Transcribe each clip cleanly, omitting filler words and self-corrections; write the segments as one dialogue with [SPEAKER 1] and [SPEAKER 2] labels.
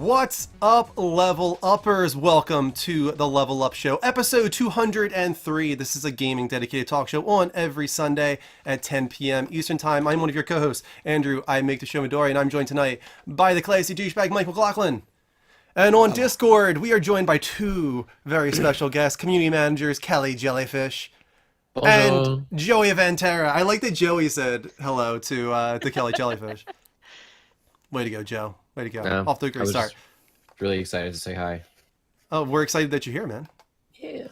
[SPEAKER 1] What's up, Level Uppers? Welcome to the Level Up Show, episode 203. This is a gaming dedicated talk show on every Sunday at 10 p.m. Eastern Time. I'm one of your co-hosts, Andrew. I make the show Midori, and I'm joined tonight by the classy douchebag Mike McLaughlin. And on Discord, we are joined by two very special guests, community managers Kelly Jellyfish and Joey Vantera. I like that Joey said hello to Kelly Jellyfish. Way to go, Joe. Way to go.
[SPEAKER 2] Yeah,
[SPEAKER 1] Off to a great start.
[SPEAKER 2] Really excited to say hi.
[SPEAKER 1] Oh, we're excited that you're here, man.
[SPEAKER 2] Yeah.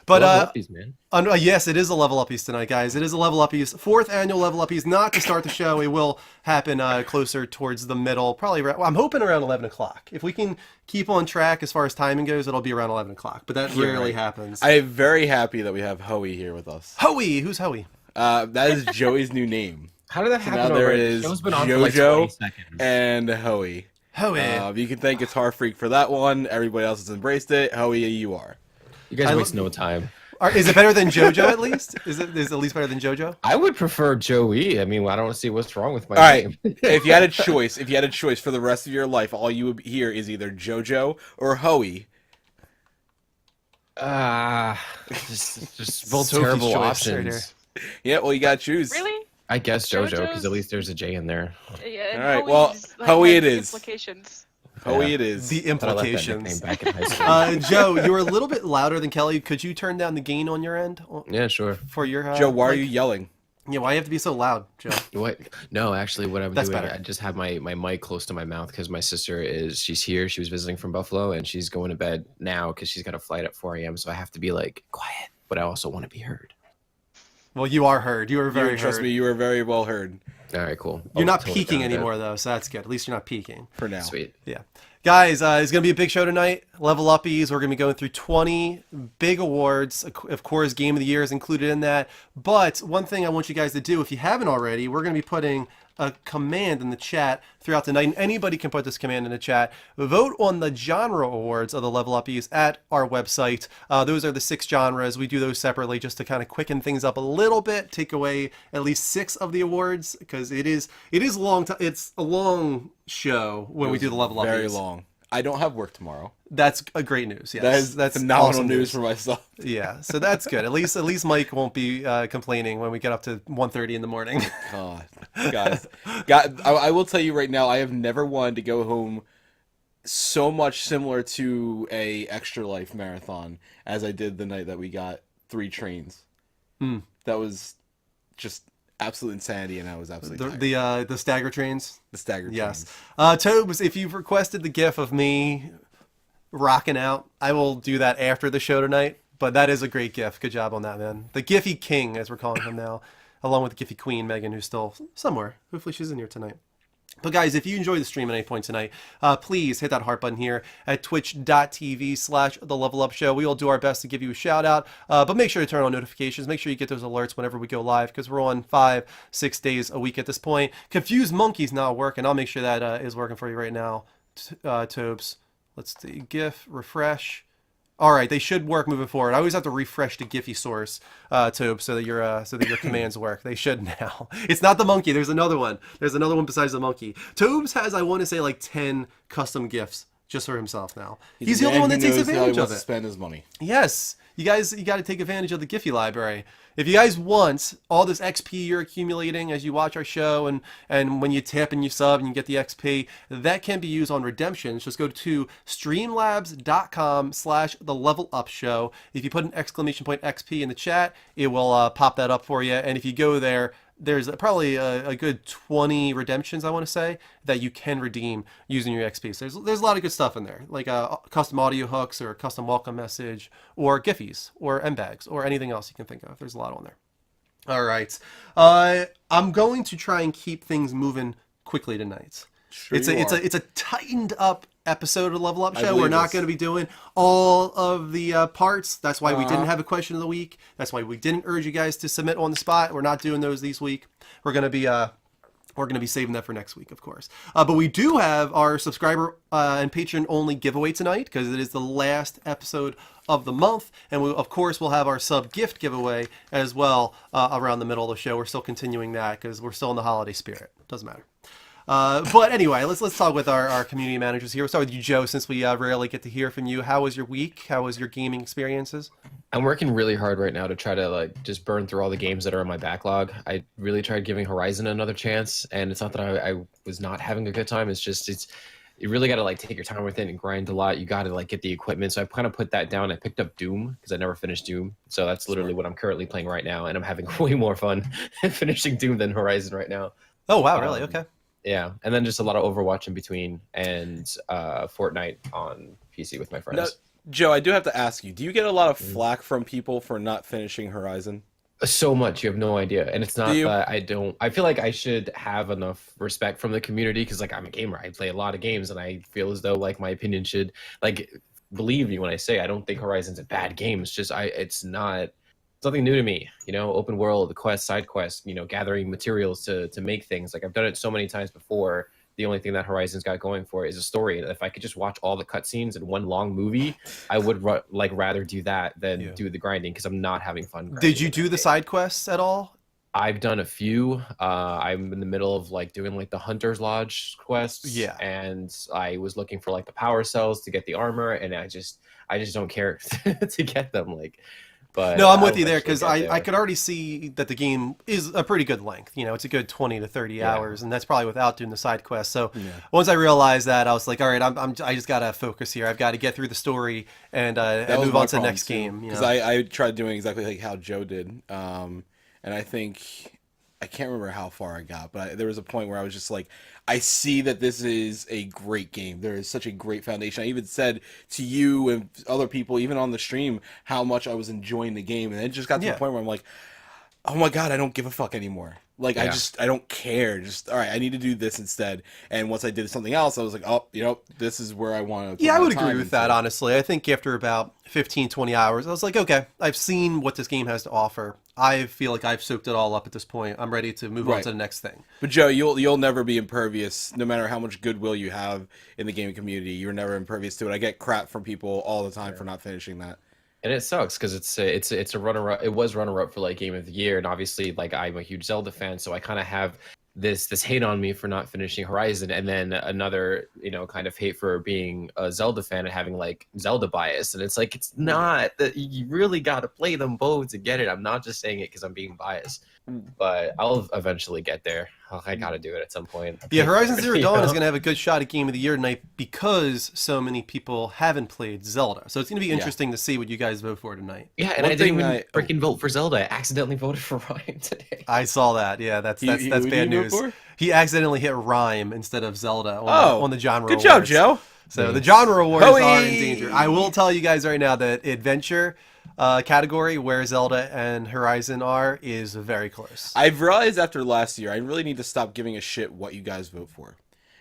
[SPEAKER 1] But
[SPEAKER 2] Uppies, man.
[SPEAKER 1] yes, it is a Level Uppies tonight, guys. It is a Level Uppies, fourth annual Level Uppies. Not to start the show. It will happen closer towards the middle, probably around, I'm hoping around 11 o'clock. If we can keep on track as far as timing goes, it'll be around 11 o'clock. But that rarely happens.
[SPEAKER 3] I'm very happy that we have Hoey here with us.
[SPEAKER 1] Hoey! Who's Hoey?
[SPEAKER 3] That is Joey's new name.
[SPEAKER 2] How did that happen?
[SPEAKER 3] Now there
[SPEAKER 2] already?
[SPEAKER 3] is
[SPEAKER 2] Show's been on for like
[SPEAKER 3] JoJo
[SPEAKER 2] 20 seconds.
[SPEAKER 3] and Hoey.
[SPEAKER 1] Hoey.
[SPEAKER 3] You can thank Guitar Freak for that one. Everybody else has embraced it. Hoey, you are.
[SPEAKER 2] You guys waste no time.
[SPEAKER 1] Is it better than JoJo at least? Is it at least better than JoJo?
[SPEAKER 2] I would prefer Joey. I mean, I don't see what's wrong with my
[SPEAKER 3] All right.
[SPEAKER 2] name.
[SPEAKER 3] If you had a choice for the rest of your life, all you would hear is either JoJo or Hoey.
[SPEAKER 2] Just both
[SPEAKER 1] Sophie's
[SPEAKER 2] terrible
[SPEAKER 1] choice right
[SPEAKER 2] options.
[SPEAKER 3] Yeah, well, you gotta choose.
[SPEAKER 4] Really?
[SPEAKER 2] I guess JoJo, because
[SPEAKER 4] JoJo's-
[SPEAKER 2] at least there's a J in there.
[SPEAKER 4] Yeah, and
[SPEAKER 3] All right,
[SPEAKER 4] Hoey's,
[SPEAKER 3] well,
[SPEAKER 4] like,
[SPEAKER 3] Hoey
[SPEAKER 4] has
[SPEAKER 3] it is.
[SPEAKER 4] Implications.
[SPEAKER 3] Hoey
[SPEAKER 2] Yeah.
[SPEAKER 3] it is.
[SPEAKER 1] The
[SPEAKER 2] But I like that nickname
[SPEAKER 1] implications.
[SPEAKER 2] back in high school.
[SPEAKER 1] Joe, you were a little bit louder than Kelly. Could you turn down the gain on your end?
[SPEAKER 2] Yeah, sure.
[SPEAKER 1] For your
[SPEAKER 3] Joe, why are
[SPEAKER 1] mic?
[SPEAKER 3] you yelling?
[SPEAKER 1] Yeah, why do you have to be so loud, Joe?
[SPEAKER 2] What? No, actually, what I'm
[SPEAKER 1] That's
[SPEAKER 2] doing,
[SPEAKER 1] better.
[SPEAKER 2] I just have my mic close to my mouth because my sister she's here. She was visiting from Buffalo, and she's going to bed now because she's got a flight at 4 a.m. So I have to be like quiet, but I also want to be heard.
[SPEAKER 1] Well, you are heard. You are very
[SPEAKER 3] Trust
[SPEAKER 1] heard.
[SPEAKER 3] me, you are very well heard
[SPEAKER 2] All right, cool.
[SPEAKER 1] You're
[SPEAKER 2] I'll
[SPEAKER 1] not
[SPEAKER 2] tone it
[SPEAKER 1] peaking
[SPEAKER 2] down a bit.
[SPEAKER 1] anymore, though, so that's good. At least you're not peaking.
[SPEAKER 3] for now.
[SPEAKER 2] Sweet.
[SPEAKER 1] Yeah. Guys, it's going to be a big show tonight. Level Uppies. We're going to be going through 20 big awards. Of course, Game of the Year is included in that. But one thing I want you guys to do, if you haven't already, we're going to be putting a command in the chat throughout the night. And anybody can put this command in the chat. Vote on the genre awards of the Level Uppies at our website. Those are the 6 genres. We do those separately just to kind of quicken things up a little bit, take away at least 6 of the awards, because it is long. It's a long show when we do the Level Uppies.
[SPEAKER 3] Very long. I don't have work tomorrow.
[SPEAKER 1] That's a great news. Yes,
[SPEAKER 3] That's
[SPEAKER 1] that's
[SPEAKER 3] phenomenal
[SPEAKER 1] awesome
[SPEAKER 3] news for myself.
[SPEAKER 1] Yeah, so that's good. At least Mike won't be complaining when we get up to 1:30 in the morning.
[SPEAKER 3] God, guys, I will tell you right now, I have never wanted to go home so much similar to a Extra Life marathon as I did the night that we got 3 trains. That was just absolute insanity, and I was absolutely tired.
[SPEAKER 1] The stagger trains.
[SPEAKER 3] The staggered
[SPEAKER 1] Yes.
[SPEAKER 3] trains.
[SPEAKER 1] Tobes, if you've requested the GIF of me rocking out, I will do that after the show tonight. But that is a great GIF. Good job on that, man. The Giphy King, as we're calling him now, along with the Giphy Queen, Megan, who's still somewhere. Hopefully she's in here tonight. But guys, if you enjoy the stream at any point tonight, please hit that heart button here at twitch.tv/The Level Up Show. We will do our best to give you a shout out, but make sure to turn on notifications. Make sure you get those alerts whenever we go live, because we're on 5-6 days a week at this point. Confused Monkey's not working. I'll make sure that is working for you right now, Tobes. Let's see, GIF, refresh. All right, they should work moving forward. I always have to refresh the Giphy source, Tobe, so that your commands work. They should now. It's not the monkey. There's another one. There's another one besides the monkey. Tobes has, I want to say, like 10 custom GIFs just for himself now. He's the only one that takes advantage of
[SPEAKER 3] To
[SPEAKER 1] it.
[SPEAKER 3] spend his money.
[SPEAKER 1] Yes, you got to take advantage of the Giphy library. If you guys want all this XP you're accumulating as you watch our show, and when you tip and you sub and you get the XP, that can be used on redemptions. Just go to streamlabs.com/the level up show. If you put an exclamation point XP in the chat, it will pop that up for you. And if you go there, there's probably a good 20 redemptions, I want to say, that you can redeem using your XP. So there's a lot of good stuff in there, like custom audio hooks or a custom welcome message or Giphies or M-Bags or anything else you can think of. There's a lot on there. All right. I'm going to try and keep things moving quickly tonight.
[SPEAKER 3] Sure
[SPEAKER 1] It's
[SPEAKER 3] you are.
[SPEAKER 1] a tightened up episode of the Level Up
[SPEAKER 3] I
[SPEAKER 1] Show.
[SPEAKER 3] believe
[SPEAKER 1] We're not
[SPEAKER 3] this.
[SPEAKER 1] going to be doing all of the parts. That's why we
[SPEAKER 3] Uh-huh.
[SPEAKER 1] didn't have a question of the week. That's why we didn't urge you guys to submit on the spot. We're not doing those this week. We're going to be saving that for next week, of course. But we do have our subscriber and patron only giveaway tonight, because it is the last episode of the month, and we, of course, we'll have our sub gift giveaway as well around the middle of the show. We're still continuing that because we're still in the holiday spirit. Doesn't matter. But anyway, let's talk with our community managers here. We'll start with you, Joe, since we rarely get to hear from you. How was your week? How was your gaming experiences?
[SPEAKER 2] I'm working really hard right now to try to like just burn through all the games that are in my backlog. I really tried giving Horizon another chance, and it's not that I was not having a good time. It's just you really got to like take your time with it and grind a lot. You got to like get the equipment. So I kind of put that down. I picked up Doom because I never finished Doom. So that's literally what I'm currently playing right now, and I'm having way more fun finishing Doom than Horizon right now.
[SPEAKER 1] Oh wow, really?
[SPEAKER 2] Um,
[SPEAKER 1] Okay.
[SPEAKER 2] Yeah, and then just a lot of Overwatch in between, and Fortnite on PC with my
[SPEAKER 3] Now,
[SPEAKER 2] friends.
[SPEAKER 3] Joe, I do have to ask you: do you get a lot of
[SPEAKER 2] Mhm.
[SPEAKER 3] flack from people for not finishing Horizon?
[SPEAKER 2] So much, you have no idea. And it's
[SPEAKER 3] Do
[SPEAKER 2] not
[SPEAKER 3] you?
[SPEAKER 2] that I don't, I feel like I should have enough respect from the community because, like, I'm a gamer. I play a lot of games, and I feel as though, like, my opinion should, like, believe me when I say I don't think Horizon's a bad game. It's just, it's not, it's nothing new to me. You know, open world, quest, side quest, you know, gathering materials to make things. Like, I've done it so many times before. The only thing that Horizon's got going for it is a story. And if I could just watch all the cutscenes in one long movie, I would like rather do that than
[SPEAKER 1] Yeah.
[SPEAKER 2] do the grinding because I'm not having fun grinding.
[SPEAKER 1] Did you
[SPEAKER 2] in
[SPEAKER 1] do
[SPEAKER 2] that
[SPEAKER 1] the
[SPEAKER 2] game.
[SPEAKER 1] side quests at all?
[SPEAKER 2] I've done a few. I'm in the middle of like doing like the Hunter's Lodge quests.
[SPEAKER 1] Yeah.
[SPEAKER 2] And I was looking for like the power cells to get the armor, and I just don't care to get them. Like, but
[SPEAKER 1] No, I'm
[SPEAKER 2] I'll
[SPEAKER 1] with you there
[SPEAKER 2] eventually
[SPEAKER 1] because
[SPEAKER 2] get
[SPEAKER 1] I
[SPEAKER 2] there.
[SPEAKER 1] could already see that the game is a pretty good length. You know, it's a good 20 to 30
[SPEAKER 2] Yeah.
[SPEAKER 1] hours, and that's probably without doing the side quests. So
[SPEAKER 3] Yeah.
[SPEAKER 1] once I realized that, I was like, all right, I just gotta focus here. I've got to get through the story and
[SPEAKER 3] That was
[SPEAKER 1] move
[SPEAKER 3] my
[SPEAKER 1] on to the
[SPEAKER 3] problem
[SPEAKER 1] next
[SPEAKER 3] too,
[SPEAKER 1] game. You
[SPEAKER 3] because
[SPEAKER 1] know?
[SPEAKER 3] I tried doing exactly like how Joe did, and I think I can't remember how far I got, but there was a point where I was just like, I see that this is a great game. There is such a great foundation. I even said to you and other people, even on the stream, how much I was enjoying the game, and it just got to
[SPEAKER 1] Yeah.
[SPEAKER 3] the point where I'm like, oh my god, I don't give a fuck anymore. Like
[SPEAKER 2] Yeah.
[SPEAKER 3] I don't care. Just all right, I need to do this instead. And once I did something else, I was like, oh, this is where I want to.
[SPEAKER 1] Yeah, I would agree with that, honestly. I think after about 15, 20 hours, I was like, okay, I've seen what this game has to offer. I feel like I've soaked it all up at this point. I'm ready to move on
[SPEAKER 3] Right.
[SPEAKER 1] to the next thing.
[SPEAKER 3] But Joe, you'll never be impervious, no matter how much goodwill you have in the gaming community. You're never impervious to it. I get crap from people all the time for not finishing that.
[SPEAKER 2] And it sucks because it's a runner up. It was runner up for like Game of the Year, and obviously like I'm a huge Zelda fan, so I kind of have this hate on me for not finishing Horizon, and then another kind of hate for being a Zelda fan and having like Zelda bias. And it's like it's not that you really got to play them both to get it. I'm not just saying it because I'm being biased, but I'll eventually get there. I got to do it at some point.
[SPEAKER 1] Yeah, Horizon Zero
[SPEAKER 2] You
[SPEAKER 1] Dawn is
[SPEAKER 2] know?
[SPEAKER 1] going to have a good shot at Game of the Year tonight because so many people haven't played Zelda. So it's going to be interesting to see what you guys vote for tonight.
[SPEAKER 2] Yeah, and
[SPEAKER 3] One
[SPEAKER 2] I didn't
[SPEAKER 3] thing
[SPEAKER 2] even freaking vote for Zelda. I accidentally voted for Ryan today.
[SPEAKER 1] I saw that. Yeah, that's
[SPEAKER 3] Who did
[SPEAKER 1] bad
[SPEAKER 3] you vote
[SPEAKER 1] news.
[SPEAKER 3] for?
[SPEAKER 1] He accidentally hit Rhyme instead of Zelda on the genre
[SPEAKER 3] good job,
[SPEAKER 1] awards.
[SPEAKER 3] Joe.
[SPEAKER 1] So the genre awards
[SPEAKER 3] Hoey!
[SPEAKER 1] are in danger. I will tell you guys right now that adventure category where Zelda and Horizon are is very close.
[SPEAKER 3] I've realized after last year, I really need to stop giving a shit what you guys vote for,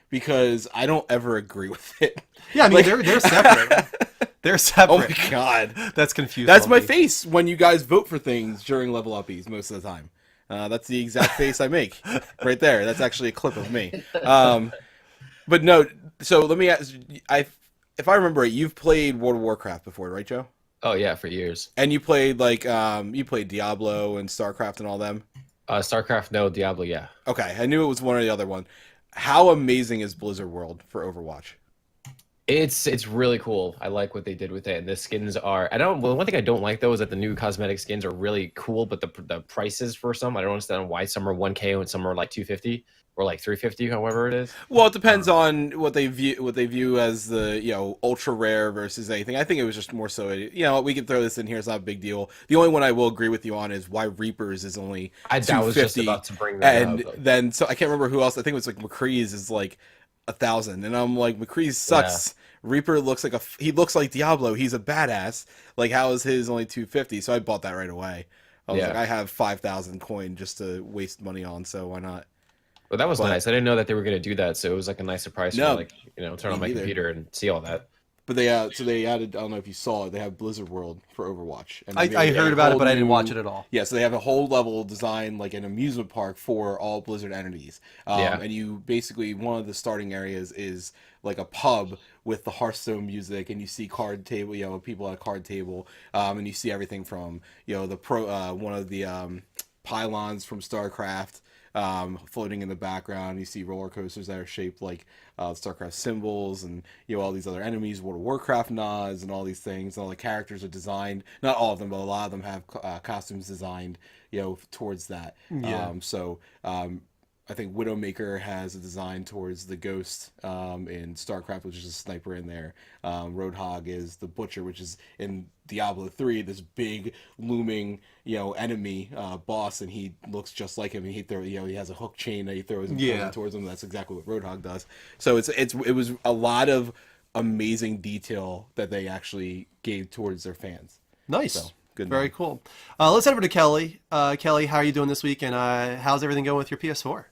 [SPEAKER 3] because I don't ever agree with it.
[SPEAKER 1] Yeah, I mean
[SPEAKER 3] Like-
[SPEAKER 1] they're separate. They're
[SPEAKER 3] Oh
[SPEAKER 1] separate.
[SPEAKER 3] my god,
[SPEAKER 1] That's confusing.
[SPEAKER 3] that's my face when you guys vote for things during Level Uppies most of the time. That's the exact face I make right there. That's actually a clip of me. But no, so let me ask. If I remember right, you've played World of Warcraft before, right, Joe?
[SPEAKER 2] Oh yeah, for years.
[SPEAKER 3] And you played you played Diablo and StarCraft and all them.
[SPEAKER 2] StarCraft, no. Diablo, yeah.
[SPEAKER 3] Okay, I knew it was one or the other one. How amazing is Blizzard World for Overwatch?
[SPEAKER 2] It's really cool. I like what they did with it, and the skins are. Well, one thing I don't like though is that the new cosmetic skins are really cool, but the prices for some, I don't understand why some are 1K and some are like 250 or like 350, however it is.
[SPEAKER 3] Well, it depends on what they view as the ultra rare versus anything. I think it was just more so we can throw this in here. It's not a big deal. The only one I will agree with you on is why Reapers is only
[SPEAKER 2] I was just
[SPEAKER 3] 250,
[SPEAKER 2] about to bring that
[SPEAKER 3] and
[SPEAKER 2] up.
[SPEAKER 3] then so I can't remember who else. I think it was like McCree's is like 1,000, and I'm like, McCree's sucks. Reaper looks like he looks like Diablo. He's a badass. Like, how is his only 250? So I bought that right away. I was like, I have 5,000 coin just to waste money on, so why not?
[SPEAKER 2] But that was nice. I didn't know that they were going to do that, so it was like a nice surprise
[SPEAKER 3] No,
[SPEAKER 2] for like turn on my
[SPEAKER 3] neither.
[SPEAKER 2] computer and see all that.
[SPEAKER 3] But they added. I don't know if you saw it. They have Blizzard World for Overwatch. And
[SPEAKER 1] I
[SPEAKER 3] they
[SPEAKER 1] heard
[SPEAKER 3] made
[SPEAKER 1] about
[SPEAKER 3] a
[SPEAKER 1] it, but I didn't
[SPEAKER 3] whole
[SPEAKER 1] watch
[SPEAKER 3] new-
[SPEAKER 1] it at all.
[SPEAKER 3] Yeah, so they have a whole level design like an amusement park for all Blizzard entities. And you basically, one of the starting areas is like a pub with the Hearthstone music, and you see card table, people at a card table, and you see everything from one of the pylons from StarCraft. floating in the background. You see roller coasters that are shaped like StarCraft symbols, and all these other enemies, World of Warcraft nods, and all these things. And all the characters are designed. Not all of them, but a lot of them have costumes designed, towards that.
[SPEAKER 1] Yeah.
[SPEAKER 3] I think Widowmaker has a design towards the Ghost in StarCraft, which is a sniper in there. Roadhog is the Butcher, which is in Diablo 3, this big looming, enemy boss, and he looks just like him. And he has a hook chain that he throws and throws towards him. That's exactly what Roadhog does. So it was a lot of amazing detail that they actually gave towards their fans.
[SPEAKER 1] Nice.
[SPEAKER 3] So, good.
[SPEAKER 1] Very cool. Let's head over to Kelly. Kelly, how are you doing this week? And how's everything going with your PS4?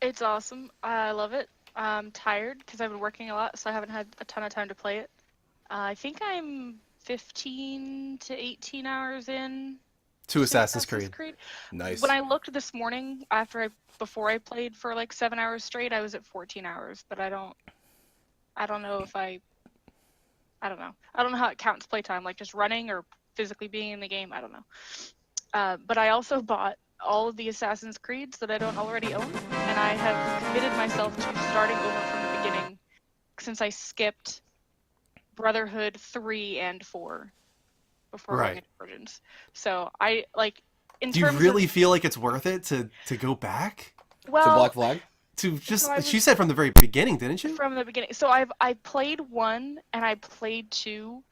[SPEAKER 4] It's awesome. I love it. I'm tired because I've been working a lot, so I haven't had a ton of time to play it. I think I'm 15 to 18 hours in
[SPEAKER 1] To Assassin's Creed.
[SPEAKER 3] Nice.
[SPEAKER 4] When I looked this morning before I played for like 7 hours straight, I was at 14 hours, but I don't know if I don't know. I don't know how it counts playtime, like just running or physically being in the game. I don't know. But I also bought all of the Assassin's Creeds that I don't already own, and I have committed myself to starting over from the beginning since I skipped Brotherhood 3 and 4 before going into Origins. So I like in
[SPEAKER 1] Do you
[SPEAKER 4] terms
[SPEAKER 1] really
[SPEAKER 4] of,
[SPEAKER 1] feel like it's worth it to go back?
[SPEAKER 4] well,
[SPEAKER 3] to Black Flag?
[SPEAKER 1] To just
[SPEAKER 4] So
[SPEAKER 1] she said from the very beginning, didn't you?
[SPEAKER 4] from the beginning. So I played 1 and I played 2,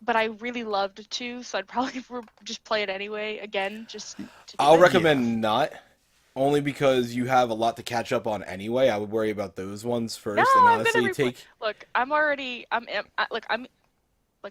[SPEAKER 4] but I really loved 2, so I'd probably just play it anyway again. Just to do
[SPEAKER 3] I'll
[SPEAKER 4] it.
[SPEAKER 3] recommend not, only because you have a lot to catch up on anyway. I would worry about those ones first,
[SPEAKER 4] No,
[SPEAKER 3] and
[SPEAKER 4] I'm
[SPEAKER 3] honestly
[SPEAKER 4] gonna
[SPEAKER 3] take.
[SPEAKER 4] Look,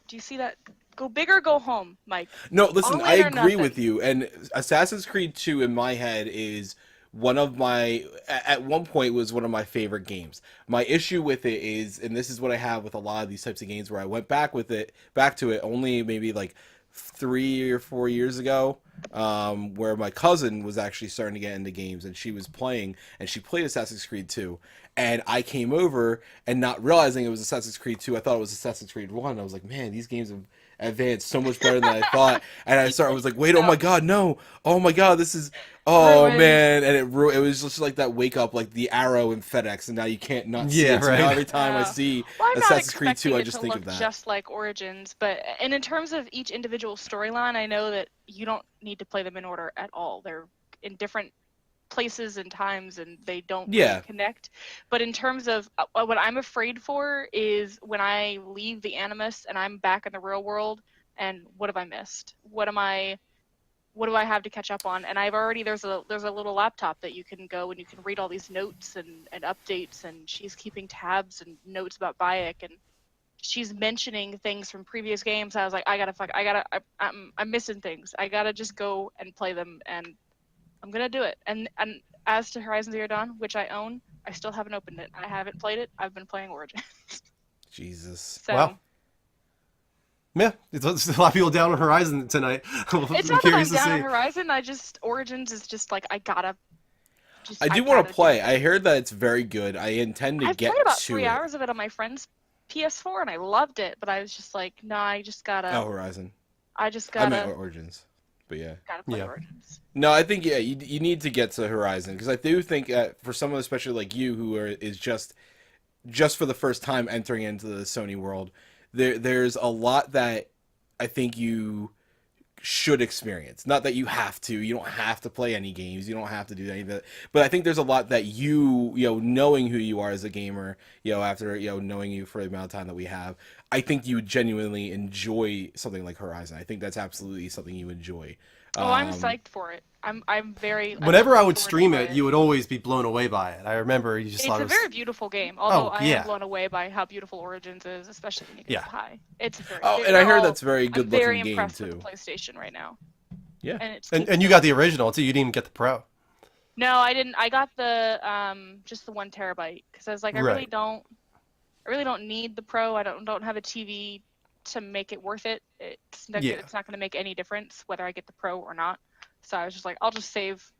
[SPEAKER 4] do you see that? Go big or go home, Mike.
[SPEAKER 3] No, listen,
[SPEAKER 4] All
[SPEAKER 3] I
[SPEAKER 4] in or
[SPEAKER 3] agree
[SPEAKER 4] nothing.
[SPEAKER 3] with you. And Assassin's Creed 2 in my head is one of my, at one point, was one of my favorite games. My issue with it is, and this is what I have with a lot of these types of games, where I went back to it only maybe like 3 or 4 years ago, where my cousin was actually starting to get into games, and she was playing, and she played Assassin's Creed 2, and I came over and not realizing it was Assassin's Creed 2, I thought it was Assassin's Creed 1. I was like, man, these games have advanced so much better than I thought, and I was like, wait, oh my god, no, oh my god, this is, oh
[SPEAKER 4] Ruined.
[SPEAKER 3] man, and it was just like that wake up, like the arrow in FedEx, and now you can't not see it. So now every time I see
[SPEAKER 4] Well, I'm not
[SPEAKER 3] Assassin's Creed 2,
[SPEAKER 4] expecting
[SPEAKER 3] I
[SPEAKER 4] it
[SPEAKER 3] just
[SPEAKER 4] to
[SPEAKER 3] think
[SPEAKER 4] look
[SPEAKER 3] of that.
[SPEAKER 4] just like Origins, and in terms of each individual storyline, I know that you don't need to play them in order at all. They're in different places and times, and they don't really connect. But in terms of what I'm afraid for is when I leave the Animus and I'm back in the real world, and what have I missed? What do I have to catch up on? And I've already there's a little laptop that you can go and you can read all these notes and updates, and she's keeping tabs and notes about Bayek, and she's mentioning things from previous games. I was like, I'm missing things. I gotta just go and play them, and I'm gonna do it. And as to Horizon Zero Dawn, which I own, I still haven't opened it. I haven't played it. I've been playing Origins.
[SPEAKER 3] Jesus.
[SPEAKER 4] So,
[SPEAKER 1] Wow. Yeah, it's a lot of people down on Horizon tonight.
[SPEAKER 4] it's not that I'm down on Horizon. Origins is just like I gotta.
[SPEAKER 3] I do want to play. I heard that it's very good. I intend to
[SPEAKER 4] I've
[SPEAKER 3] get
[SPEAKER 4] played about
[SPEAKER 3] to
[SPEAKER 4] 3
[SPEAKER 3] it.
[SPEAKER 4] hours of it on my friend's PS4, and I loved it. But I was just like, no, I just gotta.
[SPEAKER 3] Oh, Horizon.
[SPEAKER 4] I just
[SPEAKER 3] I
[SPEAKER 4] gotta.
[SPEAKER 3] meant Origins, but yeah.
[SPEAKER 4] Gotta play Origins.
[SPEAKER 3] No, I think you need to get to Horizon, because I do think for someone especially like you who is just for the first time entering into the Sony world, there's a lot that I think you should experience. Not that you have to. You don't have to play any games. You don't have to do any of that. But I think there's a lot that you knowing who you are as a gamer, after knowing you for the amount of time that we have, I think you would genuinely enjoy something like Horizon. I think that's absolutely something you enjoy.
[SPEAKER 4] Oh, I'm psyched for it. I'm very.
[SPEAKER 1] Whenever I would stream it, you would always be blown away by it. I remember you just thought it was...
[SPEAKER 4] It's a very beautiful game. Although I am blown away by how beautiful Origins is, especially when you get high. It's very.
[SPEAKER 3] And I heard that's very good looking
[SPEAKER 4] very
[SPEAKER 3] game
[SPEAKER 4] impressed
[SPEAKER 3] too.
[SPEAKER 4] with the PlayStation right now.
[SPEAKER 3] Yeah.
[SPEAKER 4] And
[SPEAKER 1] you got the original too. You didn't even get the Pro.
[SPEAKER 4] No, I didn't. I got the just the 1 terabyte because I was like, I really don't need the Pro. I don't have a TV to make it worth it. It's not going to make any difference whether I get the Pro or not. So I was just like, I'll just save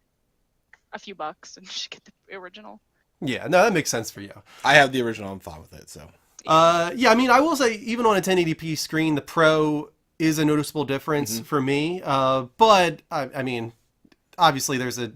[SPEAKER 4] a few bucks and just get the original.
[SPEAKER 1] Yeah, no, that makes sense for you.
[SPEAKER 3] I have the original. I'm fine with it. So.
[SPEAKER 1] Yeah, I mean, I will say even on a 1080p screen, the Pro is a noticeable difference for me. But I mean, obviously there's a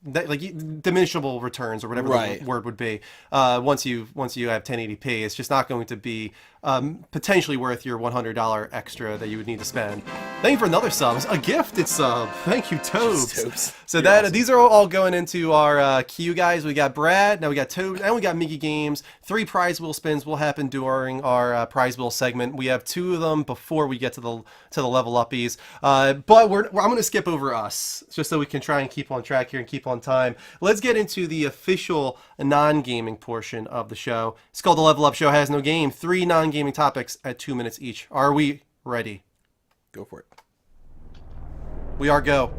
[SPEAKER 1] like diminishable returns or whatever
[SPEAKER 3] Right.
[SPEAKER 1] the word would be. Once you have 1080p, it's just not going to be potentially worth your $100 extra that you would need to spend. Thank you for another sub. A gifted sub. Thank you, Tobes.
[SPEAKER 3] Tobes.
[SPEAKER 1] So
[SPEAKER 3] You're
[SPEAKER 1] that
[SPEAKER 3] awesome.
[SPEAKER 1] these are all going into our queue, guys. We got Brad, now we got Tobes, and we got Mickey Games. 3 prize wheel spins will happen during our prize wheel segment. We have 2 of them before we get to the level uppies. But I'm going to skip over us just so we can try and keep on track here and keep on time. Let's get into the official non-gaming portion of the show. It's called the Level Up Show Has No Game. 3 non-gaming topics at 2 minutes each. Are we ready?
[SPEAKER 3] Go for it.
[SPEAKER 1] We are go.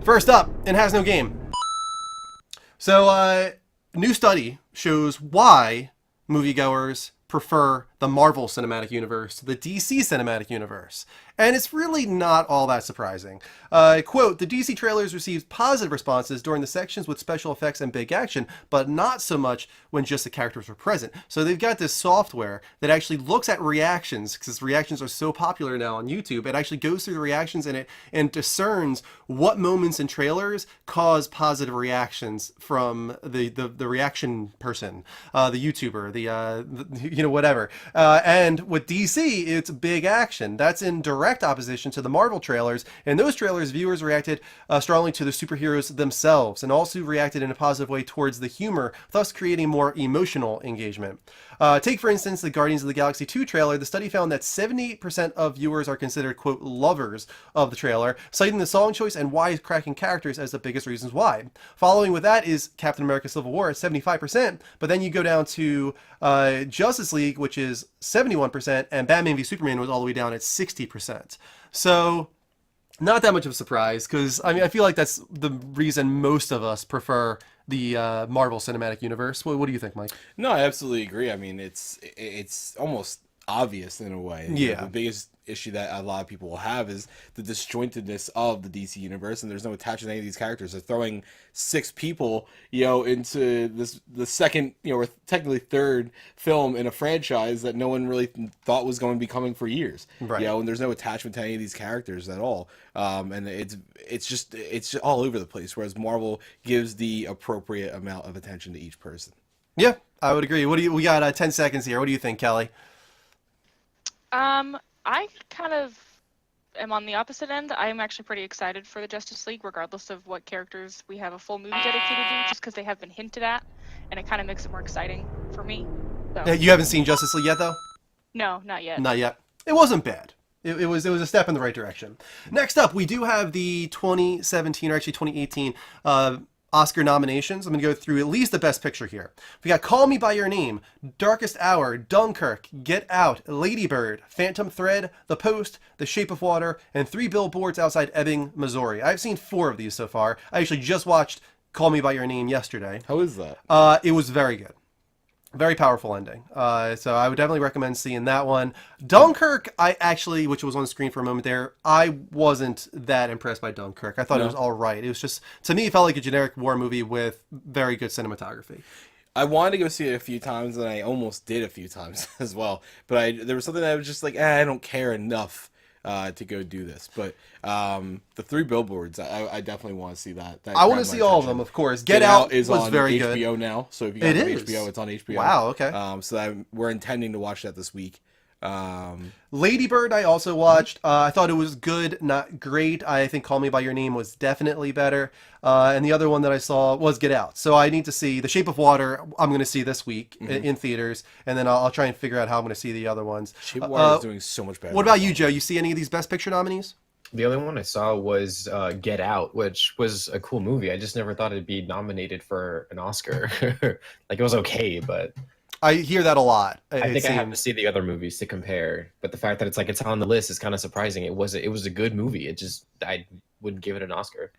[SPEAKER 1] First up, and Has No Game. So, new study shows why moviegoers prefer the Marvel Cinematic Universe to the DC Cinematic Universe. And it's really not all that surprising. Quote, the DC trailers received positive responses during the sections with special effects and big action, but not so much when just the characters were present. So they've got this software that actually looks at reactions, because reactions are so popular now on YouTube. It actually goes through the reactions and discerns what moments in trailers cause positive reactions from the reaction person, the YouTuber, the whatever. And with DC, it's big action. That's in direct opposition to the Marvel trailers. In those trailers, viewers reacted strongly to the superheroes themselves and also reacted in a positive way towards the humor, thus creating more emotional engagement. Take, for instance, the Guardians of the Galaxy 2 trailer. The study found that 78% of viewers are considered, quote, lovers of the trailer, citing the song choice and wisecracking characters as the biggest reasons why. Following with that is Captain America Civil War at 75%, but then you go down to Justice League, which is 71%, and Batman v Superman was all the way down at 60%. So, not that much of a surprise, because I feel like that's the reason most of us prefer the Marvel Cinematic Universe. What do you think, Mike?
[SPEAKER 3] No, I absolutely agree. I mean, it's almost obvious in a way.
[SPEAKER 1] Yeah.
[SPEAKER 3] The biggest issue that a lot of people will have is the disjointedness of the DC universe, and there's no attachment to any of these characters. They're throwing 6 people, into the second, or technically third film in a franchise that no one really thought was going to be coming for years.
[SPEAKER 1] Right.
[SPEAKER 3] And there's no attachment to any of these characters at all. And it's just all over the place. Whereas Marvel gives the appropriate amount of attention to each person.
[SPEAKER 1] Yeah, I would agree. We got 10 seconds here. What do you think, Kelly?
[SPEAKER 4] I kind of am on the opposite end. I'm actually pretty excited for the Justice League, regardless of what characters we have a full movie dedicated to, just because they have been hinted at, and it kind of makes it more exciting for me. So.
[SPEAKER 1] You haven't seen Justice League yet, though?
[SPEAKER 4] No, not yet.
[SPEAKER 1] Not yet. It wasn't bad. It was a step in the right direction. Next up, we do have the 2017, or actually 2018, Oscar nominations. I'm going to go through at least the best picture here. We got Call Me By Your Name, Darkest Hour, Dunkirk, Get Out, Lady Bird, Phantom Thread, The Post, The Shape of Water, and 3 Billboards Outside Ebbing, Missouri. I've seen 4 of these so far. I actually just watched Call Me By Your Name yesterday.
[SPEAKER 3] How is that?
[SPEAKER 1] It was very good. Very powerful ending. So I would definitely recommend seeing that one. Dunkirk, which was on the screen for a moment there, I wasn't that impressed by Dunkirk. I thought it was all right. It was just, to me, it felt like a generic war movie with very good cinematography.
[SPEAKER 3] I wanted to go see it a few times, and I almost did a few times as well. But there was something that I was just like, I don't care enough to go do this. But the 3 Billboards, I definitely want to see that.
[SPEAKER 1] I want to see all of them, of course. Get Out
[SPEAKER 3] is
[SPEAKER 1] was
[SPEAKER 3] on
[SPEAKER 1] very
[SPEAKER 3] HBO
[SPEAKER 1] good.
[SPEAKER 3] now, so if you got HBO, it's on HBO.
[SPEAKER 1] Wow, okay.
[SPEAKER 3] So we're intending to watch that this week.
[SPEAKER 1] Lady Bird I also watched. I thought it was good, not great. I think Call Me By Your Name was definitely better. And the other one that I saw was Get Out. So I need to see The Shape of Water. I'm going to see this week in theaters, and then I'll try and figure out how I'm going to see the other ones.
[SPEAKER 3] Shape of Water is doing so much better.
[SPEAKER 1] What about you, Joe? You see any of these Best Picture nominees?
[SPEAKER 2] The only one I saw was Get Out, which was a cool movie. I just never thought it'd be nominated for an Oscar. Like, it was okay, but
[SPEAKER 1] I hear that a lot.
[SPEAKER 2] I think I have to see the other movies to compare. But the fact that it's on the list is kind of surprising. It was a good movie. I wouldn't give it an Oscar.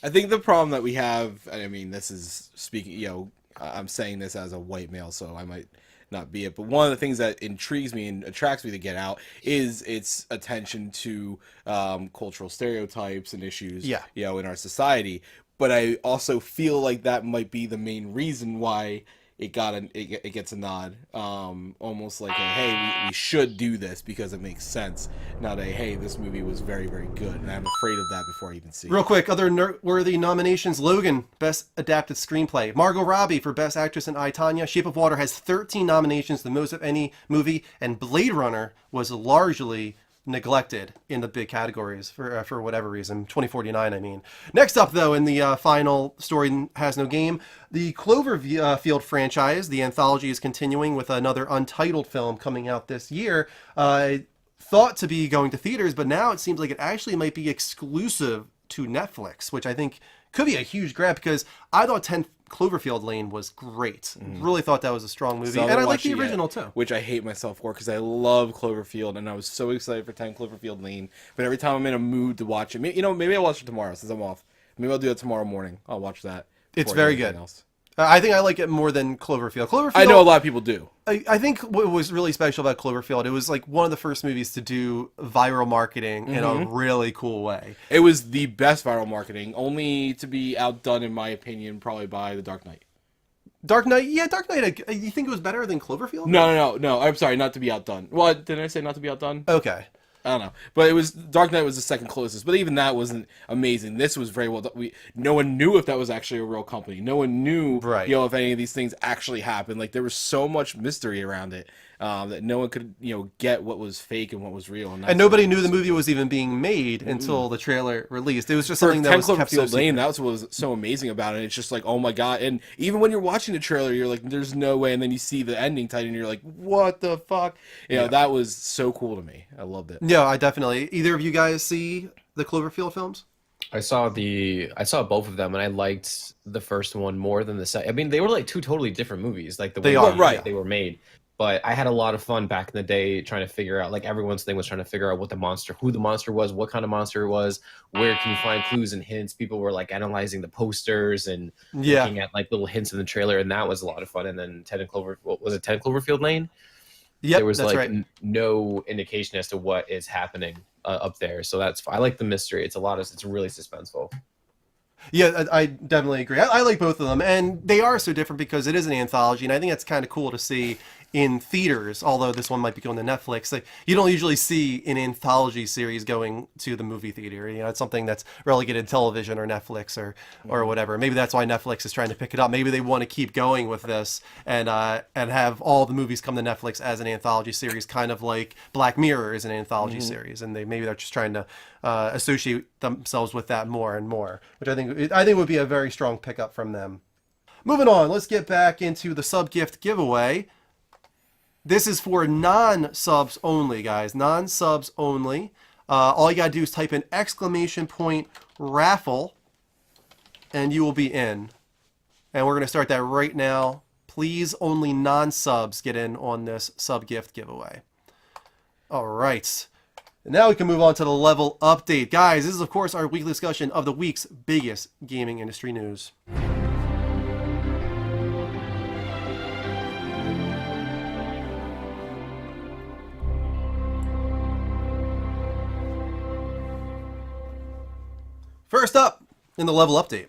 [SPEAKER 3] I think the problem that we have, I mean, this is speaking, I'm saying this as a white male, so I might not be it. But one of the things that intrigues me and attracts me to Get Out is its attention to cultural stereotypes and issues, in our society. But I also feel like that might be the main reason why it gets a nod, almost like a hey, we should do this because it makes sense, not a hey, this movie was very, very good, and I'm afraid of that before I even see
[SPEAKER 1] Real
[SPEAKER 3] it.
[SPEAKER 1] quick, other noteworthy nominations: Logan, Best Adapted Screenplay; Margot Robbie for Best Actress in I, Tonya. Shape of Water has 13 nominations, the most of any movie, and Blade Runner was largely neglected in the big categories for whatever reason. 2049, I mean. Next up, though, in the final Story Has No Game, the Cloverfield franchise, the anthology, is continuing with another untitled film coming out this year. Thought to be going to theaters, but now it seems like it actually might be exclusive to Netflix, which I think could be a huge grab, because I thought 10 Cloverfield Lane was great. Really thought that was a strong movie.
[SPEAKER 3] Still
[SPEAKER 1] And
[SPEAKER 3] haven't
[SPEAKER 1] I like
[SPEAKER 3] watched
[SPEAKER 1] the
[SPEAKER 3] it yet,
[SPEAKER 1] original too.
[SPEAKER 3] which I hate myself for because I love Cloverfield and I was so excited for 10 Cloverfield Lane. But every time I'm in a mood to watch it, maybe I'll watch it tomorrow since I'm off. Maybe I'll do it tomorrow morning. I'll watch that.
[SPEAKER 1] It's
[SPEAKER 3] before I do
[SPEAKER 1] very
[SPEAKER 3] anything
[SPEAKER 1] good.
[SPEAKER 3] else.
[SPEAKER 1] I think I like it more than Cloverfield. Cloverfield,
[SPEAKER 3] I know a lot of people do.
[SPEAKER 1] I think what was really special about Cloverfield, it was like one of the first movies to do viral marketing in a really cool way.
[SPEAKER 3] It was the best viral marketing, only to be outdone, in my opinion, probably by The Dark Knight.
[SPEAKER 1] Dark Knight, yeah, Dark Knight, you think it was better than Cloverfield?
[SPEAKER 3] No. I'm sorry, not to be outdone. What did I say? Not to be outdone?
[SPEAKER 1] Okay.
[SPEAKER 3] I don't know, but it was Dark Knight was the second closest, but even that wasn't amazing. This was very well done. No one knew if that was actually a real company. No one knew,
[SPEAKER 1] Right.
[SPEAKER 3] if any of these things actually happened. Like there was so much mystery around it that no one could, get what was fake and what was real.
[SPEAKER 1] And nobody knew the movie was even being made until the trailer released. It was just
[SPEAKER 3] For
[SPEAKER 1] something that
[SPEAKER 3] 10
[SPEAKER 1] was kept so
[SPEAKER 3] Cloverfield Lane,
[SPEAKER 1] secret.
[SPEAKER 3] that's what was so amazing about it. It's just like, oh my god! And even when you're watching the trailer, you're like, "There's no way!" And then you see the ending title, and you're like, "What the fuck?" That was so cool to me. I loved it.
[SPEAKER 1] Yeah, I definitely. Either of you guys see the Cloverfield films?
[SPEAKER 2] I saw both of them, and I liked the first one more than the second. I mean, they were like two totally different movies, like the way
[SPEAKER 3] right.
[SPEAKER 2] they were made. But I had a lot of fun back in the day trying to figure out, like everyone's thing was trying to figure out who the monster was, what kind of monster it was, where can you find clues and hints. People were like analyzing the posters and looking at like little hints in the trailer, and that was a lot of fun. And then 10 Cloverfield Lane?
[SPEAKER 1] Yep,
[SPEAKER 2] there was
[SPEAKER 1] that's
[SPEAKER 2] like
[SPEAKER 1] right.
[SPEAKER 2] no indication as to what is happening up there. So I like the mystery. It's really suspenseful.
[SPEAKER 1] Yeah, I definitely agree. I like both of them, and they are so different because it is an anthology, and I think that's kind of cool to see in theaters, although this one might be going to Netflix. Like, you don't usually see an anthology series going to the movie theater. It's something that's relegated to television or Netflix or whatever. Maybe that's why Netflix is trying to pick it up. Maybe they want to keep going with this and have all the movies come to Netflix as an anthology series, kind of like Black Mirror is an anthology series, and maybe they're just trying to associate themselves with that more and more, which I think would be a very strong pickup from them. Moving on, let's get back into the sub gift giveaway. This is for non-subs only, guys. Non-subs only. All you gotta do is type in !raffle, and you will be in. And we're gonna start that right now. Please, only non-subs get in on this sub gift giveaway. All right. Now we can move on to the level update. Guys, this is, of course, our weekly discussion of the week's biggest gaming industry news. First up in the level update.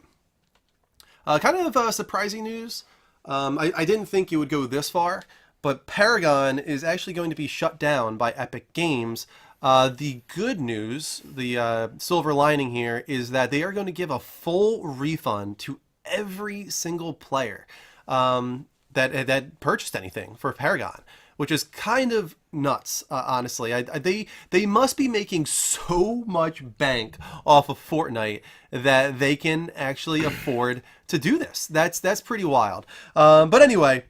[SPEAKER 1] Kind of surprising news. I didn't think it would go this far, but Paragon is actually going to be shut down by Epic Games. The good news, the silver lining here, is that they are going to give a full refund to every single player that purchased anything for Paragon, which is kind of nuts, honestly. They must be making so much bank off of Fortnite that they can actually afford to do this. That's pretty wild. But anyway,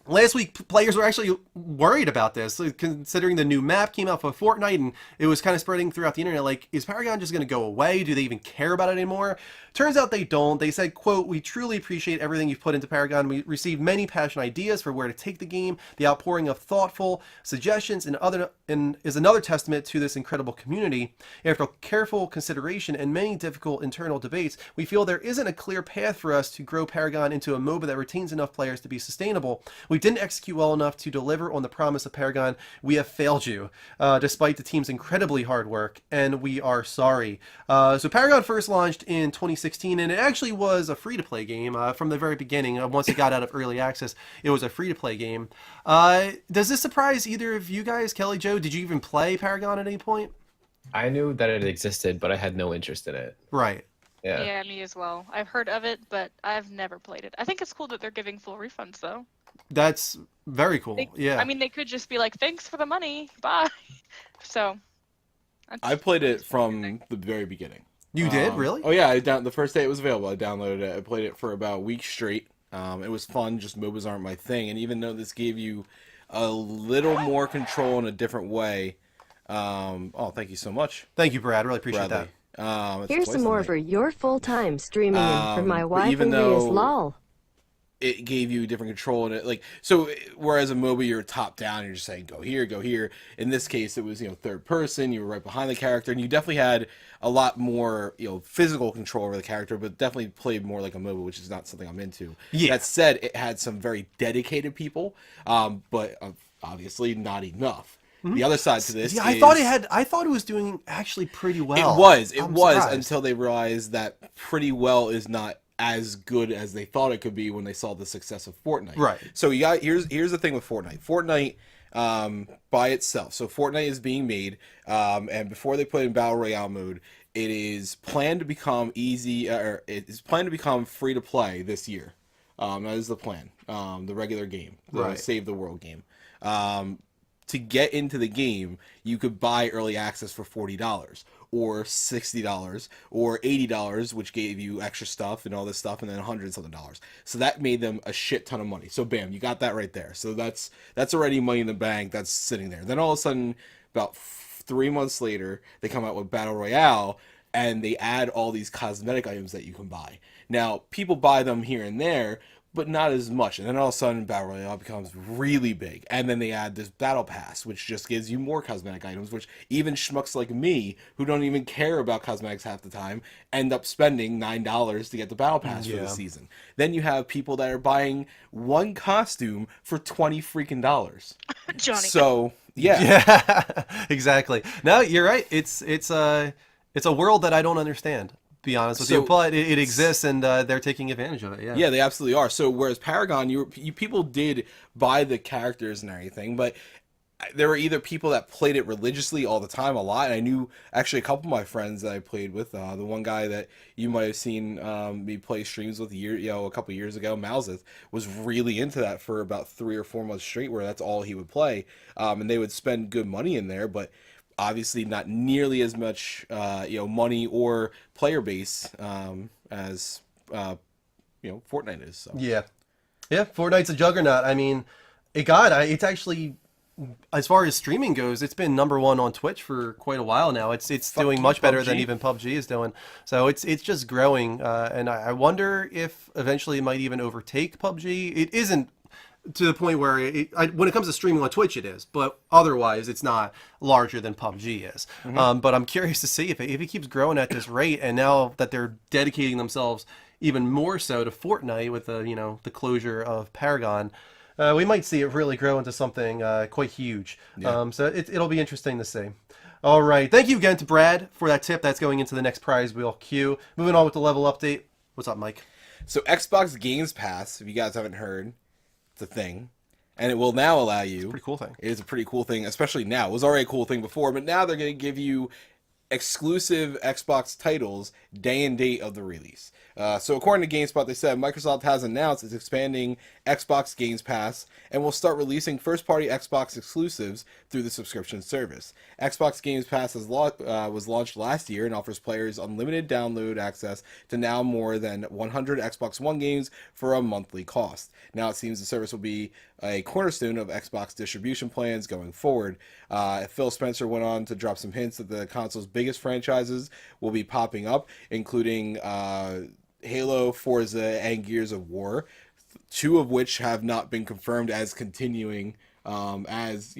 [SPEAKER 1] last week, players were actually worried about this, considering the new map came out for Fortnite, and it was kind of spreading throughout the internet. Like, is Paragon just going to go away? Do they even care about it anymore? Turns out they don't. They said, quote, "We truly appreciate everything you've put into Paragon. We received many passionate ideas for where to take the game. The outpouring of thoughtful suggestions is another testament to this incredible community. After careful consideration and many difficult internal debates, we feel there isn't a clear path for us to grow Paragon into a MOBA that retains enough players to be sustainable. We we didn't execute well enough to deliver on the promise of Paragon. We have failed you, despite the team's incredibly hard work, and we are sorry. So Paragon first launched in 2016, and it actually was a free-to-play game from the very beginning. Once it got out of early access, it was a free-to-play game. Does this surprise either of you guys? Kelly, Joe, did you even play Paragon at any point?
[SPEAKER 2] I knew that it existed, but I had no interest in it.
[SPEAKER 1] Right.
[SPEAKER 2] Yeah.
[SPEAKER 4] Yeah, me as well. I've heard of it, but I've never played it. I think it's cool that they're giving full refunds, though.
[SPEAKER 1] That's very cool. Yeah.
[SPEAKER 4] I mean, they could just be like, "Thanks for the money, bye." So.
[SPEAKER 3] I played it from the very beginning.
[SPEAKER 1] You did? Really?
[SPEAKER 3] Oh yeah, the first day it was available, I downloaded it. I played it for about a week straight. It was fun. Just MOBAs aren't my thing, and even though this gave you a little more control in a different way. Oh, thank you so much.
[SPEAKER 1] Thank you, Brad. Really appreciate
[SPEAKER 3] Bradley.
[SPEAKER 1] that.
[SPEAKER 5] Here's some more for your full-time streaming for my wife
[SPEAKER 3] even
[SPEAKER 5] and Leah's
[SPEAKER 3] though-
[SPEAKER 5] lol.
[SPEAKER 3] It gave you different control in it, like so. Whereas a MOBA, you're top down, you're just saying go here, go here. In this case, it was third person. You were right behind the character, and you definitely had a lot more physical control over the character, but definitely played more like a MOBA, which is not something I'm into.
[SPEAKER 1] Yeah.
[SPEAKER 3] That said, it had some very dedicated people, but obviously not enough. The other side to this,
[SPEAKER 1] Yeah,
[SPEAKER 3] is,
[SPEAKER 1] I thought it was doing actually pretty well.
[SPEAKER 3] It was
[SPEAKER 1] I'm surprised.
[SPEAKER 3] until they realized that pretty well is not as good as they thought it could be when they saw the success of Fortnite. Right. So you got here's the thing with Fortnite. Fortnite by itself. So Fortnite is being made, and before they put it in Battle Royale mode, it is planned to become it is planned to become free to play this year. That is the plan. The regular game, the Save the World game. To get into the game, you could buy early access for $40 or $60 or $80, which gave you extra stuff and all this stuff, and then $100 and something. So that made them a shit ton of money. So bam, you got that right there. So that's already money in the bank that's sitting there. Then all of a sudden, about 3 months later, they come out with Battle Royale, and they add all these cosmetic items that you can buy. Now, people buy them here and there, but not as much. And then all of a sudden, Battle Royale becomes really big. And then they add this Battle Pass, which just gives you more cosmetic items, which even schmucks like me, who don't even care about cosmetics half the time, end up spending $9 to get the Battle Pass for the season. Then you have people that are buying one costume for $20 freaking dollars.
[SPEAKER 4] Johnny.
[SPEAKER 3] So, yeah.
[SPEAKER 1] Yeah, exactly. No, you're right. It's a world that I don't understand. Be honest with you, but it exists, and they're taking advantage of it. Yeah,
[SPEAKER 3] yeah, they absolutely are. So whereas Paragon, you people did buy the characters and everything, but there were either people that played it religiously all the time, a lot. And I knew actually a couple of my friends that I played with. The one guy that you might have seen me play streams with a couple years ago, Malzeth, was really into that for about 3 or 4 months straight, where that's all he would play, and they would spend good money in there, but obviously not nearly as much money or player base as Fortnite is. So.
[SPEAKER 1] Yeah, Fortnite's a juggernaut. I mean, it's actually, as far as streaming goes, it's been number one on Twitch for quite a while now. It's doing much better than even PUBG is doing. So it's just growing, and I wonder if eventually it might even overtake PUBG. It isn't to the point where when it comes to streaming on Twitch, it is, but otherwise it's not larger than PUBG is. But I'm curious to see if it keeps growing at this rate, and now that they're dedicating themselves even more so to Fortnite with the closure of Paragon, we might see it really grow into something quite huge. Yeah. So it'll be interesting to see. All right, thank you again to Brad for that tip. That's going into the next prize wheel queue. Moving on with the level update. What's up, Mike?
[SPEAKER 3] So Xbox Games Pass, if you guys haven't heard, the thing, and it will now allow you.
[SPEAKER 1] It's a pretty cool thing.
[SPEAKER 3] It is a pretty cool thing, especially now. It was already a cool thing before, but now they're going to give you exclusive Xbox titles day and date of the release. So according to GameSpot, they said Microsoft has announced it's expanding Xbox Games Pass and will start releasing first-party Xbox exclusives through the subscription service. Xbox Games Pass was launched last year and offers players unlimited download access to now more than 100 Xbox One games for a monthly cost. Now it seems the service will be a cornerstone of Xbox distribution plans going forward. Phil Spencer went on to drop some hints that the console's biggest franchises will be popping up, including Halo, Forza, and Gears of War, 2 of which have not been confirmed as continuing as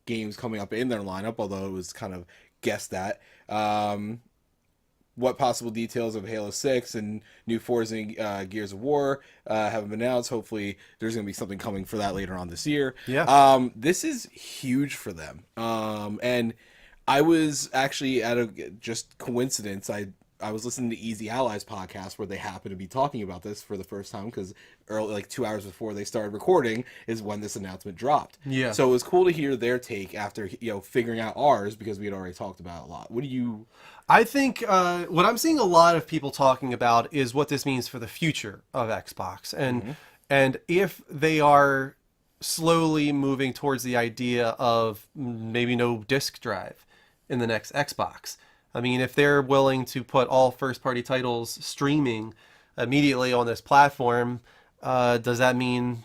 [SPEAKER 3] games coming up in their lineup, although it was kind of guessed at. what possible details of Halo 6 and new Forza Gears of War have been announced. Hopefully there's going to be something coming for that later on this year.
[SPEAKER 1] Yeah.
[SPEAKER 3] This is huge for them. And I was actually just coincidence. I was listening to Easy Allies podcast where they happened to be talking about this for the first time because early, like 2 hours before they started recording, is when this announcement dropped.
[SPEAKER 1] Yeah.
[SPEAKER 3] So it was cool to hear their take after figuring out ours because we had already talked about it a lot. What do you?
[SPEAKER 1] I think what I'm seeing a lot of people talking about is what this means for the future of Xbox, and if they are slowly moving towards the idea of maybe no disk drive in the next Xbox. I mean, if they're willing to put all first-party titles streaming immediately on this platform, does that mean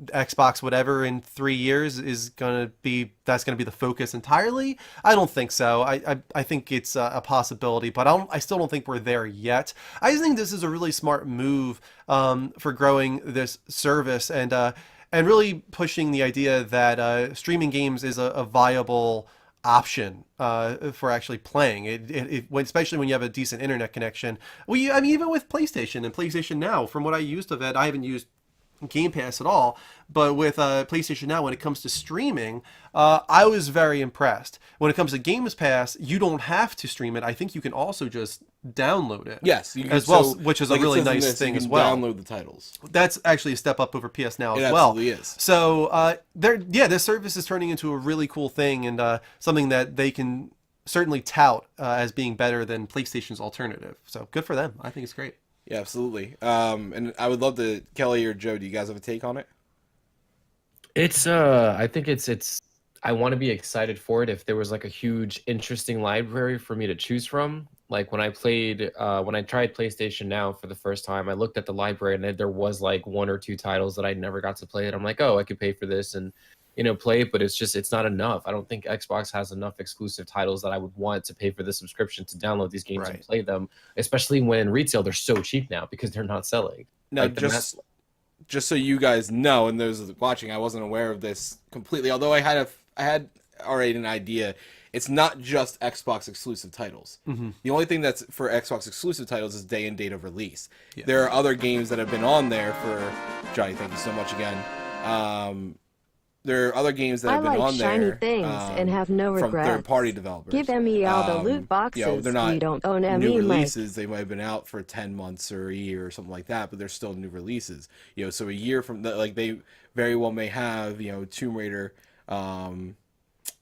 [SPEAKER 1] Xbox whatever in 3 years is gonna be the focus entirely? I don't think so. I think it's a possibility, but I still don't think we're there yet. I just think this is a really smart move for growing this service and really pushing the idea that streaming games is a viable option for actually playing it, especially when you have a decent internet connection. Well, I mean, even with PlayStation and PlayStation Now, from what I used of it, I haven't used Game Pass at all, but with PlayStation Now, when it comes to streaming, I was very impressed. When it comes to Games Pass, you don't have to stream it. I think you can also just download it.
[SPEAKER 3] Yes,
[SPEAKER 1] as well, which is like a really nice thing as well.
[SPEAKER 3] Download the titles.
[SPEAKER 1] That's actually a step up over PS Now as
[SPEAKER 3] It
[SPEAKER 1] well.
[SPEAKER 3] absolutely is.
[SPEAKER 1] So, this service is turning into a really cool thing and something that they can certainly tout as being better than PlayStation's alternative. So good for them. I think it's great.
[SPEAKER 3] Yeah, absolutely. And I would love to, Kelly or Joe, do you guys have a take on it?
[SPEAKER 2] It's I think it's I want to be excited for it if there was like a huge interesting library for me to choose from. Like when I tried PlayStation Now for the first time, I looked at the library and there was like 1 or 2 titles that I never got to play it. I'm like, oh, I could pay for this and play it, but it's not enough. I don't think Xbox has enough exclusive titles that I would want to pay for the subscription to download these games and play them, especially when in retail they're so cheap now because they're not selling.
[SPEAKER 3] Now,
[SPEAKER 2] like
[SPEAKER 3] just so you guys know, and those watching, I wasn't aware of this completely, although I had already an idea. It's not just Xbox exclusive titles.
[SPEAKER 1] Mm-hmm.
[SPEAKER 3] The only thing that's for Xbox exclusive titles is day and date of release. Yeah. There are other games that have been on there for Johnny. Thank you so much again. There are other games that have been on there.
[SPEAKER 5] I like shiny things and have no regrets.
[SPEAKER 3] From third-party developers.
[SPEAKER 5] Give ME all the loot boxes.
[SPEAKER 3] They're not
[SPEAKER 5] we don't own ME,
[SPEAKER 3] new releases. They might have been out for 10 months or a year or something like that, but they're still new releases. So a year from they very well may have Tomb Raider.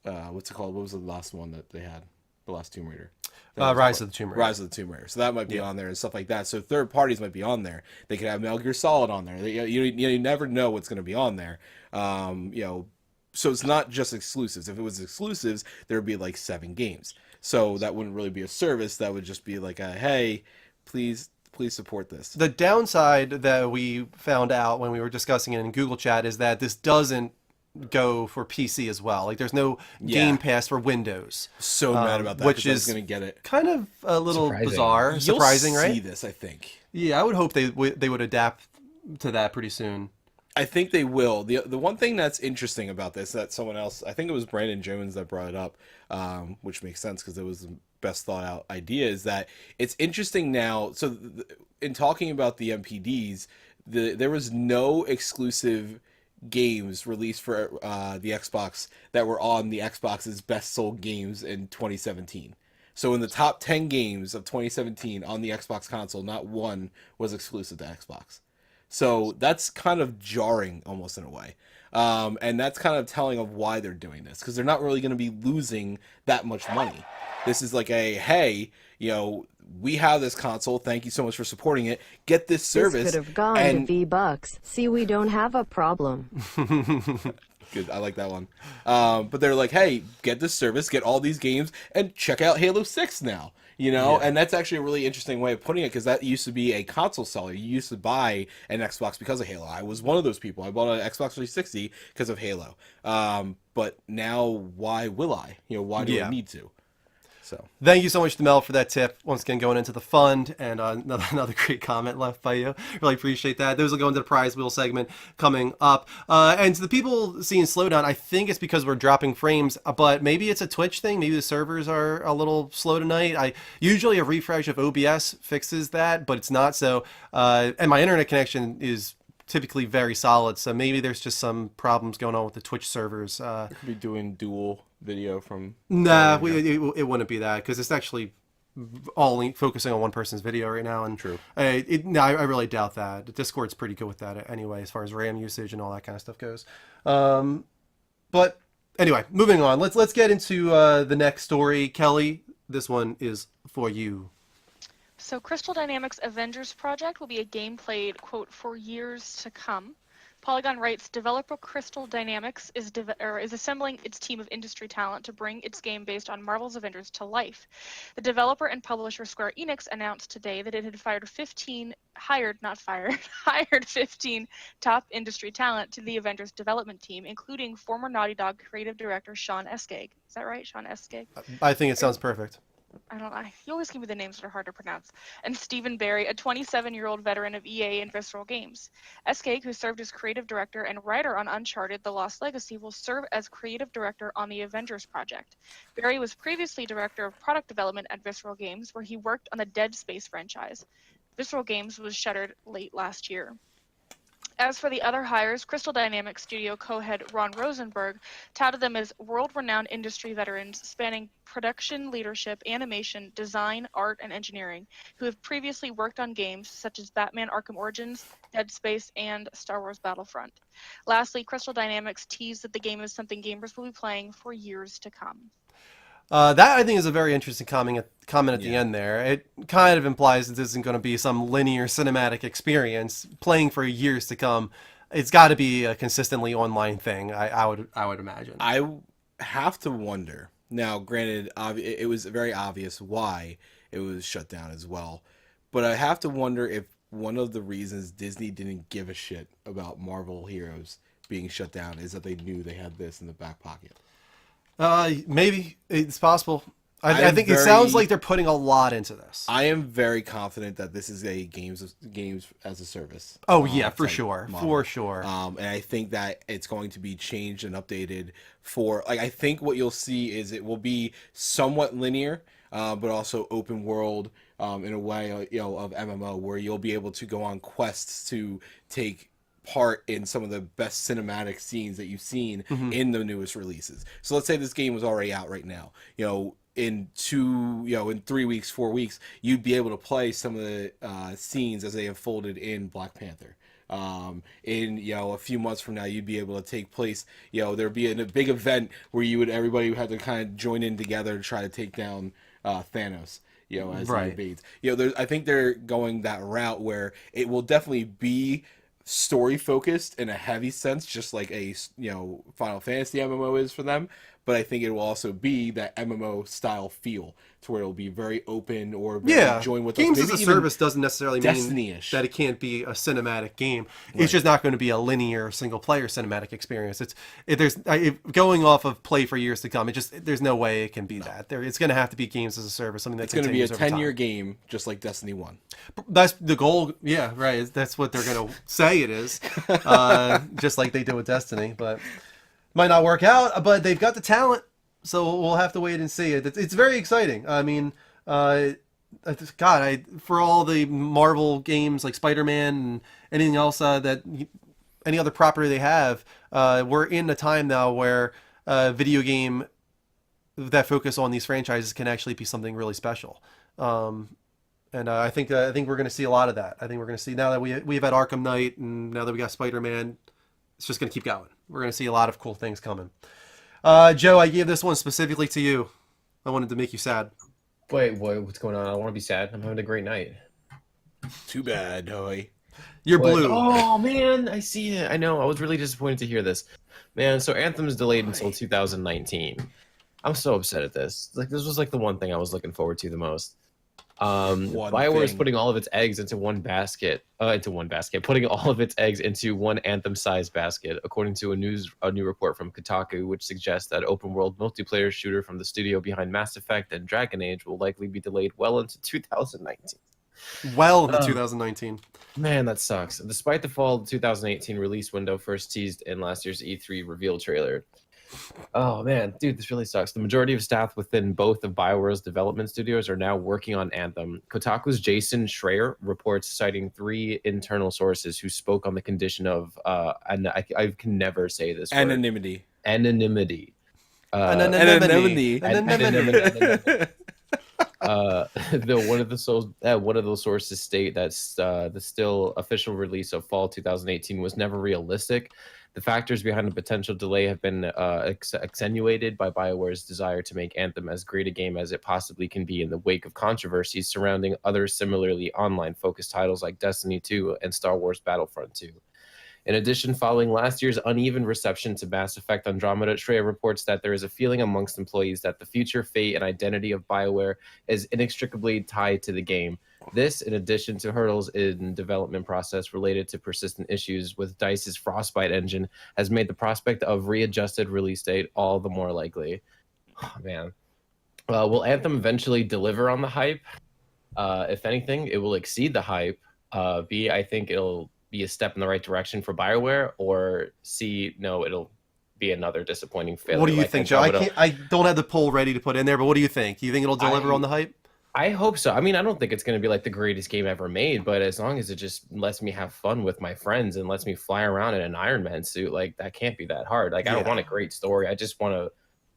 [SPEAKER 3] What's it called? What was the last one that they had? The last Tomb Raider.
[SPEAKER 1] Rise of the Tomb Raider.
[SPEAKER 3] Rise of the Tomb Raider. So that might be on there and stuff like that. So third parties might be on there. They could have Metal Gear Solid on there. You never know what's going to be on there. So it's not just exclusives. If it was exclusives, there would be like 7 games. So that wouldn't really be a service. That would just be like hey, please support this.
[SPEAKER 1] The downside that we found out when we were discussing it in Google Chat is that this doesn't go for PC as well. Like there's no Game Pass for Windows.
[SPEAKER 3] So mad about that,
[SPEAKER 1] which is
[SPEAKER 3] going to get it.
[SPEAKER 1] Kind of a little bizarre,
[SPEAKER 3] You'll
[SPEAKER 1] surprising, right?
[SPEAKER 3] See this, I think.
[SPEAKER 1] Yeah, I would hope they would adapt to that pretty soon.
[SPEAKER 3] I think they will. The one thing that's interesting about this that someone else, I think it was Brandon Jones that brought it up, which makes sense because it was the best thought out idea, is that it's interesting now. So in talking about the MPDs, there was no exclusive games released for the Xbox that were on the Xbox's best sold games in 2017. So in the top 10 games of 2017 on the Xbox console, not one was exclusive to Xbox. So that's kind of jarring almost in a way. And that's kind of telling of why they're doing this, because they're not really going to be losing that much money. This is like hey, we have this console. Thank you so much for supporting it. Get this service.
[SPEAKER 5] This could have gone to V-Bucks. See, we don't have a problem.
[SPEAKER 3] Good, I like that one. But they're like, hey, get this service, get all these games, and check out Halo 6 now. And that's actually a really interesting way of putting it, because that used to be a console seller. You used to buy an Xbox because of Halo. I was one of those people. I bought an Xbox 360 because of Halo. But now, why will I? Why do I need to? So
[SPEAKER 1] thank you so much to Mel for that tip. Once again, going into the fund, and another great comment left by you. Really appreciate that. Those will go into the prize wheel segment coming up. And to the people seeing slowdown, I think it's because we're dropping frames, but maybe it's a Twitch thing. Maybe the servers are a little slow tonight. Usually a refresh of OBS fixes that, but it's not so. And my internet connection is typically very solid, so maybe there's just some problems going on with the Twitch servers.
[SPEAKER 3] we could be doing dual video from.
[SPEAKER 1] Nah, it wouldn't be that, because it's actually all focusing on one person's video right now. And
[SPEAKER 3] True.
[SPEAKER 1] No, I really doubt that. Discord's pretty good with that anyway, as far as RAM usage and all that kind of stuff goes. But anyway, moving on. Let's get into the next story. Kelly, this one is for you.
[SPEAKER 4] So Crystal Dynamics' Avengers project will be a game played, quote, for years to come. Polygon writes, developer Crystal Dynamics is assembling its team of industry talent to bring its game based on Marvel's Avengers to life. The developer and publisher Square Enix announced today that it had hired 15 top industry talent to the Avengers development team, including former Naughty Dog creative director Sean Eskeg. Is that right, Sean Eskeg?
[SPEAKER 1] I think it sounds perfect.
[SPEAKER 4] I don't know. You always give me the names that are hard to pronounce. And Stephen Barry, a 27-year-old veteran of EA and Visceral Games. Eskeg, who served as creative director and writer on Uncharted: The Lost Legacy, will serve as creative director on the Avengers project. Barry was previously director of product development at Visceral Games, where he worked on the Dead Space franchise. Visceral Games was shuttered late last year. As for the other hires, Crystal Dynamics studio co-head Ron Rosenberg touted them as world-renowned industry veterans spanning production, leadership, animation, design, art, and engineering, who have previously worked on games such as Batman Arkham Origins, Dead Space, and Star Wars Battlefront. Lastly, Crystal Dynamics teased that the game is something gamers will be playing for years to come.
[SPEAKER 1] That, I think, is a very interesting comment at the end there. It kind of implies that this isn't going to be some linear cinematic experience playing for years to come. It's got to be a consistently online thing, I would imagine.
[SPEAKER 3] I have to wonder. Now, granted, it was very obvious why it was shut down as well. But I have to wonder if one of the reasons Disney didn't give a shit about Marvel Heroes being shut down is that they knew they had this in the back pocket.
[SPEAKER 1] Maybe it's possible. I think it sounds like they're putting a lot into this.
[SPEAKER 3] I am very confident that this is a games as a service.
[SPEAKER 1] Oh yeah, for sure,
[SPEAKER 3] model.
[SPEAKER 1] for sure.
[SPEAKER 3] And I think that it's going to be changed and updated for I think what you'll see is it will be somewhat linear, but also open world in a way, of MMO where you'll be able to go on quests to take part in some of the best cinematic scenes that you've seen in the newest releases. So let's say this game was already out right now. In 3 weeks, 4 weeks, you'd be able to play some of the scenes as they unfolded in Black Panther. In a few months from now, you'd be able to take place. There'd be a big event where everybody would have to kind of join in together to try to take down Thanos. As he invades. I think they're going that route where it will definitely be story focused in a heavy sense, just like a Final Fantasy MMO is for them, but I think it will also be that MMO style feel to where it'll be very open or join with
[SPEAKER 1] games
[SPEAKER 3] us.
[SPEAKER 1] as a service doesn't necessarily mean that it can't be a cinematic game. It's just not going to be a linear single player cinematic experience. Going off of play for years to come. There's no way it can be that. It's going to have to be games as a service, something that's
[SPEAKER 3] going to be a 10-year game, just like Destiny 1.
[SPEAKER 1] That's the goal. Yeah, right. That's what they're going to say it is, just like they did with Destiny, but might not work out. But they've got the talent. So we'll have to wait and see. It's very exciting. I mean, for all the Marvel games like Spider-Man and anything else any other property they have, we're in a time now where video game that focus on these franchises can actually be something really special. And I think we're going to see a lot of that. I think we're going to see now that we've had Arkham Knight and now that we got Spider-Man, it's just going to keep going. We're going to see a lot of cool things coming. Joe, I gave this one specifically to you. I wanted to make you sad.
[SPEAKER 2] Wait, what's going on? I don't want to be sad. I'm having a great night.
[SPEAKER 3] Too bad, Hoy.
[SPEAKER 1] You're blue.
[SPEAKER 2] Oh, man, I see it. I know. I was really disappointed to hear this. Man, so Anthem's delayed until 2019. I'm so upset at this. This was the one thing I was looking forward to the most. BioWare is putting all of its eggs into one basket, putting all of its eggs into one Anthem-sized basket, according to a new report from Kotaku, which suggests that open-world multiplayer shooter from the studio behind Mass Effect and Dragon Age will likely be delayed well into 2019.
[SPEAKER 1] Well into 2019.
[SPEAKER 2] Man, that sucks. Despite the fall 2018 release window first teased in last year's E3 reveal trailer. Oh man, dude, this really sucks. The majority of staff within both of BioWare's development studios are now working on Anthem. Kotaku's Jason Schreier reports citing 3 internal sources who spoke on the condition of, and I can never say this word.
[SPEAKER 3] Anonymity.
[SPEAKER 2] Anonymity.
[SPEAKER 3] Anonymity.
[SPEAKER 2] One of those sources state that the still official release of fall 2018 was never realistic. The factors behind the potential delay have been extenuated by BioWare's desire to make Anthem as great a game as it possibly can be in the wake of controversies surrounding other similarly online-focused titles like Destiny 2 and Star Wars Battlefront 2. In addition, following last year's uneven reception to Mass Effect Andromeda, Schreier reports that there is a feeling amongst employees that the future fate and identity of BioWare is inextricably tied to the game. This, in addition to hurdles in development process related to persistent issues with DICE's Frostbite engine, has made the prospect of readjusted release date all the more likely. Oh, man. Will Anthem eventually deliver on the hype? If anything, it will exceed the hype. B, I think it'll be a step in the right direction for BioWare, or C, no, it'll be another disappointing failure.
[SPEAKER 1] What do you think, Joe? I don't have the poll ready to put in there, but what do you think? Do you think it'll deliver on the hype?
[SPEAKER 2] I hope so. I mean, I don't think it's going to be like the greatest game ever made, but as long as it just lets me have fun with my friends and lets me fly around in an Iron Man suit, like that can't be that hard. Like I don't want a great story. I just want to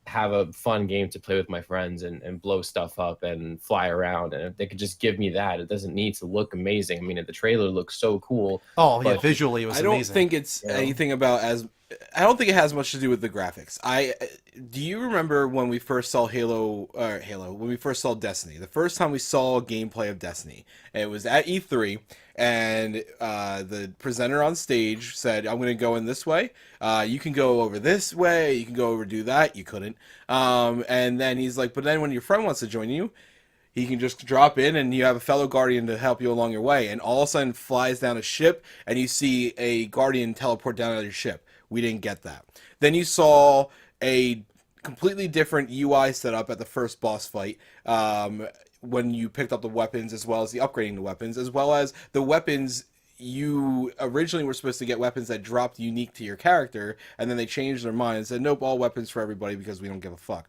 [SPEAKER 2] have a fun game to play with my friends and blow stuff up and fly around. And if they could just give me that, it doesn't need to look amazing. I mean, the trailer looks so cool.
[SPEAKER 1] Oh, yeah, visually it was amazing.
[SPEAKER 3] I don't think it's anything about I don't think it has much to do with the graphics. Do you remember when we first saw when we first saw Destiny? The first time we saw gameplay of Destiny, it was at E3, and the presenter on stage said, "I'm going to go in this way. You can go over this way. You can go over do that." You couldn't. And then he's like, "But then when your friend wants to join you, he can just drop in and you have a fellow Guardian to help you along your way." And all of a sudden flies down a ship, and you see a Guardian teleport down on your ship. We didn't get that. Then you saw a completely different UI setup at the first boss fight when you picked up the weapons, as well as the upgrading the weapons, as well as the weapons. You originally were supposed to get weapons that dropped unique to your character, and then they changed their mind and said, nope, all weapons for everybody because we don't give a fuck.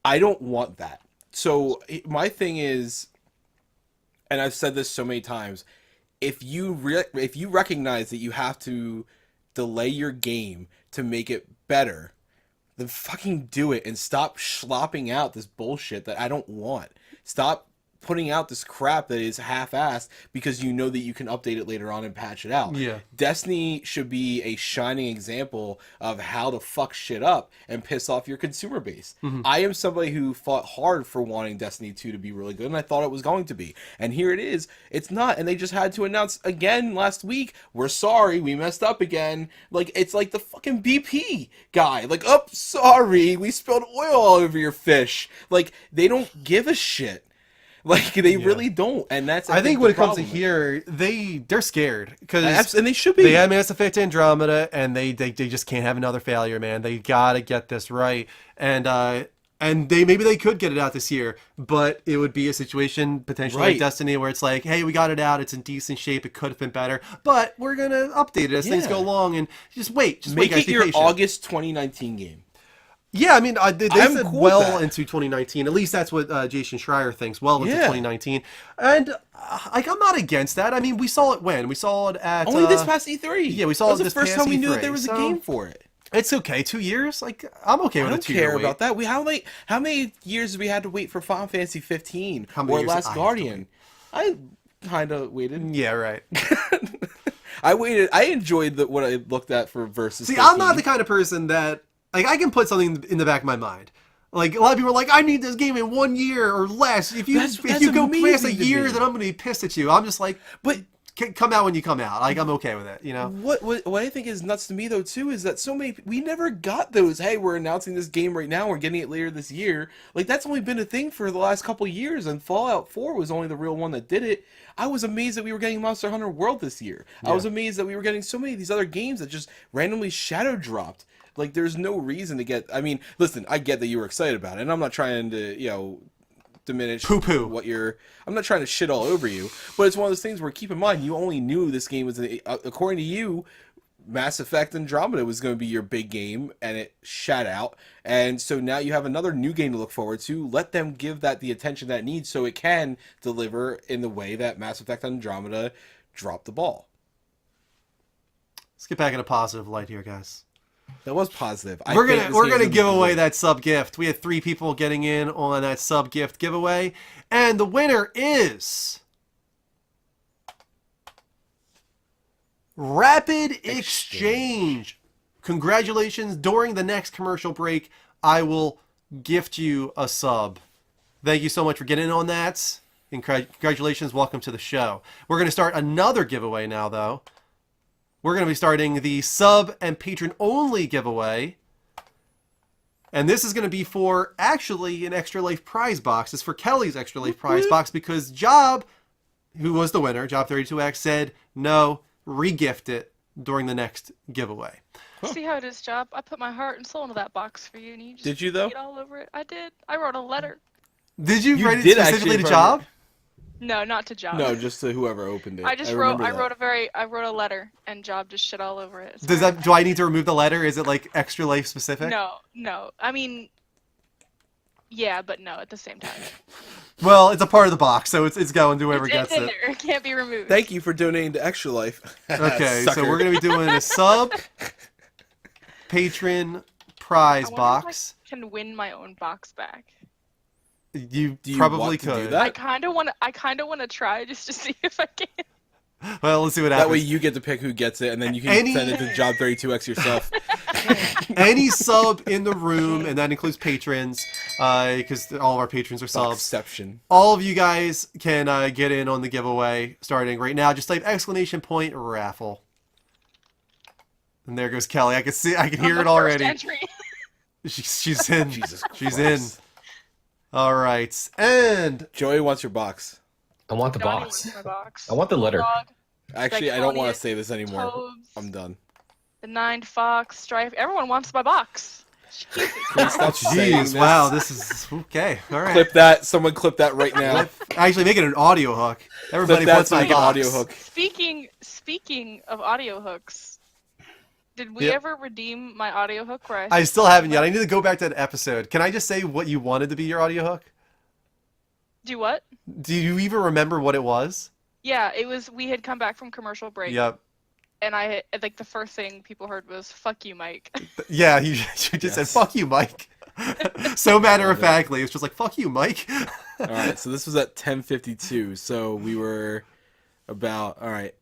[SPEAKER 3] I don't want that. So my thing is, and I've said this so many times, if you recognize that you have to delay your game to make it better, then fucking do it and stop slopping out this bullshit that I don't want. Stop putting out this crap that is half-assed because you know that you can update it later on and patch it out.
[SPEAKER 1] Yeah.
[SPEAKER 3] Destiny should be a shining example of how to fuck shit up and piss off your consumer base. Mm-hmm. I am somebody who fought hard for wanting Destiny 2 to be really good, and I thought it was going to be. And here it is. It's not, and they just had to announce again last week, we're sorry, we messed up again. Like, it's like the fucking BP guy. Like, oh, sorry, we spilled oil all over your fish. Like, they don't give a shit. Like, they really don't, and that's
[SPEAKER 1] I think when it comes to here, they're scared because
[SPEAKER 3] and they should be.
[SPEAKER 1] They had Mass Effect Andromeda, and they just can't have another failure, man. They gotta get this right, and maybe they could get it out this year, but it would be a situation potentially like Destiny where it's like, hey, we got it out, it's in decent shape, it could have been better, but we're gonna update it as things go along, and just wait,
[SPEAKER 3] make
[SPEAKER 1] guys,
[SPEAKER 3] it your August 2019 game.
[SPEAKER 1] Yeah, I mean, they said cool well into 2019. At least that's what Jason Schreier thinks, well into 2019. And I'm not against that. I mean, we saw it when? We saw it at...
[SPEAKER 3] Only this past E3.
[SPEAKER 1] Yeah, we saw it this past E3.
[SPEAKER 3] That was the first time we knew that there was a game for it.
[SPEAKER 1] It's okay. 2 years? Like, I'm okay with a 2 year wait.
[SPEAKER 3] I don't care about that. How many years did we had to wait for Final Fantasy 15 or Last Guardian? I kind of waited.
[SPEAKER 1] Yeah, right.
[SPEAKER 3] I waited. I enjoyed what I looked at for Versus.
[SPEAKER 1] See, 15. I'm not the kind of person that... Like, I can put something in the back of my mind. Like, a lot of people are like, I need this game in 1 year or less. If you go past a year, then I'm going to be pissed at you. I'm just like,
[SPEAKER 3] but
[SPEAKER 1] come out when you come out. Like, I'm okay with it, you know?
[SPEAKER 3] What I think is nuts to me though too is that we never got those. Hey, we're announcing this game right now. We're getting it later this year. Like that's only been a thing for the last couple years, and Fallout 4 was only the real one that did it. I was amazed that we were getting Monster Hunter World this year. I was amazed that we were getting so many of these other games that just randomly shadow dropped. Like there's no reason to get. I mean, listen, I get that you were excited about it, and I'm not trying to diminish
[SPEAKER 1] Poo-poo.
[SPEAKER 3] what you're. I'm not trying to shit all over you, but it's one of those things where keep in mind you only knew this game was according to you, Mass Effect Andromeda was going to be your big game, and it shat out, and so now you have another new game to look forward to. Let them give that the attention that it needs so it can deliver in the way that Mass Effect Andromeda dropped the ball.
[SPEAKER 1] Let's get back in a positive light here, guys.
[SPEAKER 3] That was positive.
[SPEAKER 1] We're gonna give away that sub gift. We had 3 people getting in on that sub gift giveaway, and the winner is Rapid Exchange. Congratulations! During the next commercial break, I will gift you a sub. Thank you so much for getting in on that. And congratulations! Welcome to the show. We're gonna start another giveaway now, though. We're going to be starting the sub and patron only giveaway. And this is going to be for actually an Extra Life prize box. It's for Kelly's Extra Life prize box because Job, who was the winner, Job32X, said no, re-gift it during the next giveaway.
[SPEAKER 4] See how it is, Job? I put my heart and soul into that box for you, and you just
[SPEAKER 3] Did you though?
[SPEAKER 4] Get all over it. I did. I wrote a letter.
[SPEAKER 1] Did you write it
[SPEAKER 3] did
[SPEAKER 1] specifically
[SPEAKER 3] actually,
[SPEAKER 1] to Job?
[SPEAKER 4] No, not to Job.
[SPEAKER 3] No, just to whoever opened it.
[SPEAKER 4] I wrote a letter, and Job just shit all over it. So
[SPEAKER 1] Do I need to remove the letter? Is it like Extra Life specific?
[SPEAKER 4] No. I mean, yeah, but no at the same time.
[SPEAKER 1] Well, it's a part of the box, so it's going to whoever gets
[SPEAKER 4] It's in
[SPEAKER 1] it.
[SPEAKER 4] there. It can't be removed.
[SPEAKER 3] Thank you for donating to Extra Life.
[SPEAKER 1] Okay, so
[SPEAKER 3] Sucker.
[SPEAKER 1] we're going to be doing a sub patron prize
[SPEAKER 4] I wonder
[SPEAKER 1] box.
[SPEAKER 4] if I can win my own box back.
[SPEAKER 1] You
[SPEAKER 3] Do you
[SPEAKER 1] probably
[SPEAKER 3] want to do
[SPEAKER 1] could.
[SPEAKER 3] that?
[SPEAKER 4] I kind of want to try just to see if I can.
[SPEAKER 1] Well, let's see what happens.
[SPEAKER 3] That way you get to pick who gets it, and then you can send it to Job32X yourself.
[SPEAKER 1] Any sub in the room, and that includes patrons, because all of our patrons are subs.
[SPEAKER 3] Exception.
[SPEAKER 1] All of you guys can get in on the giveaway starting right now. Just type !raffle. And there goes Kelly. I can hear
[SPEAKER 4] The
[SPEAKER 1] it
[SPEAKER 4] first
[SPEAKER 1] already.
[SPEAKER 4] entry.
[SPEAKER 1] She's in.
[SPEAKER 3] Jesus
[SPEAKER 1] She's
[SPEAKER 3] Christ.
[SPEAKER 1] in. All right, and
[SPEAKER 3] Joey wants your box.
[SPEAKER 2] I want the
[SPEAKER 4] Donnie
[SPEAKER 2] box.
[SPEAKER 4] wants my box.
[SPEAKER 2] I want the letter.
[SPEAKER 4] Bulldog,
[SPEAKER 3] Actually, I don't want
[SPEAKER 4] Draconian,
[SPEAKER 3] to say this anymore.
[SPEAKER 4] Toads,
[SPEAKER 3] I'm done.
[SPEAKER 4] The 9 Fox, Strife. Everyone wants my box. Jesus.
[SPEAKER 3] Please stop saying
[SPEAKER 1] jeez,
[SPEAKER 3] this.
[SPEAKER 1] wow, this is okay. All right,
[SPEAKER 3] Clip that. Someone clip that right now.
[SPEAKER 1] actually make it an audio hook. Everybody
[SPEAKER 3] Clip that
[SPEAKER 1] wants
[SPEAKER 3] so
[SPEAKER 1] my
[SPEAKER 3] we get
[SPEAKER 1] box.
[SPEAKER 3] audio hook.
[SPEAKER 4] Speaking of audio hooks, did we
[SPEAKER 1] Yep.
[SPEAKER 4] ever redeem my audio hook? Where
[SPEAKER 1] I still haven't yet. I need to go back to that episode. Can I just say what you wanted to be your audio hook?
[SPEAKER 4] Do what?
[SPEAKER 1] Do you even remember what it was?
[SPEAKER 4] Yeah, it was. We had come back from commercial break,
[SPEAKER 1] Yep.
[SPEAKER 4] and I like the first thing people heard was "fuck you, Mike."
[SPEAKER 1] Yeah, you just said
[SPEAKER 3] Yes.
[SPEAKER 1] "fuck you, Mike." So matter of factly, it's just like "fuck you, Mike."
[SPEAKER 3] All right, so this was at 10:52. So we were about all right.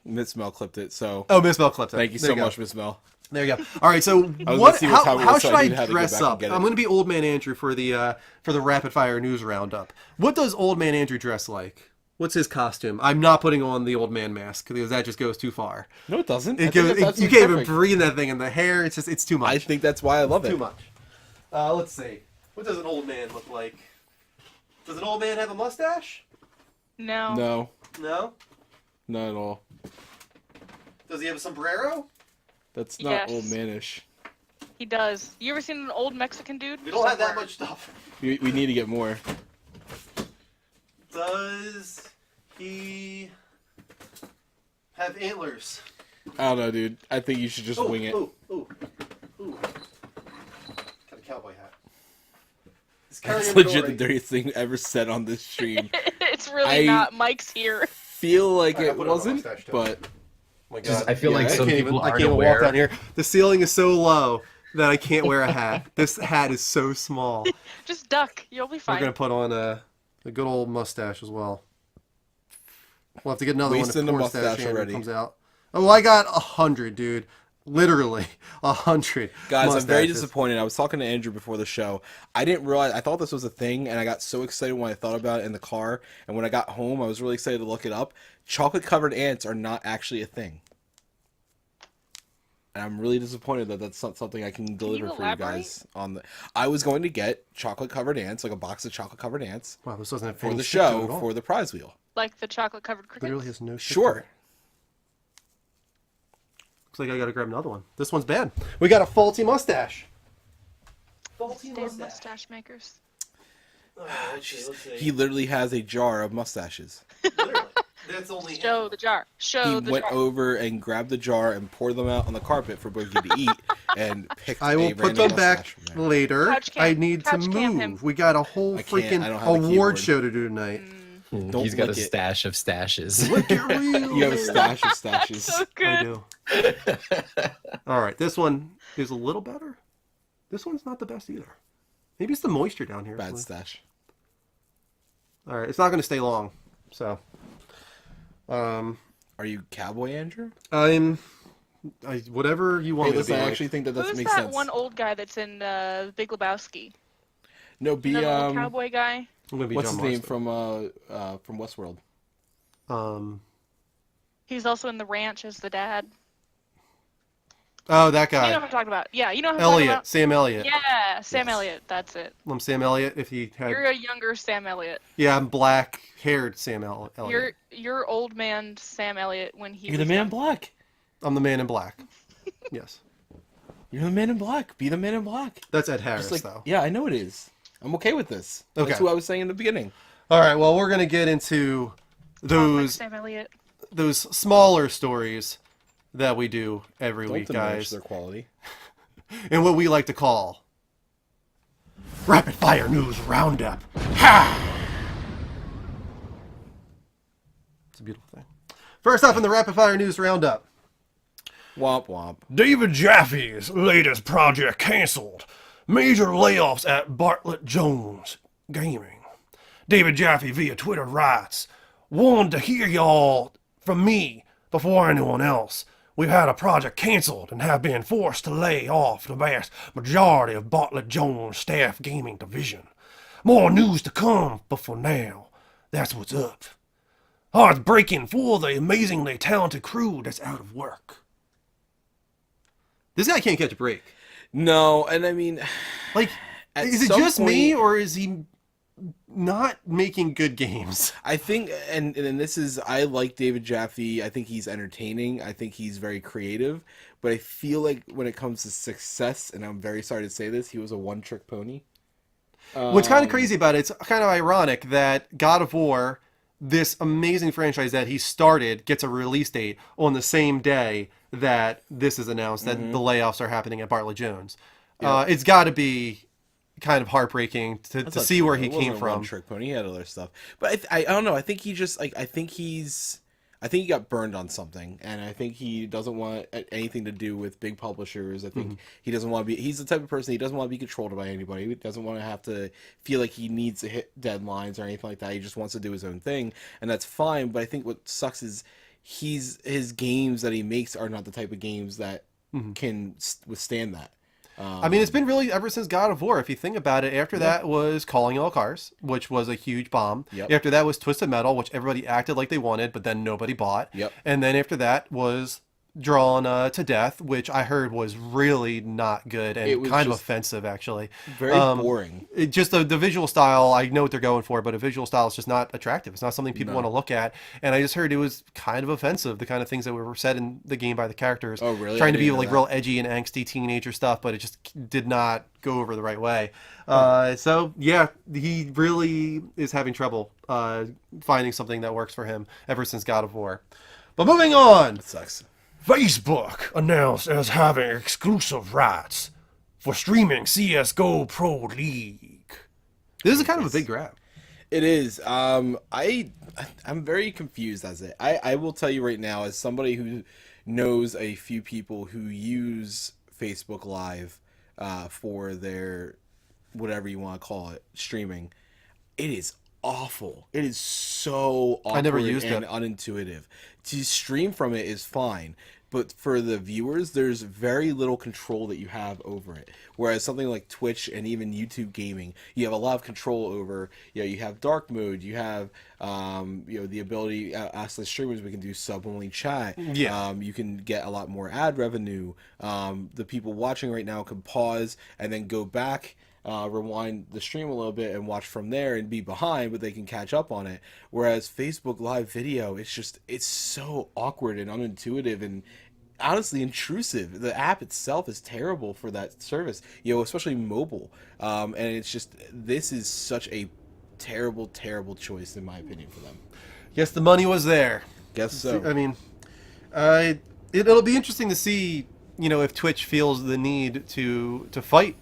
[SPEAKER 3] Miss Mel clipped it. So
[SPEAKER 1] Oh, Miss Mel clipped it.
[SPEAKER 3] thank you
[SPEAKER 1] There
[SPEAKER 3] so
[SPEAKER 1] go.
[SPEAKER 3] much, Miss Mel.
[SPEAKER 1] There you go. All right, so
[SPEAKER 3] was gonna
[SPEAKER 1] what?
[SPEAKER 3] see what time it
[SPEAKER 1] How
[SPEAKER 3] was, so
[SPEAKER 1] should
[SPEAKER 3] I
[SPEAKER 1] I
[SPEAKER 3] knew how to go
[SPEAKER 1] dress
[SPEAKER 3] back and
[SPEAKER 1] up?
[SPEAKER 3] get it.
[SPEAKER 1] I'm going to be Old Man Andrew for the rapid fire news roundup. What does Old Man Andrew dress like? What's his costume? I'm not putting on the old man mask because that just goes too far.
[SPEAKER 3] No, it doesn't.
[SPEAKER 1] It
[SPEAKER 3] I think
[SPEAKER 1] goes.
[SPEAKER 3] that's
[SPEAKER 1] You
[SPEAKER 3] absolutely
[SPEAKER 1] can't even
[SPEAKER 3] perfect.
[SPEAKER 1] breathe that thing in the hair. It's too much.
[SPEAKER 3] I think that's why I love it.
[SPEAKER 1] Too much. Let's see. What does an old man look like? Does an old man have a mustache?
[SPEAKER 4] No.
[SPEAKER 3] No,
[SPEAKER 1] No.
[SPEAKER 3] not at all.
[SPEAKER 1] Does he have a sombrero?
[SPEAKER 3] That's not
[SPEAKER 4] Yes.
[SPEAKER 3] old manish.
[SPEAKER 4] He does. You ever seen an old Mexican dude?
[SPEAKER 1] We don't have that much stuff.
[SPEAKER 3] We need to get more.
[SPEAKER 1] Does he have antlers?
[SPEAKER 3] I don't know, dude. I think you should just wing it.
[SPEAKER 1] Ooh. Got a cowboy hat. He's
[SPEAKER 3] That's
[SPEAKER 1] carrying a
[SPEAKER 3] legit the
[SPEAKER 1] dory.
[SPEAKER 3] dirtiest thing ever said on this stream.
[SPEAKER 4] It's really
[SPEAKER 3] I-
[SPEAKER 4] not. Mike's here.
[SPEAKER 3] Feel like
[SPEAKER 1] Alright, I'll
[SPEAKER 3] it
[SPEAKER 1] put it on my
[SPEAKER 3] wasn't,
[SPEAKER 1] mustache, too.
[SPEAKER 3] but
[SPEAKER 1] Oh my
[SPEAKER 2] Just-
[SPEAKER 1] God.
[SPEAKER 2] I feel like some people
[SPEAKER 1] I
[SPEAKER 2] aren't
[SPEAKER 1] can't even
[SPEAKER 2] aware.
[SPEAKER 1] walk down here. The ceiling is so low that I can't wear a hat. This hat is so small.
[SPEAKER 4] Just duck. You'll be
[SPEAKER 1] We're
[SPEAKER 4] fine.
[SPEAKER 1] gonna put on a good old mustache as well. We'll have to get another
[SPEAKER 3] Wasting
[SPEAKER 1] one
[SPEAKER 3] the
[SPEAKER 1] if Porn Stash
[SPEAKER 3] mustache
[SPEAKER 1] Andrew
[SPEAKER 3] already.
[SPEAKER 1] comes out. Oh, I got 100, dude. literally 100.
[SPEAKER 3] Guys, I'm very
[SPEAKER 1] mustaches.
[SPEAKER 3] disappointed. I was talking to Andrew before the show. I didn't realize, I thought this was a thing, and I got so excited when I thought about it in the car. And when I got home, I was really excited to look it up. Chocolate-covered ants are not actually a thing. And I'm really disappointed that that's not something I can deliver for you guys. I was going to get chocolate-covered ants, like a box of chocolate-covered ants,
[SPEAKER 1] Wow, this doesn't have
[SPEAKER 3] for
[SPEAKER 1] any
[SPEAKER 3] the
[SPEAKER 1] stick to it
[SPEAKER 3] show,
[SPEAKER 1] at all.
[SPEAKER 3] for the prize wheel.
[SPEAKER 4] Like the chocolate-covered crickets?
[SPEAKER 1] Literally has no stick to
[SPEAKER 3] Sure.
[SPEAKER 1] it. Looks like I gotta grab another one. This one's bad. We got a faulty mustache. Faulty
[SPEAKER 4] Damn mustache makers.
[SPEAKER 3] He literally has a jar of mustaches.
[SPEAKER 1] Literally. That's only
[SPEAKER 4] Show the jar. Show
[SPEAKER 3] He
[SPEAKER 4] the
[SPEAKER 3] went
[SPEAKER 4] jar.
[SPEAKER 3] over and grabbed the jar and poured them out on the carpet for Boogie to eat, and picked
[SPEAKER 1] I will
[SPEAKER 3] a
[SPEAKER 1] put
[SPEAKER 3] random
[SPEAKER 1] them back
[SPEAKER 3] mustache from there.
[SPEAKER 1] later.
[SPEAKER 4] Couch cam.
[SPEAKER 1] I need to
[SPEAKER 4] Couch cam
[SPEAKER 1] move.
[SPEAKER 4] him.
[SPEAKER 1] We got a whole
[SPEAKER 3] I can't.
[SPEAKER 1] freaking
[SPEAKER 3] I don't have a
[SPEAKER 1] award
[SPEAKER 3] keyboard.
[SPEAKER 1] show to do tonight.
[SPEAKER 3] Don't
[SPEAKER 2] He's got a
[SPEAKER 3] lick it.
[SPEAKER 2] stash of stashes.
[SPEAKER 1] Look at real.
[SPEAKER 3] You have a stash of stashes.
[SPEAKER 4] So
[SPEAKER 1] I
[SPEAKER 4] good.
[SPEAKER 1] do. All right, this one is a little better. This one's not the best either. Maybe it's the moisture down here.
[SPEAKER 3] Bad stash.
[SPEAKER 1] All right, it's not going to stay long. So,
[SPEAKER 3] Are you Cowboy Andrew?
[SPEAKER 1] whatever you want
[SPEAKER 3] Hey,
[SPEAKER 1] me to
[SPEAKER 3] listen,
[SPEAKER 1] be.
[SPEAKER 3] I
[SPEAKER 1] Like.
[SPEAKER 3] actually think that
[SPEAKER 4] Who's
[SPEAKER 3] makes
[SPEAKER 4] that
[SPEAKER 3] sense.
[SPEAKER 4] one old guy that's in Big Lebowski?
[SPEAKER 3] No, be
[SPEAKER 4] The little cowboy guy?
[SPEAKER 1] I'm gonna be
[SPEAKER 3] what's
[SPEAKER 1] John
[SPEAKER 3] his name
[SPEAKER 1] Marston.
[SPEAKER 3] from Westworld?
[SPEAKER 4] He's also in The Ranch as the dad.
[SPEAKER 1] Oh, that
[SPEAKER 4] You know
[SPEAKER 1] guy.
[SPEAKER 4] what I'm talking about. Yeah, you know what I'm talking
[SPEAKER 1] Elliot.
[SPEAKER 4] about?
[SPEAKER 1] Sam Elliott.
[SPEAKER 4] Yeah, Sam
[SPEAKER 3] Yes.
[SPEAKER 4] Elliott. That's it.
[SPEAKER 1] I'm Sam Elliott. If he had,
[SPEAKER 4] You're a younger Sam Elliott.
[SPEAKER 1] yeah, I'm black-haired Sam Elliott.
[SPEAKER 4] You're old man Sam Elliott when he
[SPEAKER 3] You're
[SPEAKER 4] was
[SPEAKER 3] the Man in
[SPEAKER 4] young.
[SPEAKER 3] Black.
[SPEAKER 1] I'm the Man in Black. Yes,
[SPEAKER 3] You're the Man in Black. Be the Man in Black.
[SPEAKER 1] that's Ed Harris,
[SPEAKER 3] Just like,
[SPEAKER 1] though.
[SPEAKER 3] yeah, I know it is. I'm okay with this.
[SPEAKER 1] Okay.
[SPEAKER 3] That's who I was saying in the beginning.
[SPEAKER 1] All right. Well, we're gonna get into
[SPEAKER 4] Like
[SPEAKER 1] those
[SPEAKER 4] Sam Elliott.
[SPEAKER 1] smaller stories that we do every
[SPEAKER 3] Don't
[SPEAKER 1] week,
[SPEAKER 3] diminish
[SPEAKER 1] guys,
[SPEAKER 3] their quality.
[SPEAKER 1] and what we like to call rapid fire news roundup. Ha! It's a beautiful thing. First up in the rapid fire news roundup.
[SPEAKER 3] Womp womp.
[SPEAKER 1] David Jaffe's latest project canceled. Major layoffs at Bartlett Jones Gaming. David Jaffe via Twitter writes, "Wanted to hear y'all from me before anyone else. We've had a project canceled and have been forced to lay off the vast majority of Bartlett Jones' staff gaming division. More news to come, but for now, that's what's up. Heartbreaking for the amazingly talented crew that's out of work." This guy can't catch a break.
[SPEAKER 3] No, and I mean,
[SPEAKER 1] Like,
[SPEAKER 3] At
[SPEAKER 1] is it
[SPEAKER 3] some
[SPEAKER 1] just me,
[SPEAKER 3] point-
[SPEAKER 1] or is he not making good games?
[SPEAKER 3] I think, and this is, I like David Jaffe. I think he's entertaining. I think he's very creative. But I feel like when it comes to success, and I'm very sorry to say this, he was a one-trick pony.
[SPEAKER 1] What's kind of crazy about it, it's kind of ironic that God of War, this amazing franchise that he started, gets a release date on the same day that this is announced that the layoffs are happening at Bartlett Jones. It's got to be kind of heartbreaking to
[SPEAKER 3] That's not
[SPEAKER 1] see
[SPEAKER 3] true.
[SPEAKER 1] where
[SPEAKER 3] It
[SPEAKER 1] he
[SPEAKER 3] wasn't
[SPEAKER 1] came
[SPEAKER 3] a
[SPEAKER 1] from.
[SPEAKER 3] One-trick pony. He had other stuff. But I don't know. I think he just, like, I think he got burned on something, and I think he doesn't want anything to do with big publishers. I think he doesn't want to be. He's the type of person, he doesn't want to be controlled by anybody. He doesn't want to have to feel like he needs to hit deadlines or anything like that. He just wants to do his own thing, and that's fine. But I think what sucks is his games that he makes are not the type of games that can withstand that.
[SPEAKER 1] I mean, it's been really ever since God of War. If you think about it, after that was Calling All Cars, which was a huge bomb.
[SPEAKER 3] Yep.
[SPEAKER 1] After that was Twisted Metal, which everybody acted like they wanted, but then nobody bought.
[SPEAKER 3] Yep.
[SPEAKER 1] And then after that was Drawn to Death, which I heard was really not good
[SPEAKER 3] It
[SPEAKER 1] and
[SPEAKER 3] was
[SPEAKER 1] kind of
[SPEAKER 3] just
[SPEAKER 1] offensive, actually.
[SPEAKER 3] Very boring.
[SPEAKER 1] It just the visual style, I know what they're going for, but a visual style is just not attractive. It's not something people want to look at. And I just heard it was kind of offensive, the kind of things that were said in the game by the characters.
[SPEAKER 3] Oh, really?
[SPEAKER 1] Trying
[SPEAKER 3] I
[SPEAKER 1] to be
[SPEAKER 3] didn't know
[SPEAKER 1] like
[SPEAKER 3] that.
[SPEAKER 1] real edgy and angsty teenager stuff, but it just did not go over the right way. So yeah, he really is having trouble finding something that works for him ever since God of War. But moving on.
[SPEAKER 3] Sucks.
[SPEAKER 1] Facebook announced as having exclusive rights for streaming CS:GO Pro League. This is kind of a big grab.
[SPEAKER 3] It is. I'm very confused as it. I will tell you right now, as somebody who knows a few people who use Facebook Live for their whatever you want to call it, streaming, it is awful. It is so awkward
[SPEAKER 1] I never used
[SPEAKER 3] and
[SPEAKER 1] it.
[SPEAKER 3] unintuitive. To stream from it is fine. but for the viewers, there's very little control that you have over it. Whereas something like Twitch and even YouTube gaming, you have a lot of control over. You have dark mode, you have the ability. Us as streamers, we can do sub-only chat.
[SPEAKER 1] Yeah.
[SPEAKER 3] You can get a lot more ad revenue. The people watching right now can pause and then go back. Rewind the stream a little bit and watch from there and be behind, but they can catch up on it. Whereas Facebook Live video, it's so awkward and unintuitive and honestly intrusive. The app itself is terrible for that service, especially mobile. And this is such a terrible, terrible choice in my opinion for them.
[SPEAKER 1] Yes, the money was there.
[SPEAKER 3] Guess so.
[SPEAKER 1] I mean, it'll be interesting to see, if Twitch feels the need to fight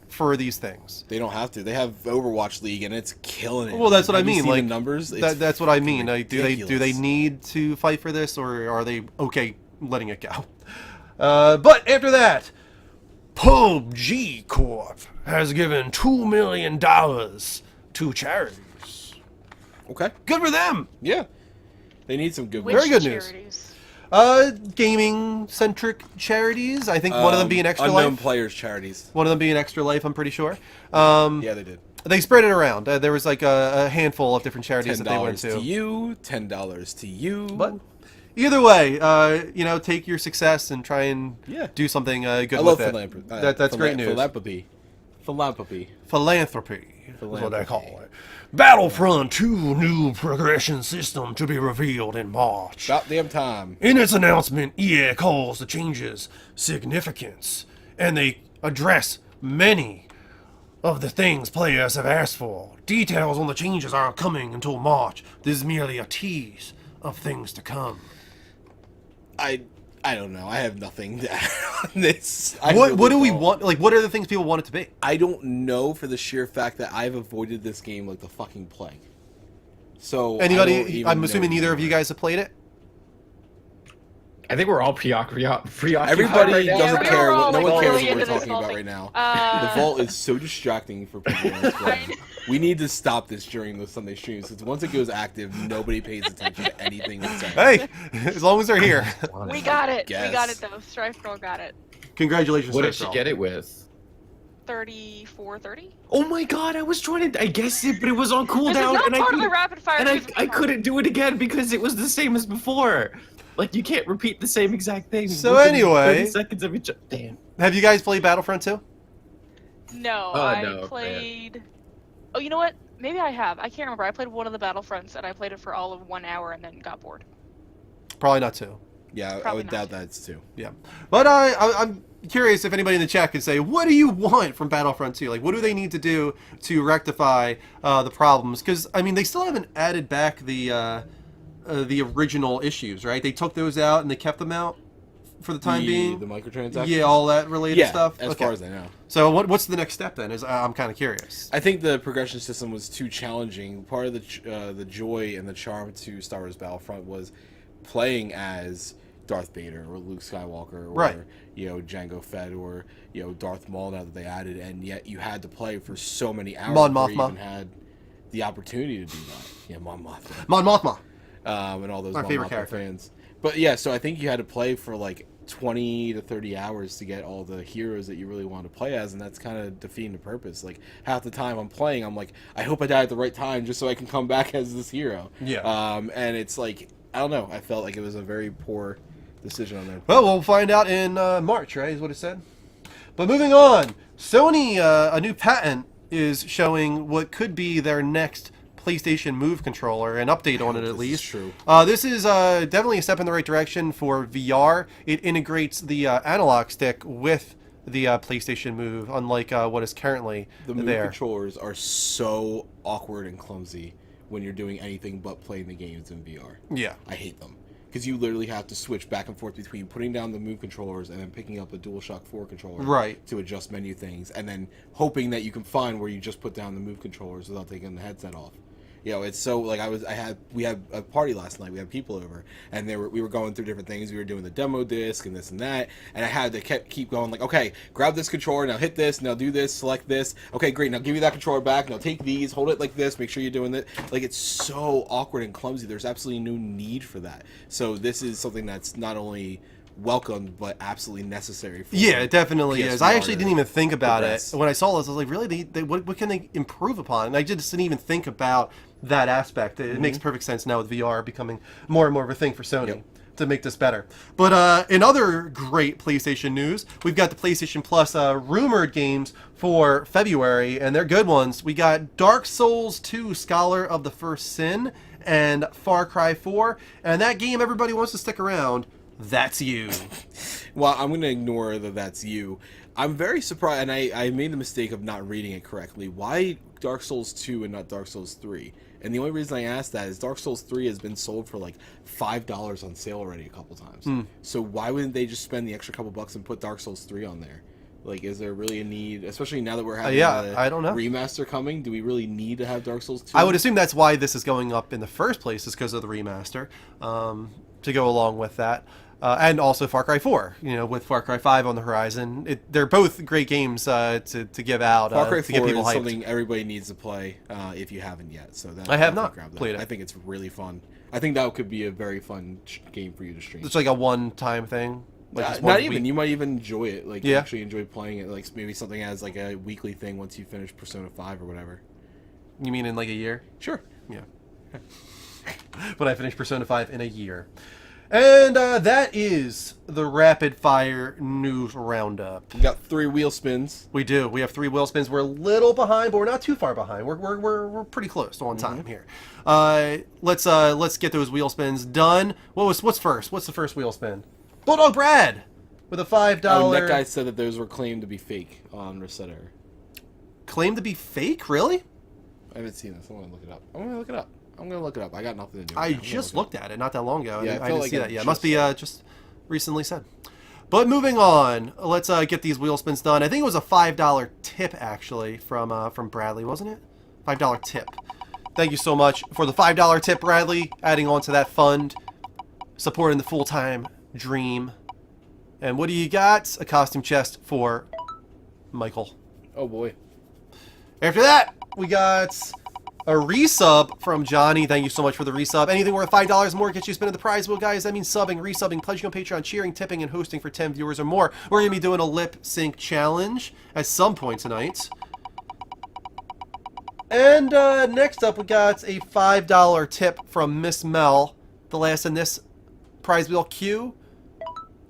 [SPEAKER 1] for these things.
[SPEAKER 3] They don't have to. They have Overwatch League and it's killing it.
[SPEAKER 1] Well, that's what I
[SPEAKER 3] Have you
[SPEAKER 1] mean.
[SPEAKER 3] seen
[SPEAKER 1] Like
[SPEAKER 3] the numbers.
[SPEAKER 1] That's what I mean. Like, do they
[SPEAKER 3] ridiculous.
[SPEAKER 1] need to fight for this, or are they okay letting it go? But after that, PUBG Corp has given $2 million to charities.
[SPEAKER 3] Okay.
[SPEAKER 1] Good for them.
[SPEAKER 3] Yeah. They need some good.
[SPEAKER 4] Which
[SPEAKER 1] Very good news.
[SPEAKER 4] charities?
[SPEAKER 1] Gaming-centric charities. I think one of them being Extra
[SPEAKER 3] unknown
[SPEAKER 1] Life.
[SPEAKER 3] players charities.
[SPEAKER 1] One of them being Extra Life, I'm pretty sure.
[SPEAKER 3] Yeah, they did.
[SPEAKER 1] They spread it around. There was like a handful of different charities that they went
[SPEAKER 3] $10 to you, $10 to you.
[SPEAKER 1] But either way, take your success and try and do something good
[SPEAKER 3] I
[SPEAKER 1] with
[SPEAKER 3] love
[SPEAKER 1] it. That's great news.
[SPEAKER 3] Philanthropy.
[SPEAKER 1] Philanthropy is what they call it. Battlefront 2 new progression system to be revealed in March.
[SPEAKER 3] About damn time.
[SPEAKER 1] In its announcement, EA calls the changes significance, and they address many of the things players have asked for. Details on the changes aren't coming until March. This is merely a tease of things to come.
[SPEAKER 3] I don't know. I have nothing to add on this.
[SPEAKER 1] What do we want? Like, what are the things people want it to be?
[SPEAKER 3] I don't know, for the sheer fact that I've avoided this game like the fucking plague. So
[SPEAKER 1] Anybody? I'm assuming neither of you guys have played it.
[SPEAKER 2] I think we're all preoccupied.
[SPEAKER 3] Everybody
[SPEAKER 2] right now.
[SPEAKER 3] doesn't
[SPEAKER 4] Yeah,
[SPEAKER 3] care.
[SPEAKER 4] we're all,
[SPEAKER 3] No
[SPEAKER 4] like,
[SPEAKER 3] one cares
[SPEAKER 4] really
[SPEAKER 3] what we're
[SPEAKER 4] into this
[SPEAKER 3] talking
[SPEAKER 4] whole
[SPEAKER 3] about
[SPEAKER 4] thing.
[SPEAKER 3] right now. The vault is so distracting for people on Twitch. We need to stop this during the Sunday streams, because once it goes active, nobody pays attention to anything that's saying.
[SPEAKER 1] Hey, as long as they're here.
[SPEAKER 4] We got it.
[SPEAKER 3] Guess.
[SPEAKER 4] We got it though. Strife Girl got it.
[SPEAKER 1] Congratulations.
[SPEAKER 2] What did
[SPEAKER 1] Stripe
[SPEAKER 2] she
[SPEAKER 1] Girl.
[SPEAKER 2] get it with?
[SPEAKER 4] 3430.
[SPEAKER 2] Oh my god, I was trying to. I guessed it, but it was on
[SPEAKER 4] This is
[SPEAKER 2] cooldown,
[SPEAKER 4] not
[SPEAKER 2] and
[SPEAKER 4] part of the rapid fire.
[SPEAKER 2] I couldn't do it again because it was the same as before. Like, you can't repeat the same exact thing.
[SPEAKER 1] So
[SPEAKER 2] within
[SPEAKER 1] anyway-
[SPEAKER 2] 30 seconds of each. Damn.
[SPEAKER 1] Have you guys played Battlefront 2?
[SPEAKER 4] No,
[SPEAKER 2] Oh,
[SPEAKER 4] I
[SPEAKER 2] no,
[SPEAKER 4] played. Oh, you know what? Maybe I have. I can't remember. I played one of the Battlefronts, and I played it for all of 1 hour, and then got bored.
[SPEAKER 1] Probably not 2.
[SPEAKER 3] Yeah, I
[SPEAKER 4] Probably
[SPEAKER 3] would
[SPEAKER 4] not.
[SPEAKER 3] doubt that it's two.
[SPEAKER 1] Yeah. But I'm curious if anybody in the chat can say, what do you want from Battlefront 2? Like, what do they need to do to rectify the problems? Because, I mean, they still haven't added back the original issues, right? They took those out and they kept them out for the time being.
[SPEAKER 3] The microtransactions.
[SPEAKER 1] Yeah, all that related stuff.
[SPEAKER 3] as
[SPEAKER 1] Okay.
[SPEAKER 3] far as I know.
[SPEAKER 1] So what's the next step then? I'm kind of curious.
[SPEAKER 3] I think the progression system was too challenging. Part of the joy and the charm to Star Wars Battlefront was playing as Darth Vader or Luke Skywalker or
[SPEAKER 1] Right.
[SPEAKER 3] Jango Fett or Darth Maul now that they added, and yet you had to play for so many hours
[SPEAKER 1] Mon
[SPEAKER 3] before you
[SPEAKER 1] Mothma.
[SPEAKER 3] even had the opportunity to do that. Yeah, Mon Mothma.
[SPEAKER 1] Mon Mothma.
[SPEAKER 3] And all those
[SPEAKER 1] My
[SPEAKER 3] Mon
[SPEAKER 1] favorite
[SPEAKER 3] Mothma
[SPEAKER 1] character.
[SPEAKER 3] fans. But yeah, so I think you had to play for like 20 to 30 hours to get all the heroes that you really want to play as, and that's kind of defeating the purpose. Like, half the time I'm playing, I'm like, I hope I die at the right time just so I can come back as this hero.
[SPEAKER 1] Yeah.
[SPEAKER 3] And it's like, I don't know, I felt like it was a very poor decision on their part.
[SPEAKER 1] Well, we'll find out in March, right, is what it said. But moving on, Sony, a new patent is showing what could be their next PlayStation Move controller, an update on it at
[SPEAKER 3] This
[SPEAKER 1] least.
[SPEAKER 3] is true.
[SPEAKER 1] This is definitely a step in the right direction for VR. It integrates the analog stick with the PlayStation Move, unlike what is currently
[SPEAKER 3] The Move
[SPEAKER 1] there.
[SPEAKER 3] controllers are so awkward and clumsy when you're doing anything but playing the games in VR.
[SPEAKER 1] Yeah.
[SPEAKER 3] I hate them. Because you literally have to switch back and forth between putting down the Move controllers and then picking up the DualShock 4 controller
[SPEAKER 1] Right.
[SPEAKER 3] to adjust menu things, and then hoping that you can find where you just put down the Move controllers without taking the headset off. It's so like we had a party last night. We had people over, and we were going through different things. We were doing the demo disc and this and that, and I had to keep going like, okay, grab this controller, now hit this, now do this, select this. Okay, great, now give me that controller back. Now take these, hold it like this, make sure you're doing it. Like, it's so awkward and clumsy. There's absolutely no need for that. So this is something that's not only welcomed but absolutely necessary. For
[SPEAKER 1] Yeah, it definitely is. I actually
[SPEAKER 3] PSVR
[SPEAKER 1] didn't even think about
[SPEAKER 3] progress.
[SPEAKER 1] it when I saw this. I was like, really? What can they improve upon? And I just didn't even think about that aspect. It makes perfect sense now with VR becoming more and more of a thing for Sony to make this better. But in other great PlayStation news, we've got the PlayStation Plus rumored games for February, and they're good ones. We got Dark Souls 2 Scholar of the First Sin and Far Cry 4, and that game everybody wants to stick around. That's you.
[SPEAKER 3] Well, I'm going to ignore the "that's you." I'm very surprised, and I made the mistake of not reading it correctly. Why Dark Souls 2 and not Dark Souls 3? And the only reason I asked that is Dark Souls 3 has been sold for like $5 on sale already a couple times. So why wouldn't they just spend the extra couple bucks and put Dark Souls 3 on there? Like, is there really a need, especially now that we're having
[SPEAKER 1] I don't know.
[SPEAKER 3] remaster coming? Do we really need to have Dark Souls 2?
[SPEAKER 1] I would assume that's why this is going up in the first place, is because of the remaster, to go along with that. And also Far Cry 4, with Far Cry 5 on the horizon. They're both great games to give out.
[SPEAKER 3] Far Cry
[SPEAKER 1] to get
[SPEAKER 3] 4
[SPEAKER 1] people
[SPEAKER 3] is
[SPEAKER 1] hyped.
[SPEAKER 3] something everybody needs to play if you haven't yet. So
[SPEAKER 1] I have not
[SPEAKER 3] grab that.
[SPEAKER 1] played it.
[SPEAKER 3] I think it's really fun. I think that could be a very fun game for you to stream.
[SPEAKER 1] It's like a one-time thing. Like just
[SPEAKER 3] Not
[SPEAKER 1] one
[SPEAKER 3] even.
[SPEAKER 1] week.
[SPEAKER 3] You might even enjoy it. Like,
[SPEAKER 1] Yeah.
[SPEAKER 3] actually enjoy playing it. Like, maybe something as like a weekly thing once you finish Persona 5 or whatever.
[SPEAKER 1] You mean in like a year?
[SPEAKER 3] Sure.
[SPEAKER 1] Yeah. When I finish Persona 5 in a year. And that is the rapid fire news roundup.
[SPEAKER 3] We got 3 wheel spins.
[SPEAKER 1] We do. We have 3 wheel spins. We're a little behind, but we're not too far behind. We're pretty close on time here. Let's get those wheel spins done. What's first? What's the first wheel spin? Bulldog Brad with a $5.
[SPEAKER 3] Oh, that guy said that those were claimed to be fake on Reset Error.
[SPEAKER 1] Claimed to be fake? Really?
[SPEAKER 3] I haven't seen this. I'm gonna look it up. I'm gonna look it up. I got nothing to do.
[SPEAKER 1] I just looked at it not that long ago.
[SPEAKER 3] Yeah,
[SPEAKER 1] I
[SPEAKER 3] I feel
[SPEAKER 1] didn't
[SPEAKER 3] like
[SPEAKER 1] see
[SPEAKER 3] I
[SPEAKER 1] that yet.
[SPEAKER 3] just
[SPEAKER 1] Must be
[SPEAKER 3] saw
[SPEAKER 1] just recently said. But moving on, let's get these wheel spins done. I think it was a $5 tip actually from Bradley, wasn't it? $5 tip. Thank you so much for the $5 tip, Bradley. Adding on to that fund, supporting the full-time dream. And what do you got? A costume chest for Michael.
[SPEAKER 3] Oh boy.
[SPEAKER 1] After that, we got a resub from Johnny. Thank you so much for the resub. Anything worth $5 more gets you spinning the prize wheel, guys. That means subbing, resubbing, pledging on Patreon, cheering, tipping, and hosting for 10 viewers or more. We're going to be doing a lip sync challenge at some point tonight. And next up, we got a $5 tip from Miss Mel. The last in this prize wheel queue.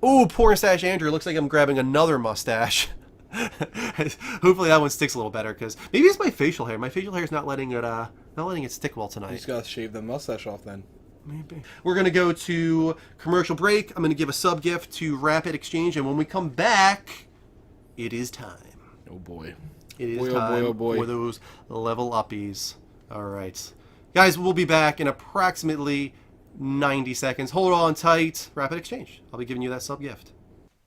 [SPEAKER 1] Ooh, Porn Stash Andrew. Looks like I'm grabbing another mustache. Hopefully that one sticks a little better, because maybe it's my facial hair. My facial hair is not letting it stick well
[SPEAKER 3] You
[SPEAKER 1] tonight.
[SPEAKER 3] just gotta shave the mustache off then.
[SPEAKER 1] Maybe. We're gonna go to commercial break. I'm gonna give a sub gift to Rapid Exchange, and when we come back, it is time.
[SPEAKER 3] Oh boy.
[SPEAKER 1] It is
[SPEAKER 3] Boy, oh
[SPEAKER 1] time
[SPEAKER 3] boy, oh boy.
[SPEAKER 1] for those level uppies. All right, guys, we'll be back in approximately 90 seconds. Hold on tight. Rapid Exchange. I'll be giving you that sub gift.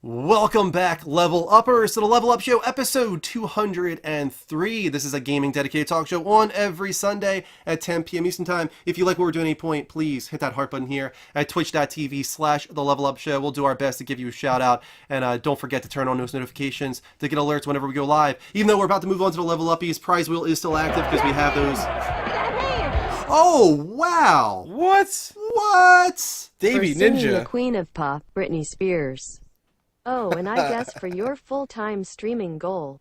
[SPEAKER 1] Welcome back, Level Uppers, to the Level Up Show, episode 203. This is a gaming dedicated talk show on every Sunday at 10 p.m. Eastern Time. If you like what we're doing at any point, please hit that heart button here at twitch.tv/The Level Up Show. We'll do our best to give you a shout out. And don't forget to turn on those notifications to get alerts whenever we go live. Even though we're about to move on to the Level Uppies, prize wheel is still active because we have those. Oh, wow. What?
[SPEAKER 3] Davey
[SPEAKER 5] For singing
[SPEAKER 3] Ninja.
[SPEAKER 5] the Queen of Pop, Britney Spears. Oh, and I guess for your full-time streaming goal.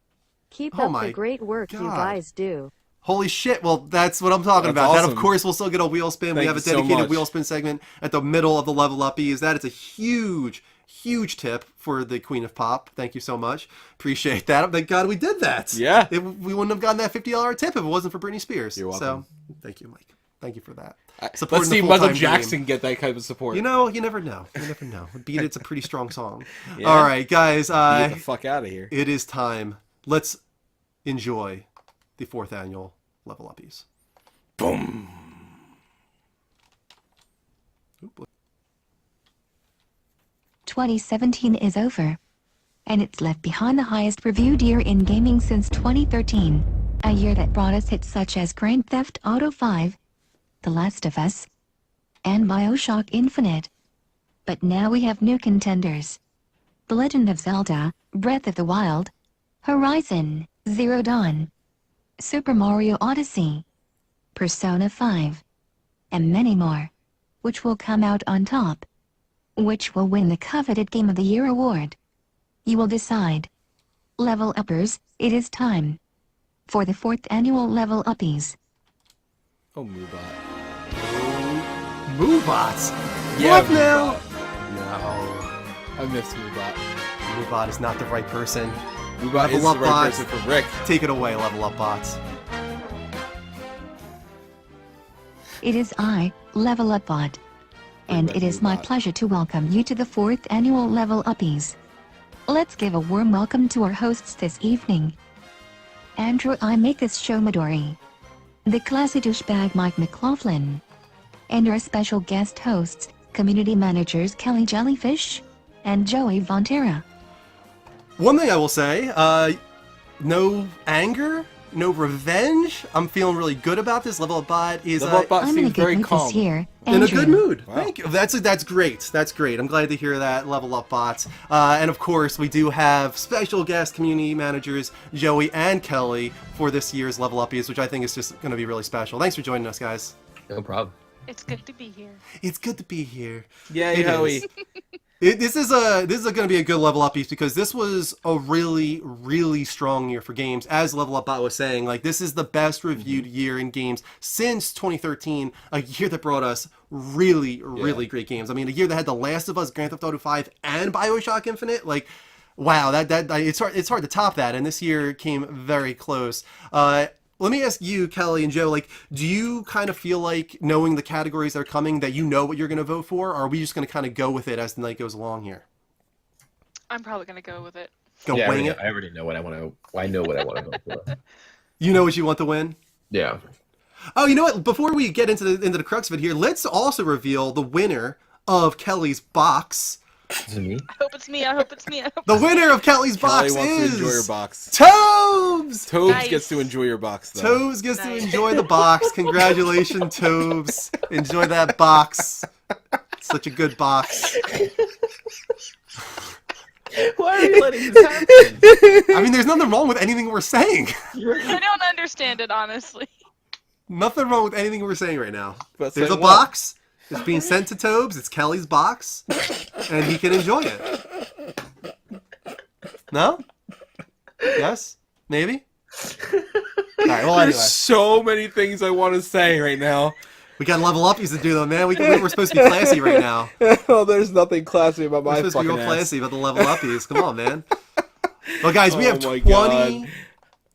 [SPEAKER 5] Keep
[SPEAKER 1] Oh
[SPEAKER 5] up
[SPEAKER 1] my
[SPEAKER 5] the great work you
[SPEAKER 1] God.
[SPEAKER 5] guys do.
[SPEAKER 1] Holy shit. Well, that's what I'm talking
[SPEAKER 3] That's
[SPEAKER 1] about. That, of
[SPEAKER 3] awesome.
[SPEAKER 1] course, will still get a wheel spin. We
[SPEAKER 3] Thank
[SPEAKER 1] have a
[SPEAKER 3] you so
[SPEAKER 1] dedicated
[SPEAKER 3] much.
[SPEAKER 1] wheel spin segment at the middle of the Level Uppies. That is a huge, huge tip for the Queen of Pop. Thank you so much. Appreciate that. Thank God we did that.
[SPEAKER 3] Yeah.
[SPEAKER 1] We wouldn't have gotten that $50 tip if it wasn't for Britney Spears.
[SPEAKER 3] You're welcome.
[SPEAKER 1] So, thank you, Mike. Thank you for that.
[SPEAKER 3] Let's
[SPEAKER 1] Supporting the
[SPEAKER 3] see Michael
[SPEAKER 1] full-time
[SPEAKER 3] Jackson
[SPEAKER 1] dream.
[SPEAKER 3] get that type of support.
[SPEAKER 1] You know, you never know. You never know. Beat It's a pretty strong song.
[SPEAKER 3] Yeah.
[SPEAKER 1] All right, guys.
[SPEAKER 3] Get the fuck out of here.
[SPEAKER 1] It is time. Let's enjoy the 4th annual Level Uppies.
[SPEAKER 3] Boom.
[SPEAKER 6] 2017 is over. And it's left behind the highest reviewed year in gaming since 2013. A year that brought us hits such as Grand Theft Auto 5, The Last of Us, and BioShock Infinite. But now we have new contenders. The Legend of Zelda, Breath of the Wild, Horizon Zero Dawn, Super Mario Odyssey, Persona 5, and many more, which will come out on top. which will win the coveted Game of the Year award. You will decide. Level Uppers, it is time for the 4th annual Level Uppies.
[SPEAKER 3] Oh, Moobot.
[SPEAKER 1] Moobots?
[SPEAKER 3] Yeah,
[SPEAKER 1] What now?
[SPEAKER 3] Moobot.
[SPEAKER 1] No.
[SPEAKER 3] I miss Moobot.
[SPEAKER 1] Moobot is not the right person.
[SPEAKER 3] Moobot
[SPEAKER 1] Level
[SPEAKER 3] is the
[SPEAKER 1] Up
[SPEAKER 3] right
[SPEAKER 1] bots.
[SPEAKER 3] person for Rick.
[SPEAKER 1] Take it away, Level Up bots.
[SPEAKER 6] It is I, Level Up Bot. And
[SPEAKER 3] Red
[SPEAKER 6] it is my
[SPEAKER 3] Moobot.
[SPEAKER 6] pleasure to welcome you to the 4th annual Level Uppies. Let's give a warm welcome to our hosts this evening. Andrew I Make This Show Midori. The classy douchebag Mike McLaughlin. And our special guest hosts, community managers Kelly Jellyfish and Joey Vontera.
[SPEAKER 1] One thing I will say, no anger, no revenge. I'm feeling really good about this. Level Up Bot is
[SPEAKER 3] Level Up Bot
[SPEAKER 6] I'm in a
[SPEAKER 3] seems
[SPEAKER 6] good
[SPEAKER 3] very
[SPEAKER 6] mood
[SPEAKER 3] calm.
[SPEAKER 6] this year.
[SPEAKER 1] in a
[SPEAKER 6] Andrew.
[SPEAKER 1] good mood.
[SPEAKER 3] Wow.
[SPEAKER 1] Thank you. That's great. That's great. I'm glad to hear that. Level Up bots. And of course, we do have special guest community managers Joey and Kelly for this year's Level Uppies, which I think is just going to be really special. Thanks for joining us, guys.
[SPEAKER 2] No problem.
[SPEAKER 4] It's good to be here.
[SPEAKER 1] It's good to be here.
[SPEAKER 3] Yay,
[SPEAKER 1] It
[SPEAKER 3] Hoey.
[SPEAKER 1] is. This is going to be a good Level Uppies because this was a really strong year for games. As Level Up Bot was saying, like this is the best reviewed year in games since 2013, a year that brought us really great games. I mean, a year that had The Last of Us, Grand Theft Auto 5, and BioShock Infinite. Like, wow, that it's hard to top that. And this year came very close. Let me ask you, Kelly and Joe, like, do you kind of feel like knowing the categories that are coming that you know what you're going to vote for, or are we just going to kind of go with it as the night goes along here?
[SPEAKER 4] I'm probably gonna go with it.
[SPEAKER 1] Go
[SPEAKER 2] Yeah,
[SPEAKER 1] wing it?
[SPEAKER 2] I already know what I want to. I know what I want to vote for.
[SPEAKER 1] You know what you want to win?
[SPEAKER 2] Yeah.
[SPEAKER 1] Oh, you know what? Before we get into the crux of it here, let's also reveal the winner of Kelly's box.
[SPEAKER 2] Is it me?
[SPEAKER 4] I hope it's me. I hope it's me. I hope
[SPEAKER 1] The winner of Kelly's
[SPEAKER 3] Kelly
[SPEAKER 1] box
[SPEAKER 3] wants
[SPEAKER 1] is
[SPEAKER 3] to enjoy your box.
[SPEAKER 1] Tobes!
[SPEAKER 3] Tobes
[SPEAKER 4] Nice.
[SPEAKER 3] gets to enjoy your box, though.
[SPEAKER 1] Tobes gets to
[SPEAKER 4] Nice.
[SPEAKER 1] enjoy the box. Congratulations, Tobes. Enjoy that box. Such a good box.
[SPEAKER 2] Why are you letting this happen?
[SPEAKER 1] I mean, there's nothing wrong with anything we're saying.
[SPEAKER 4] I don't understand it, honestly.
[SPEAKER 1] Nothing wrong with anything we're saying right now.
[SPEAKER 3] But
[SPEAKER 1] There's
[SPEAKER 3] say
[SPEAKER 1] a
[SPEAKER 3] what?
[SPEAKER 1] box. It's being sent to Tobes. It's Kelly's box. And he can enjoy it. No? Yes? Maybe? Alright, well,
[SPEAKER 3] There's
[SPEAKER 1] anyway.
[SPEAKER 3] so many things I want to say right now.
[SPEAKER 1] We got level uppies to do, though, man. We're supposed to be classy right now.
[SPEAKER 3] Oh, there's nothing classy about
[SPEAKER 1] We're
[SPEAKER 3] my
[SPEAKER 1] supposed to be
[SPEAKER 3] fucking
[SPEAKER 1] real
[SPEAKER 3] ass.
[SPEAKER 1] classy about the level uppies. Come on, man. Well, guys, we
[SPEAKER 3] Oh
[SPEAKER 1] have
[SPEAKER 3] my
[SPEAKER 1] 20
[SPEAKER 3] God.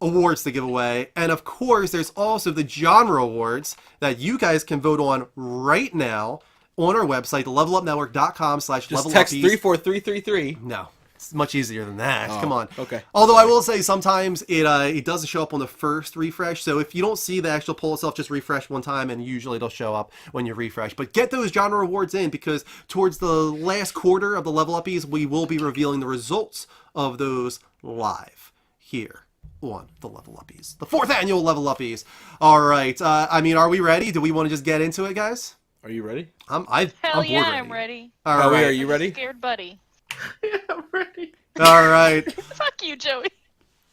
[SPEAKER 1] awards to give away. And, of course, there's also the genre awards that you guys can vote on right now on our website, levelupnetwork.com/leveluppies.
[SPEAKER 3] Just text 34333.
[SPEAKER 1] No, it's much easier than that.
[SPEAKER 3] Oh,
[SPEAKER 1] Come on.
[SPEAKER 3] okay.
[SPEAKER 1] Although I will say sometimes it doesn't show up on the first refresh. So if you don't see the actual poll itself, just refresh one time and usually it'll show up when you refresh. But get those genre awards in because towards the last quarter of the Level Uppies, we will be revealing the results of those live here on the Level Uppies. The 4th annual Level Uppies. All right. I mean, are we ready? Do we want to just get into it, guys?
[SPEAKER 3] Are you ready?
[SPEAKER 4] Hell
[SPEAKER 1] I'm
[SPEAKER 4] yeah,
[SPEAKER 1] bored
[SPEAKER 4] I'm ready.
[SPEAKER 1] All
[SPEAKER 3] Howie,
[SPEAKER 1] right.
[SPEAKER 3] are you ready?
[SPEAKER 4] Scared buddy.
[SPEAKER 2] Yeah, I'm ready.
[SPEAKER 1] All right.
[SPEAKER 4] Fuck you, Joey.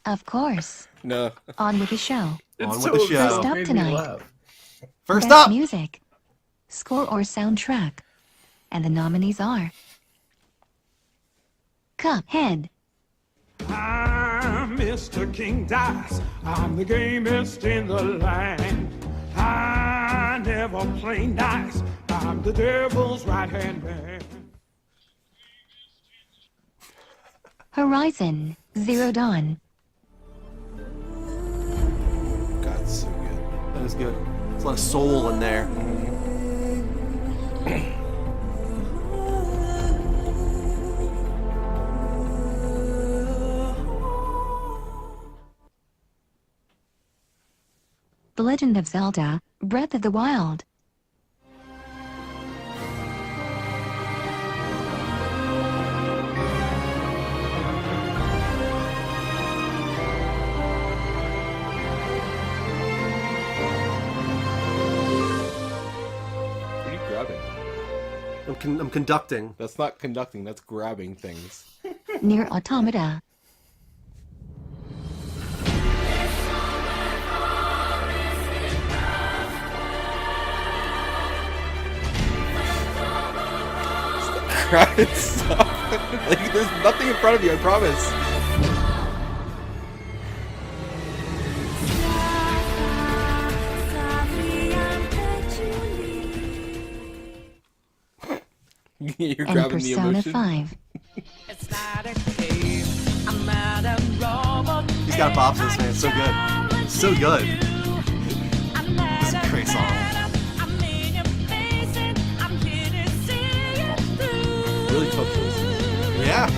[SPEAKER 6] Of course.
[SPEAKER 3] No.
[SPEAKER 6] On with the show.
[SPEAKER 1] On with the show.
[SPEAKER 6] First up
[SPEAKER 2] Made me
[SPEAKER 6] tonight.
[SPEAKER 2] laugh.
[SPEAKER 1] First
[SPEAKER 6] Best
[SPEAKER 1] up.
[SPEAKER 6] music, score or soundtrack. And the nominees are Cuphead,
[SPEAKER 7] I'm Mr. King Dice. I'm the gamest in the land. I never play nice. I'm the devil's right-hand man.
[SPEAKER 6] Horizon Zero Dawn,
[SPEAKER 3] God, it's so good.
[SPEAKER 1] That is good. There's a lot of soul in there.
[SPEAKER 6] The Legend of Zelda Breath of the Wild,
[SPEAKER 3] What are you grabbing?
[SPEAKER 1] I'm conducting.
[SPEAKER 3] That's not conducting, that's grabbing things.
[SPEAKER 6] Near Automata,
[SPEAKER 3] grabbing stuff. Like, there's nothing in front of you, I promise. You're
[SPEAKER 6] And
[SPEAKER 3] grabbing the
[SPEAKER 6] Persona
[SPEAKER 3] emotion.
[SPEAKER 6] 5.
[SPEAKER 1] He's got bops in this, man. It's so good. So good. This is a great song.
[SPEAKER 3] Really tough choices.
[SPEAKER 1] Yeah.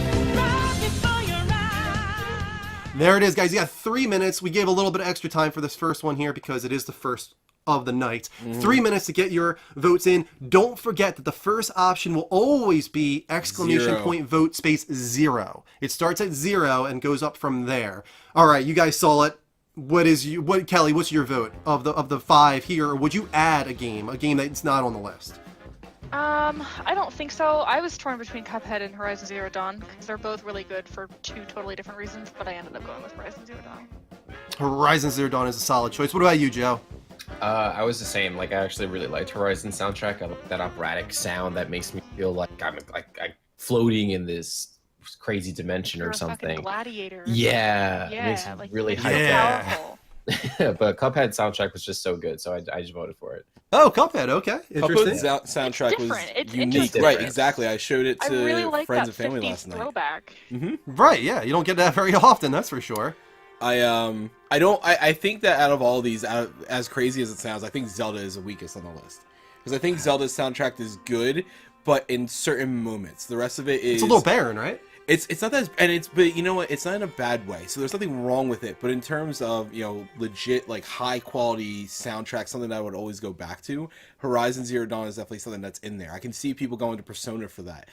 [SPEAKER 1] There it is, guys. You got 3 minutes. We gave a little bit of extra time for this first one here because it is the first of the night. 3 minutes to get your votes in. Don't forget that the first option will always be exclamation
[SPEAKER 3] 0.
[SPEAKER 1] point vote space 0. It starts at 0 and goes up from there. All right, you guys saw it. Kelly, what's your vote of the 5 here? Or would you add a game that's not on the list?
[SPEAKER 4] I don't think so. I was torn between Cuphead and Horizon Zero Dawn because they're both really good for 2 totally different reasons, but I ended up going with Horizon Zero Dawn.
[SPEAKER 1] Horizon Zero Dawn is a solid choice. What about you, Joe?
[SPEAKER 2] I was the same. Like, I actually really liked Horizon soundtrack. I like that operatic sound that makes me feel like I'm floating in this crazy dimension
[SPEAKER 4] You're
[SPEAKER 2] or
[SPEAKER 4] a fucking
[SPEAKER 2] something.
[SPEAKER 4] gladiator.
[SPEAKER 2] Yeah,
[SPEAKER 4] Yeah,
[SPEAKER 2] makes me
[SPEAKER 4] like
[SPEAKER 2] really
[SPEAKER 4] so
[SPEAKER 2] hyped
[SPEAKER 1] Yeah.
[SPEAKER 4] powerful.
[SPEAKER 2] up. But Cuphead soundtrack was just so good, so I just voted for it.
[SPEAKER 1] Oh, Cuphead. Okay, interesting.
[SPEAKER 3] Cuphead's soundtrack was
[SPEAKER 4] different. It's
[SPEAKER 3] unique.
[SPEAKER 4] interesting.
[SPEAKER 3] Right, exactly. I showed it
[SPEAKER 4] I
[SPEAKER 3] to
[SPEAKER 4] really like
[SPEAKER 3] friends
[SPEAKER 4] that
[SPEAKER 3] and family
[SPEAKER 4] 50s
[SPEAKER 3] last night.
[SPEAKER 4] throwback.
[SPEAKER 1] Right, yeah, you don't get that very often, that's for sure.
[SPEAKER 3] I think that out of all these, as crazy as it sounds, I think Zelda is the weakest on the list. Because I think Zelda's soundtrack is good, but in certain moments. The rest of it is...
[SPEAKER 1] It's a little barren, right?
[SPEAKER 3] It's not that, but you know what? It's not in a bad way. So there's nothing wrong with it. But in terms of, legit, like, high quality soundtrack, something that I would always go back to, Horizon Zero Dawn is definitely something that's in there. I can see people going to Persona for that.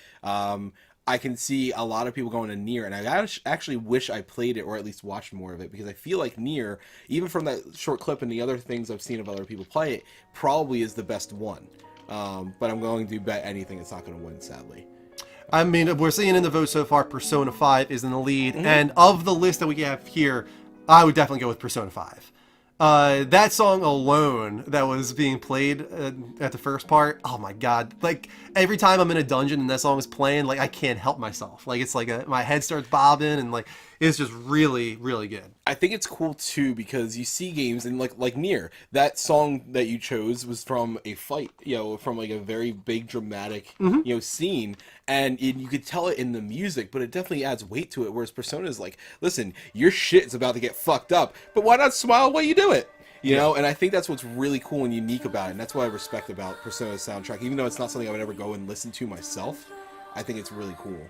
[SPEAKER 3] I can see a lot of people going to Nier, and I actually wish I played it or at least watched more of it, because I feel like Nier, even from that short clip and the other things I've seen of other people play it, probably is the best one. But I'm going to bet anything it's not going to win, sadly.
[SPEAKER 1] I mean, we're seeing in the vote so far, Persona 5 is in the lead, and of the list that we have here, I would definitely go with Persona 5. That song alone that was being played at the first part, oh my god, like every time I'm in a dungeon and that song is playing, like I can't help myself. Like it's like my head starts bobbing, and like it's just really, really good.
[SPEAKER 3] I think it's cool too because you see games and like Nier, that song that you chose was from a fight, from like a very big dramatic, scene, and you could tell it in the music, but it definitely adds weight to it. Whereas Persona is like, listen, your shit's about to get fucked up, but why not smile while you do it? You know, and I think that's what's really cool and unique about it, and that's what I respect about Persona's soundtrack. Even though it's not something I would ever go and listen to myself, I think it's really cool.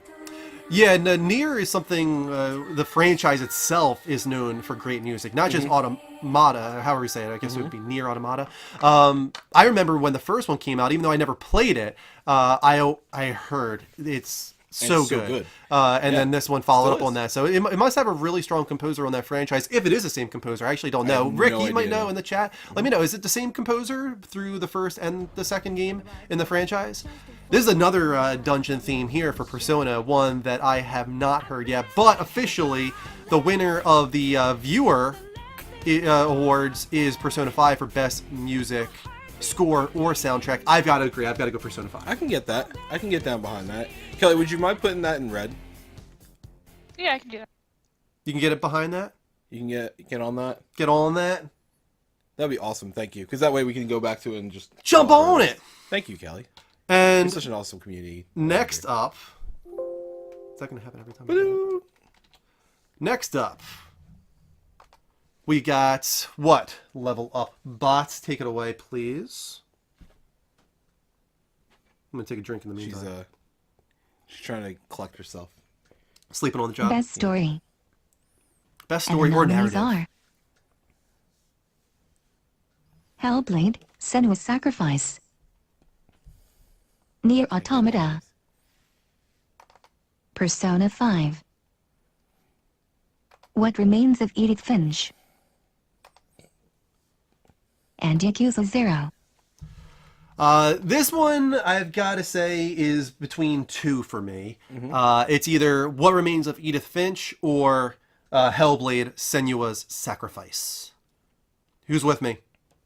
[SPEAKER 1] Yeah, and Nier is something, the franchise itself is known for great music, not just Automata, or however you say it, I guess it would be Nier Automata. I remember when the first one came out, even though I never played it, I heard it's so good. And then this one followed up on that. So it must have a really strong composer on that franchise, if it is the same composer. I actually don't know. Rick, you might know in the chat. Let me know, is it the same composer through the first and the second game in the franchise? This is another dungeon theme here for Persona, one that I have not heard yet, but officially the winner of the viewer awards is Persona 5 for best music, score, or soundtrack. I've got to agree. I've got to go Persona 5.
[SPEAKER 3] I can get that. I can get down behind that. Kelly, would you mind putting that in red?
[SPEAKER 4] Yeah, I can do that.
[SPEAKER 1] You can get it behind that?
[SPEAKER 3] You can get on that?
[SPEAKER 1] Get on that?
[SPEAKER 3] That'd be awesome. Thank you. Because that way we can go back to it and just...
[SPEAKER 1] Jump on it!
[SPEAKER 3] Thank you, Kelly.
[SPEAKER 1] And
[SPEAKER 3] You're such an awesome community.
[SPEAKER 1] next up... Is that going to happen every time? I do it? Next up... We got what? Level Up Bots. Take it away, please. I'm going to take a drink in the meantime.
[SPEAKER 3] She's trying to collect herself.
[SPEAKER 1] Sleeping on the job.
[SPEAKER 6] Best story.
[SPEAKER 1] Best
[SPEAKER 6] And
[SPEAKER 1] story
[SPEAKER 6] the
[SPEAKER 1] or
[SPEAKER 6] nominees
[SPEAKER 1] narrative.
[SPEAKER 6] are Hellblade, Senua's Sacrifice, Nier Automata, Persona 5, What Remains of Edith Finch, and Yakuza 0.
[SPEAKER 1] This one, I've got to say, is between two for me. It's either What Remains of Edith Finch or Hellblade, Senua's Sacrifice. Who's with me?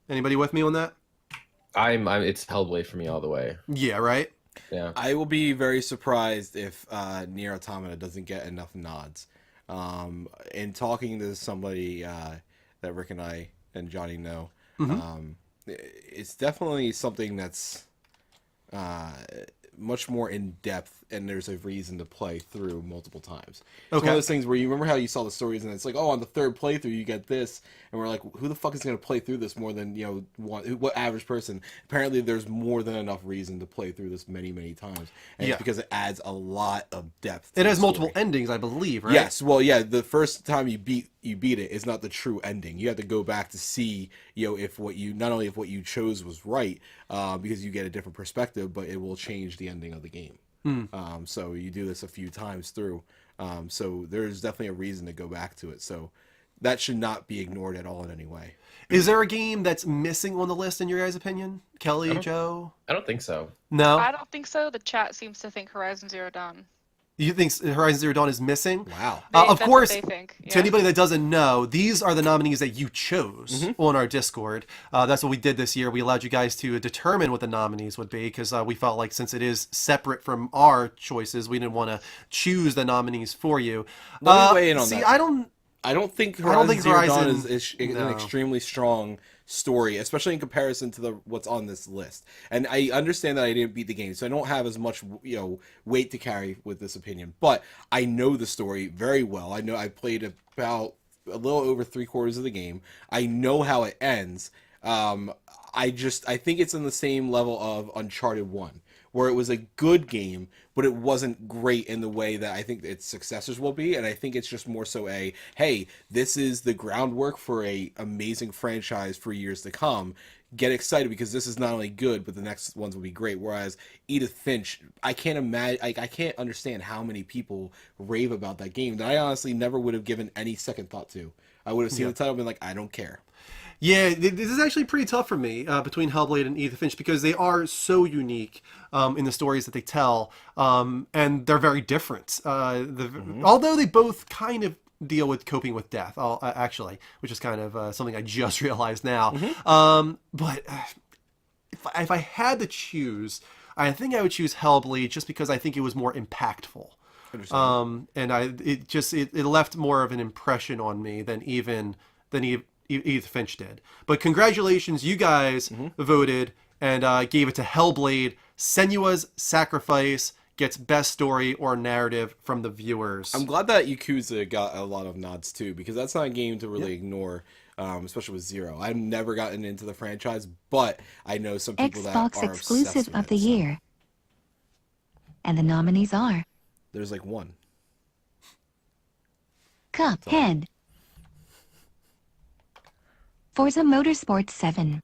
[SPEAKER 1] Anybody with me on that?
[SPEAKER 2] It's Hellblade for me all the way.
[SPEAKER 1] Yeah, right?
[SPEAKER 2] Yeah.
[SPEAKER 3] I will be very surprised if Nier Automata doesn't get enough nods. In talking to somebody that Rick and I and Johnny know, it's definitely something that's much more in depth, and there's a reason to play through multiple times. It's one of those things where you remember how you saw the stories, and it's like, oh, on the third playthrough you get this, and we're like, who the fuck is going to play through this more than what average person? Apparently, there's more than enough reason to play through this many times, and it's because it adds a lot of depth.
[SPEAKER 1] It has multiple endings, I believe, right?
[SPEAKER 3] Yes. Well, yeah. The first time you beat it is not the true ending. You have to go back to see, if what you chose was right, because you get a different perspective, but it will change the ending of the game. So you do this a few times through. So there's definitely a reason to go back to it. So that should not be ignored at all in any way.
[SPEAKER 1] Is there a game that's missing on the list in your guys' opinion? Kelly, Joe?
[SPEAKER 2] I don't think so.
[SPEAKER 1] No?
[SPEAKER 4] I don't think so. The chat seems to think Horizon Zero Dawn.
[SPEAKER 1] You think Horizon Zero Dawn is missing?
[SPEAKER 3] Wow.
[SPEAKER 1] Of
[SPEAKER 4] That's
[SPEAKER 1] course,
[SPEAKER 4] what they think. Yeah.
[SPEAKER 1] to anybody that doesn't know, these are the nominees that you chose on our Discord. That's what we did this year. We allowed you guys to determine what the nominees would be because we felt like since it is separate from our choices, we didn't want to choose the nominees for you.
[SPEAKER 3] Let me weigh in on that.
[SPEAKER 1] I don't
[SPEAKER 3] think Horizon Zero Dawn is
[SPEAKER 1] no.
[SPEAKER 3] an extremely strong story, especially in comparison to what's on this list. And I understand that I didn't beat the game, so I don't have as much weight to carry with this opinion. But I know the story very well. I know I played about a little over 3/4 of the game. I know how it ends. I think it's in the same level of Uncharted 1, where it was a good game, but it wasn't great in the way that I think its successors will be. And I think it's just more so hey, this is the groundwork for a amazing franchise for years to come. Get excited because this is not only good, but the next ones will be great. Whereas Edith Finch, I can't imagine, I can't understand how many people rave about that game that I honestly never would have given any second thought to. I would have seen the title and been like, I don't care.
[SPEAKER 1] Yeah, this is actually pretty tough for me between Hellblade and Edith Finch because they are so unique in the stories that they tell, and they're very different. Although they both kind of deal with coping with death, actually, which is kind of something I just realized now. But if I had to choose, I think I would choose Hellblade just because I think it was more impactful. And it left more of an impression on me than Edith Finch did. But congratulations, you guys voted and gave it to Hellblade. Senua's Sacrifice gets best story or narrative from the viewers.
[SPEAKER 3] I'm glad that Yakuza got a lot of nods too, because that's not a game to really ignore, especially with Zero. I've never gotten into the franchise, but I know some people that are
[SPEAKER 6] Xbox exclusive
[SPEAKER 3] obsessed
[SPEAKER 6] of
[SPEAKER 3] with
[SPEAKER 6] the
[SPEAKER 3] it,
[SPEAKER 6] year. And the nominees are
[SPEAKER 3] There's like one.
[SPEAKER 6] Cuphead, Forza Motorsport 7,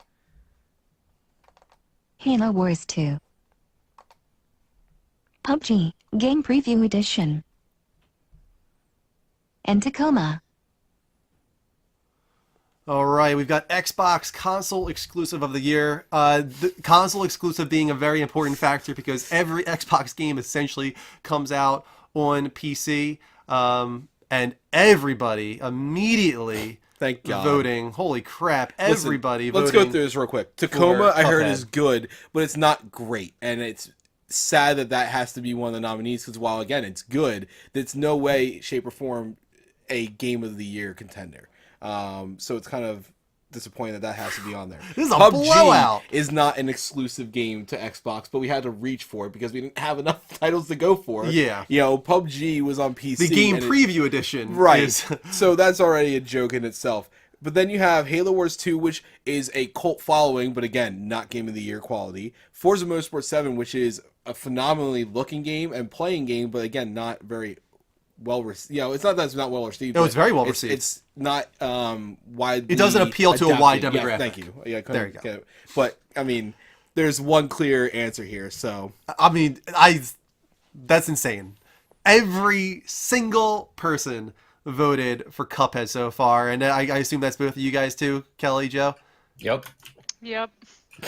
[SPEAKER 6] Halo Wars 2, PUBG Game Preview Edition, and Tacoma.
[SPEAKER 1] All right, we've got Xbox console exclusive of the year. The console exclusive being a very important factor because every Xbox game essentially comes out on PC, and everybody immediately
[SPEAKER 3] Thank God.
[SPEAKER 1] voting. Holy crap! Everybody
[SPEAKER 3] Let's
[SPEAKER 1] voting.
[SPEAKER 3] go through this real quick. Tacoma,
[SPEAKER 1] for
[SPEAKER 3] I heard,
[SPEAKER 1] Cuphead.
[SPEAKER 3] is good, but it's not great, and it's sad that has to be one of the nominees. Because while again it's good, it's no way, shape, or form a Game of the Year contender. So it's kind of disappointing that has to be on there.
[SPEAKER 1] This is a
[SPEAKER 3] PUBG
[SPEAKER 1] blowout.
[SPEAKER 3] is not an exclusive game to Xbox, but we had to reach for it because we didn't have enough titles to go for.
[SPEAKER 1] Yeah.
[SPEAKER 3] PUBG was on PC.
[SPEAKER 1] The game
[SPEAKER 3] and
[SPEAKER 1] preview edition,
[SPEAKER 3] right?
[SPEAKER 1] is-
[SPEAKER 3] So that's already a joke in itself. But then you have Halo Wars 2, which is a cult following, but again, not Game of the Year quality. Forza Motorsport 7, which is a phenomenally looking game and playing game, but again, not very well received. It's not that it's not well received.
[SPEAKER 1] No, it's very well received.
[SPEAKER 3] It's not widely.
[SPEAKER 1] It doesn't appeal to a wide
[SPEAKER 3] adapted.
[SPEAKER 1] demographic.
[SPEAKER 3] Yeah, thank you. Yeah,
[SPEAKER 1] There you go.
[SPEAKER 3] get it. But I mean, there's one clear answer here. So
[SPEAKER 1] I mean, that's insane. Every single person voted for Cuphead so far, and I assume that's both of you guys too, Kelly, Joe.
[SPEAKER 2] Yep.
[SPEAKER 4] Yep.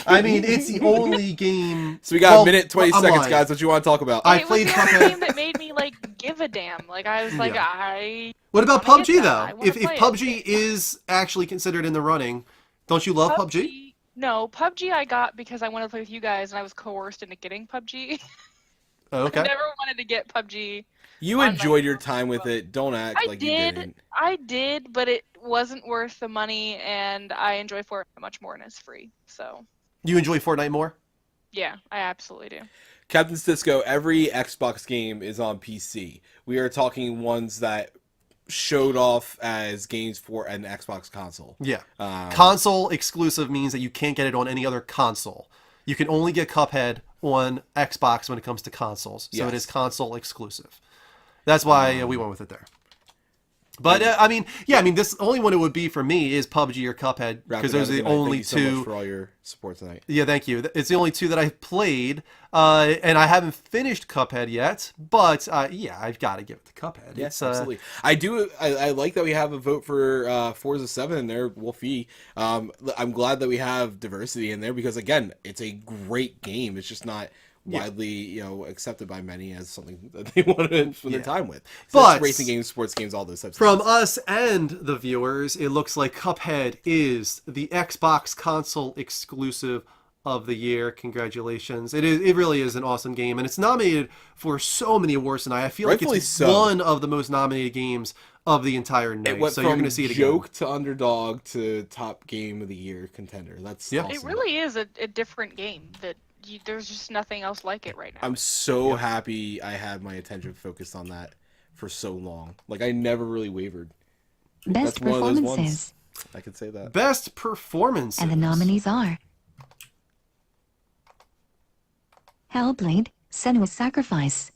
[SPEAKER 1] I mean, it's the only game.
[SPEAKER 3] we got a minute 20
[SPEAKER 1] I'm
[SPEAKER 3] seconds,
[SPEAKER 1] lying.
[SPEAKER 3] guys. What you want to talk about?
[SPEAKER 1] I
[SPEAKER 4] It was
[SPEAKER 1] played
[SPEAKER 4] the only
[SPEAKER 1] Cuphead.
[SPEAKER 4] game that made me give a damn. I was like,
[SPEAKER 1] Yeah. What about
[SPEAKER 4] wanna get
[SPEAKER 1] PUBG
[SPEAKER 4] that. I
[SPEAKER 1] though?
[SPEAKER 4] wanna
[SPEAKER 1] If
[SPEAKER 4] play it.
[SPEAKER 1] PUBG is actually considered in the running, don't you love PUBG?
[SPEAKER 4] No, PUBG I got because I wanted to play with you guys, and I was coerced into getting PUBG.
[SPEAKER 1] Oh, okay.
[SPEAKER 4] I never wanted to get PUBG.
[SPEAKER 3] You
[SPEAKER 4] on my
[SPEAKER 3] enjoyed your
[SPEAKER 4] phone.
[SPEAKER 3] time with it. Don't act
[SPEAKER 4] I
[SPEAKER 3] like you
[SPEAKER 4] did.
[SPEAKER 3] didn't.
[SPEAKER 4] I did, but it wasn't worth the money, and I enjoy Fortnite much more, and it's free. So,
[SPEAKER 1] You enjoy Fortnite more?
[SPEAKER 4] yeah, I absolutely do.
[SPEAKER 3] Captain Cisco, every Xbox game is on PC. We are talking ones that showed off as games for an Xbox console.
[SPEAKER 1] Yeah.
[SPEAKER 3] Um,
[SPEAKER 1] Console exclusive means that you can't get it on any other console. You can only get Cuphead on Xbox when it comes to consoles. So it
[SPEAKER 3] Yes.
[SPEAKER 1] is console exclusive. That's why we went with it there. But I mean, this only one it would be for me is PUBG or Cuphead because those are the only
[SPEAKER 3] Thank you so
[SPEAKER 1] two.
[SPEAKER 3] much for all your support tonight.
[SPEAKER 1] Yeah, thank you. It's the only two that I've played, and I haven't finished Cuphead yet. But yeah, I've got to give it to Cuphead.
[SPEAKER 3] Yes,
[SPEAKER 1] It's,
[SPEAKER 3] absolutely. I like that we have a vote for Forza 7 in there, Wolfie. I'm glad that we have diversity in there because again, it's a great game. It's just not widely accepted by many as something that they want to spend their time with. So
[SPEAKER 1] But
[SPEAKER 3] that's racing games, sports games, all those types
[SPEAKER 1] From
[SPEAKER 3] of things.
[SPEAKER 1] us and the viewers, it looks like Cuphead is the Xbox console exclusive of the year. Congratulations. It really is an awesome game, and it's nominated for so many awards tonight. I feel
[SPEAKER 3] Rightfully
[SPEAKER 1] like it's
[SPEAKER 3] so.
[SPEAKER 1] one of the most nominated games of the entire night.
[SPEAKER 3] It went
[SPEAKER 1] So
[SPEAKER 3] from
[SPEAKER 1] you're going to see it
[SPEAKER 3] joke
[SPEAKER 1] again.
[SPEAKER 3] to underdog to top game of the year contender. That's
[SPEAKER 1] Yeah.
[SPEAKER 3] awesome.
[SPEAKER 4] It really is a different game that there's just nothing else like it right now.
[SPEAKER 3] I'm so happy I had my attention focused on that for so long. Like I never really wavered.
[SPEAKER 6] Best
[SPEAKER 3] That's one of those ones.
[SPEAKER 6] performances.
[SPEAKER 3] I could say that.
[SPEAKER 1] Best performances.
[SPEAKER 6] And the nominees are Hellblade, Senua's Sacrifice,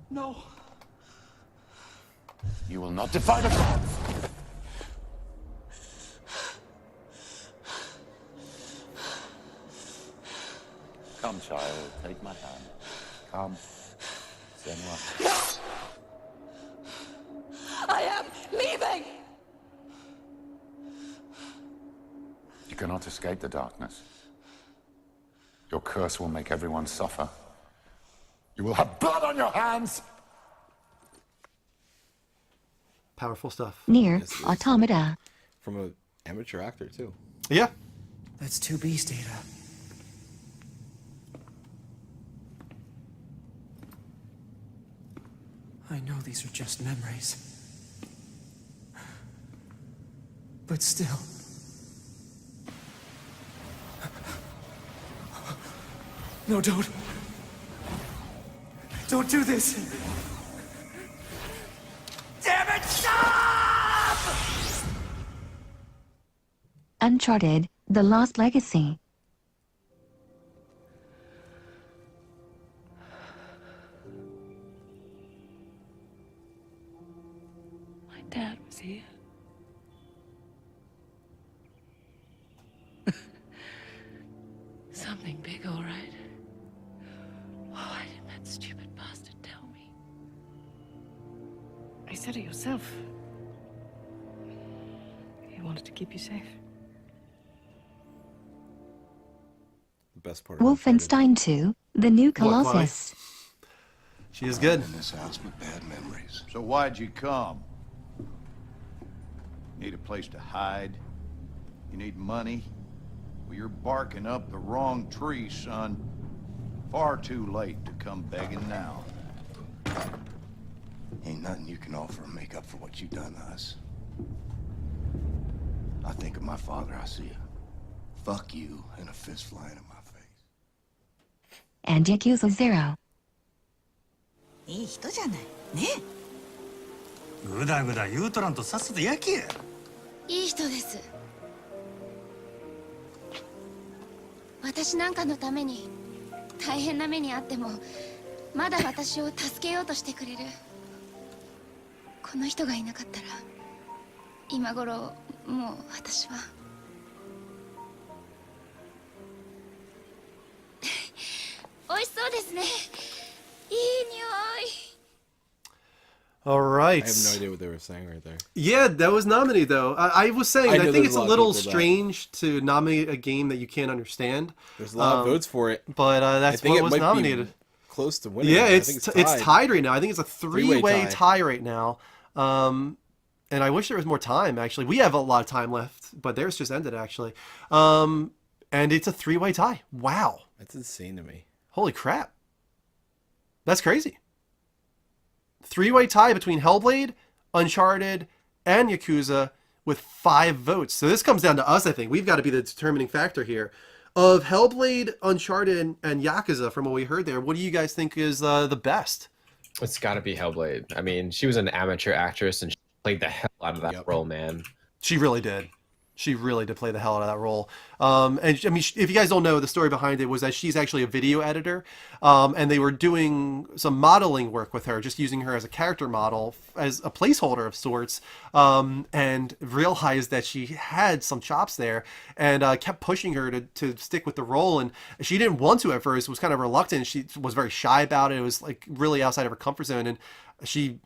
[SPEAKER 7] No.
[SPEAKER 8] You will not defy the gods! Come, child, take my hand. Come. Senua.
[SPEAKER 9] I am leaving!
[SPEAKER 8] You cannot escape the darkness. Your curse will make everyone suffer. You will have blood on your hands!
[SPEAKER 1] Powerful stuff.
[SPEAKER 6] Near
[SPEAKER 3] Yes, it is.
[SPEAKER 6] Automata,
[SPEAKER 3] From an amateur actor too.
[SPEAKER 1] Yeah.
[SPEAKER 10] That's 2B's data. I know these are just memories. But still. No, don't. Don't do this. Damn it, stop!
[SPEAKER 6] Uncharted, The Lost Legacy,
[SPEAKER 9] My dad was here. Something big, all right. Why didn't that stupid bastard tell me? I said it yourself. He wanted to keep you safe.
[SPEAKER 3] The best part. of Uncharted.
[SPEAKER 6] Wolfenstein 2, The New
[SPEAKER 1] Chloe?
[SPEAKER 6] Colossus,
[SPEAKER 1] She is good.
[SPEAKER 11] In this house with bad memories. So why'd you come? Need a place to hide? You need money? Well, you're barking up the wrong tree, son. Far too late to come begging now.
[SPEAKER 12] Ain't nothing you can offer to make up for what you done to us. I think of my father, I see a fuck you and a fist flying in my face.
[SPEAKER 6] and Yakuza 0.
[SPEAKER 9] いい人じゃない。ね。
[SPEAKER 10] ぐだぐだ言うとらんとさっさと焼きや。
[SPEAKER 9] いい人です。私なんかのために大変な目にあってもまだ私を助けようとしてくれる。この人がいなかったら今頃もう私は美味しそうですね。いい匂い。
[SPEAKER 1] All right.
[SPEAKER 3] I have no idea what they were saying right there.
[SPEAKER 1] Yeah, that was nominated though. I was saying
[SPEAKER 3] I
[SPEAKER 1] I,
[SPEAKER 3] know
[SPEAKER 1] think
[SPEAKER 3] there's
[SPEAKER 1] it's
[SPEAKER 3] a
[SPEAKER 1] a
[SPEAKER 3] lot of
[SPEAKER 1] little
[SPEAKER 3] people that-
[SPEAKER 1] strange to nominate a game that you can't understand.
[SPEAKER 3] There's a lot of votes for it.
[SPEAKER 1] But
[SPEAKER 3] I
[SPEAKER 1] that's
[SPEAKER 3] think
[SPEAKER 1] what
[SPEAKER 3] it
[SPEAKER 1] was
[SPEAKER 3] might
[SPEAKER 1] nominated.
[SPEAKER 3] be close to winning.
[SPEAKER 1] Yeah,
[SPEAKER 3] I
[SPEAKER 1] it's
[SPEAKER 3] think
[SPEAKER 1] it's tied right now. I think it's a
[SPEAKER 3] Three-way
[SPEAKER 1] three-way
[SPEAKER 3] tie.
[SPEAKER 1] tie right now. and I wish there was more time, actually. We have a lot of time left, but theirs just ended, actually. And it's a 3-way tie. Wow.
[SPEAKER 3] That's insane to me.
[SPEAKER 1] Holy crap. That's crazy. 3-way tie between Hellblade, Uncharted, and Yakuza with 5 votes. So this comes down to us, I think. We've got to be the determining factor here. Of Hellblade, Uncharted, and Yakuza, from what we heard there, what do you guys think is the best?
[SPEAKER 2] It's got to be Hellblade. I mean, she was an amateur actress and she played the hell out of that role, man.
[SPEAKER 1] She really did. She really did play the hell out of that role. And I mean, if you guys don't know, the story behind it was that she's actually a video editor, and they were doing some modeling work with her, just using her as a character model, as a placeholder of sorts, and realized that she had some chops there, and kept pushing her to stick with the role. And she didn't want to at first; was kind of reluctant. She was very shy about it. It was like really outside of her comfort zone, and she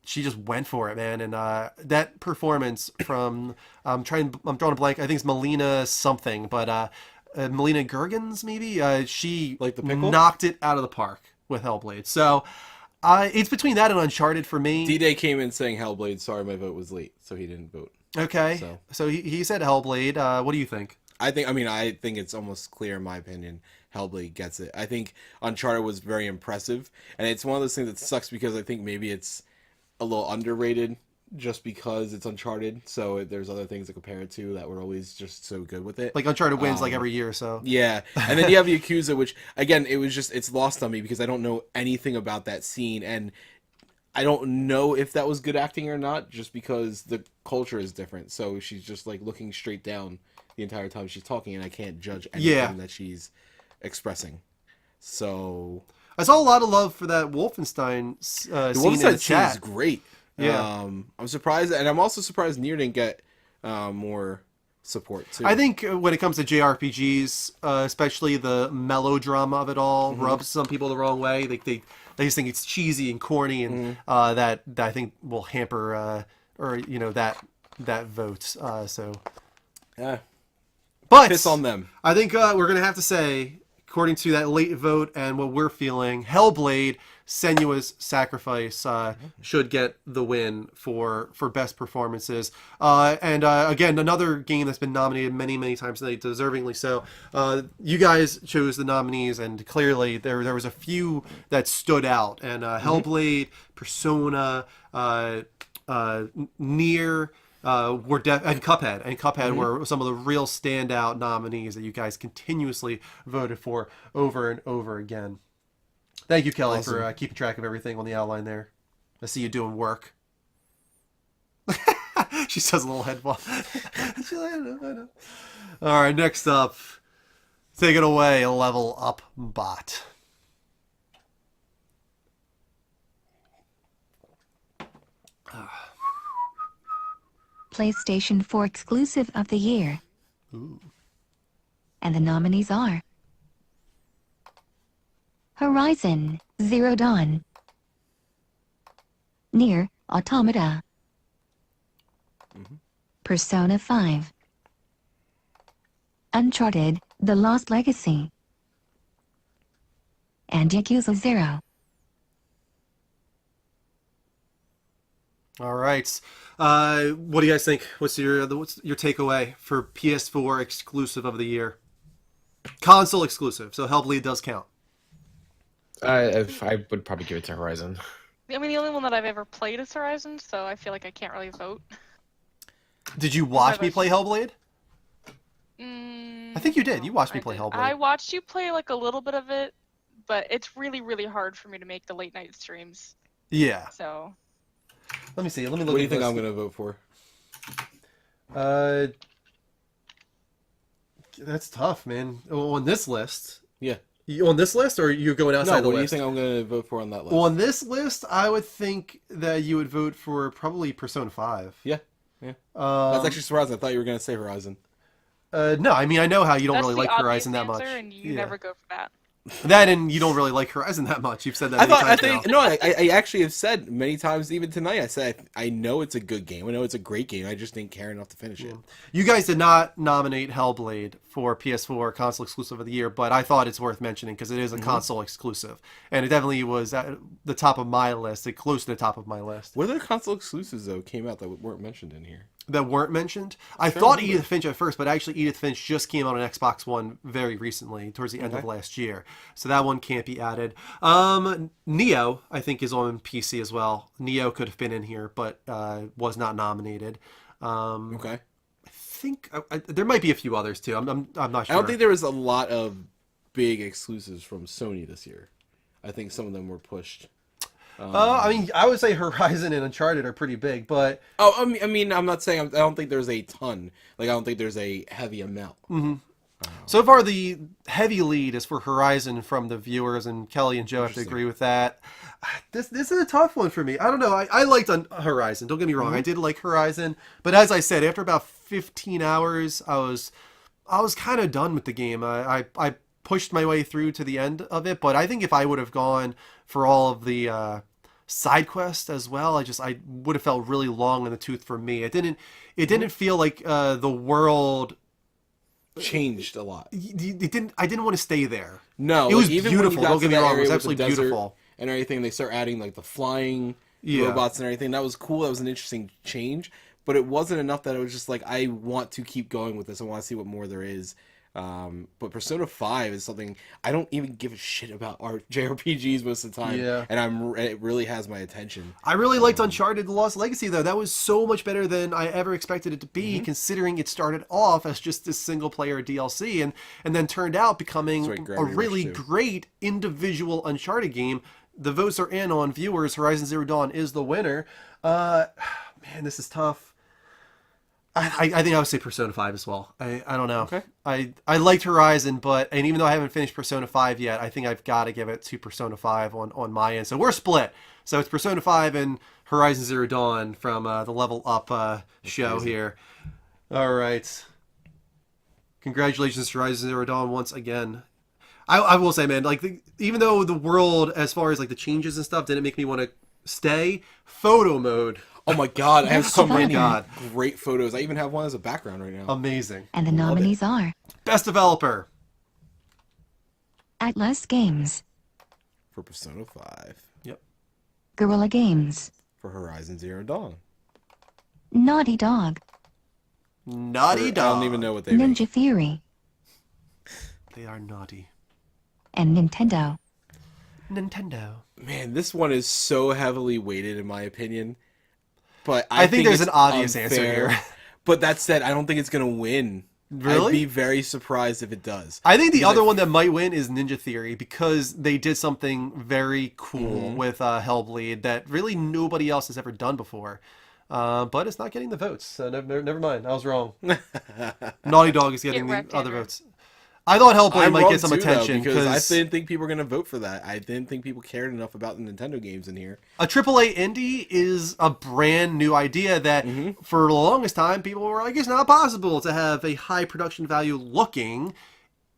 [SPEAKER 1] just went for it, man. And that performance from I'm drawing a blank. I think it's Melina something, but Melina Gergens maybe. She
[SPEAKER 3] like the pickle?
[SPEAKER 1] Knocked it out of the park with Hellblade. So it's between that and Uncharted for me.
[SPEAKER 3] D-Day came in saying Hellblade. Sorry, my vote was late, so he didn't vote.
[SPEAKER 1] Okay, so he said Hellblade. What do you think?
[SPEAKER 3] I think it's almost clear in my opinion. Hellblade gets it. I think Uncharted was very impressive, and it's one of those things that sucks because I think maybe it's a little underrated just because it's Uncharted, so there's other things to compare it to that were always just so good with it.
[SPEAKER 1] Like Uncharted wins like every year or so.
[SPEAKER 3] Yeah, and then you have Yakuza, which again, it's lost on me because I don't know anything about that scene, and I don't know if that was good acting or not, just because the culture is different. So she's just like looking straight down the entire time she's talking, and I can't judge anything that she's expressing. So
[SPEAKER 1] I saw a lot of love for that Wolfenstein scene in the chat.
[SPEAKER 3] Scene is great.
[SPEAKER 1] Yeah,
[SPEAKER 3] I'm surprised, and I'm also surprised Nier didn't get more support too.
[SPEAKER 1] I think when it comes to JRPGs, especially the melodrama of it all, rubs some people the wrong way. They just think it's cheesy and corny, and that I think will hamper that vote. So
[SPEAKER 3] yeah,
[SPEAKER 1] but
[SPEAKER 3] piss on them.
[SPEAKER 1] I think we're gonna have to say, according to that late vote and what we're feeling, Hellblade: Senua's Sacrifice should get the win for best performances. And again, another game that's been nominated many times tonight, deservingly so. You guys chose the nominees, and clearly there was a few that stood out. And Hellblade, Persona, Nier, and Cuphead were some of the real standout nominees that you guys continuously voted for over and over again. Thank you, Kelly, for keeping track of everything on the outline there. I see you doing work. She says a little head bob. I know. All right, next up, take it away, Level Up Bot.
[SPEAKER 6] PlayStation 4 exclusive of the year.
[SPEAKER 1] Ooh.
[SPEAKER 6] And the nominees are Horizon Zero Dawn, Nier Automata, Persona 5, Uncharted The Lost Legacy, and Yakuza 0.
[SPEAKER 1] All right. What do you guys think? What's your takeaway for PS4 exclusive of the year? Console exclusive, so Hellblade does count.
[SPEAKER 2] I would probably give it to Horizon.
[SPEAKER 4] I mean, the only one that I've ever played is Horizon, so I feel like I can't really vote.
[SPEAKER 1] Did you watch me play Hellblade? I think you did. You watched me play Hellblade.
[SPEAKER 4] I watched you play like a little bit of it, but it's really hard for me to make the late night streams.
[SPEAKER 1] Yeah.
[SPEAKER 4] So.
[SPEAKER 1] Let me see. Let me look.
[SPEAKER 3] What do you think I'm going to vote for?
[SPEAKER 1] That's tough, man. On this list.
[SPEAKER 3] Yeah.
[SPEAKER 1] On this list, or you're going outside the list?
[SPEAKER 3] What do you think I'm going to vote for on that list?
[SPEAKER 1] On this list, I would think that you would vote for probably Persona 5.
[SPEAKER 3] Yeah. That's actually surprising. I thought you were going to say Horizon.
[SPEAKER 1] No, I mean, I know how you don't
[SPEAKER 4] That's
[SPEAKER 1] really like
[SPEAKER 4] the
[SPEAKER 1] Horizon that
[SPEAKER 4] obvious
[SPEAKER 1] much.
[SPEAKER 4] answer, and you never go for that.
[SPEAKER 1] That and you don't really like Horizon that much. You've said that.
[SPEAKER 3] I actually have said many times, even tonight. I said I know it's a good game. I know it's a great game. I just didn't care enough to finish it.
[SPEAKER 1] You guys did not nominate Hellblade for PS4 console exclusive of the year, but I thought it's worth mentioning because it is a console exclusive, and it definitely was at the top of my list, close to the top of my list.
[SPEAKER 3] What other console exclusives though came out that weren't mentioned in here?
[SPEAKER 1] That weren't mentioned. I thought Edith Finch at first, but actually Edith Finch just came out on Xbox One very recently, towards the end of last year. So that one can't be added. Neo, I think, is on PC as well. Neo could have been in here, but was not nominated.
[SPEAKER 3] Okay.
[SPEAKER 1] I think there might be a few others too. I'm not sure.
[SPEAKER 3] I don't think there was a lot of big exclusives from Sony this year. I think some of them were pushed.
[SPEAKER 1] I mean, I would say Horizon and Uncharted are pretty big, but
[SPEAKER 3] I mean, I'm not saying I don't think there's a ton. Like, I don't think there's a heavy amount.
[SPEAKER 1] Mm-hmm. So far, the heavy lead is for Horizon from the viewers, and Kelly and Joe have to agree with that. This is a tough one for me. I don't know. I liked Horizon. Don't get me wrong. I did like Horizon, but as I said, after about 15 hours, I was kind of done with the game. I pushed my way through to the end of it, but I think if I would have gone for all of the side quests as well, I would have felt really long in the tooth for me. It didn't feel like the world
[SPEAKER 3] changed a lot.
[SPEAKER 1] I didn't want to stay there.
[SPEAKER 3] No,
[SPEAKER 1] it was
[SPEAKER 3] even
[SPEAKER 1] beautiful. Don't get me wrong. It was absolutely beautiful
[SPEAKER 3] and everything. They start adding like the flying robots and everything. That was cool. That was an interesting change, but it wasn't enough that it was just like, I want to keep going with this. I want to see what more there is. But Persona 5 is something I don't even give a shit about JRPGs most of the time.
[SPEAKER 1] Yeah.
[SPEAKER 3] And it really has my attention.
[SPEAKER 1] I really liked Uncharted: The Lost Legacy though. That was so much better than I ever expected it to be, considering it started off as just this single player DLC and then turned out becoming a really great individual Uncharted game. The votes are in on viewers. Horizon Zero Dawn is the winner. Man, this is tough. I think I would say Persona 5 as well. I don't know.
[SPEAKER 3] Okay.
[SPEAKER 1] I liked Horizon, and even though I haven't finished Persona 5 yet, I think I've got to give it to Persona 5 on my end. So we're split. So it's Persona 5 and Horizon Zero Dawn from the Level Up show here. All right. Congratulations to Horizon Zero Dawn once again. I will say, man, like even though the world, as far as like the changes and stuff, didn't make me want to stay, photo mode.
[SPEAKER 3] Oh my god, I have so many great photos. I even have one as a background right now.
[SPEAKER 1] Amazing.
[SPEAKER 6] And the nominees are
[SPEAKER 1] Best Developer,
[SPEAKER 6] Atlas Games,
[SPEAKER 3] for Persona 5.
[SPEAKER 1] Yep.
[SPEAKER 6] Guerrilla Games,
[SPEAKER 3] For Horizon Zero Dawn.
[SPEAKER 6] Naughty Dog,
[SPEAKER 1] Naughty Dog.
[SPEAKER 3] I don't even know what they mean.
[SPEAKER 6] Ninja Theory,
[SPEAKER 1] They are naughty.
[SPEAKER 6] and Nintendo.
[SPEAKER 1] Nintendo.
[SPEAKER 3] Man, this one is so heavily weighted in my opinion. But
[SPEAKER 1] I think there's
[SPEAKER 3] it's
[SPEAKER 1] an obvious answer
[SPEAKER 3] unfair.
[SPEAKER 1] here.
[SPEAKER 3] But that said, I don't think it's going to win.
[SPEAKER 1] Really?
[SPEAKER 3] I'd be very surprised if it does.
[SPEAKER 1] I think the other one that might win is Ninja Theory, because they did something very cool with Hellblade that really nobody else has ever done before. But it's not getting the votes, so never mind. I was wrong. Naughty Dog is getting the other votes. I thought Hellblade might get some attention
[SPEAKER 3] because I didn't think people were going to vote for that. I didn't think people cared enough about the Nintendo games in here.
[SPEAKER 1] A AAA indie is a brand new idea that for the longest time people were like, it's not possible to have a high production value looking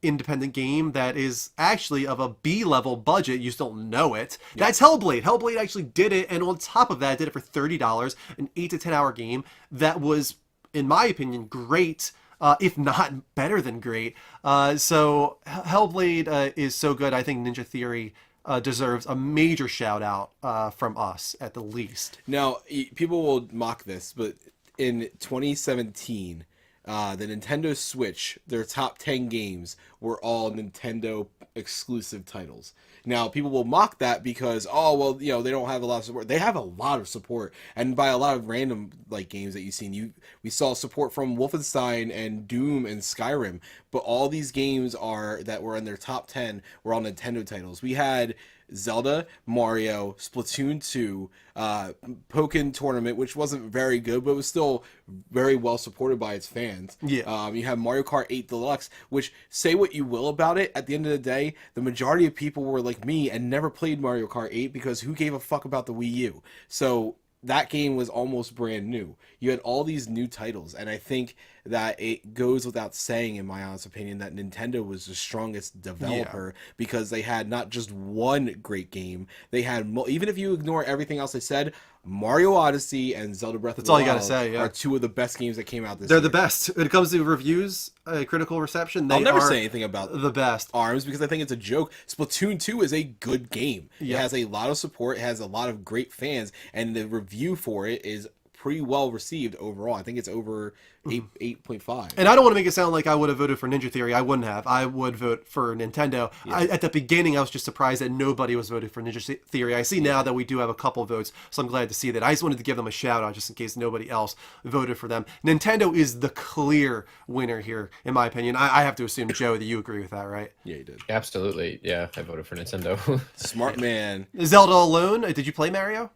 [SPEAKER 1] independent game that is actually of a B-level budget. You just don't know it. Yeah. That's Hellblade. Hellblade actually did it, and on top of that, did it for $30, an 8 to 10 hour game that was, in my opinion, great. If not better than great. So Hellblade is so good. I think Ninja Theory deserves a major shout out from us at the least.
[SPEAKER 3] Now, people will mock this, but in 2017, the Nintendo Switch, their top 10 games were all Nintendo exclusive titles. Now, people will mock that because, oh, well, you know, they don't have a lot of support. They have a lot of support, and by a lot of random like games that you've seen, we saw support from Wolfenstein and Doom and Skyrim. But all these games that were in their top 10 were all Nintendo titles. We had Zelda, Mario, Splatoon 2, Pokken Tournament, which wasn't very good, but was still very well supported by its fans.
[SPEAKER 1] Yeah.
[SPEAKER 3] You have Mario Kart 8 Deluxe, which, say what you will about it, at the end of the day, the majority of people were like me and never played Mario Kart 8 because who gave a fuck about the Wii U? So that game was almost brand new. You had all these new titles, and I think that it goes without saying, in my honest opinion, that Nintendo was the strongest developer because they had not just one great game. They had, even if you ignore everything else I said, Mario Odyssey and Zelda Breath of the Wild are two of the best games that came out this year.
[SPEAKER 1] They're the best. When it comes to reviews, critical reception,
[SPEAKER 3] I'll never say anything about
[SPEAKER 1] the best
[SPEAKER 3] ARMS because I think it's a joke. Splatoon 2 is a good game. It has a lot of support. It has a lot of great fans, and the review for it is pretty well received overall. I think it's over 8.5.
[SPEAKER 1] And I don't want to make it sound like I would have voted for Ninja Theory. I wouldn't have. I would vote for Nintendo. At the beginning, I was just surprised that nobody was voting for Ninja Theory. I see now that we do have a couple votes, so I'm glad to see that. I just wanted to give them a shout out just in case nobody else voted for them. Nintendo is the clear winner here, in my opinion. I have to assume, Joe, that you agree with that, right?
[SPEAKER 3] Yeah, you did.
[SPEAKER 2] Absolutely. Yeah, I voted for Nintendo.
[SPEAKER 3] Smart man.
[SPEAKER 1] Zelda alone? Did you play Mario?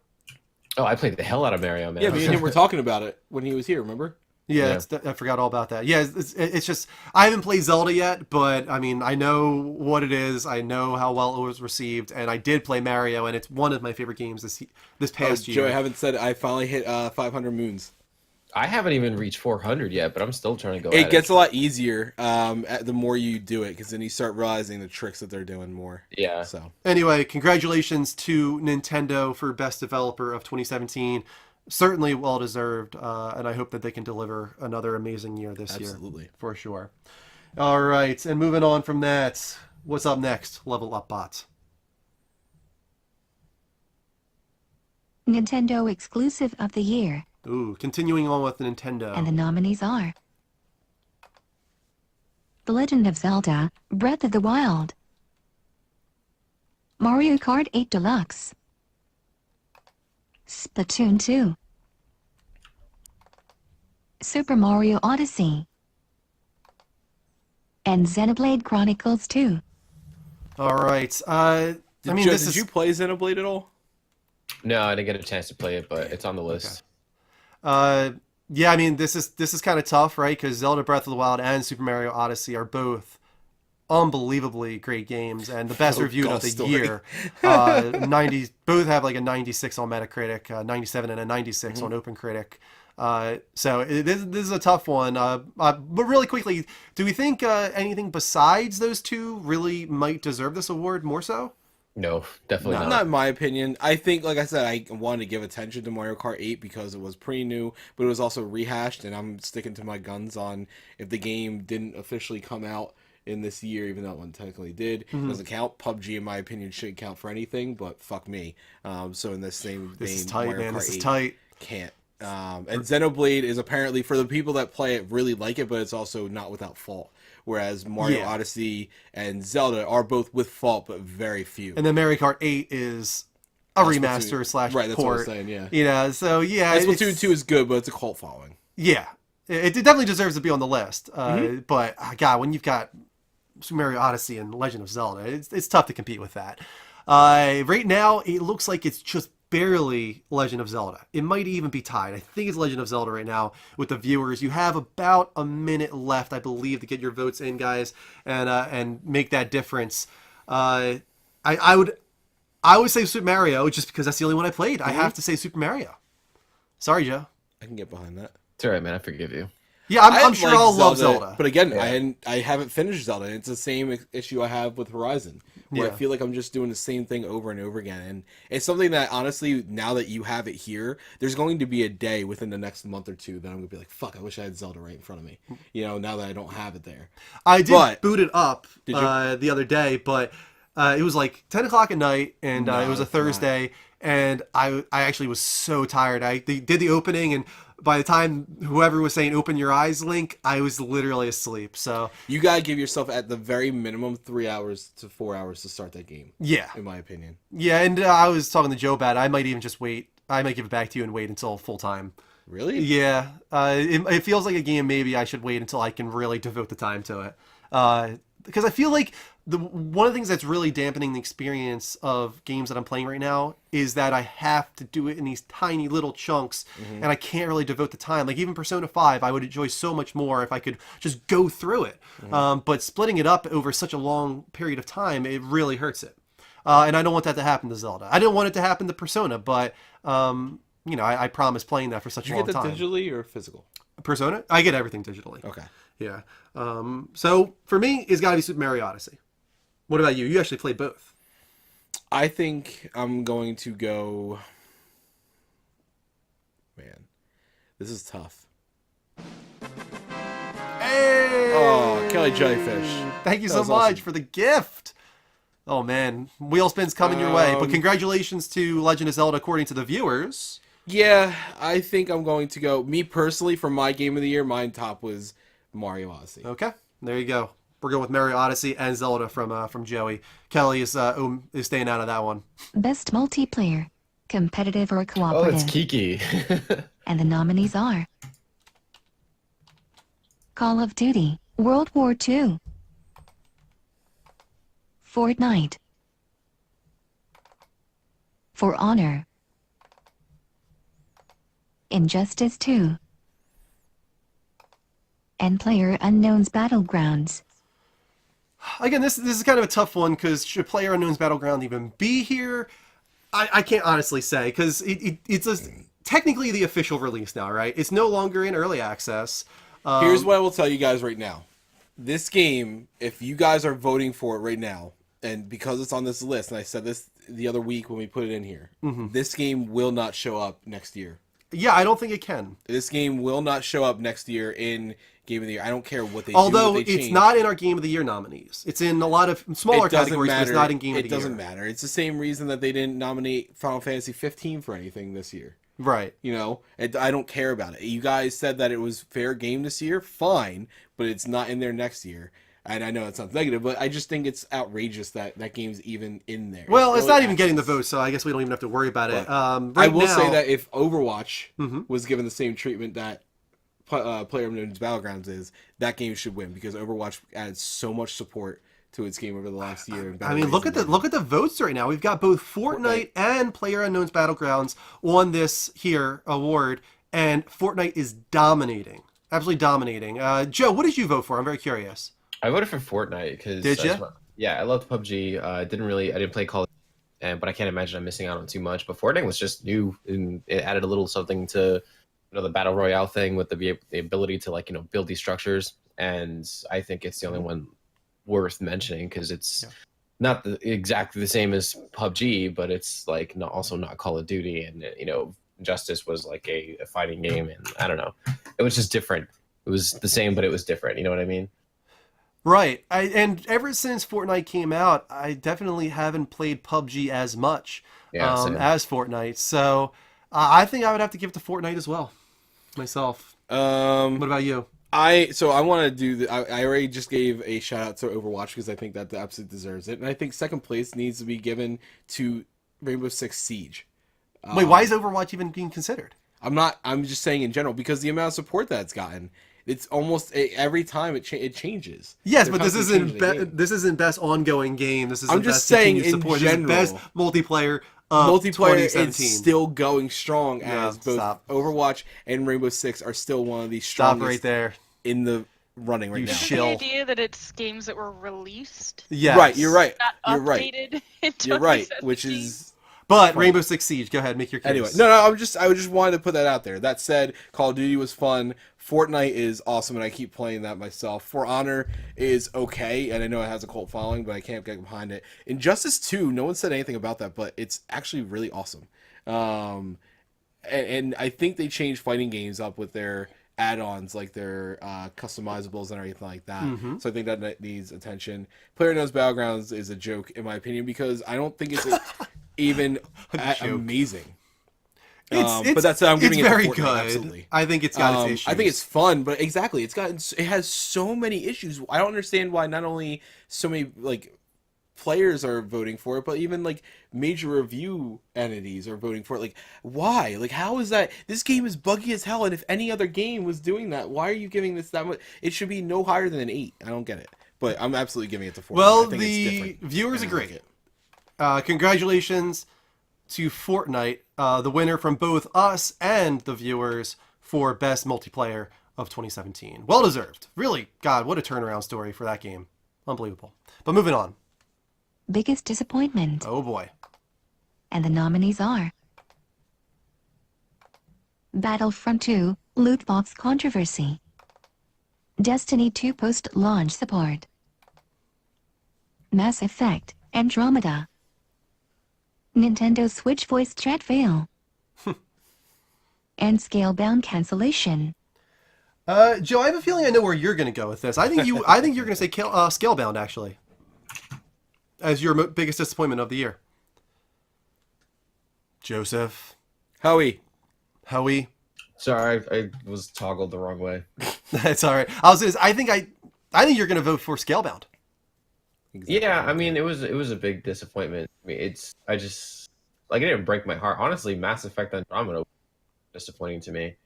[SPEAKER 2] Oh, I played the hell out of Mario, man.
[SPEAKER 3] Yeah, me and him were talking about it when he was here, remember?
[SPEAKER 1] Yeah, I forgot all about that. Yeah, it's just, I haven't played Zelda yet, but I mean, I know what it is. I know how well it was received, and I did play Mario, and it's one of my favorite games this past year.
[SPEAKER 3] Joe, I haven't said I finally hit 500 moons.
[SPEAKER 2] I haven't even reached 400 yet, but I'm still trying to go.
[SPEAKER 3] It gets a lot easier the more you do it, because then you start realizing the tricks that they're doing more.
[SPEAKER 2] Yeah.
[SPEAKER 3] So
[SPEAKER 1] anyway, congratulations to Nintendo for Best Developer of 2017. Certainly well deserved, and I hope that they can deliver another amazing year this year.
[SPEAKER 3] Absolutely.
[SPEAKER 1] For sure. All right, and moving on from that, what's up next? Level Up Bots.
[SPEAKER 6] Nintendo exclusive of the year.
[SPEAKER 1] Ooh, continuing on with Nintendo.
[SPEAKER 6] And the nominees are The Legend of Zelda, Breath of the Wild, Mario Kart 8 Deluxe, Splatoon 2, Super Mario Odyssey, and Xenoblade Chronicles 2.
[SPEAKER 1] All right.
[SPEAKER 3] Did you play Xenoblade at all?
[SPEAKER 2] No, I didn't get a chance to play it, but it's on the list.
[SPEAKER 1] Yeah, I mean, this is kind of tough, right? Because Zelda Breath of the Wild and Super Mario Odyssey are both unbelievably great games and the best reviewed of the year. 90 both have like a 96 on Metacritic, 97 and a 96 on OpenCritic. So this is a tough one. But really quickly, do we think anything besides those two really might deserve this award more so?
[SPEAKER 2] No, definitely not.
[SPEAKER 3] Not in my opinion. I think, like I said, I wanted to give attention to Mario Kart 8 because it was pretty new, but it was also rehashed, and I'm sticking to my guns on if the game didn't officially come out in this year, even though one technically did, doesn't count. PUBG, in my opinion, shouldn't count for anything, but fuck me. So in this same vein,
[SPEAKER 1] this is tight,
[SPEAKER 3] Mario
[SPEAKER 1] man.
[SPEAKER 3] Kart
[SPEAKER 1] This is
[SPEAKER 3] 8
[SPEAKER 1] tight.
[SPEAKER 3] Can't. And Xenoblade is apparently, for the people that play it, really like it, but it's also not without fault. Whereas Mario Odyssey and Zelda are both with fault, but very few.
[SPEAKER 1] And then Mario Kart 8 is a remaster slash
[SPEAKER 3] right, that's
[SPEAKER 1] port.
[SPEAKER 3] what I was saying, yeah.
[SPEAKER 1] You know, so yeah.
[SPEAKER 3] And Splatoon 2 is good, but it's a cult following.
[SPEAKER 1] Yeah. It definitely deserves to be on the list. But, God, when you've got Super Mario Odyssey and Legend of Zelda, it's tough to compete with that. Right now, it looks like it's just barely Legend of Zelda. It might even be tied. I think it's Legend of Zelda right now with the viewers. You have about a minute left, I believe, to get your votes in, guys, and make that difference. I would say Super Mario just because that's the only one I played. I have to say Super Mario. Sorry, Joe.
[SPEAKER 3] I can get behind that.
[SPEAKER 2] It's all right, man. I forgive you.
[SPEAKER 1] Yeah, I'm sure I'll love Zelda.
[SPEAKER 3] But again, I haven't finished Zelda. It's the same issue I have with Horizon, where I feel like I'm just doing the same thing over and over again. And it's something that, honestly, now that you have it here, there's going to be a day within the next month or two that I'm going to be like, fuck, I wish I had Zelda right in front of me. You know, now that I don't have it there.
[SPEAKER 1] I did boot it up the other day, but it was like 10 o'clock at night, and it was a Thursday, and I actually was so tired. They did the opening, and by the time whoever was saying "open your eyes" link, I was literally asleep. So
[SPEAKER 3] you gotta give yourself at the very minimum 3 hours to 4 hours to start that game.
[SPEAKER 1] Yeah,
[SPEAKER 3] in my opinion.
[SPEAKER 1] Yeah, and I was talking to Joe about it. I might even just wait. I might give it back to you and wait until full time.
[SPEAKER 3] Really?
[SPEAKER 1] Yeah. It feels like a game maybe I should wait until I can really devote the time to it. Because I feel like one of the things that's really dampening the experience of games that I'm playing right now is that I have to do it in these tiny little chunks, and I can't really devote the time. Like even Persona 5, I would enjoy so much more if I could just go through it. But splitting it up over such a long period of time, it really hurts it. And I don't want that to happen to Zelda. I didn't want it to happen to Persona, but I promised playing that for such
[SPEAKER 3] Did
[SPEAKER 1] a
[SPEAKER 3] you
[SPEAKER 1] long
[SPEAKER 3] get that
[SPEAKER 1] time.
[SPEAKER 3] digitally or physical?
[SPEAKER 1] Persona? I get everything digitally.
[SPEAKER 3] Okay.
[SPEAKER 1] Yeah. So for me, it's got to be Super Mario Odyssey. What about you? You actually played both.
[SPEAKER 3] I think I'm going to go... Man, this is tough.
[SPEAKER 1] Hey!
[SPEAKER 3] Oh, Kelly Jellyfish.
[SPEAKER 1] Thank you
[SPEAKER 3] That
[SPEAKER 1] so
[SPEAKER 3] was
[SPEAKER 1] much
[SPEAKER 3] awesome.
[SPEAKER 1] for the gift. Oh, man. Wheel spin's coming your way. But congratulations to Legend of Zelda according to the viewers.
[SPEAKER 3] Yeah, I think I'm going to go... Me personally, for my game of the year, mine top was Mario Odyssey.
[SPEAKER 1] Okay. There you go. We're going with Mario Odyssey and Zelda from Joey. Kelly is staying out of that one.
[SPEAKER 6] Best multiplayer, competitive or
[SPEAKER 2] Oh,
[SPEAKER 6] cooperative.
[SPEAKER 2] it's Kiki.
[SPEAKER 6] And the nominees are Call of Duty, World War II, Fortnite, For Honor, Injustice 2, and PlayerUnknown's Battlegrounds.
[SPEAKER 1] Again, this is kind of a tough one because should PlayerUnknown's Battleground even be here? I can't honestly say because it's technically the official release now, right? It's no longer in early access.
[SPEAKER 3] Here's what I will tell you guys right now. This game, if you guys are voting for it right now, and because it's on this list, and I said this the other week when we put it in here, this game will not show up next year.
[SPEAKER 1] Yeah, I don't think it can.
[SPEAKER 3] This game will not show up next year in Game of the Year. I don't care what they
[SPEAKER 1] Although
[SPEAKER 3] do. Although
[SPEAKER 1] it's not in our Game of the Year nominees. It's in a lot of smaller categories, but it's not in Game of the Year.
[SPEAKER 3] It doesn't matter. It's the same reason that they didn't nominate Final Fantasy 15 for anything this year.
[SPEAKER 1] Right.
[SPEAKER 3] You know, I don't care about it. You guys said that it was fair game this year. Fine, but it's not in there next year. And I know it's not negative, but I just think it's outrageous that that game's even in there.
[SPEAKER 1] Well, it's not even getting the vote, so I guess we don't even have to worry about it.
[SPEAKER 3] I will say that if Overwatch was given the same treatment that PlayerUnknown's Battlegrounds is, that game should win because Overwatch added so much support to its game over the last year.
[SPEAKER 1] I mean, look at the votes right now. We've got both Fortnite and PlayerUnknown's Battlegrounds on this here award, and Fortnite is dominating, absolutely dominating. Joe, what did you vote for? I'm very curious.
[SPEAKER 2] I voted for Fortnite because
[SPEAKER 1] did you?
[SPEAKER 2] Yeah, I loved PUBG. I didn't play Call of Duty, but I can't imagine I'm missing out on too much. But Fortnite was just new, and it added a little something to the battle royale thing with the ability to build these structures. And I think it's the only one worth mentioning because it's not exactly the same as PUBG, but it's also not Call of Duty, and Justice was like a fighting game, and I don't know, it was just different. It was the same, but it was different. You know what I mean?
[SPEAKER 1] Right. And ever since Fortnite came out, I definitely haven't played PUBG as much as Fortnite. So I think I would have to give it to Fortnite as well, myself. What about you?
[SPEAKER 3] I want to do I already just gave a shout out to Overwatch because I think that absolutely deserves it, and I think second place needs to be given to Rainbow Six Siege.
[SPEAKER 1] Wait, why is Overwatch even being considered?
[SPEAKER 3] I'm just saying in general because the amount of support that it's gotten. It's almost every time it changes.
[SPEAKER 1] Yes, but this isn't best ongoing game. This isn't
[SPEAKER 3] I'm just saying in
[SPEAKER 1] support.
[SPEAKER 3] general,
[SPEAKER 1] this is best multiplayer.
[SPEAKER 3] Multiplayer
[SPEAKER 1] 2017.
[SPEAKER 3] is still going strong as both Overwatch and Rainbow Six are still one of the strongest.
[SPEAKER 1] Stop right there.
[SPEAKER 3] In the running right now.
[SPEAKER 4] Is it the idea that it's games that were released?
[SPEAKER 1] Yeah.
[SPEAKER 3] Right. You're right.
[SPEAKER 4] Not
[SPEAKER 3] you're right.
[SPEAKER 4] updated in
[SPEAKER 3] You're right.
[SPEAKER 4] 2017.
[SPEAKER 3] Which is.
[SPEAKER 1] But Rainbow Six Siege, go ahead, make your case.
[SPEAKER 3] Anyway, no, I just wanted to put that out there. That said, Call of Duty was fun. Fortnite is awesome, and I keep playing that myself. For Honor is okay, and I know it has a cult following, but I can't get behind it. Injustice 2, no one said anything about that, but it's actually really awesome. And I think they changed fighting games up with their add-ons, like their customizables and everything like that. So I think that needs attention. PlayerUnknown's Battlegrounds is a joke, in my opinion, because I don't think it's even amazing. But that's I'm giving it
[SPEAKER 1] very
[SPEAKER 3] Fortnite,
[SPEAKER 1] good.
[SPEAKER 3] Absolutely.
[SPEAKER 1] I think it's got its issues.
[SPEAKER 3] I think it's fun, but exactly, it has so many issues. I don't understand why not only so many players are voting for it, but even major review entities are voting for it. Why? How is that? This game is buggy as hell, and if any other game was doing that, why are you giving this that much? It should be no higher than an 8. I don't get it. But I'm absolutely giving it to 4.
[SPEAKER 1] Well,
[SPEAKER 3] I think
[SPEAKER 1] the viewers agree.
[SPEAKER 3] Like
[SPEAKER 1] congratulations to Fortnite, the winner from both us and the viewers for Best Multiplayer of 2017. Well deserved. Really, God, what a turnaround story for that game. Unbelievable. But moving on.
[SPEAKER 6] Biggest disappointment.
[SPEAKER 1] Oh boy.
[SPEAKER 6] And the nominees are Battlefront 2, loot box controversy. Destiny 2 post-launch support. Mass Effect, Andromeda. Nintendo Switch voice chat fail. And Scalebound cancellation.
[SPEAKER 1] Joe, I have a feeling I know where you're going to go with this. I think you're going to say Scalebound, actually, as your biggest disappointment of the year. Joseph.
[SPEAKER 3] Howie.
[SPEAKER 2] Sorry, I was toggled the wrong way.
[SPEAKER 1] That's all right. I think you're going to vote for Scalebound.
[SPEAKER 2] Exactly. Yeah, I mean, it was a big disappointment. I mean, it didn't break my heart. Honestly, Mass Effect Andromeda was disappointing to me.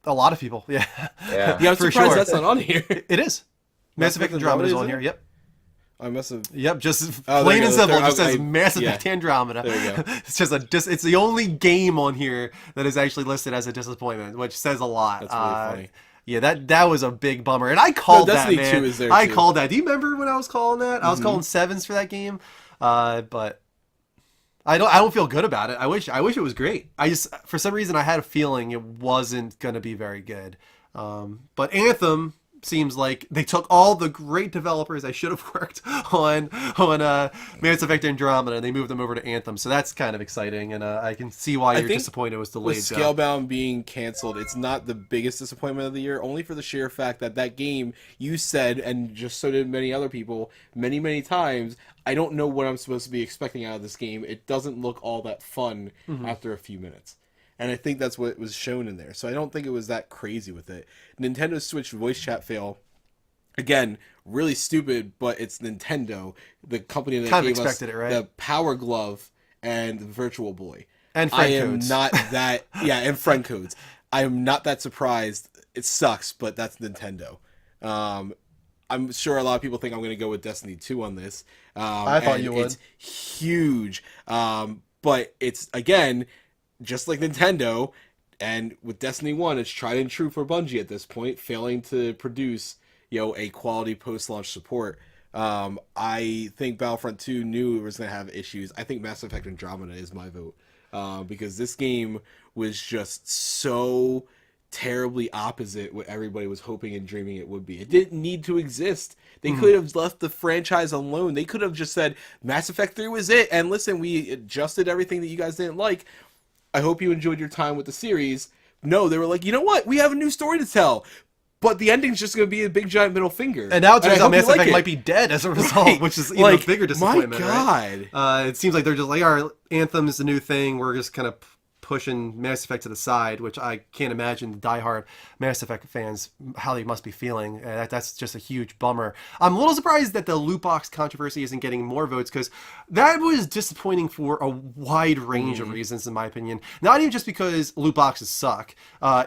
[SPEAKER 1] A lot of people, yeah.
[SPEAKER 2] Yeah,
[SPEAKER 3] I'm surprised that's not on here.
[SPEAKER 1] It is. Mass Effect Andromeda is on here. Yep.
[SPEAKER 3] I must have.
[SPEAKER 1] Yep, just plain and simple. It just says Mass Effect Andromeda.
[SPEAKER 3] There you go.
[SPEAKER 1] It's just it's the only game on here that is actually listed as a disappointment, which says a lot.
[SPEAKER 3] That's really funny.
[SPEAKER 1] Yeah, that was a big bummer, and I called that,
[SPEAKER 3] Destiny
[SPEAKER 1] man.
[SPEAKER 3] 2 is there
[SPEAKER 1] I
[SPEAKER 3] too.
[SPEAKER 1] called that. Do you remember when I was calling that? I was calling 7s for that game, but I don't feel good about it. I wish it was great. I just, for some reason, I had a feeling it wasn't gonna be very good. But Anthem seems like they took all the great developers that should have worked on Mass Effect Andromeda and they moved them over to Anthem. So that's kind of exciting, and I can see why you're disappointed it was delayed.
[SPEAKER 3] With Scalebound being canceled, it's not the biggest disappointment of the year, only for the sheer fact that game, you said, and just so did many other people, many times, I don't know what I'm supposed to be expecting out of this game. It doesn't look all that fun after a few minutes. And I think that's what was shown in there. So I don't think it was that crazy with it. Nintendo Switch voice chat fail. Again, really stupid, but it's Nintendo, the company that
[SPEAKER 1] kind of
[SPEAKER 3] gave us
[SPEAKER 1] expected it, right?
[SPEAKER 3] the Power Glove and the Virtual Boy.
[SPEAKER 1] And friend
[SPEAKER 3] I am
[SPEAKER 1] codes.
[SPEAKER 3] not that... Yeah, and friend codes. I am not that surprised. It sucks, but that's Nintendo. I'm sure a lot of people think I'm going to go with Destiny 2 on this.
[SPEAKER 1] I thought you would.
[SPEAKER 3] It's huge. But it's, again... just like Nintendo, and with Destiny 1, it's tried and true for Bungie at this point, failing to produce, a quality post-launch support. I think Battlefront 2 knew it was going to have issues. I think Mass Effect Andromeda is my vote, because this game was just so terribly opposite what everybody was hoping and dreaming it would be. It didn't need to exist. They could have left the franchise alone. They could have just said, Mass Effect 3 was it, and listen, we adjusted everything that you guys didn't like. I hope you enjoyed your time with the series. No, they were like, you know what? We have a new story to tell. But the ending's just going to be a big giant middle finger.
[SPEAKER 1] And now it turns out Mass Effect might be dead as a result, which is even a bigger disappointment.
[SPEAKER 3] My God.
[SPEAKER 1] Right? It seems like they're just like, our Anthem is the new thing. We're just kind of pushing Mass Effect to the side, which I can't imagine the diehard Mass Effect fans, how they must be feeling. That's just a huge bummer. I'm a little surprised that the loot box controversy isn't getting more votes, because that was disappointing for a wide range of reasons, in my opinion. Not even just because loot boxes suck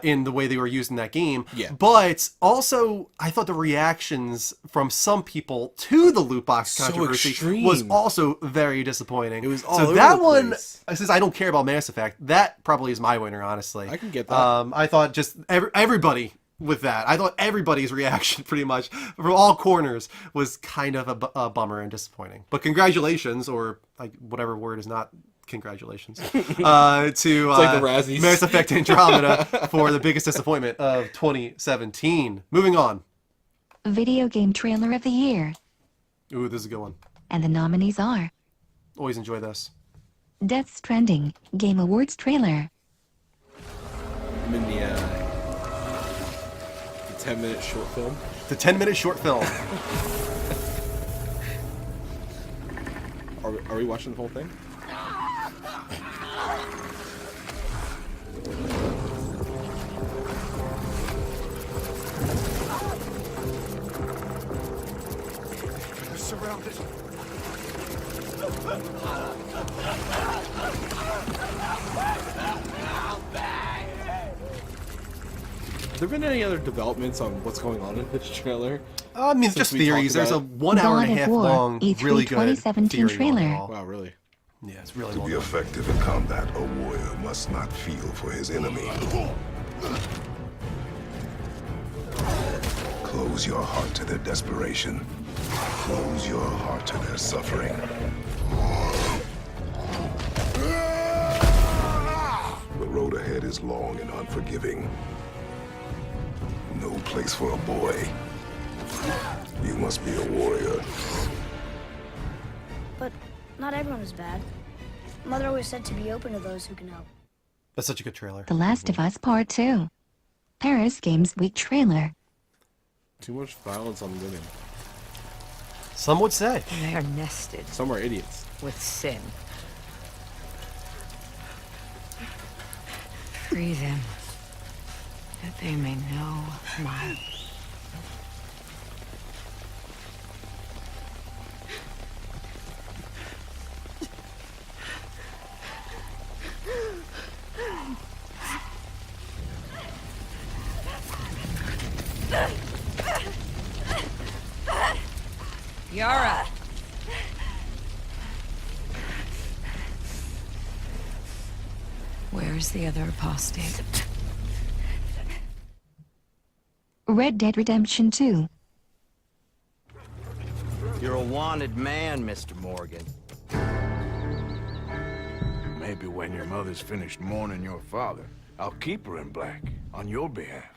[SPEAKER 1] in the way they were used in that game, but also I thought the reactions from some people to the loot box controversy was also very disappointing. It was all over that the one, since I don't care about Mass Effect, that probably is my winner, honestly.
[SPEAKER 3] I can get that.
[SPEAKER 1] I thought just everybody with that. I thought everybody's reaction pretty much from all corners was kind of a bummer and disappointing. But congratulations, or like whatever word is not congratulations, to
[SPEAKER 3] it's like the Razzies.
[SPEAKER 1] Mass Effect Andromeda for the biggest disappointment of 2017. Moving on.
[SPEAKER 6] Video game trailer of the year.
[SPEAKER 1] Ooh, this is a good one.
[SPEAKER 6] And the nominees are
[SPEAKER 1] Always enjoy this.
[SPEAKER 6] Death Stranding Game Awards trailer.
[SPEAKER 3] I'm in the 10-minute short film.
[SPEAKER 1] The 10-minute short film.
[SPEAKER 3] Are we watching the whole thing?
[SPEAKER 7] They're surrounded.
[SPEAKER 3] Have there been any other developments on what's going on in this trailer?
[SPEAKER 1] I mean, just theories. There's a 1 hour and a half long,
[SPEAKER 6] E3
[SPEAKER 1] really good
[SPEAKER 6] 2017
[SPEAKER 1] theory
[SPEAKER 6] trailer.
[SPEAKER 1] monologue.
[SPEAKER 3] Wow, really?
[SPEAKER 1] Yeah, it's really
[SPEAKER 13] To
[SPEAKER 1] well
[SPEAKER 13] be
[SPEAKER 1] done.
[SPEAKER 13] effective in combat, a warrior must not feel for his enemy. Close your heart to their desperation. Close your heart to their suffering. The road ahead is long and unforgiving. No place for a boy. You must be a warrior.
[SPEAKER 14] But not everyone is bad. Mother always said to be open to those who can help.
[SPEAKER 1] That's such a good trailer.
[SPEAKER 6] The Last of Us Part 2. Paris Games Week trailer.
[SPEAKER 3] Too much violence on women.
[SPEAKER 1] Some would say.
[SPEAKER 15] They are nested
[SPEAKER 3] Some are idiots.
[SPEAKER 15] with sin. Free them, that they may know my... Yara! Where's the other apostate?
[SPEAKER 6] Red Dead Redemption 2.
[SPEAKER 16] You're a wanted man, Mr. Morgan.
[SPEAKER 12] Maybe when your mother's finished mourning your father, I'll keep her in black on your behalf.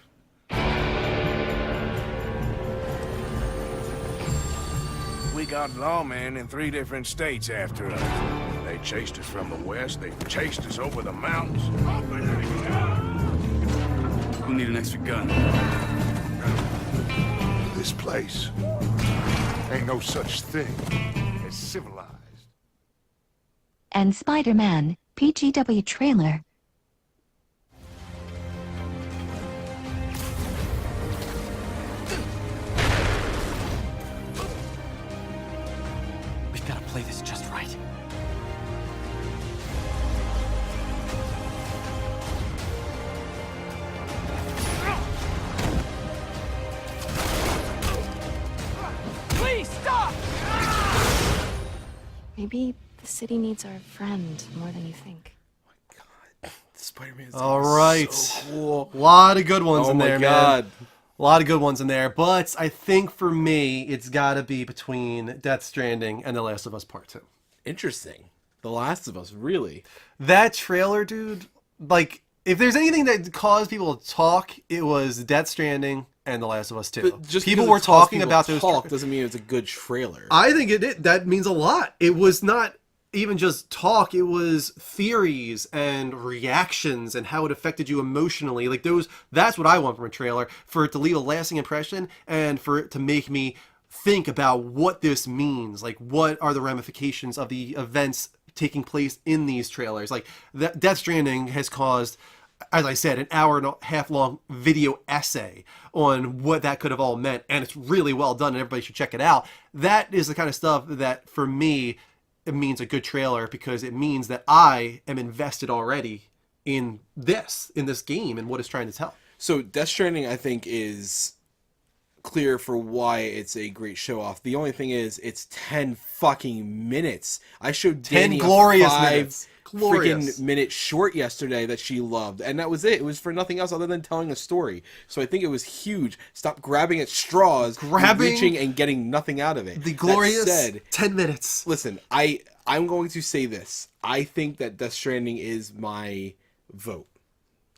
[SPEAKER 12] We got lawmen in 3 different states after us. They chased us from the west, they chased us over the mountains.
[SPEAKER 10] We'll need an extra gun.
[SPEAKER 13] This place ain't no such thing as civilized.
[SPEAKER 6] And Spider-Man PGW trailer.
[SPEAKER 16] We've got to play this just right.
[SPEAKER 15] Please stop!
[SPEAKER 17] Maybe the city needs our friend more than you think.
[SPEAKER 3] Spider-Man.
[SPEAKER 1] All right.
[SPEAKER 3] So cool.
[SPEAKER 1] A lot of good ones
[SPEAKER 3] Oh
[SPEAKER 1] in
[SPEAKER 3] my
[SPEAKER 1] there,
[SPEAKER 3] God.
[SPEAKER 1] man. A lot of good ones in there. But I think for me, it's got to be between Death Stranding and The Last of Us Part 2.
[SPEAKER 3] Interesting. The Last of Us, really?
[SPEAKER 1] That trailer, dude, like, if there's anything that caused people to talk, it was Death Stranding and The Last of Us 2.
[SPEAKER 3] But just
[SPEAKER 1] people
[SPEAKER 3] because
[SPEAKER 1] were
[SPEAKER 3] it caused
[SPEAKER 1] talking
[SPEAKER 3] people
[SPEAKER 1] about
[SPEAKER 3] to
[SPEAKER 1] those.
[SPEAKER 3] talk doesn't mean it's a good trailer.
[SPEAKER 1] I think that means a lot. It was not even just talk, it was theories and reactions and how it affected you emotionally. Like that's what I want from a trailer, for it to leave a lasting impression and for it to make me think about what this means. Like, what are the ramifications of the events taking place in these trailers? Like, Death Stranding has caused, as I said, an 1.5 hour long video essay on what that could have all meant, and it's really well done, and everybody should check it out. That is the kind of stuff that, for me, it means a good trailer, because it means that I am invested already in this game and what it's trying to tell.
[SPEAKER 3] So Death Stranding, I think, is clear for why it's a great show off. The only thing is, it's 10 fucking minutes. I showed
[SPEAKER 1] 10
[SPEAKER 3] Danny
[SPEAKER 1] glorious
[SPEAKER 3] a 5
[SPEAKER 1] minutes. Glorious.
[SPEAKER 3] freaking minute short yesterday that she loved, and that was it. It was for nothing else other than telling a story. So I think it was huge. Stop grabbing at straws, and reaching and getting nothing out of it.
[SPEAKER 1] The glorious
[SPEAKER 3] That said,
[SPEAKER 1] 10 minutes.
[SPEAKER 3] Listen, I'm going to say this. I think that Death Stranding is my vote.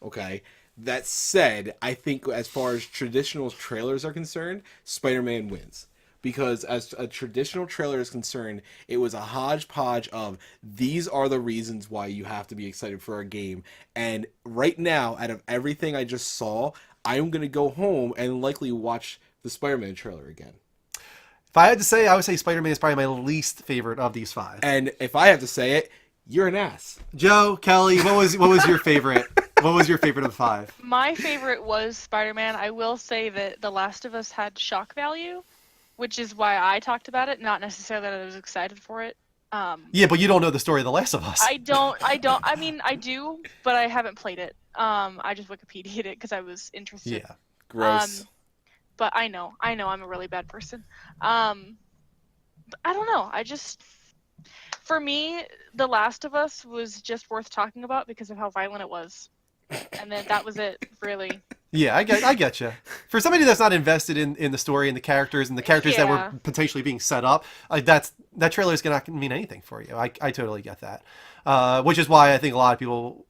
[SPEAKER 3] Okay? That said, I think as far as traditional trailers are concerned, Spider-Man wins. Because as a traditional trailer is concerned, it was a hodgepodge of, these are the reasons why you have to be excited for a game. And right now, out of everything I just saw, I'm going to go home and likely watch the Spider-Man trailer again.
[SPEAKER 1] If I had to say, I would say Spider-Man is probably my least favorite of these 5.
[SPEAKER 3] And if I have to say it, you're an ass.
[SPEAKER 1] Joe, Kelly, what was your favorite? What was your favorite of the 5?
[SPEAKER 4] My favorite was Spider-Man. I will say that The Last of Us had shock value, which is why I talked about it, not necessarily that I was excited for it.
[SPEAKER 1] Yeah, but you don't know the story of The Last of Us.
[SPEAKER 4] I don't. I mean, I do, but I haven't played it. I just Wikipedia'd it because I was interested.
[SPEAKER 1] Yeah.
[SPEAKER 3] Gross.
[SPEAKER 4] But I know I'm a really bad person. But I don't know. For me, The Last of Us was just worth talking about because of how violent it was. And then that was it, really.
[SPEAKER 1] Yeah, I get you. For somebody that's not invested in the story and the characters that
[SPEAKER 4] Yeah.
[SPEAKER 1] were potentially being set up, that trailer is not going to mean anything for you. I totally get that. Which is why I think a lot of people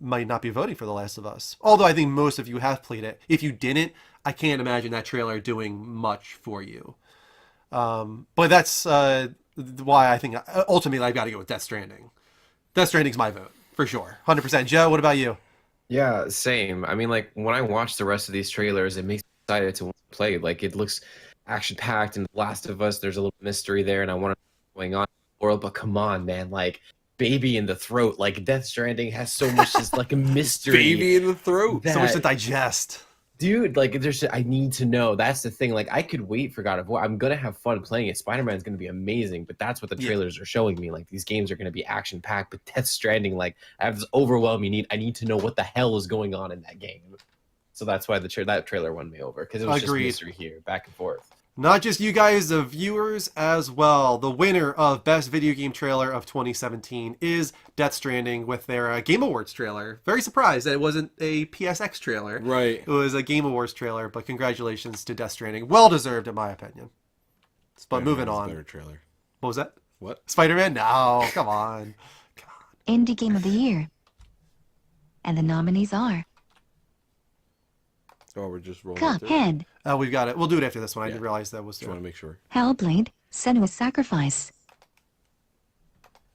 [SPEAKER 1] might not be voting for The Last of Us. Although I think most of you have played it. If you didn't, I can't imagine that trailer doing much for you. But that's why I think ultimately I've got to go with Death Stranding. Death Stranding's my vote for sure, 100%. Joe, what about you?
[SPEAKER 2] Yeah, same. I mean, like when I watch the rest of these trailers, it makes me excited to play. Like it looks action packed, and The Last of Us, there's a little mystery there, and I want to know what's going on in the world. But come on, man, like baby in the throat, like Death Stranding has so much just like a mystery.
[SPEAKER 3] Baby in the throat,
[SPEAKER 1] so much to digest.
[SPEAKER 2] Dude, like I need to know. That's the thing. Like I could wait for God of War. I'm gonna have fun playing it. Spider-Man's gonna be amazing, but that's what the trailers are showing me. Like these games are gonna be action packed, but Death Stranding, like I have this overwhelming need. I need to know what the hell is going on in that game. So that's why that trailer won me over, because it was just mystery here, back and forth.
[SPEAKER 1] Not just you guys, the viewers as well. The winner of Best Video Game Trailer of 2017 is Death Stranding with their Game Awards trailer. Very surprised that it wasn't a PSX trailer.
[SPEAKER 3] Right.
[SPEAKER 1] It was a Game Awards trailer, but congratulations to Death Stranding. Well deserved, in my opinion. But moving on.
[SPEAKER 3] Better trailer.
[SPEAKER 1] What was that?
[SPEAKER 3] What?
[SPEAKER 1] Spider-Man? No, come on.
[SPEAKER 6] Indie Game of the Year. And the nominees are
[SPEAKER 3] Oh, we're just rolling.
[SPEAKER 6] Cuphead,
[SPEAKER 1] Oh, we've got it. We'll do it after this one. I didn't realize that was.
[SPEAKER 3] Just want to make sure.
[SPEAKER 6] Hellblade, Senua's Sacrifice,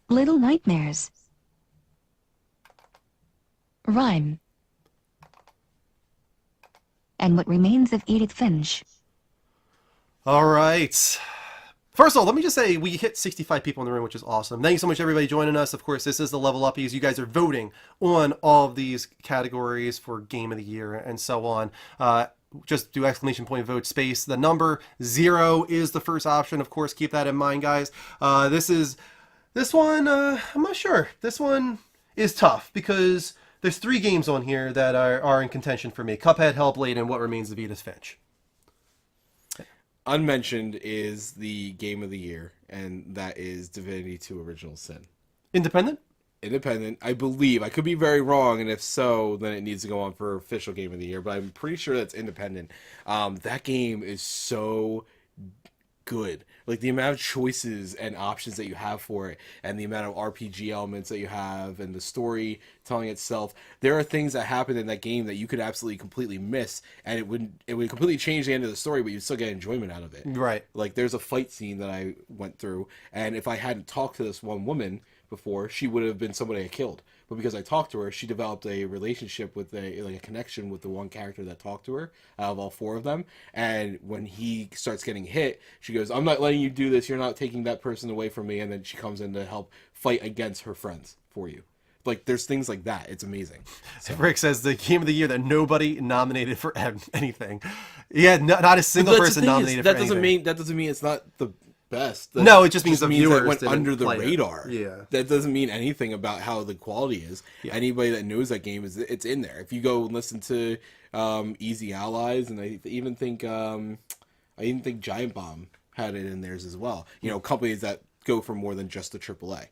[SPEAKER 6] Little Nightmares, Rhyme, and What Remains of Edith Finch.
[SPEAKER 1] All right. First of all, let me just say we hit 65 people in the room, which is awesome. Thank you so much, everybody, joining us. Of course, this is the Level Uppies. You guys are voting on all of these categories for Game of the Year and so on. Just do exclamation point vote space. The number 0 is the first option. Of course, keep that in mind, guys. This one, I'm not sure. This one is tough because there's 3 games on here that are in contention for me. Cuphead, Hellblade, and What Remains of Edith Finch.
[SPEAKER 3] Unmentioned is the Game of the Year, and that is Divinity 2 Original Sin.
[SPEAKER 1] Independent?
[SPEAKER 3] Independent, I believe. I could be very wrong, and if so, then it needs to go on for official Game of the Year, but I'm pretty sure that's independent. That game is so good. Like, the amount of choices and options that you have for it, and the amount of RPG elements that you have, and the story telling itself. There are things that happen in that game that you could absolutely completely miss, and it would completely change the end of the story, but you'd still get enjoyment out of it.
[SPEAKER 1] Right.
[SPEAKER 3] Like, there's a fight scene that I went through, and if I hadn't talked to this one woman before, she would have been somebody I killed. But because I talked to her, she developed a relationship with a connection with the one character that talked to her out of all 4 of them. And when he starts getting hit, she goes, "I'm not letting you do this. You're not taking that person away from me." And then she comes in to help fight against her friends for you. Like, there's things like that. It's amazing. So.
[SPEAKER 1] Rick says the Game of the Year that nobody nominated for anything. Yeah, not a single person nominated for anything.
[SPEAKER 3] That doesn't mean it's not the best.
[SPEAKER 1] No, it just means the viewers
[SPEAKER 3] that went
[SPEAKER 1] didn't
[SPEAKER 3] under the
[SPEAKER 1] play it.
[SPEAKER 3] radar.
[SPEAKER 1] Yeah,
[SPEAKER 3] that doesn't mean anything about how the quality is.
[SPEAKER 1] Yeah.
[SPEAKER 3] Anybody that knows that game it's in there. If you go and listen to Easy Allies, and I even think Giant Bomb had it in theirs as well. You know, companies that go for more than just the AAA.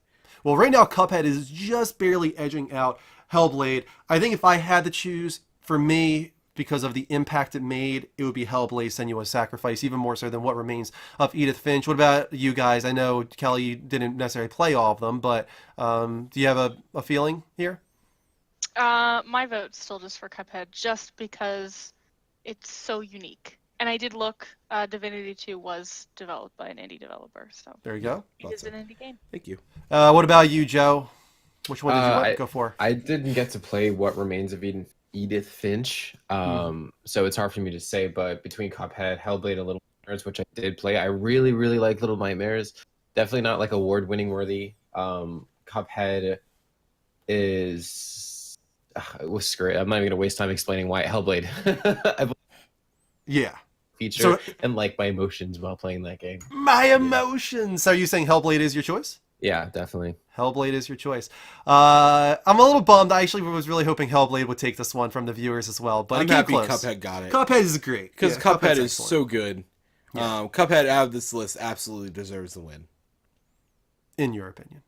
[SPEAKER 1] Well, right now Cuphead is just barely edging out Hellblade. I think if I had to choose, for me, because of the impact it made, it would be Hellblade: Senua's Sacrifice, even more so than What Remains of Edith Finch. What about you guys? I know, Kelly, you didn't necessarily play all of them, but do you have a feeling here?
[SPEAKER 4] My vote's still just for Cuphead, just because it's so unique. And I did look, Divinity 2 was developed by an indie developer, so
[SPEAKER 1] there you go.
[SPEAKER 4] It is an indie game.
[SPEAKER 3] Thank you.
[SPEAKER 1] What about you, Joe? Which one did you go for?
[SPEAKER 2] I didn't get to play What Remains of Edith Finch, so it's hard for me to say, but between Cuphead, Hellblade, and Little Nightmares, which I did play, I really, really like Little Nightmares. Definitely not like award-winning worthy. Cuphead is... it was great. I'm not even going to waste time explaining why Hellblade.
[SPEAKER 1] Yeah.
[SPEAKER 2] Feature and like my emotions while playing that game.
[SPEAKER 1] My emotions! So are you saying Hellblade is your choice?
[SPEAKER 2] Yeah, definitely.
[SPEAKER 1] Hellblade is your choice. I'm a little bummed. I actually was really hoping Hellblade would take this one from the viewers as well. But
[SPEAKER 3] I'm happy Cuphead got it.
[SPEAKER 1] Cuphead is great.
[SPEAKER 3] Because Cuphead is
[SPEAKER 1] excellent.
[SPEAKER 3] so good. Yeah. Cuphead out of this list absolutely deserves the win.
[SPEAKER 1] In your opinion.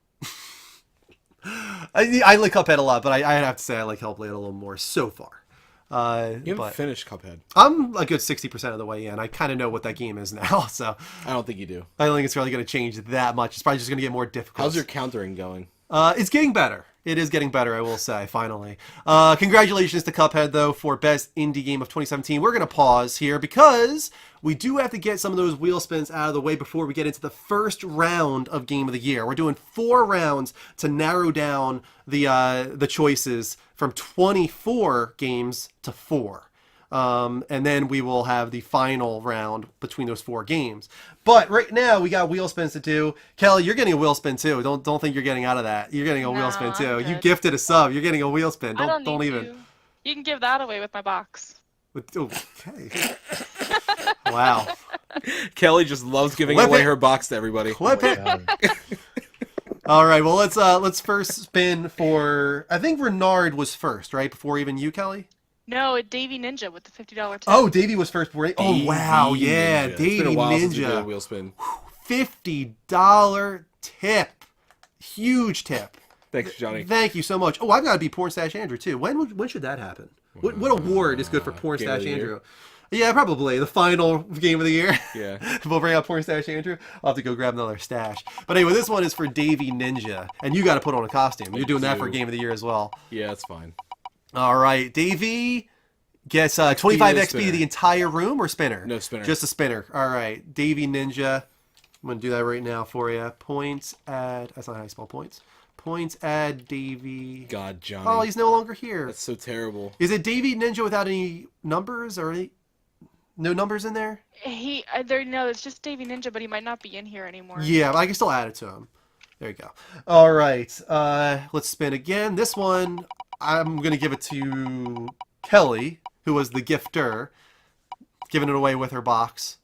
[SPEAKER 1] I like Cuphead a lot, but I have to say I like Hellblade a little more so far.
[SPEAKER 3] You haven't
[SPEAKER 1] But
[SPEAKER 3] finished Cuphead.
[SPEAKER 1] I'm a good 60% of the way in. I kind of know what that game is now, so
[SPEAKER 3] I don't think you do.
[SPEAKER 1] I don't think it's really going to change that much. It's probably just going to get more difficult.
[SPEAKER 3] How's your countering going?
[SPEAKER 1] It's getting better. It is getting better, I will say, finally. Congratulations to Cuphead, though, for Best Indie Game of 2017. We're going to pause here because we do have to get some of those wheel spins out of the way before we get into the first round of Game of the Year. We're doing 4 rounds to narrow down the choices from 24 games to 4. And then we will have the final round between those 4 games. But right now we got wheel spins to do. Kelly, you're getting a wheel spin too. Don't think you're getting out of that. You're getting a wheel spin too. You gifted a sub. You're getting a wheel spin. Don't even.
[SPEAKER 4] To. You can give that away with my box.
[SPEAKER 1] Okay. Wow.
[SPEAKER 3] Kelly just loves giving away her box to everybody.
[SPEAKER 1] Clip it. All right. Well, let's first spin for. I think Renard was first, right? Before even you, Kelly.
[SPEAKER 4] No, Davey Ninja with the $50 tip.
[SPEAKER 1] Oh, Davey was first. Oh, wow. Yeah,
[SPEAKER 3] Ninja.
[SPEAKER 1] Davey
[SPEAKER 3] It's been a while
[SPEAKER 1] Ninja.
[SPEAKER 3] since we did a wheel spin.
[SPEAKER 1] $50 tip. Huge tip.
[SPEAKER 3] Thanks, Johnny.
[SPEAKER 1] Thank you so much. Oh, I've got to be Porn Stash Andrew, too. When should that happen? What award is good for Porn
[SPEAKER 3] Game of
[SPEAKER 1] Stash
[SPEAKER 3] the
[SPEAKER 1] Andrew?
[SPEAKER 3] Year?
[SPEAKER 1] Yeah, probably. The final game of the year.
[SPEAKER 3] Yeah.
[SPEAKER 1] We'll bring out Porn Stash Andrew. I'll have to go grab another stash. But anyway, this one is for Davey Ninja. And you got to put on a costume. You're doing that for Game of the Year as well.
[SPEAKER 3] Yeah, that's fine.
[SPEAKER 1] All right. Davey gets 25 XP
[SPEAKER 3] spinner.
[SPEAKER 1] the entire room or spinner?
[SPEAKER 3] No, spinner.
[SPEAKER 1] Just a spinner. All right. Davey Ninja. I'm going to do that right now for you. Points at... That's not how you spell points. Points at Davey...
[SPEAKER 3] God, Johnny.
[SPEAKER 1] Oh, he's no longer here.
[SPEAKER 3] That's so terrible.
[SPEAKER 1] Is it Davey Ninja without any numbers or any... No numbers in there?
[SPEAKER 4] No, it's just Davey Ninja, but he might not be in here anymore.
[SPEAKER 1] Yeah, but I can still add it to him. There you go. All right. Let's spin again. This one, I'm going to give it to Kelly, who was the gifter, giving it away with her box.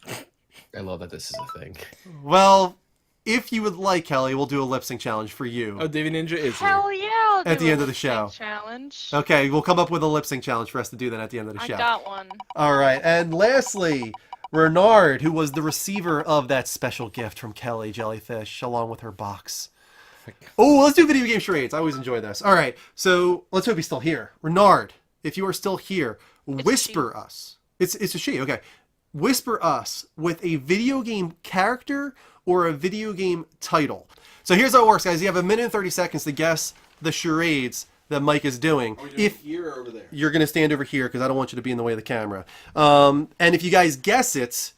[SPEAKER 2] I love that this is a thing.
[SPEAKER 1] Well, if you would like, Kelly, we'll do a lip sync challenge for you.
[SPEAKER 3] Oh, Davey Ninja is
[SPEAKER 4] Hell
[SPEAKER 3] here.
[SPEAKER 4] yeah! I'll
[SPEAKER 1] At
[SPEAKER 4] do
[SPEAKER 1] the
[SPEAKER 4] a
[SPEAKER 1] end of the
[SPEAKER 4] lip sync
[SPEAKER 1] show.
[SPEAKER 4] Challenge.
[SPEAKER 1] Okay, we'll come up with a lip sync challenge for us to do that at the end of the show.
[SPEAKER 4] I got one.
[SPEAKER 1] All right, and lastly, Renard, who was the receiver of that special gift from Kelly Jellyfish, along with her box. Oh, let's do video game charades. I always enjoy this. All right, so let's hope he's still here. Renard, if you are still here, whisper us. It's a she, okay. Whisper us with a video game character or a video game title. So here's how it works, guys. You have 1 minute and 30 seconds to guess the charades that Mike is doing. If
[SPEAKER 3] here or over there?
[SPEAKER 1] You're going to stand over here because I don't want you to be in the way of the camera. And if you guys guess it,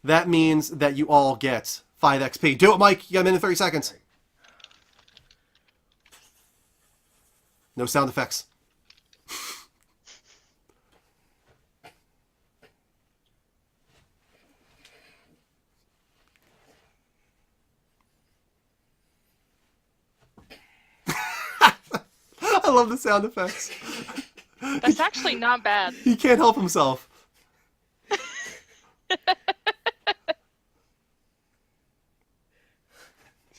[SPEAKER 1] that means that you all get 5 XP. Do it, Mike. You got 1 minute and 30 seconds. No sound effects. I love the sound effects.
[SPEAKER 4] That's actually not bad.
[SPEAKER 1] He can't help himself. You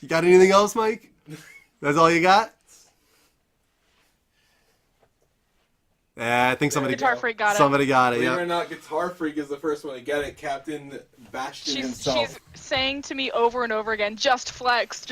[SPEAKER 1] got anything else, Mike? That's all you got? I think somebody
[SPEAKER 4] Guitar Freak got it.
[SPEAKER 1] Somebody got it.
[SPEAKER 3] Believe
[SPEAKER 1] Yeah.
[SPEAKER 3] it or not, Guitar Freak is the first one to get it. Captain Bastion himself.
[SPEAKER 4] She's saying to me over and over again, just flex,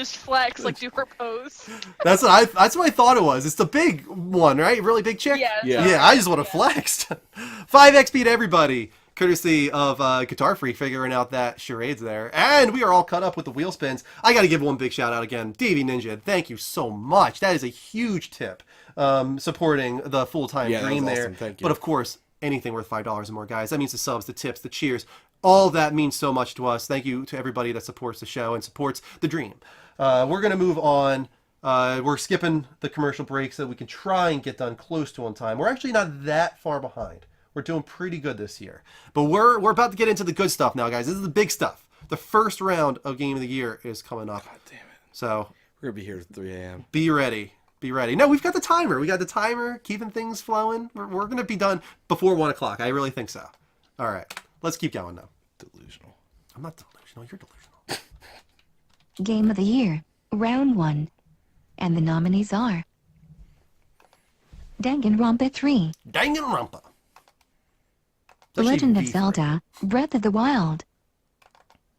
[SPEAKER 4] like do her pose.
[SPEAKER 1] That's what I thought it was. It's the big one, right? Really big chick?
[SPEAKER 4] Yeah.
[SPEAKER 1] Yeah, I just want to flex. 5 XP to everybody. Courtesy of Guitar Freak figuring out that charades there. And we are all cut up with the wheel spins. I got to give one big shout out again. Davey Ninja, thank you so much. That is a huge tip. Supporting the full-time dream there.
[SPEAKER 3] Awesome. Thank you.
[SPEAKER 1] But of course, anything worth $5 or more, guys. That means the subs, the tips, the cheers. All that means so much to us. Thank you to everybody that supports the show and supports the dream. We're going to move on. We're skipping the commercial break so that we can try and get done close to on time. We're actually not that far behind. We're doing pretty good this year. But we're about to get into the good stuff now, guys. This is the big stuff. The first round of Game of the Year is coming up.
[SPEAKER 3] God damn it.
[SPEAKER 1] So
[SPEAKER 3] We're going to be here at 3 a.m.
[SPEAKER 1] Be ready. Be ready. No, we've got the timer. We got the timer keeping things flowing. We're going to be done before 1 o'clock. I really think so. All right. Let's keep going now.
[SPEAKER 3] Delusional.
[SPEAKER 1] I'm not delusional. You're delusional.
[SPEAKER 6] Game of the Year, Round 1. And the nominees are Danganronpa 3,
[SPEAKER 1] Danganronpa.
[SPEAKER 6] The Legend of Zelda, Breath of the Wild,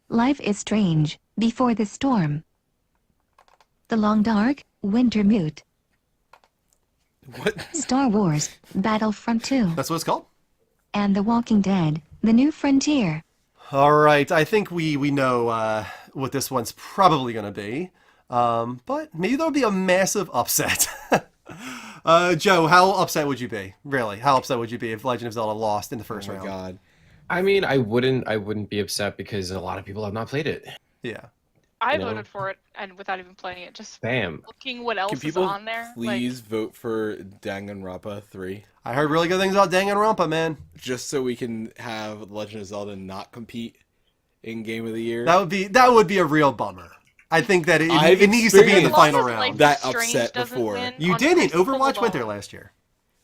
[SPEAKER 6] Life is Strange, Before the Storm, The Long Dark, Wintermute,
[SPEAKER 3] What?
[SPEAKER 6] Star Wars, Battlefront 2,
[SPEAKER 1] That's what it's called?
[SPEAKER 6] and The Walking Dead, The New Frontier.
[SPEAKER 1] All right, I think we know what this one's probably going to be. But maybe there'll be a massive upset. Joe, how upset would you be? Really, how upset would you be if Legend of Zelda lost in the first round?
[SPEAKER 3] Oh my god.
[SPEAKER 2] I mean, I wouldn't be upset because a lot of people have not played it.
[SPEAKER 1] Yeah.
[SPEAKER 4] I
[SPEAKER 2] You know?
[SPEAKER 4] voted for it, and without even playing it, just
[SPEAKER 2] Bam.
[SPEAKER 4] looking what else
[SPEAKER 3] Can
[SPEAKER 4] is
[SPEAKER 3] people
[SPEAKER 4] on there.
[SPEAKER 3] please vote for Danganronpa 3?
[SPEAKER 1] I heard really good things about Danganronpa, man.
[SPEAKER 3] Just so we can have Legend of Zelda not compete in Game of the Year.
[SPEAKER 1] That would be a real bummer. I think that it needs to be in the final round.
[SPEAKER 3] That upset before.
[SPEAKER 1] You didn't. Overwatch went there last year.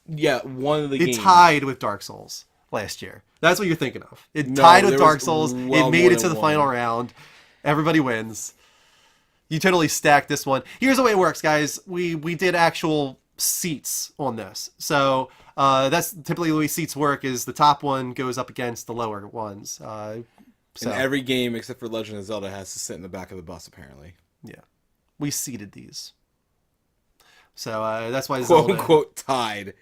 [SPEAKER 3] Yeah, one of the
[SPEAKER 1] It
[SPEAKER 3] games.
[SPEAKER 1] tied with Dark Souls last year. That's what you're thinking of. It
[SPEAKER 3] No,
[SPEAKER 1] tied with
[SPEAKER 3] there
[SPEAKER 1] Dark
[SPEAKER 3] was
[SPEAKER 1] Souls.
[SPEAKER 3] well
[SPEAKER 1] It made
[SPEAKER 3] more
[SPEAKER 1] it to
[SPEAKER 3] than
[SPEAKER 1] the
[SPEAKER 3] one.
[SPEAKER 1] final round. Everybody wins. You totally stacked this one. Here's the way it works, guys. We did actual seats on this. So that's typically the way seats work is the top one goes up against the lower ones.
[SPEAKER 3] And every game except for Legend of Zelda has to sit in the back of the bus, apparently.
[SPEAKER 1] Yeah. We seeded these. So that's why
[SPEAKER 3] Quote
[SPEAKER 1] Zelda...
[SPEAKER 3] unquote tied.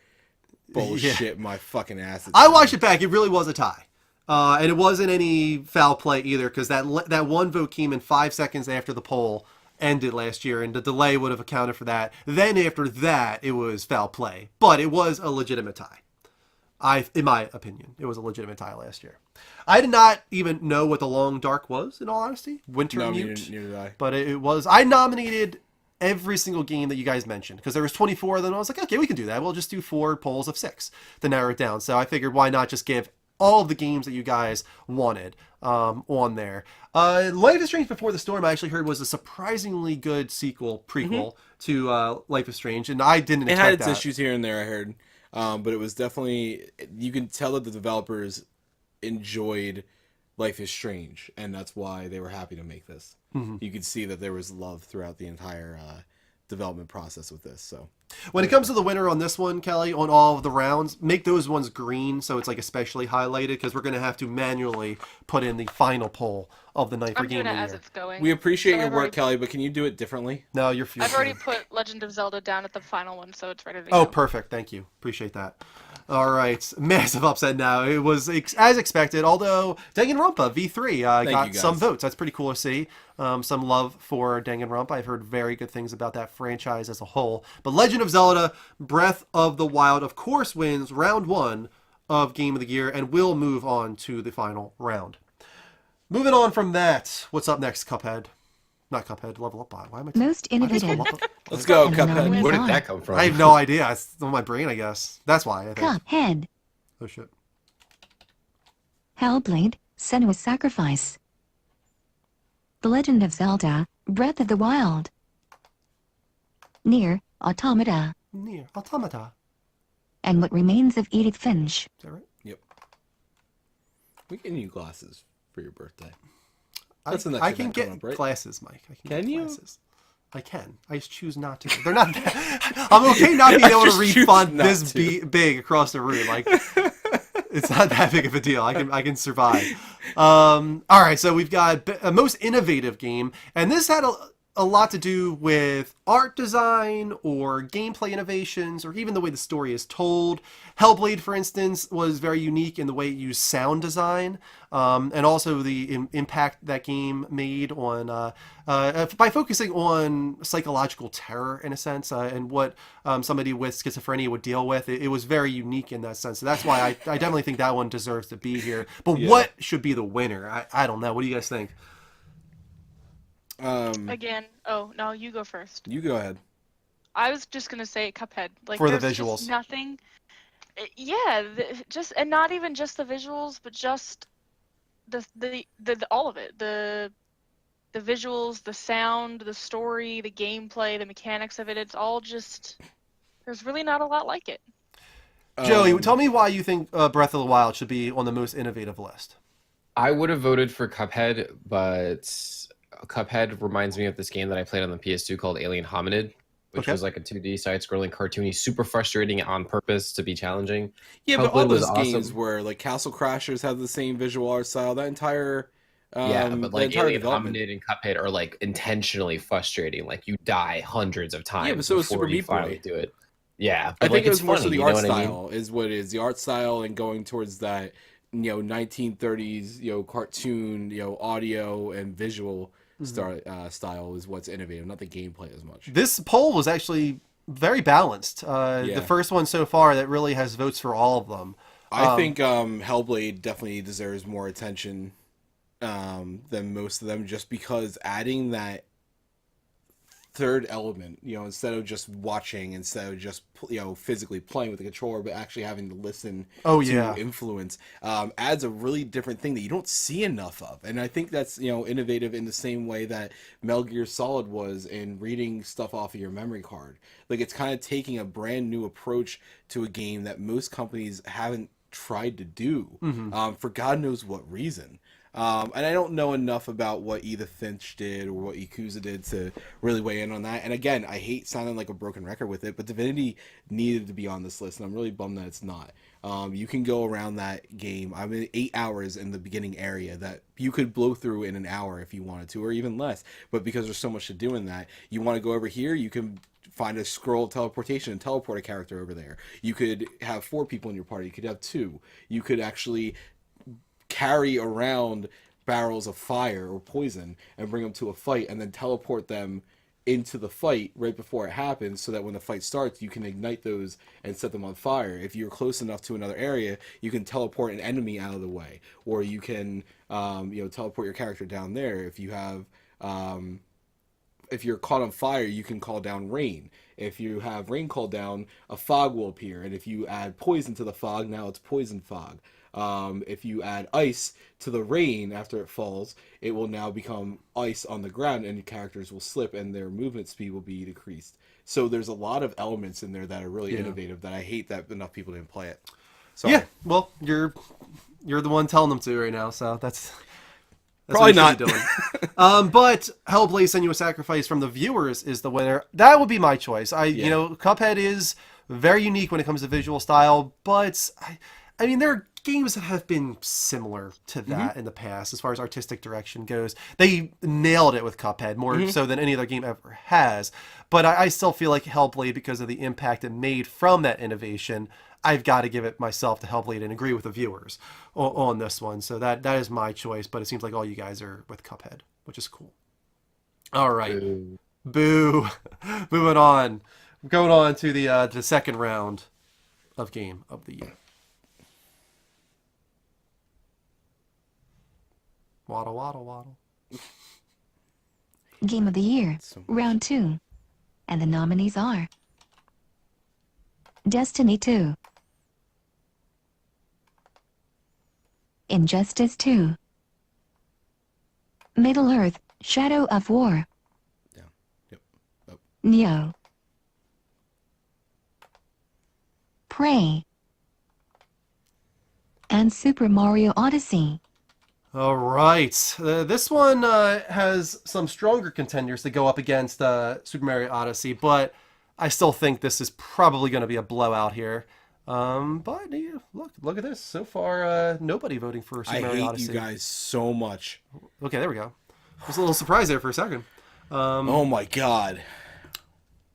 [SPEAKER 3] Bullshit, my fucking ass.
[SPEAKER 1] I watched it back. It really was a tie. And it wasn't any foul play either because that one vote came in 5 seconds after the poll ended last year, and the delay would have accounted for that. Then after that, it was foul play. But it was a legitimate tie. In my opinion, it was a legitimate tie last year. I did not even know what the Long Dark was, in all honesty. Winter Mute.
[SPEAKER 3] Neither did I.
[SPEAKER 1] But it was... I nominated every single game that you guys mentioned because there was 24 of them. I was like, okay, we can do that. We'll just do 4 polls of 6 to narrow it down. So I figured why not just give all of the games that you guys wanted on there. Life is Strange Before the Storm, I actually heard, was a surprisingly good prequel to Life is Strange, and I didn't expect that.
[SPEAKER 3] It had its issues here and there, I heard. But it was definitely... You can tell that the developers enjoyed Life is Strange, and that's why they were happy to make this. You could see that there was love throughout the entire development process with this. So
[SPEAKER 1] when it comes to the winner on this one, Kelly, on all of the rounds, make those ones green so it's like especially highlighted because we're going to have to manually put in the final poll of the night for Game of the Year.
[SPEAKER 4] As it's going.
[SPEAKER 3] we appreciate
[SPEAKER 4] So
[SPEAKER 3] your
[SPEAKER 4] I've
[SPEAKER 3] work,
[SPEAKER 4] already-
[SPEAKER 3] Kelly, but can you do it differently?
[SPEAKER 1] No, you're
[SPEAKER 4] I've already put Legend of Zelda down at the final one, so it's ready to
[SPEAKER 1] Oh,
[SPEAKER 4] go.
[SPEAKER 1] perfect. Thank you. Appreciate that. All right. Massive upset now. It was as expected, although Danganronpa V3 got
[SPEAKER 3] you,
[SPEAKER 1] some
[SPEAKER 3] guys.
[SPEAKER 1] votes. That's pretty cool to see. Some love for Danganronpa. I've heard very good things about that franchise as a whole. But Legend of Zelda Breath of the Wild, of course, wins round 1 of Game of the Year and will move on to the final round. Moving on from that, what's up next, Cuphead? Not Cuphead, Level Up Bot. Why am I...
[SPEAKER 6] Most innovative.
[SPEAKER 3] Let's go,
[SPEAKER 6] And
[SPEAKER 3] Cuphead.
[SPEAKER 6] nominees
[SPEAKER 2] Where did
[SPEAKER 6] are
[SPEAKER 2] that come from?
[SPEAKER 1] I have no idea. It's on my brain, I guess. That's why, I think.
[SPEAKER 6] Cuphead,
[SPEAKER 1] Oh, shit.
[SPEAKER 6] Hellblade, Senua's Sacrifice, The Legend of Zelda, Breath of the Wild, Nier, Automata,
[SPEAKER 1] Nier Automata.
[SPEAKER 6] and What Remains of Edith Finch.
[SPEAKER 1] Is that right?
[SPEAKER 3] Yep. We get new glasses for your birthday.
[SPEAKER 1] I
[SPEAKER 3] That's the next
[SPEAKER 1] can
[SPEAKER 3] event
[SPEAKER 1] get
[SPEAKER 3] coming up, right?
[SPEAKER 1] glasses, Mike. I
[SPEAKER 3] Can
[SPEAKER 1] get
[SPEAKER 3] you?
[SPEAKER 1] Glasses. I can. I just choose not to. They're not. I'm okay not being able to
[SPEAKER 3] just
[SPEAKER 1] read
[SPEAKER 3] choose
[SPEAKER 1] font
[SPEAKER 3] not
[SPEAKER 1] this
[SPEAKER 3] to.
[SPEAKER 1] big across the room. Like, it's not that big of a deal. I can survive. All right, so we've got a most innovative game, and this had a lot to do with art design or gameplay innovations or even the way the story is told. Hellblade, for instance, was very unique in the way it used sound design and also the impact that game made on by focusing on psychological terror in a sense and what somebody with schizophrenia would deal with. It was very unique in that sense. So that's why I definitely think that one deserves to be here. But what should be the winner? I don't know. What do you guys think?
[SPEAKER 4] Again, oh no, you go first.
[SPEAKER 3] You go ahead.
[SPEAKER 4] I was just gonna say Cuphead. Like
[SPEAKER 1] For the
[SPEAKER 4] there's
[SPEAKER 1] visuals.
[SPEAKER 4] just nothing. Yeah, just and not even just the visuals, but just the all of it. The visuals, the sound, the story, the gameplay, the mechanics of it. It's all just. There's really not a lot like it.
[SPEAKER 1] Joey, tell me why you think Breath of the Wild should be on the most innovative list.
[SPEAKER 2] I would have voted for Cuphead, but Cuphead reminds me of this game that I played on the PS2 called Alien Hominid, which
[SPEAKER 1] Okay.
[SPEAKER 2] was like a 2D side-scrolling cartoony, super frustrating on purpose to be challenging.
[SPEAKER 3] Yeah, but all
[SPEAKER 2] Hellblade was
[SPEAKER 3] those games
[SPEAKER 2] awesome.
[SPEAKER 3] were like Castle Crashers have the same visual art style. That entire
[SPEAKER 2] Yeah, but
[SPEAKER 3] the
[SPEAKER 2] like
[SPEAKER 3] entire
[SPEAKER 2] Alien
[SPEAKER 3] development.
[SPEAKER 2] Hominid and Cuphead are like intentionally frustrating. Like you die hundreds of times
[SPEAKER 3] Yeah, but so is
[SPEAKER 2] before
[SPEAKER 3] Super
[SPEAKER 2] you
[SPEAKER 3] Meat Boy.
[SPEAKER 2] finally do it. Yeah,
[SPEAKER 3] I
[SPEAKER 2] but,
[SPEAKER 3] think
[SPEAKER 2] like,
[SPEAKER 3] it was
[SPEAKER 2] it's
[SPEAKER 3] more
[SPEAKER 2] funny,
[SPEAKER 3] so the
[SPEAKER 2] you
[SPEAKER 3] art
[SPEAKER 2] know what I mean?
[SPEAKER 3] style is what it is. The art style and going towards that, 1930s, cartoon, audio and visual style is what's innovative, not the gameplay as much.
[SPEAKER 1] This poll was actually very balanced.
[SPEAKER 3] Yeah.
[SPEAKER 1] The first one so far that really has votes for all of them.
[SPEAKER 3] I think Hellblade definitely deserves more attention than most of them, just because adding that third element, instead of just watching, instead of just physically playing with the controller, but actually having to listen to influence, adds a really different thing that you don't see enough of. And I think that's innovative in the same way that Metal Gear Solid was in reading stuff off of your memory card. Like, it's kind of taking a brand new approach to a game that most companies haven't tried to do for God knows what reason. And I don't know enough about what Edith Finch did or what Yakuza did to really weigh in on that. And again, I hate sounding like a broken record with it, but Divinity needed to be on this list, and I'm really bummed that it's not. You can go around that game. I'm in 8 hours in the beginning area that you could blow through in an hour if you wanted to, or even less. But because there's so much to do in that, you want to go over here, you can find a scroll teleportation and teleport a character over there. You could have 4 people in your party. You could have 2. You could actually carry around barrels of fire or poison and bring them to a fight, and then teleport them into the fight right before it happens, so that when the fight starts, you can ignite those and set them on fire. If you're close enough to another area, you can teleport an enemy out of the way, or you can teleport your character down there. If you have if you're caught on fire, you can call down rain. If you have rain called down, a fog will appear, and if you add poison to the fog, now it's poison fog. If you add ice to the rain after it falls, it will now become ice on the ground, and the characters will slip and their movement speed will be decreased. So there's a lot of elements in there that are really innovative that I hate that enough people didn't play it. Sorry.
[SPEAKER 1] Yeah, well, you're the one telling them to right now, so that's
[SPEAKER 3] probably
[SPEAKER 1] what
[SPEAKER 3] not
[SPEAKER 1] you should be doing. But Hellblade: Senua's Sacrifice from the viewers is the winner. That would be my choice. Cuphead is very unique when it comes to visual style, but I mean, there are games that have been similar to that in the past as far as artistic direction goes. They nailed it with Cuphead more so than any other game ever has. But I still feel like Hellblade, because of the impact it made from that innovation, I've got to give it myself to Hellblade and agree with the viewers on this one. So that is my choice, but it seems like all you guys are with Cuphead, which is cool. All right. Boo. Moving on. Going on to the second round of Game of the Year. Waddle, waddle, waddle.
[SPEAKER 6] Game of the Year, Round 2. And the nominees are Destiny 2, Injustice 2, Middle-earth, Shadow of War, Neo, Prey, and Super Mario Odyssey.
[SPEAKER 1] All right. This one has some stronger contenders to go up against Super Mario Odyssey, but I still think this is probably going to be a blowout here. But look at this. So far, nobody voting for Super Mario Odyssey.
[SPEAKER 3] I hate you guys so much.
[SPEAKER 1] Okay, there we go. I was a little surprised there for a second.
[SPEAKER 3] Oh my god.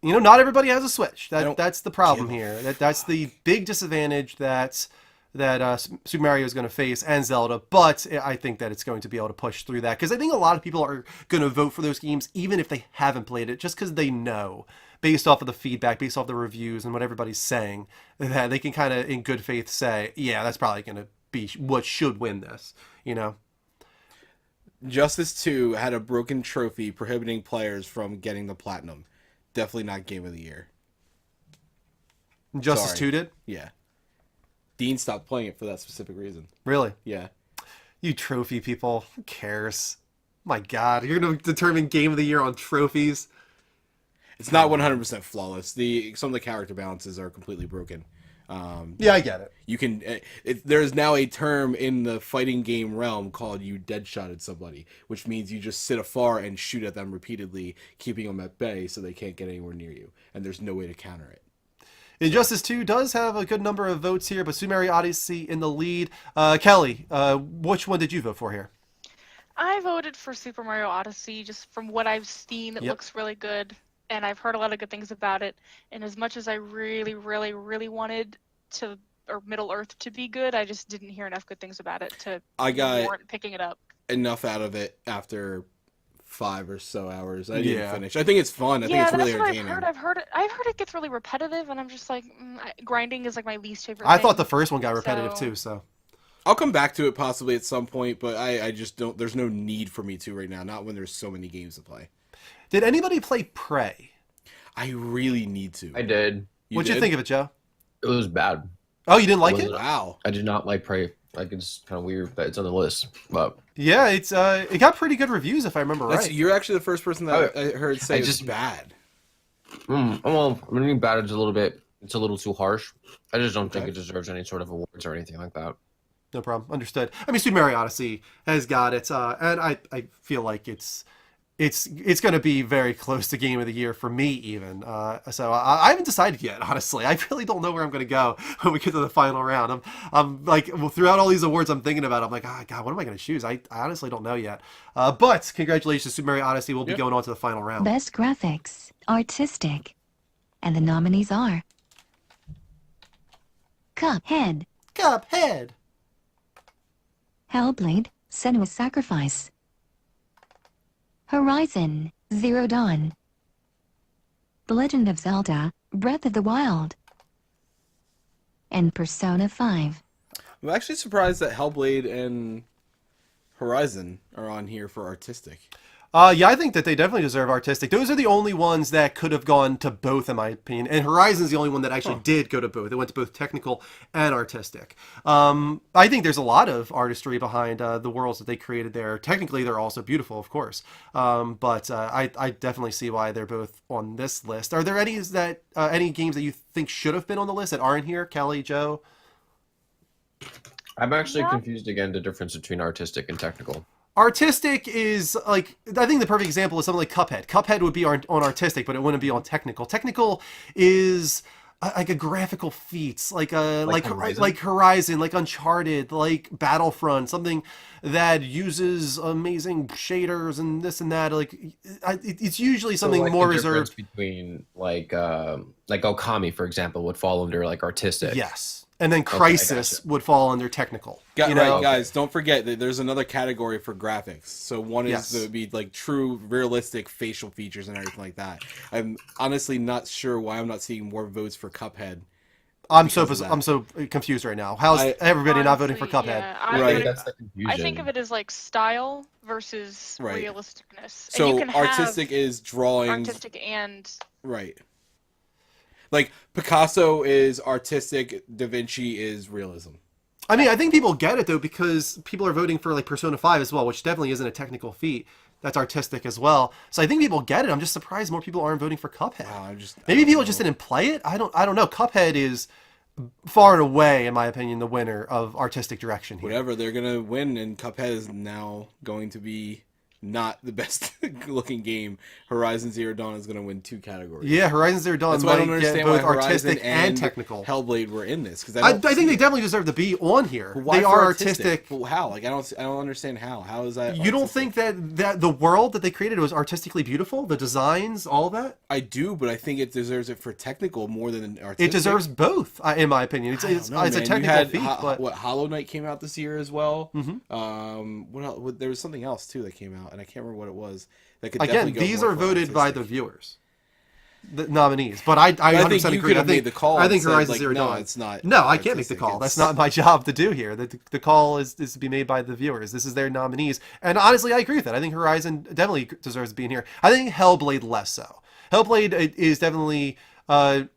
[SPEAKER 1] Not everybody has a Switch. That's the problem here. That's the big disadvantage that Super Mario is going to face, and Zelda, but I think that it's going to be able to push through that, because I think a lot of people are going to vote for those games even if they haven't played it, just because they know, based off of the feedback, based off the reviews and what everybody's saying, that they can kind of in good faith say, yeah, that's probably going to be what should win this,
[SPEAKER 3] Justice 2 had a broken trophy prohibiting players from getting the platinum. Definitely not Game of the Year.
[SPEAKER 1] Justice 2 did?
[SPEAKER 3] Yeah. Dean stopped playing it for that specific reason.
[SPEAKER 1] Really?
[SPEAKER 3] Yeah.
[SPEAKER 1] You trophy people. Who cares? My God. You're going to determine Game of the Year on trophies?
[SPEAKER 3] It's not 100% flawless. Some of the character balances are completely broken.
[SPEAKER 1] Yeah, I get it.
[SPEAKER 3] You can. There's now a term in the fighting game realm called "you deadshotted somebody," which means you just sit afar and shoot at them repeatedly, keeping them at bay so they can't get anywhere near you, and there's no way to counter it.
[SPEAKER 1] Injustice 2 does have a good number of votes here, but Super Mario Odyssey in the lead. Kelly, which one did you vote for here?
[SPEAKER 4] I voted for Super Mario Odyssey, just from what I've seen. It looks really good. and I've heard a lot of good things about it. And as much as I really, really, really wanted to, or Middle Earth to be good, I just didn't hear enough good things about it to warrant picking it up.
[SPEAKER 3] Enough out of it after 5 or so hours. I didn't finish. I think it's fun. I think
[SPEAKER 4] Yeah,
[SPEAKER 3] it's really
[SPEAKER 4] that's what
[SPEAKER 3] entertaining.
[SPEAKER 4] I've heard it gets really repetitive, and I'm just like, grinding is like my least favorite
[SPEAKER 1] I
[SPEAKER 4] thing.
[SPEAKER 1] thought the first one got repetitive too, so.
[SPEAKER 3] I'll come back to it possibly at some point, but I just don't. There's no need for me to right now. Not when there's so many games to play.
[SPEAKER 1] Did anybody play Prey?
[SPEAKER 3] I really need to.
[SPEAKER 2] I did.
[SPEAKER 1] What'd you think of it, Joe?
[SPEAKER 2] It was bad.
[SPEAKER 1] Oh, you didn't like it?
[SPEAKER 3] Wow.
[SPEAKER 2] I did not like Prey. Like, it's kind of weird that it's on the list, but
[SPEAKER 1] yeah, it's it got pretty good reviews if I remember right.
[SPEAKER 3] You're actually the first person that I heard say it's bad.
[SPEAKER 2] Well, I mean, bad is a little bit. It's a little too harsh. I just don't think it deserves any sort of awards or anything like that.
[SPEAKER 1] No problem. Understood. I mean, Super Mario Odyssey has got it, and I feel like it's going to be very close to Game of the Year for me, even. So I haven't decided yet, honestly. I really don't know where I'm going to go when we get to the final round. I'm like, well, throughout all these awards I'm thinking about, I'm like, God, what am I going to choose? I honestly don't know yet. But congratulations, Super Mario Odyssey will be going on to the final round.
[SPEAKER 6] Best graphics, artistic. And the nominees are Cuphead, Hellblade, Senua's Sacrifice, Horizon Zero Dawn, The Legend of Zelda, Breath of the Wild, and Persona 5.
[SPEAKER 3] I'm actually surprised that Hellblade and Horizon are on here for artistic.
[SPEAKER 1] Yeah, I think that they definitely deserve artistic. Those are the only ones that could have gone to both, in my opinion. And Horizon's the only one that actually did go to both. It went to both technical and artistic. I think there's a lot of artistry behind the worlds that they created there. Technically, they're also beautiful, of course. But I definitely see why they're both on this list. Are there any games that you think should have been on the list that aren't here? Kelly, Joe?
[SPEAKER 2] I'm actually confused again the difference between artistic and technical.
[SPEAKER 1] Artistic is like, I think the perfect example is something like Cuphead. Cuphead would be on artistic, but it wouldn't be on technical. Technical is like a graphical feat, like Horizon, like Uncharted, like Battlefront, something that uses amazing shaders and this and that. Like it's usually something
[SPEAKER 2] so, like,
[SPEAKER 1] more
[SPEAKER 2] the
[SPEAKER 1] reserved
[SPEAKER 2] between like Okami, for example, would fall under like artistic.
[SPEAKER 1] Yes. And then Crisis would fall under technical.
[SPEAKER 3] Right, guys, don't forget that there's another category for graphics. So one is to be like true, realistic facial features and everything like that. I'm honestly not sure why I'm not seeing more votes for Cuphead.
[SPEAKER 1] I'm so confused right now. How's everybody not voting for Cuphead?
[SPEAKER 4] Yeah,
[SPEAKER 2] That's the confusion.
[SPEAKER 4] I think of it as like style versus realisticness.
[SPEAKER 3] So
[SPEAKER 4] and you can
[SPEAKER 3] artistic is drawing.
[SPEAKER 4] Artistic and
[SPEAKER 3] right. Like Picasso is artistic, Da Vinci is realism.
[SPEAKER 1] I mean, I think people get it though because people are voting for like Persona 5 as well, which definitely isn't a technical feat. That's artistic as well. So I think people get it. I'm just surprised more people aren't voting for Cuphead.
[SPEAKER 3] Wow,
[SPEAKER 1] Maybe people just didn't play it. I don't know. Cuphead is far and away, in my opinion, the winner of artistic direction here.
[SPEAKER 3] Whatever, they're gonna win, and Cuphead is now going to be not the best looking game. Horizon Zero Dawn is going to win 2 categories.
[SPEAKER 1] Yeah, Horizon Zero Dawn
[SPEAKER 3] That's why I don't
[SPEAKER 1] might
[SPEAKER 3] understand
[SPEAKER 1] get both
[SPEAKER 3] why
[SPEAKER 1] artistic
[SPEAKER 3] Horizon
[SPEAKER 1] and technical.
[SPEAKER 3] Hellblade were in this because
[SPEAKER 1] I think they definitely deserve to be on here.
[SPEAKER 3] Why
[SPEAKER 1] they
[SPEAKER 3] for
[SPEAKER 1] are
[SPEAKER 3] artistic. Well, how? Like I don't understand how. How is that?
[SPEAKER 1] You don't think that the world that they created was artistically beautiful? The designs, all of that?
[SPEAKER 3] I do, but I think it deserves it for technical more than artistic.
[SPEAKER 1] It deserves both, in my opinion. It's a technical feat. But
[SPEAKER 3] what Hollow Knight came out this year as well.
[SPEAKER 1] Mm-hmm.
[SPEAKER 3] What else? There was something else too that came out, and I can't remember what it was.
[SPEAKER 1] Again, these are voted by the viewers, the nominees. But I 100% agree. I think
[SPEAKER 3] the call.
[SPEAKER 1] I think Horizon
[SPEAKER 3] like,
[SPEAKER 1] Zero Dawn.
[SPEAKER 3] No, it's not.
[SPEAKER 1] No, I can't make the call. That's not my job to do here. The call is to be made by the viewers. This is their nominees, and honestly, I agree with that. I think Horizon definitely deserves being here. I think Hellblade less so. Hellblade is definitely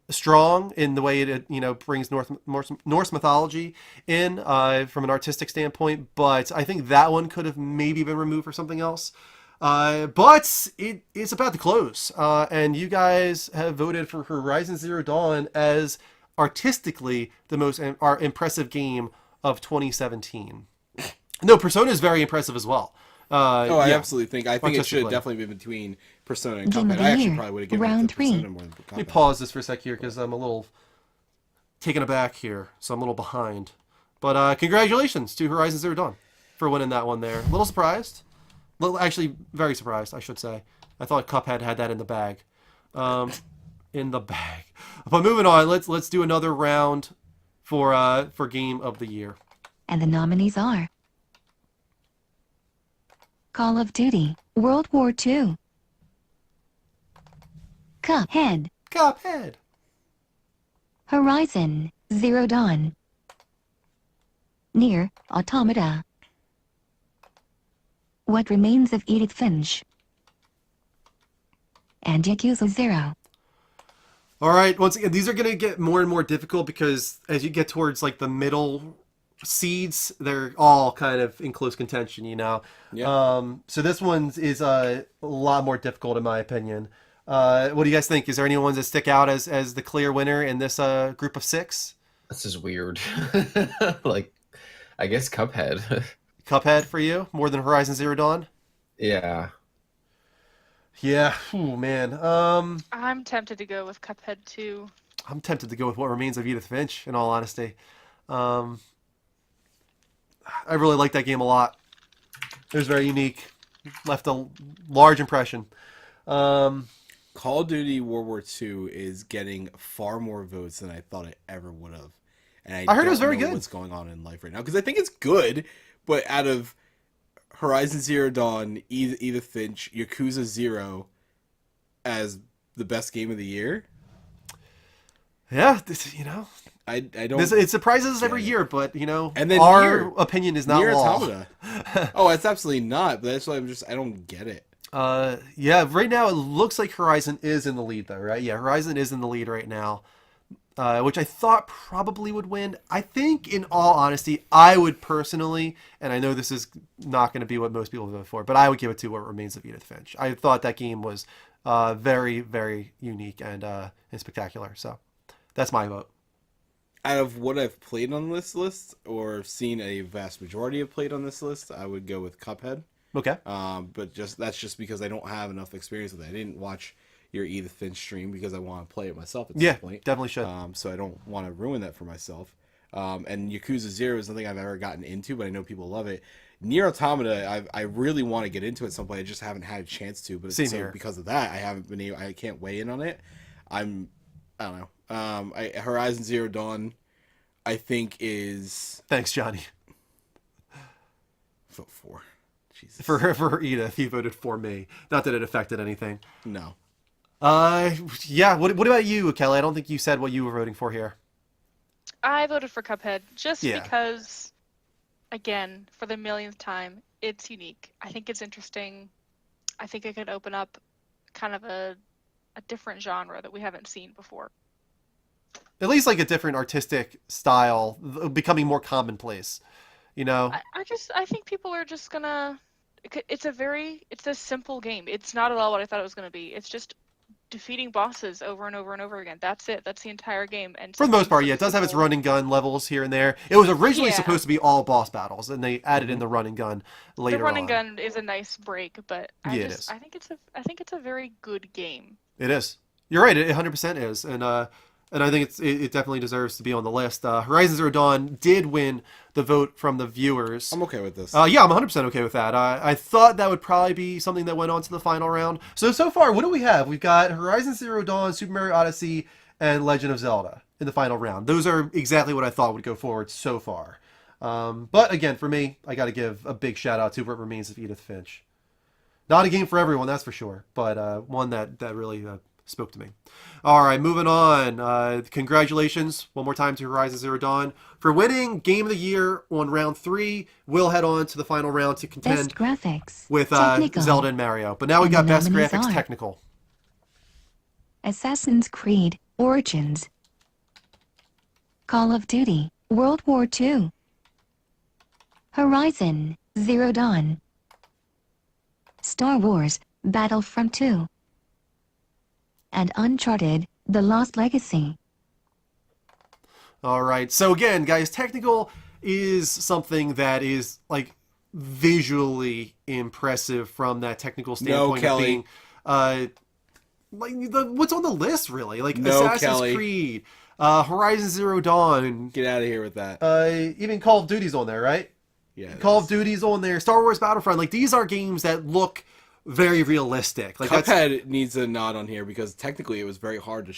[SPEAKER 1] strong in the way it brings Norse mythology in from an artistic standpoint, but I think that one could have maybe been removed for something else. But it's about to close, and you guys have voted for Horizon Zero Dawn as artistically the most impressive game of 2017. No, Persona is very impressive as well.
[SPEAKER 3] I absolutely think. I think it should have definitely been between Persona and Cuphead. I actually probably would have given it to Persona more than Cuphead.
[SPEAKER 1] Let me pause this for a sec here because I'm a little taken aback here, so I'm a little behind. But congratulations to Horizon Zero Dawn for winning that one there. A little surprised. Actually, very surprised, I should say. I thought Cuphead had that in the bag. in the bag. But moving on, let's do another round for Game of the Year.
[SPEAKER 6] And the nominees are Call of Duty, World War II, Cuphead, Horizon Zero Dawn, Nier Automata, What Remains of Edith Finch, and Yakuza 0.
[SPEAKER 1] All right, once again, these are going to get more and more difficult because as you get towards like the middle seeds, they're all kind of in close contention, you know.
[SPEAKER 3] Yeah.
[SPEAKER 1] So this one is a lot more difficult in my opinion. What do you guys think? Is there any ones that stick out as the clear winner in this group of 6?
[SPEAKER 2] This is weird. Like, I guess Cuphead.
[SPEAKER 1] Cuphead for you more than Horizon Zero Dawn?
[SPEAKER 2] Yeah.
[SPEAKER 1] Yeah. Ooh, man.
[SPEAKER 4] I'm tempted to go with Cuphead too.
[SPEAKER 1] I'm tempted to go with What Remains of Edith Finch. In all honesty, I really like that game a lot. It was very unique. Left a large impression.
[SPEAKER 3] Call of Duty World War II is getting far more votes than I thought it ever would have. And
[SPEAKER 1] I heard it was
[SPEAKER 3] don't
[SPEAKER 1] very
[SPEAKER 3] know
[SPEAKER 1] good.
[SPEAKER 3] What's going on in life right now? Because I think it's good, but out of Horizon Zero Dawn, Edith Finch, Yakuza 0 as the best game of the year.
[SPEAKER 1] Yeah, you know,
[SPEAKER 3] I don't.
[SPEAKER 1] It surprises us every year, but you know,
[SPEAKER 3] and then
[SPEAKER 1] our opinion is not
[SPEAKER 3] Nier
[SPEAKER 1] law.
[SPEAKER 3] Automata. Oh, it's absolutely not. But that's why I don't get it.
[SPEAKER 1] Yeah, right now it looks like Horizon is in the lead, though, right? Yeah, Horizon is in the lead right now, which I thought probably would win. I think, in all honesty, I would personally, and I know this is not going to be what most people vote for, but I would give it to What Remains of Edith Finch. I thought that game was very, very unique and spectacular. So that's my vote.
[SPEAKER 3] Out of what I've played on this list, or seen a vast majority of played on this list, I would go with Cuphead.
[SPEAKER 1] Okay.
[SPEAKER 3] But that's just because I don't have enough experience with it. I didn't watch your Edith Finch stream because I want to play it myself at some point.
[SPEAKER 1] Definitely should.
[SPEAKER 3] So I don't want to ruin that for myself. And Yakuza 0 is nothing I've ever gotten into, but I know people love it. Nier Automata, I really want to get into at some point. I just haven't had a chance to. But
[SPEAKER 1] Same here.
[SPEAKER 3] Because of that, I haven't been able. I can't weigh in on it. I don't know. Horizon Zero Dawn, I think is.
[SPEAKER 1] Thanks, Johnny.
[SPEAKER 3] Vote for. Jesus.
[SPEAKER 1] For Edith, he voted for me. Not that it affected anything.
[SPEAKER 3] No.
[SPEAKER 1] Yeah. What about you, Kelly? I don't think you said what you were voting for here.
[SPEAKER 4] I voted for Cuphead just
[SPEAKER 1] Yeah.
[SPEAKER 4] because, again, for the millionth time, it's unique. I think it's interesting. I think it could open up kind of a different genre that we haven't seen before.
[SPEAKER 1] At least like a different artistic style, becoming more commonplace. You know.
[SPEAKER 4] I think people are just gonna. It's a simple game. It's not at all what I thought it was gonna be. It's just defeating bosses over and over and over again. That's it. That's the entire game. And
[SPEAKER 1] For the most part, yeah, it does have its run and gun levels here and there. It was originally supposed to be all boss battles, and they added in the run and gun later on.
[SPEAKER 4] The run and gun is a nice break, but
[SPEAKER 1] Yeah, it is.
[SPEAKER 4] I think it's a very good game.
[SPEAKER 1] It is. You're right. It 100% is, and I think it definitely deserves to be on the list. Horizon Zero Dawn did win the vote from the viewers.
[SPEAKER 3] I'm okay with this.
[SPEAKER 1] Yeah, I'm 100% okay with that. I thought that would probably be something that went on to the final round. So far, what do we have? We've got Horizon Zero Dawn, Super Mario Odyssey, and Legend of Zelda in the final round. Those are exactly what I thought would go forward so far. But again, for me, I got to give a big shout out to What Remains of Edith Finch. Not a game for everyone, that's for sure, but one that really spoke to me. All right, moving on. Congratulations one more time to Horizon Zero Dawn for winning Game of the Year on round 3. We'll head on to the final round to contend
[SPEAKER 6] Best graphics,
[SPEAKER 1] with
[SPEAKER 6] technical.
[SPEAKER 1] Zelda and Mario. But now we
[SPEAKER 6] And
[SPEAKER 1] got
[SPEAKER 6] the
[SPEAKER 1] Best
[SPEAKER 6] nominees
[SPEAKER 1] Graphics
[SPEAKER 6] are
[SPEAKER 1] Technical.
[SPEAKER 6] Assassin's Creed Origins, Call of Duty World War II, Horizon Zero Dawn, Star Wars Battlefront 2, and Uncharted The Lost Legacy.
[SPEAKER 1] All right. So again, guys, technical is something that is like visually impressive from that technical standpoint.
[SPEAKER 3] Kelly.
[SPEAKER 1] Of being, like what's on the list really? Like
[SPEAKER 3] No,
[SPEAKER 1] Assassin's
[SPEAKER 3] Kelly.
[SPEAKER 1] Creed, Horizon Zero Dawn.
[SPEAKER 3] Get out of here with that.
[SPEAKER 1] Even Call of Duty's on there, right?
[SPEAKER 3] Yeah.
[SPEAKER 1] Call of Duty's on there. Star Wars Battlefront. Like these are games that look very realistic. Like
[SPEAKER 3] Cuphead needs a nod on here because technically it was very hard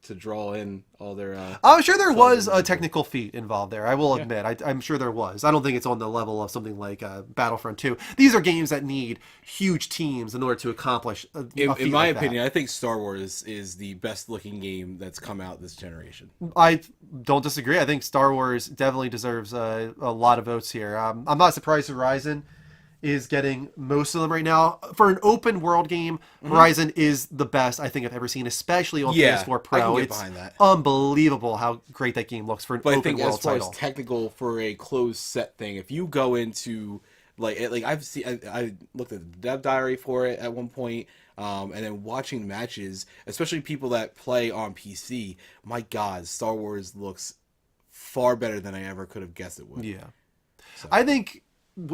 [SPEAKER 3] to draw in all their.
[SPEAKER 1] I'm sure there was a technical feat involved there. I will
[SPEAKER 3] Yeah.
[SPEAKER 1] admit, I'm sure there was. I don't think it's on the level of something like Battlefront 2. These are games that need huge teams in order to accomplish a feat
[SPEAKER 3] In my
[SPEAKER 1] like
[SPEAKER 3] opinion,
[SPEAKER 1] that.
[SPEAKER 3] I think Star Wars is the best looking game that's come out this generation.
[SPEAKER 1] I don't disagree. I think Star Wars definitely deserves a lot of votes here. I'm not surprised Horizon is getting most of them right now. For an open world game, Horizon is the best I think I've ever seen, especially on PS4 Pro.
[SPEAKER 3] I can get
[SPEAKER 1] It's
[SPEAKER 3] behind that.
[SPEAKER 1] unbelievable how great that game looks for an
[SPEAKER 3] But I
[SPEAKER 1] open
[SPEAKER 3] think
[SPEAKER 1] world
[SPEAKER 3] as far
[SPEAKER 1] title.
[SPEAKER 3] as technical for a closed set thing, if you go into like I've seen, I looked at the dev diary for it at one point, and then watching matches, especially people that play on PC. My God, Star Wars looks far better than I ever could have guessed it would.
[SPEAKER 1] Yeah, I think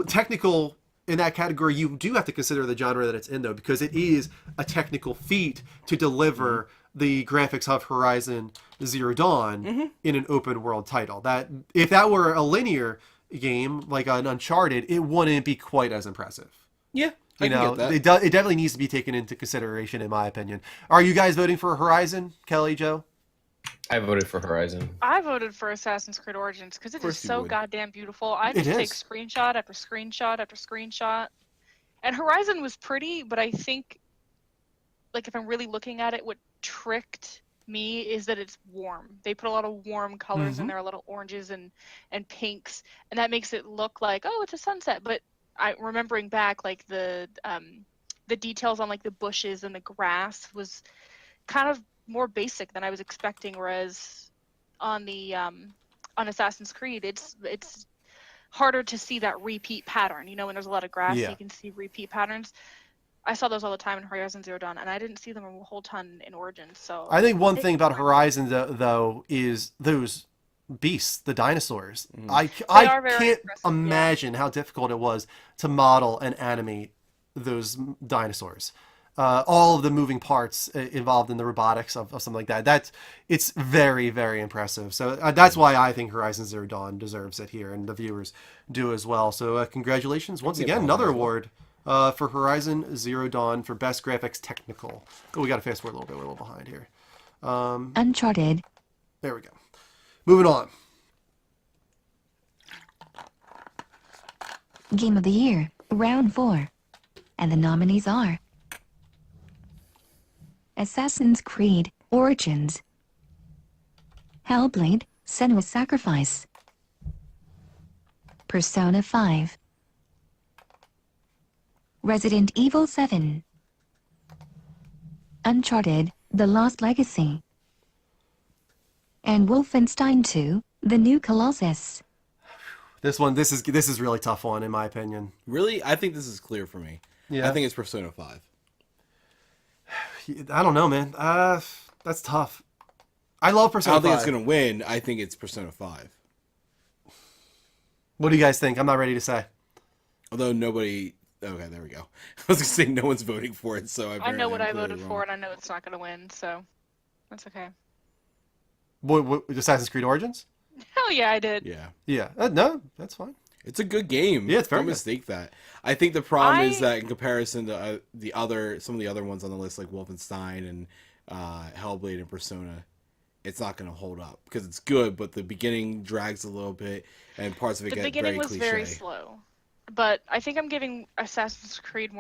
[SPEAKER 1] technical in that category, you do have to consider the genre that it's in, though, because it is a technical feat to deliver the graphics of Horizon Zero Dawn in an open world title. That if that were a linear game like an Uncharted, it wouldn't be quite as impressive.
[SPEAKER 3] Yeah, I
[SPEAKER 1] You
[SPEAKER 3] can
[SPEAKER 1] know,
[SPEAKER 3] get that.
[SPEAKER 1] it definitely needs to be taken into consideration, in my opinion. Are you guys voting for Horizon, Kelly, Joe?
[SPEAKER 2] I voted for Horizon.
[SPEAKER 4] I voted for Assassin's Creed Origins because it is
[SPEAKER 3] course you
[SPEAKER 4] so
[SPEAKER 3] would.
[SPEAKER 4] goddamn beautiful. I
[SPEAKER 1] It
[SPEAKER 4] just take
[SPEAKER 1] is.
[SPEAKER 4] screenshot after screenshot after screenshot. And Horizon was pretty, but I think, like, if I'm really looking at it, what tricked me is that it's warm. They put a lot of warm colors in there, a lot of oranges and pinks, and that makes it look like, oh, it's a sunset. But I remembering back, like the details on like the bushes and the grass was kind of more basic than I was expecting. Whereas on the on Assassin's Creed, it's harder to see that repeat pattern. You know, when there's a lot of grass,
[SPEAKER 1] Yeah.
[SPEAKER 4] you can see repeat patterns. I saw those all the time in Horizon Zero Dawn, and I didn't see them a whole ton in Origins. So
[SPEAKER 1] I think one thing about Horizon, though, is those beasts, the dinosaurs. I
[SPEAKER 4] are very
[SPEAKER 1] can't
[SPEAKER 4] impressive, yeah.
[SPEAKER 1] imagine how difficult it was to model and animate those dinosaurs. All of the moving parts involved in the robotics of something like that. It's very, very impressive. So that's why I think Horizon Zero Dawn deserves it here, and the viewers do as well. So congratulations once again, another award for Horizon Zero Dawn for Best Graphics Technical. Oh, we got to fast forward a little bit. We're a little behind here.
[SPEAKER 6] Uncharted.
[SPEAKER 1] There we go. Moving on.
[SPEAKER 6] Game of the Year, Round 4. And the nominees are Assassin's Creed, Origins, Hellblade, Senua's Sacrifice, Persona 5, Resident Evil 7, Uncharted, The Lost Legacy, and Wolfenstein 2, The New Colossus.
[SPEAKER 1] This is really tough one in my opinion.
[SPEAKER 3] Really, I think this is clear for me.
[SPEAKER 1] Yeah.
[SPEAKER 3] I think it's Persona 5.
[SPEAKER 1] I don't know, man. That's tough. I love
[SPEAKER 3] I
[SPEAKER 1] Persona
[SPEAKER 3] don't think
[SPEAKER 1] 5.
[SPEAKER 3] it's gonna win. I think it's Persona 5.
[SPEAKER 1] What do you guys think? I'm not ready to say.
[SPEAKER 3] Although nobody. Okay, there we go. I was gonna say no one's voting for it, so
[SPEAKER 4] I know what I voted for, and I know it's not going to win, so that's okay.
[SPEAKER 1] What, Assassin's Creed Origins?
[SPEAKER 4] Hell yeah, I did.
[SPEAKER 3] Yeah.
[SPEAKER 1] Yeah. No, that's fine.
[SPEAKER 3] It's a good game.
[SPEAKER 1] Yeah, it's very
[SPEAKER 3] Don't
[SPEAKER 1] good.
[SPEAKER 3] mistake that. I think the problem is that in comparison to some of the other ones on the list, like Wolfenstein and Hellblade and Persona, it's not going to hold up because it's good, but the beginning drags a little bit, and parts of it
[SPEAKER 4] The
[SPEAKER 3] get
[SPEAKER 4] beginning
[SPEAKER 3] very
[SPEAKER 4] was
[SPEAKER 3] cliche.
[SPEAKER 4] very slow, but I think I'm giving Assassin's Creed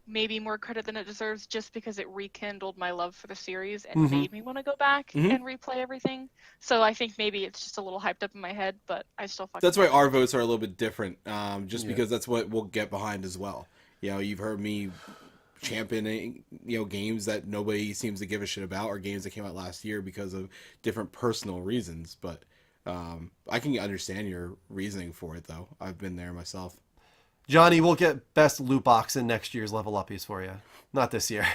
[SPEAKER 4] maybe more credit than it deserves, just because it rekindled my love for the series and made me want to go back and replay everything. So I think maybe it's just a little hyped up in my head, but I still fucking
[SPEAKER 3] That's why
[SPEAKER 4] love it.
[SPEAKER 3] our votes are a little bit different, because that's what we'll get behind as well. You know, you've heard me championing, games that nobody seems to give a shit about, or games that came out last year because of different personal reasons. But I can understand your reasoning for it, though. I've been there myself.
[SPEAKER 1] Johnny, we'll get best loot box in next year's Level Uppies for you. Not this year.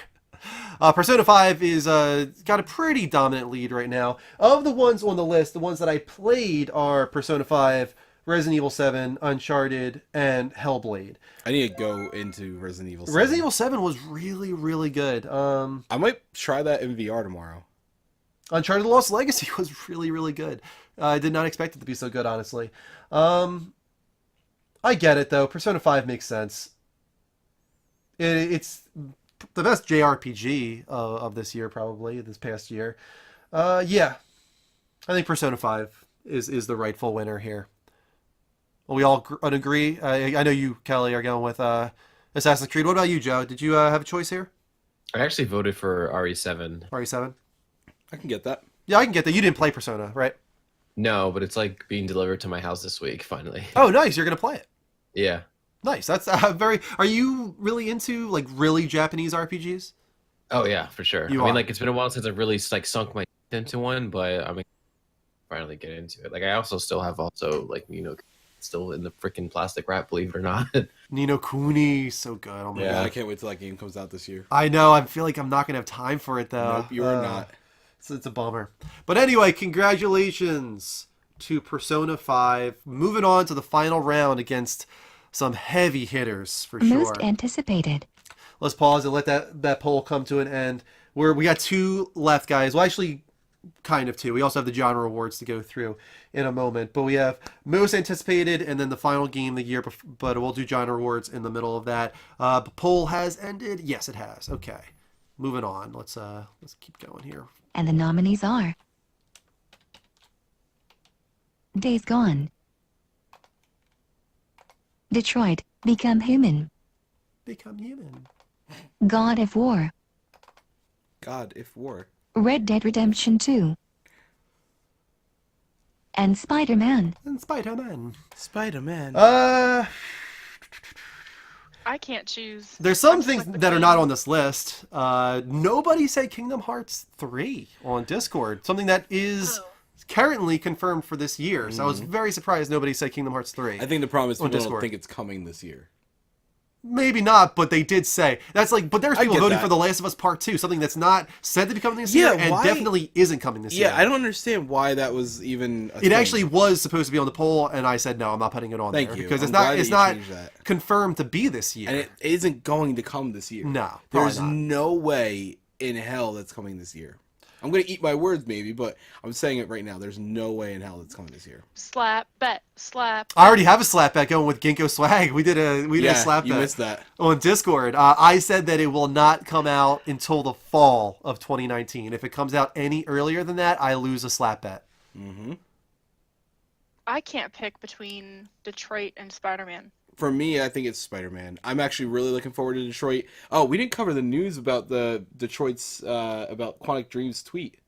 [SPEAKER 1] Persona 5 is got a pretty dominant lead right now. Of the ones on the list, the ones that I played are Persona 5, Resident Evil 7, Uncharted, and Hellblade.
[SPEAKER 3] I need to go into Resident Evil 7.
[SPEAKER 1] Resident Evil 7 was really, really good.
[SPEAKER 3] I might try that in VR tomorrow.
[SPEAKER 1] Uncharted The Lost Legacy was really, really good. I did not expect it to be so good, honestly. I get it, though. Persona 5 makes sense. It's the best JRPG of this year, probably this past year. Yeah, I think Persona 5 is the rightful winner here. Well, we all agree. I know you, Kelly, are going with Assassin's Creed. What about you, Joe? Did you have a choice here?
[SPEAKER 2] I actually voted for RE7.
[SPEAKER 1] RE7?
[SPEAKER 3] I can get that.
[SPEAKER 1] Yeah, I can get that. You didn't play Persona, right?
[SPEAKER 2] No, but it's like being delivered to my house this week, finally.
[SPEAKER 1] Oh, nice. You're going to play it.
[SPEAKER 2] Yeah.
[SPEAKER 1] Nice. That's very... Are you really into, like, really Japanese RPGs?
[SPEAKER 2] Oh, yeah, for sure.
[SPEAKER 1] You
[SPEAKER 2] I mean,
[SPEAKER 1] are.
[SPEAKER 2] like, it's been a while since I've really, like, sunk my teeth into one, but I'm finally get into it. Like, I also still have still in the freaking plastic wrap, believe it or not.
[SPEAKER 1] Ni no Kuni, so good. Oh my
[SPEAKER 3] Yeah,
[SPEAKER 1] god.
[SPEAKER 3] I can't wait till that game comes out this year.
[SPEAKER 1] I know. I feel like I'm not going to have time for it, though.
[SPEAKER 3] Nope, you are not.
[SPEAKER 1] So it's a bummer. But anyway, congratulations to Persona 5. Moving on to the final round against some heavy hitters, for sure.
[SPEAKER 6] Most anticipated.
[SPEAKER 1] Let's pause and let that poll come to an end. We got 2 left, guys. Well, actually, kind of 2. We also have the genre awards to go through in a moment. But we have most anticipated and then the final game of the year. But we'll do genre awards in the middle of that. The poll has ended. Yes, it has. Okay. Moving on. Let's keep going here.
[SPEAKER 6] And the nominees are Days Gone, Detroit, Become Human,
[SPEAKER 1] Become Human,
[SPEAKER 6] God of War,
[SPEAKER 3] God, if war.
[SPEAKER 6] Red Dead Redemption 2, and Spider-Man.
[SPEAKER 1] And Spider-Man.
[SPEAKER 3] Spider-Man.
[SPEAKER 4] I can't choose.
[SPEAKER 1] There's some things that are not on this list. Nobody said Kingdom Hearts 3 on Discord. Something that is currently confirmed for this year. So I was very surprised nobody said Kingdom Hearts 3.
[SPEAKER 3] I think the problem is
[SPEAKER 1] on
[SPEAKER 3] people
[SPEAKER 1] Discord.
[SPEAKER 3] don't think it's coming this year.
[SPEAKER 1] Maybe not, but they did say. That's like, but there's
[SPEAKER 3] I
[SPEAKER 1] people
[SPEAKER 3] get
[SPEAKER 1] voting
[SPEAKER 3] that.
[SPEAKER 1] for The Last of Us Part 2, something that's not said to be coming this
[SPEAKER 3] Yeah,
[SPEAKER 1] year and
[SPEAKER 3] why-
[SPEAKER 1] definitely isn't coming this year.
[SPEAKER 3] Yeah, I don't understand why that was even a
[SPEAKER 1] It
[SPEAKER 3] thing.
[SPEAKER 1] actually was supposed to be on the poll, and I said no, I'm not putting it on
[SPEAKER 3] Thank
[SPEAKER 1] there
[SPEAKER 3] you.
[SPEAKER 1] because
[SPEAKER 3] I'm
[SPEAKER 1] it's
[SPEAKER 3] glad
[SPEAKER 1] not
[SPEAKER 3] that
[SPEAKER 1] it's
[SPEAKER 3] you
[SPEAKER 1] not
[SPEAKER 3] changed that.
[SPEAKER 1] confirmed to be this year.
[SPEAKER 3] And it isn't going to come this year.
[SPEAKER 1] No, probably
[SPEAKER 3] There's
[SPEAKER 1] not.
[SPEAKER 3] no way in hell that's coming this year. I'm going to eat my words maybe, but I'm saying it right now. There's no way in hell that's coming this year.
[SPEAKER 4] Slap bet. Slap.
[SPEAKER 1] I already have a slap bet going with Ginkgo Swag. We did a
[SPEAKER 3] Yeah,
[SPEAKER 1] slap
[SPEAKER 3] you
[SPEAKER 1] bet
[SPEAKER 3] missed that.
[SPEAKER 1] on Discord. I said that it will not come out until the fall of 2019. If it comes out any earlier than that, I lose a slap bet.
[SPEAKER 3] Mm-hmm.
[SPEAKER 4] I can't pick between Detroit and Spider-Man.
[SPEAKER 3] For me, I think it's Spider-Man. I'm actually really looking forward to Detroit. Oh, we didn't cover the news about the Detroit's about Quantic Dream's tweet.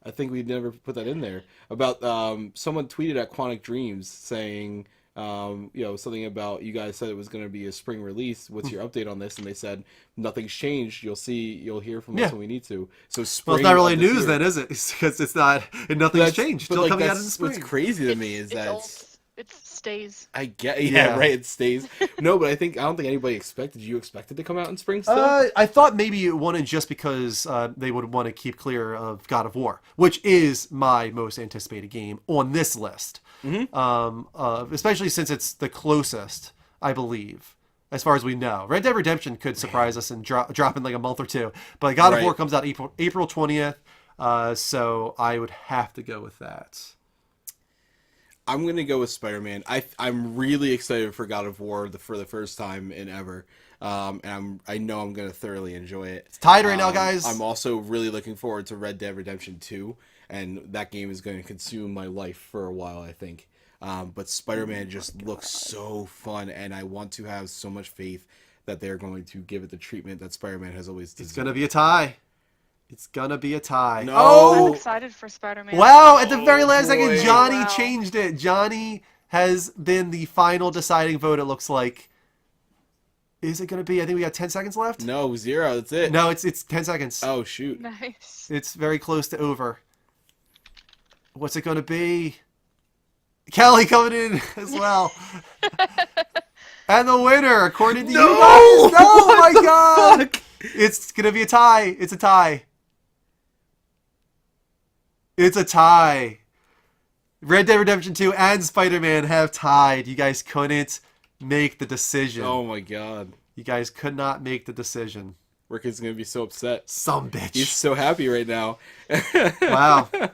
[SPEAKER 3] I think we never put that in there. About someone tweeted at Quantic Dreams saying, something about you guys said it was going to be a spring release. What's your update on this? And they said nothing's changed. You'll hear from us when we need to. So spring.
[SPEAKER 1] Well, it's not really
[SPEAKER 3] of this
[SPEAKER 1] news
[SPEAKER 3] year.
[SPEAKER 1] then, is it? Because it's not, and nothing's changed.
[SPEAKER 3] But,
[SPEAKER 1] Still
[SPEAKER 3] like,
[SPEAKER 1] coming out
[SPEAKER 3] that's
[SPEAKER 1] in the spring.
[SPEAKER 3] What's crazy to me is that
[SPEAKER 4] It stays.
[SPEAKER 3] I get right. It stays. No, but I don't think anybody expected. You expected to come out in spring still.
[SPEAKER 1] I thought maybe it wanted just because they would want to keep clear of God of War, which is my most anticipated game on this list.
[SPEAKER 3] Mm-hmm.
[SPEAKER 1] Especially since it's the closest, I believe, as far as we know. Red Dead Redemption could surprise us and drop in like a month or two, but God of War comes out April 20th, so I would have to go with that.
[SPEAKER 3] I'm gonna go with Spider-Man. I'm really excited for God of War for the first time in ever, and I know I'm gonna thoroughly enjoy it.
[SPEAKER 1] It's tied right now, guys.
[SPEAKER 3] I'm also really looking forward to Red Dead Redemption 2, and that game is going to consume my life for a while, I think. But Spider-Man just looks so fun, and I want to have so much faith that they're going to give it the treatment that Spider-Man has always deserved.
[SPEAKER 1] It's gonna be a tie. It's gonna be a tie.
[SPEAKER 3] No.
[SPEAKER 4] I'm excited for Spider-Man.
[SPEAKER 1] Wow, at the very last second,
[SPEAKER 3] boy.
[SPEAKER 1] Johnny
[SPEAKER 4] Wow.
[SPEAKER 1] changed it. Johnny has been the final deciding vote, it looks like. Is it going to be? I think we got 10 seconds left.
[SPEAKER 3] No, 0. That's it.
[SPEAKER 1] No, it's 10 seconds.
[SPEAKER 3] Oh, shoot.
[SPEAKER 4] Nice.
[SPEAKER 1] It's very close to over. What's it going to be? Kelly coming in as well. And the winner, according to you guys. No, oh my God.
[SPEAKER 3] Fuck?
[SPEAKER 1] It's going to be a tie. It's a tie. It's a tie. Red Dead Redemption 2 and Spider-Man have tied. You guys couldn't make the decision.
[SPEAKER 3] Oh my God.
[SPEAKER 1] You guys could not make the decision.
[SPEAKER 3] Rick is going to be so upset.
[SPEAKER 1] Some bitch.
[SPEAKER 3] He's so happy right now.
[SPEAKER 1] Wow. That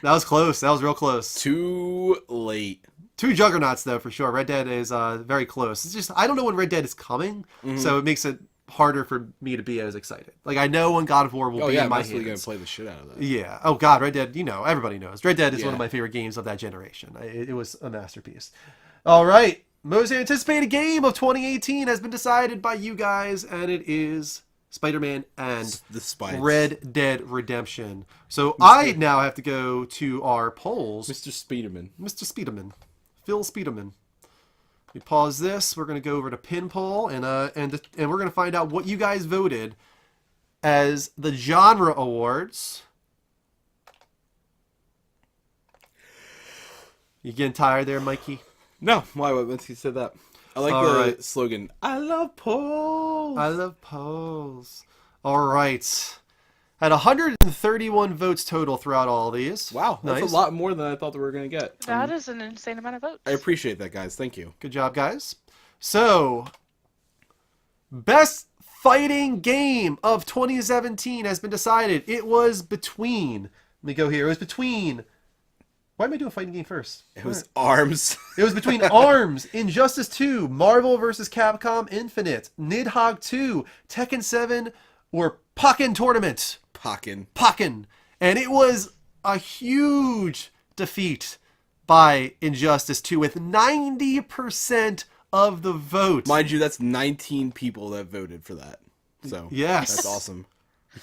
[SPEAKER 1] was close. That was real close.
[SPEAKER 3] Too late.
[SPEAKER 1] Two juggernauts, though, for sure. Red Dead is very close. It's just, I don't know when Red Dead is coming, so it makes it harder for me to be as excited. Like, I know when God of War will be in my hands.
[SPEAKER 3] I'm going to play the shit out of that.
[SPEAKER 1] Yeah. Oh, God, Red Dead, everybody knows. Red Dead is one of my favorite games of that generation. It was a masterpiece. All right. Most anticipated game of 2018 has been decided by you guys, and it is Spider-Man and Red Dead Redemption. So I now have to go to our polls.
[SPEAKER 3] Mr. Speederman.
[SPEAKER 1] Mr. Speederman. Phil Speederman. We pause this. We're going to go over to pin poll, and we're going to find out what you guys voted as the genre awards. You getting tired there, Mikey?
[SPEAKER 3] No, why? Once he said that, I like the slogan. I love polls.
[SPEAKER 1] I love polls. All right. Had 131 votes total throughout all these.
[SPEAKER 3] Wow, that's a lot more than I thought that we were going to get.
[SPEAKER 4] That is an insane amount of votes.
[SPEAKER 3] I appreciate that, guys. Thank you.
[SPEAKER 1] Good job, guys. So, best fighting game of 2017 has been decided. It was between. Let me go here. It was between. Why am I doing fighting game first?
[SPEAKER 3] It was ARMS.
[SPEAKER 1] It was between ARMS, Injustice 2, Marvel vs. Capcom Infinite, Nidhogg 2, Tekken 7, or Pokken Tournament. Pokken. And it was a huge defeat by Injustice 2 with 90% of the vote.
[SPEAKER 3] Mind you, that's 19 people that voted for that. So
[SPEAKER 1] yes,
[SPEAKER 3] that's awesome.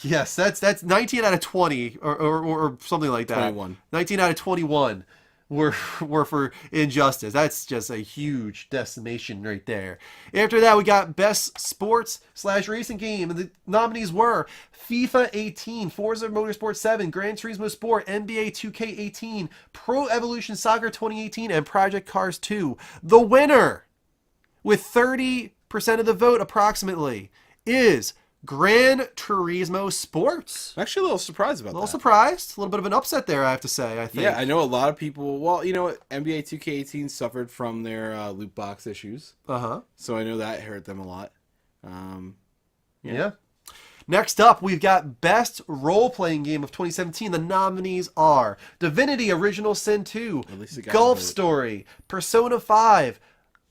[SPEAKER 1] Yes, that's 19 out of 20 or something like that.
[SPEAKER 3] 21.
[SPEAKER 1] 19 out of 21 were for Injustice. That's just a huge decimation right there. After that, we got Best Sports/Racing Game. And the nominees were FIFA 18, Forza Motorsport 7, Gran Turismo Sport, NBA 2K18, Pro Evolution Soccer 2018, and Project Cars 2. The winner, with 30% of the vote approximately, is Gran Turismo Sports.
[SPEAKER 3] I'm actually a little surprised about that.
[SPEAKER 1] A little surprised. A little bit of an upset there, I have to say, I think.
[SPEAKER 3] Yeah, I know a lot of people... Well, you know what? NBA 2K18 suffered from their loot box issues.
[SPEAKER 1] Uh-huh.
[SPEAKER 3] So I know that hurt them a lot.
[SPEAKER 1] Yeah. Next up, we've got Best Role-Playing Game of 2017. The nominees are Divinity Original Sin 2, Golf Story, Persona 5,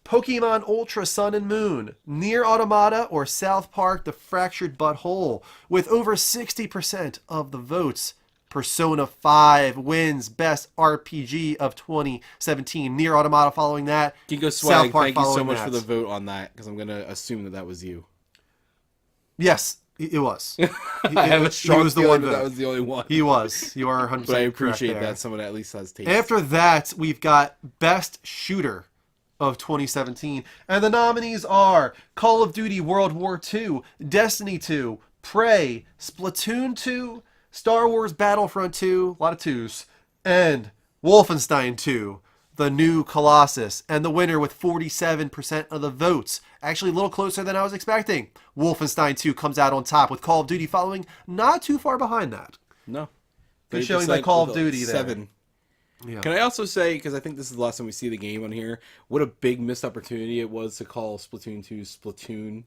[SPEAKER 1] Pokemon Ultra Sun and Moon, Nier Automata, or South Park The Fractured Butthole. With over 60% of the votes, Persona 5 wins Best RPG of 2017. Nier Automata following that.
[SPEAKER 3] Kingo Swag, thank you so much for the vote on that, because I'm going to assume that was you.
[SPEAKER 1] Yes, it was.
[SPEAKER 3] I have a strong feeling that was the only one.
[SPEAKER 1] He was. You are 100%
[SPEAKER 3] But I appreciate
[SPEAKER 1] correct there.
[SPEAKER 3] that someone at least has taste.
[SPEAKER 1] After that, we've got Best Shooter of 2017. And the nominees are Call of Duty World War II, Destiny 2, Prey, Splatoon 2, Star Wars Battlefront 2, a lot of twos, and Wolfenstein 2, The New Colossus. And the winner with 47% of the votes. Actually a little closer than I was expecting. Wolfenstein 2 comes out on top with Call of Duty following not too far behind that.
[SPEAKER 3] No.
[SPEAKER 1] Good showing by Call of Duty there.
[SPEAKER 3] 7. Yeah. Can I also say, because I think this is the last time we see the game on here, what a big missed opportunity it was to call Splatoon 2 Splatoon.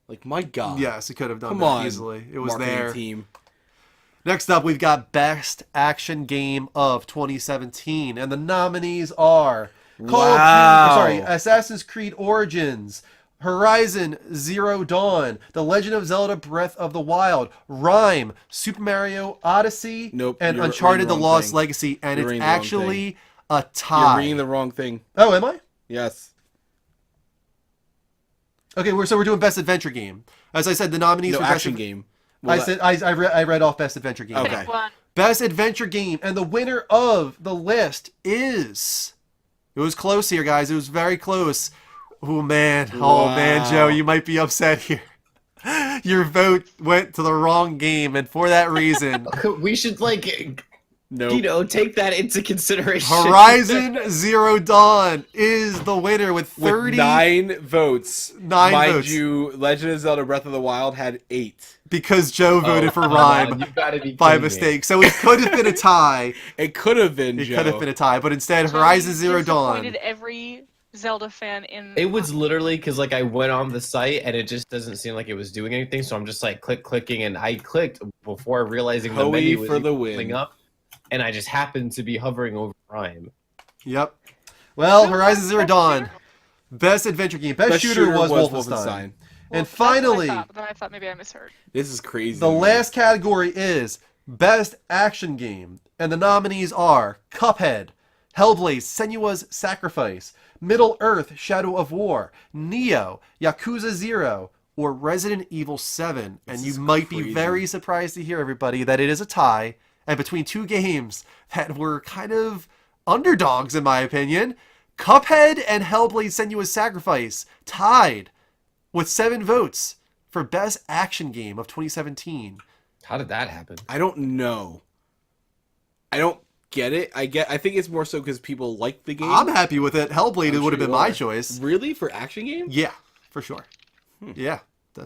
[SPEAKER 3] Like, my God.
[SPEAKER 1] Yes, it could have done
[SPEAKER 3] Come
[SPEAKER 1] that
[SPEAKER 3] on,
[SPEAKER 1] easily. It was
[SPEAKER 3] marketing
[SPEAKER 1] there.
[SPEAKER 3] Team.
[SPEAKER 1] Next up, we've got Best Action Game of 2017. And the nominees are Assassin's Creed Origins, Horizon Zero Dawn, The Legend of Zelda Breath of the Wild, Rime, Super Mario Odyssey, and Uncharted The Lost Legacy. And it's actually a tie.
[SPEAKER 3] You're reading the wrong thing.
[SPEAKER 1] Oh, am I?
[SPEAKER 3] Yes.
[SPEAKER 1] Okay, so we're doing Best Adventure Game. As I said, the nominees
[SPEAKER 3] No,
[SPEAKER 1] for
[SPEAKER 3] action
[SPEAKER 1] Best
[SPEAKER 3] game.
[SPEAKER 1] Well, I read off Best Adventure Game.
[SPEAKER 3] Okay.
[SPEAKER 1] Best Adventure Game. And the winner of the list is... It was close here, guys. It was very close. Oh, man. Oh, man, Joe, you might be upset here. Your vote went to the wrong game, and for that reason...
[SPEAKER 2] We should, take that into consideration.
[SPEAKER 1] Horizon Zero Dawn is the winner with 30...
[SPEAKER 3] With 9 votes.
[SPEAKER 1] 9
[SPEAKER 3] Mind
[SPEAKER 1] votes.
[SPEAKER 3] you, Legend of Zelda Breath of the Wild had 8.
[SPEAKER 1] Because Joe voted for Rime by mistake. So it could have been a tie.
[SPEAKER 3] It could have been,
[SPEAKER 1] It
[SPEAKER 3] Joe.
[SPEAKER 1] could have been a tie, but instead, Horizon Zero Dawn...
[SPEAKER 4] Disappointed every Zelda fan in...
[SPEAKER 2] It was literally because I went on the site and it just doesn't seem like it was doing anything. So I'm just clicking, and I clicked before realizing the menu was
[SPEAKER 3] for the
[SPEAKER 2] pulling
[SPEAKER 3] win.
[SPEAKER 2] up, and I just happened to be hovering over Prime.
[SPEAKER 1] Yep. Well, Horizon Zero Dawn, best adventure game, best shooter was Wolfenstein.
[SPEAKER 4] Well,
[SPEAKER 1] And
[SPEAKER 4] that's what I
[SPEAKER 1] finally,
[SPEAKER 4] thought, but then I thought maybe I misheard.
[SPEAKER 3] This is crazy.
[SPEAKER 1] the last category is best action game, and the nominees are Cuphead, Hellblade: Senua's Sacrifice, Middle Earth: Shadow of War, Neo, Yakuza 0, or Resident Evil 7. And you might be very surprised to hear, everybody, that it is a tie, and between two games that were kind of underdogs, in my opinion, Cuphead and Hellblade: Senua's Sacrifice tied with 7 votes for best action game of 2017.
[SPEAKER 2] How did that happen?
[SPEAKER 3] I don't know. I don't get it. I think it's more so because people like the game.
[SPEAKER 1] I'm happy with it. Hellblade
[SPEAKER 3] I'm
[SPEAKER 1] would have
[SPEAKER 3] sure
[SPEAKER 1] been
[SPEAKER 3] you
[SPEAKER 1] my
[SPEAKER 3] are.
[SPEAKER 1] choice.
[SPEAKER 3] Really? For action game?
[SPEAKER 1] Yeah, for sure. Yeah,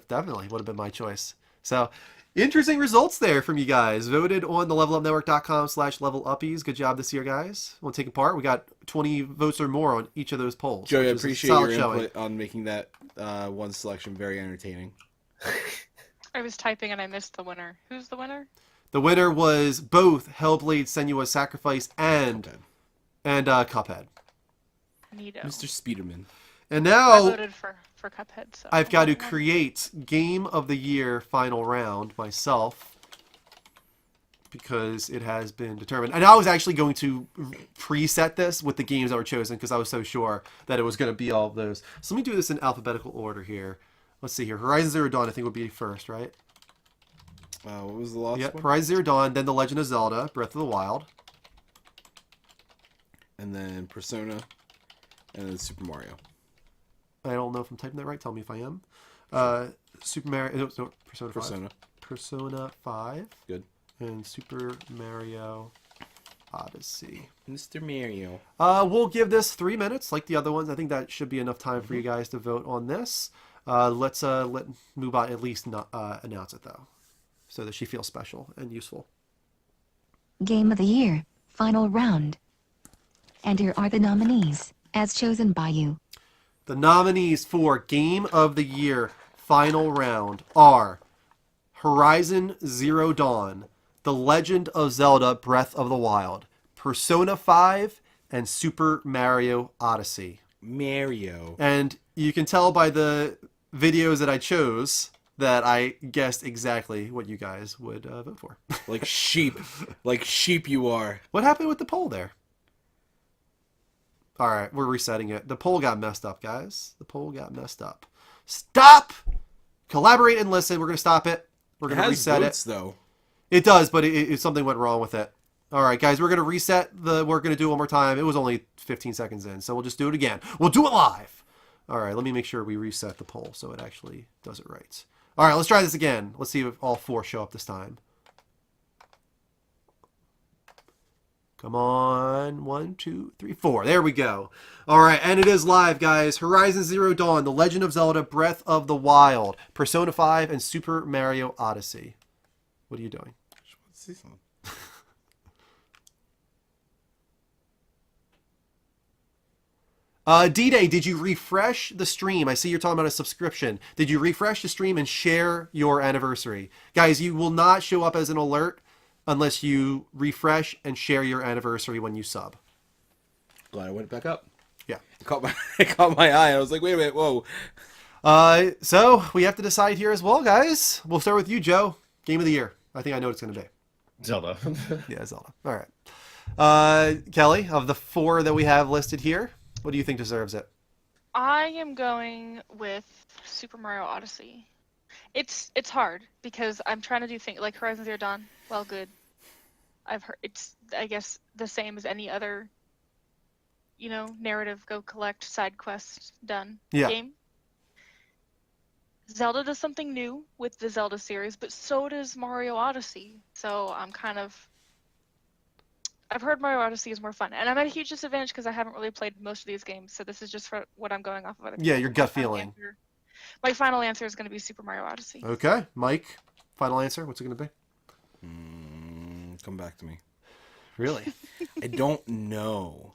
[SPEAKER 1] definitely would have been my choice. So, interesting results there from you guys. Voted on the levelupnetwork.com/leveluppies. Good job this year, guys. We'll take part. We got 20 votes or more on each of those polls.
[SPEAKER 3] Joey, I
[SPEAKER 1] which is a
[SPEAKER 3] appreciate
[SPEAKER 1] solid
[SPEAKER 3] your
[SPEAKER 1] showing.
[SPEAKER 3] input on making that one selection very entertaining.
[SPEAKER 4] I was typing and I missed the winner. Who's the winner?
[SPEAKER 1] The winner was both Hellblade: Senua's Sacrifice and Cuphead.
[SPEAKER 4] Neato.
[SPEAKER 3] Mr. Speederman.
[SPEAKER 1] And
[SPEAKER 4] I
[SPEAKER 1] now
[SPEAKER 4] voted for Cuphead. So
[SPEAKER 1] I've got to create Game of the Year final round myself because it has been determined. And I was actually going to preset this with the games that were chosen because I was so sure that it was going to be all of those. So let me do this in alphabetical order here. Let's see here. Horizon Zero Dawn, I think, would be first, right?
[SPEAKER 3] What was the last
[SPEAKER 1] Yep,
[SPEAKER 3] one?
[SPEAKER 1] Horizon Zero Dawn, then The Legend of Zelda, Breath of the Wild.
[SPEAKER 3] And then Persona, and then Super Mario.
[SPEAKER 1] I don't know if I'm typing that right. Tell me if I am. Super Mario... No, Persona 5.
[SPEAKER 3] Persona.
[SPEAKER 1] Persona 5.
[SPEAKER 3] Good.
[SPEAKER 1] And Super Mario Odyssey.
[SPEAKER 3] Mr. Mario.
[SPEAKER 1] We'll give this 3 minutes like the other ones. I think that should be enough time for you guys to vote on this. Let's let Mubot at least not, announce it, though, so that she feels special and useful.
[SPEAKER 6] Game of the Year, final round. And here are the nominees, as chosen by you.
[SPEAKER 1] The nominees for Game of the Year final round are Horizon Zero Dawn, The Legend of Zelda Breath of the Wild, Persona 5, and Super Mario Odyssey.
[SPEAKER 3] Mario.
[SPEAKER 1] And you can tell by the videos that I chose that I guessed exactly what you guys would vote for.
[SPEAKER 3] Like sheep. Like sheep you are.
[SPEAKER 1] What happened with the poll there? All right, we're resetting it. The poll got messed up, guys. The poll got messed up. Stop! Collaborate and listen. We're going to stop it. We're going to reset
[SPEAKER 3] votes,
[SPEAKER 1] it.
[SPEAKER 3] Though.
[SPEAKER 1] It does, but something went wrong with it. All right, guys, we're going to reset we're going to do it one more time. It was only 15 seconds in, so we'll just do it again. We'll do it live. All right, let me make sure we reset the poll so it actually does it right. All right, let's try this again. Let's see if all 4 show up this time. Come on. 1, 2, 3, 4. There we go. All right, and it is live, guys. Horizon Zero Dawn, The Legend of Zelda, Breath of the Wild, Persona 5, and Super Mario Odyssey. What are you doing? D-Day, did you refresh the stream? I see you're talking about a subscription. Did you refresh the stream and share your anniversary? Guys, you will not show up as an alert unless you refresh and share your anniversary when you sub.
[SPEAKER 3] Glad I went back up.
[SPEAKER 1] Yeah.
[SPEAKER 3] It caught my eye. I was like, wait a minute, whoa.
[SPEAKER 1] So we have to decide here as well, guys. We'll start with you, Joe. Game of the Year. I think I know what it's going to be.
[SPEAKER 2] Zelda.
[SPEAKER 1] Yeah, Zelda. All right. Kelly, of the 4 that we have listed here, what do you think deserves it?
[SPEAKER 4] I am going with Super Mario Odyssey. It's hard because I'm trying to do things like Horizon Zero Dawn. Well, good. I've heard it's, I guess, the same as any other, narrative, go collect, side quest, done game. Zelda does something new with the Zelda series, but so does Mario Odyssey. So I've heard Mario Odyssey is more fun, and I'm at a huge disadvantage because I haven't really played most of these games. So this is just for what I'm going off of.
[SPEAKER 1] Yeah, your gut feeling.
[SPEAKER 4] My final answer is going to be Super Mario Odyssey.
[SPEAKER 1] Okay, Mike, final answer. What's it going to be?
[SPEAKER 3] Come back to me.
[SPEAKER 1] Really?
[SPEAKER 3] I don't know.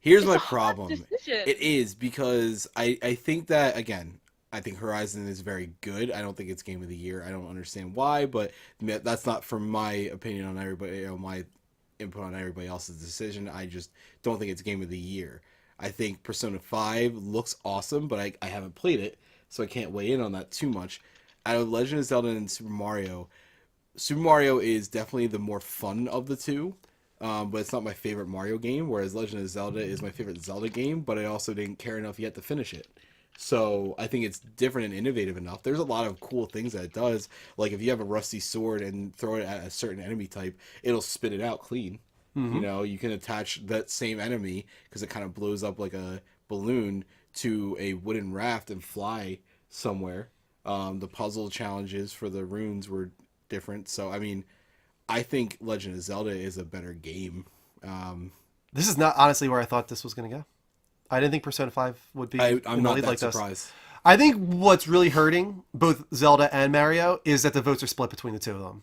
[SPEAKER 3] Here's my
[SPEAKER 4] a hard
[SPEAKER 3] problem.
[SPEAKER 4] decision.
[SPEAKER 3] It is because I think that, again, I think Horizon is very good. I don't think it's Game of the Year. I don't understand why, but that's not from my opinion on everybody, my input on everybody else's decision. I just don't think it's game of the year. I think Persona 5 looks awesome, but I haven't played it, so I can't weigh in on that too much. Out of Legend of Zelda and Super Mario is definitely the more fun of the two, but it's not my favorite Mario game, whereas Legend of Zelda is my favorite Zelda game, but I also didn't care enough yet to finish it. So I think it's different and innovative enough. There's a lot of cool things that it does. Like if you have a rusty sword and throw it at a certain enemy type, it'll spit it out clean.
[SPEAKER 1] Mm-hmm.
[SPEAKER 3] You know, you can attach that same enemy, because it kind of blows up like a balloon, to a wooden raft and fly somewhere. The puzzle challenges for the runes were different. So, I mean, I think Legend of Zelda is a better game.
[SPEAKER 1] This is not honestly where I thought this was going to go. I didn't think Persona 5 would be
[SPEAKER 3] I'm not that
[SPEAKER 1] like
[SPEAKER 3] surprised.
[SPEAKER 1] this. I think what's really hurting both Zelda and Mario is that the votes are split between the two of them.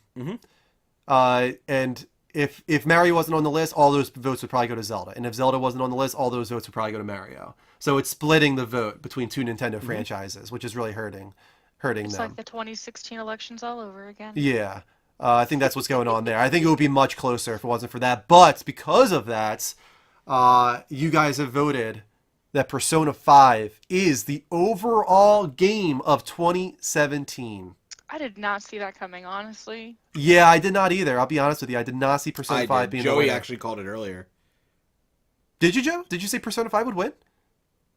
[SPEAKER 3] Mm-hmm.
[SPEAKER 1] And if Mario wasn't on the list, all those votes would probably go to Zelda. And if Zelda wasn't on the list, all those votes would probably go to Mario. So it's splitting the vote between two Nintendo franchises, which is really hurting
[SPEAKER 4] It's
[SPEAKER 1] them.
[SPEAKER 4] like the 2016 elections all over again.
[SPEAKER 1] Yeah. I think that's what's going on there. I think it would be much closer if it wasn't for that. But because of that, you guys have voted that Persona 5 is the overall game of 2017.
[SPEAKER 4] I did not see that coming, honestly.
[SPEAKER 1] Yeah, I did not either. I'll be honest with you. I did not see Persona 5 being the
[SPEAKER 3] Joey
[SPEAKER 1] winner.
[SPEAKER 3] actually called it earlier.
[SPEAKER 1] Did you, Joe? Did you say Persona 5 would win?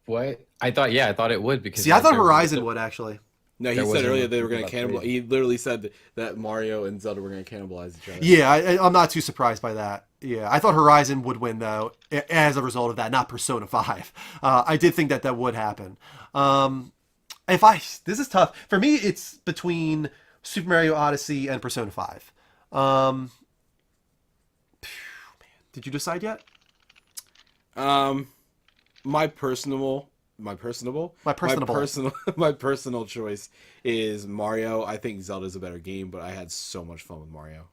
[SPEAKER 2] What? I thought it would, because
[SPEAKER 1] See, I thought Horizon would, actually.
[SPEAKER 3] No, he said earlier they were going to cannibalize. He literally said that Mario and Zelda were going to cannibalize each other.
[SPEAKER 1] Yeah, I'm not too surprised by that. Yeah, I thought Horizon would win, though, as a result of that, not Persona 5. I did think that would happen. This is tough. For me, it's between Super Mario Odyssey and Persona 5. Man, did you decide yet?
[SPEAKER 3] My personal choice is Mario. I think Zelda's a better game, but I had so much fun with Mario.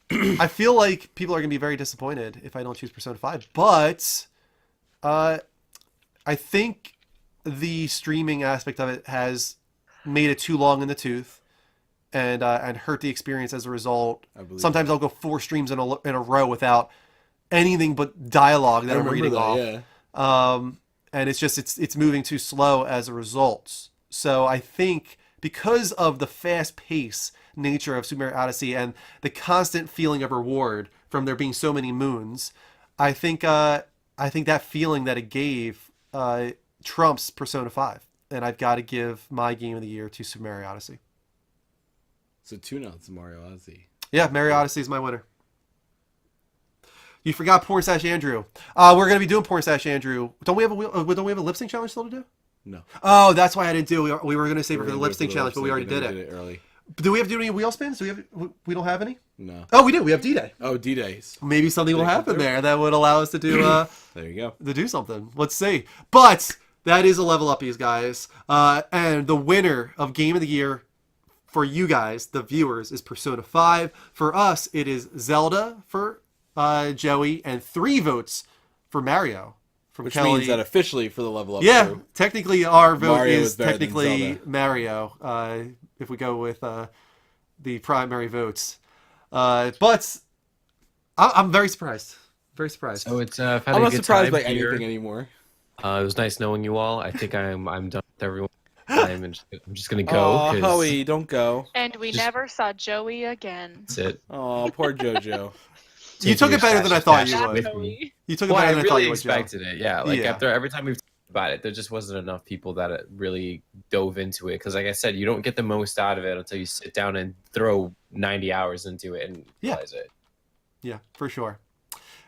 [SPEAKER 1] I feel like people are going to be very disappointed if I don't choose Persona 5, but I think the streaming aspect of it has made it too long in the tooth and hurt the experience as a result. Sometimes I'll go 4 streams in a row without anything but dialogue that I'm reading off.
[SPEAKER 3] Yeah.
[SPEAKER 1] And it's just it's moving too slow as a result. So I think because of the fast pace nature of Super Mario Odyssey and the constant feeling of reward from there being so many moons, I think that feeling that it gave trumps Persona 5, and I've got to give my game of the year to Super Mario Odyssey.
[SPEAKER 3] So 2-0 to Mario Odyssey.
[SPEAKER 1] Yeah, Mario Odyssey is my winner. You forgot Porn Stash Andrew. We're gonna be doing Porn Stash Andrew. Don't we have a lip sync challenge still to do?
[SPEAKER 3] No.
[SPEAKER 1] Oh, that's why I didn't do it. We were gonna save it for the lip sync challenge, but we already did it
[SPEAKER 3] early.
[SPEAKER 1] Do we have to do any wheel spins? We don't have any?
[SPEAKER 3] No.
[SPEAKER 1] Oh, we do. We have D-Day.
[SPEAKER 3] Oh, D-Days.
[SPEAKER 1] Maybe something will happen there that would allow us to do
[SPEAKER 3] there you go.
[SPEAKER 1] To do something. Let's see. But that is a level uppies, guys. And the winner of Game of the Year for you guys, the viewers, is Persona 5. For us, it is Zelda for Joey, and 3 votes for Mario.
[SPEAKER 3] Which means that officially for the level up.
[SPEAKER 1] Yeah,
[SPEAKER 3] crew,
[SPEAKER 1] technically our vote
[SPEAKER 3] Mario
[SPEAKER 1] is technically Mario. If we go with the primary votes, but I'm very surprised. Very surprised.
[SPEAKER 2] So it's
[SPEAKER 3] I'm not surprised by anything anymore.
[SPEAKER 2] It was nice knowing you all. I think I'm done with everyone. I'm just gonna go.
[SPEAKER 3] Oh, Howie, don't go.
[SPEAKER 4] And we never saw Joey again.
[SPEAKER 2] That's it.
[SPEAKER 3] Oh, poor JoJo.
[SPEAKER 1] You took it better than I thought you would. You took it better than I thought you would.
[SPEAKER 2] I really expected it. Yeah, like after every time we've talked about it, there just wasn't enough people that really dove into it. Because, like I said, you don't get the most out of it until you sit down and throw 90 hours into it and realize it.
[SPEAKER 1] Yeah, for sure.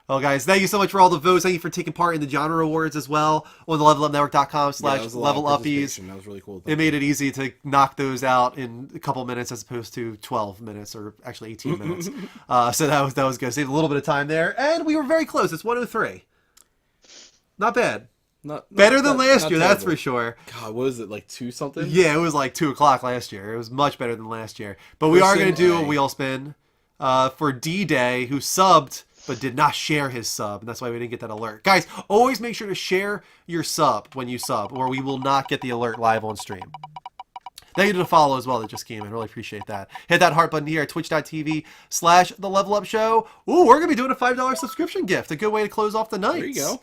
[SPEAKER 1] Well, guys, thank you so much for all the votes. Thank you for taking part in the genre awards as well on the levelupnetwork.com/leveluppies.
[SPEAKER 3] That was really cool.
[SPEAKER 1] It made it easy to knock those out in a couple minutes as opposed to 12 minutes or actually 18 minutes. So that was good. Saved a little bit of time there. And we were very close. It's 1:03. Not bad.
[SPEAKER 3] Not
[SPEAKER 1] better than last year, that's for sure.
[SPEAKER 3] God, what was it, like 2 something?
[SPEAKER 1] Yeah, it was like 2 o'clock last year. It was much better than last year. But we are going to do a wheel spin for D-Day, who subbed but did not share his sub, and that's why we didn't get that alert. Guys, always make sure to share your sub when you sub, or we will not get the alert live on stream. Thank you to the follow as well that just came in. Really appreciate that. Hit that heart button here at twitch.tv/The Level Up Show. Ooh, we're going to be doing a $5 subscription gift. A good way to close off the night.
[SPEAKER 3] There you go.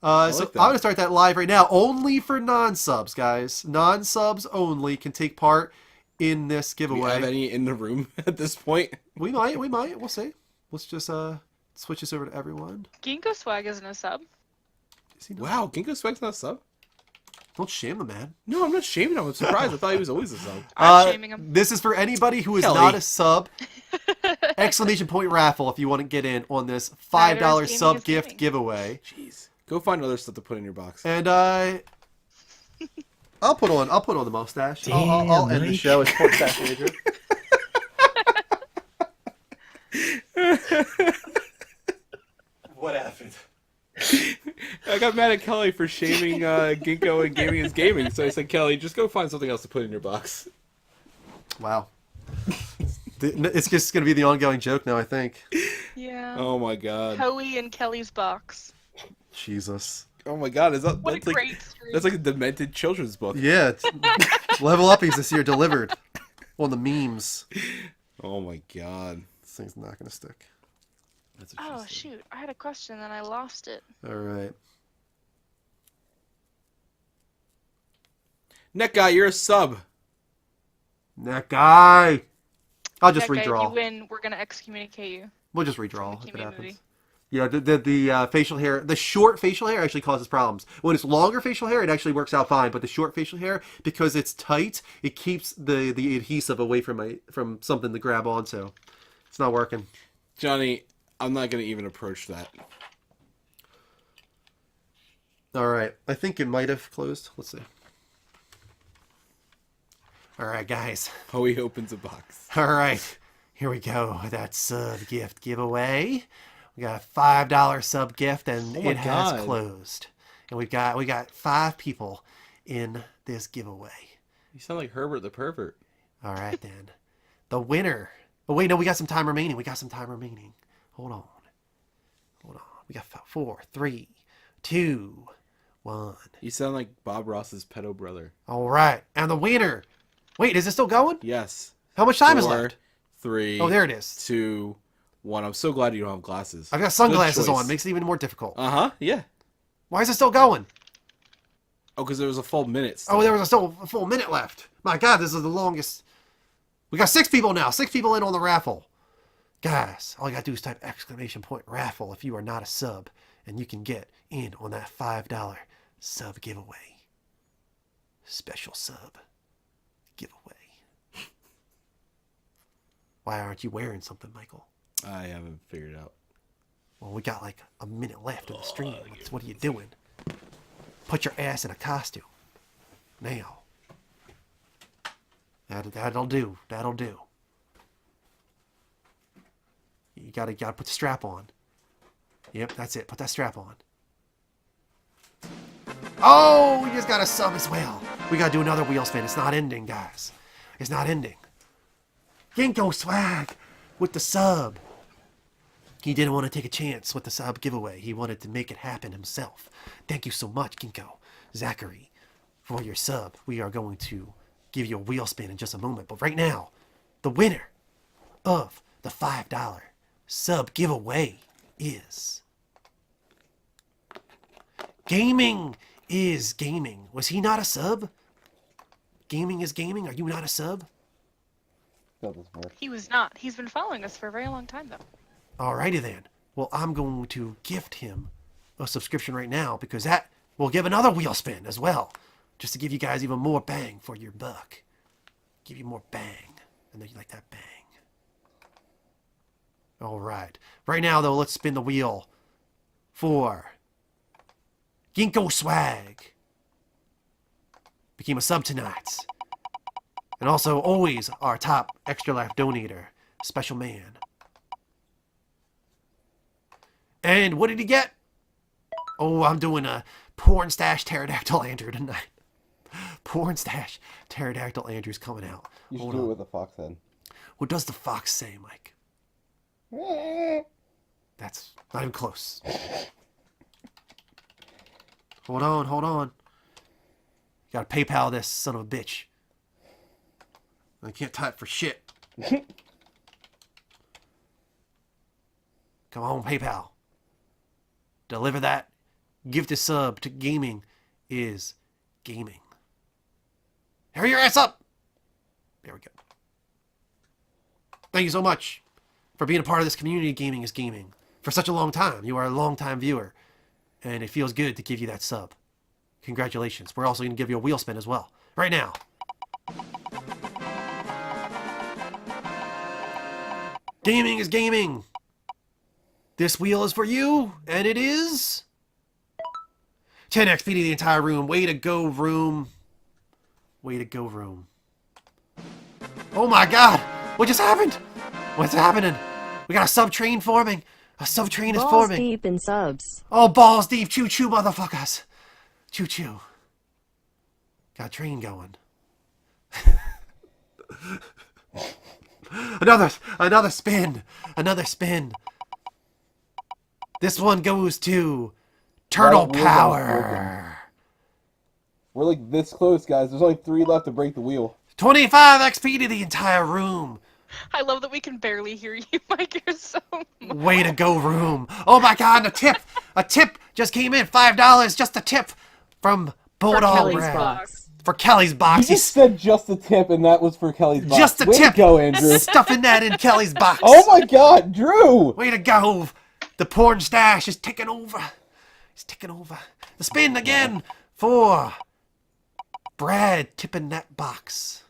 [SPEAKER 1] So I'm going to start that live right now. Only for non-subs, guys. Non-subs only can take part in this giveaway.
[SPEAKER 3] Do we have any in the room at this point?
[SPEAKER 1] We might. We'll see. Let's just switch this over to everyone.
[SPEAKER 4] Ginkgo Swag isn't a sub.
[SPEAKER 3] Wow, Ginkgo Swag's not a sub?
[SPEAKER 1] Don't shame the man.
[SPEAKER 3] No, I'm not shaming him. I'm surprised. I thought he was always a sub.
[SPEAKER 4] I'm shaming him.
[SPEAKER 1] This is for anybody who is
[SPEAKER 3] Kelly.
[SPEAKER 1] not a sub. Exclamation point raffle if you want to get in on this $5 sub gift giveaway.
[SPEAKER 3] Jeez. Go find other stuff to put in your box.
[SPEAKER 1] And I'll put on the mustache. I'll end the show as mustache Andrew. What happened?
[SPEAKER 3] I got mad at Kelly for shaming Ginkgo and gaming is gaming, so I said, Kelly, just go find something else to put in your box.
[SPEAKER 1] Wow. It's just going to be the ongoing joke now, I think.
[SPEAKER 4] Yeah.
[SPEAKER 3] Oh my god.
[SPEAKER 4] Hoey and Kelly's box.
[SPEAKER 1] Jesus.
[SPEAKER 3] Oh my god, is that
[SPEAKER 4] What a
[SPEAKER 3] that's like
[SPEAKER 4] great stream.
[SPEAKER 3] that's like a demented children's book.
[SPEAKER 1] Yeah, it's Level Uppies this year delivered on the memes.
[SPEAKER 3] Oh my god.
[SPEAKER 1] This thing's not going to stick.
[SPEAKER 3] That's
[SPEAKER 4] Oh shoot! I had a question and I lost it.
[SPEAKER 1] All right.
[SPEAKER 3] Neck guy, you're a sub.
[SPEAKER 1] That guy. I'll just
[SPEAKER 4] That guy,
[SPEAKER 1] redraw.
[SPEAKER 4] if you win, we're gonna excommunicate you.
[SPEAKER 1] We'll just redraw if it
[SPEAKER 4] community.
[SPEAKER 1] happens. Yeah, the facial hair, the short facial hair actually causes problems. When it's longer facial hair, it actually works out fine. But the short facial hair, because it's tight, it keeps the adhesive away from something to grab onto. It's not working.
[SPEAKER 3] Johnny, I'm not gonna even approach that.
[SPEAKER 1] All right, I think it might have closed. Let's see. All right, guys.
[SPEAKER 3] Hoey opens a box.
[SPEAKER 1] All right, here we go. That sub gift giveaway. We got a $5 sub gift, and
[SPEAKER 3] Oh my
[SPEAKER 1] it has
[SPEAKER 3] God.
[SPEAKER 1] closed. And we got 5 people in this giveaway.
[SPEAKER 3] You sound like Herbert the pervert.
[SPEAKER 1] All right then, the winner. Oh wait, no, we got some time remaining. Hold on. We got 4, 3, 2, 1.
[SPEAKER 3] You sound like Bob Ross's pedo brother.
[SPEAKER 1] All right, and the winner. Wait, is it still going?
[SPEAKER 3] Yes.
[SPEAKER 1] How much time is
[SPEAKER 3] 4,
[SPEAKER 1] left?
[SPEAKER 3] 3.
[SPEAKER 1] Oh, there it is.
[SPEAKER 3] 2, 1. I'm so glad you don't have glasses.
[SPEAKER 1] I've got
[SPEAKER 3] Good
[SPEAKER 1] sunglasses
[SPEAKER 3] choice.
[SPEAKER 1] on. Makes it even more difficult.
[SPEAKER 3] Yeah.
[SPEAKER 1] Why is it still going?
[SPEAKER 3] Oh, because there was a full minute. Still.
[SPEAKER 1] Oh, there was still a full minute left. My God, this is the longest. We got 6 people now. 6 people in on the raffle. Guys, all you gotta do is type exclamation point raffle if you are not a sub, and you can get in on that $5 sub giveaway. Special sub giveaway. Why aren't you wearing something, Michael?
[SPEAKER 3] I haven't figured it out.
[SPEAKER 1] Well, we got like a minute left of the stream. What are you doing? Put your ass in a costume. Now. That'll do. That'll do. You gotta put the strap on. Yep, that's it. Put that strap on. Oh, we just got a sub as well. We gotta do another wheel spin. It's not ending, guys. It's not ending. Ginkgo Swag with the sub. He didn't want to take a chance with the sub giveaway. He wanted to make it happen himself. Thank you so much, Ginkgo, Zachary, for your sub. We are going to give you a wheel spin in just a moment. But right now, the winner of the $5 sub giveaway is... Gaming is Gaming. Was he not a sub? Gaming is Gaming. Are you not a sub?
[SPEAKER 4] He was not. He's been following us for a very long time, though.
[SPEAKER 1] Alrighty then. Well, I'm going to gift him a subscription right now because that will give another wheel spin as well. Just to give you guys even more bang for your buck. Give you more bang. I know you like that bang. Alright. Right now, though, let's spin the wheel for Ginkgo Swag. Became a sub tonight. And also, always our top Extra Life donator. Special man. And what did he get? Oh, I'm doing a Porn Stash Pterodactyl Andrew tonight. Porn Stash Pterodactyl Andrew's coming out.
[SPEAKER 18] You should
[SPEAKER 1] Hold
[SPEAKER 18] do it
[SPEAKER 1] on.
[SPEAKER 18] with a fox then.
[SPEAKER 1] What does the fox say, Mike? That's not even close. Hold on. Gotta PayPal this son of a bitch. I can't type for shit. Come on, PayPal. Deliver that. Gift a sub to gaming is gaming. Hurry your ass up! There we go. Thank you so much for being a part of this community. Gaming is gaming. For such a long time. You are a long-time viewer. And it feels good to give you that sub. Congratulations. We're also going to give you a wheel spin as well. Right now. Gaming is gaming. This wheel is for you, and it is 10 XP to the entire room. Way to go, room. Way to go, room. Oh my god! What just happened? What's happening? We got a sub-train forming. A sub-train is forming.
[SPEAKER 5] Balls deep in subs.
[SPEAKER 1] Oh, balls deep. Choo-choo, motherfuckers. Choo-choo. Got a train going. Another spin. Another spin. This one goes to Turtle Power.
[SPEAKER 3] We're like this close, guys. There's only 3 left to break the wheel.
[SPEAKER 1] 25 XP to the entire room.
[SPEAKER 4] I love that we can barely hear you, Mike. You're so much.
[SPEAKER 1] Way to go, room. Oh my god, a tip. A tip just came in. $5. Just a tip from Bulldog Red. For Kelly's box.
[SPEAKER 3] You just said just a tip, and that was for Kelly's box.
[SPEAKER 1] Just a
[SPEAKER 3] Way
[SPEAKER 1] tip.
[SPEAKER 3] to go, Andrew.
[SPEAKER 1] Stuffing that in Kelly's box.
[SPEAKER 3] Oh my god, Drew.
[SPEAKER 1] Way to go. The porn stash is taking over. It's taking over. The spin again for Brad tipping that box.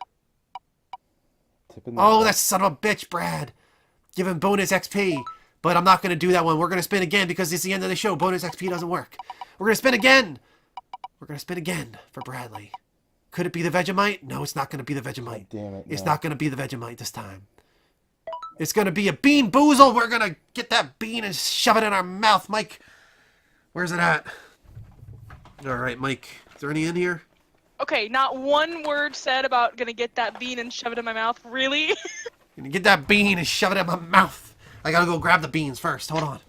[SPEAKER 1] Oh, that son of a bitch, Brad. Give him bonus XP. But I'm not going to do that one. We're going to spin again because it's the end of the show. Bonus XP doesn't work. We're going to spin again. We're going to spin again for Bradley. Could it be the Vegemite? No, it's not going to be the Vegemite.
[SPEAKER 3] Oh, damn it.
[SPEAKER 1] It's not going to be the Vegemite this time. It's going to be a Bean Boozle. We're going to get that bean and shove it in our mouth. Mike, where's it at? All right, Mike. Is there any in here?
[SPEAKER 4] Okay, not one word said about gonna get that bean and shove it in my mouth. Really?
[SPEAKER 1] Gonna get that bean and shove it in my mouth. I gotta go grab the beans first. Hold on.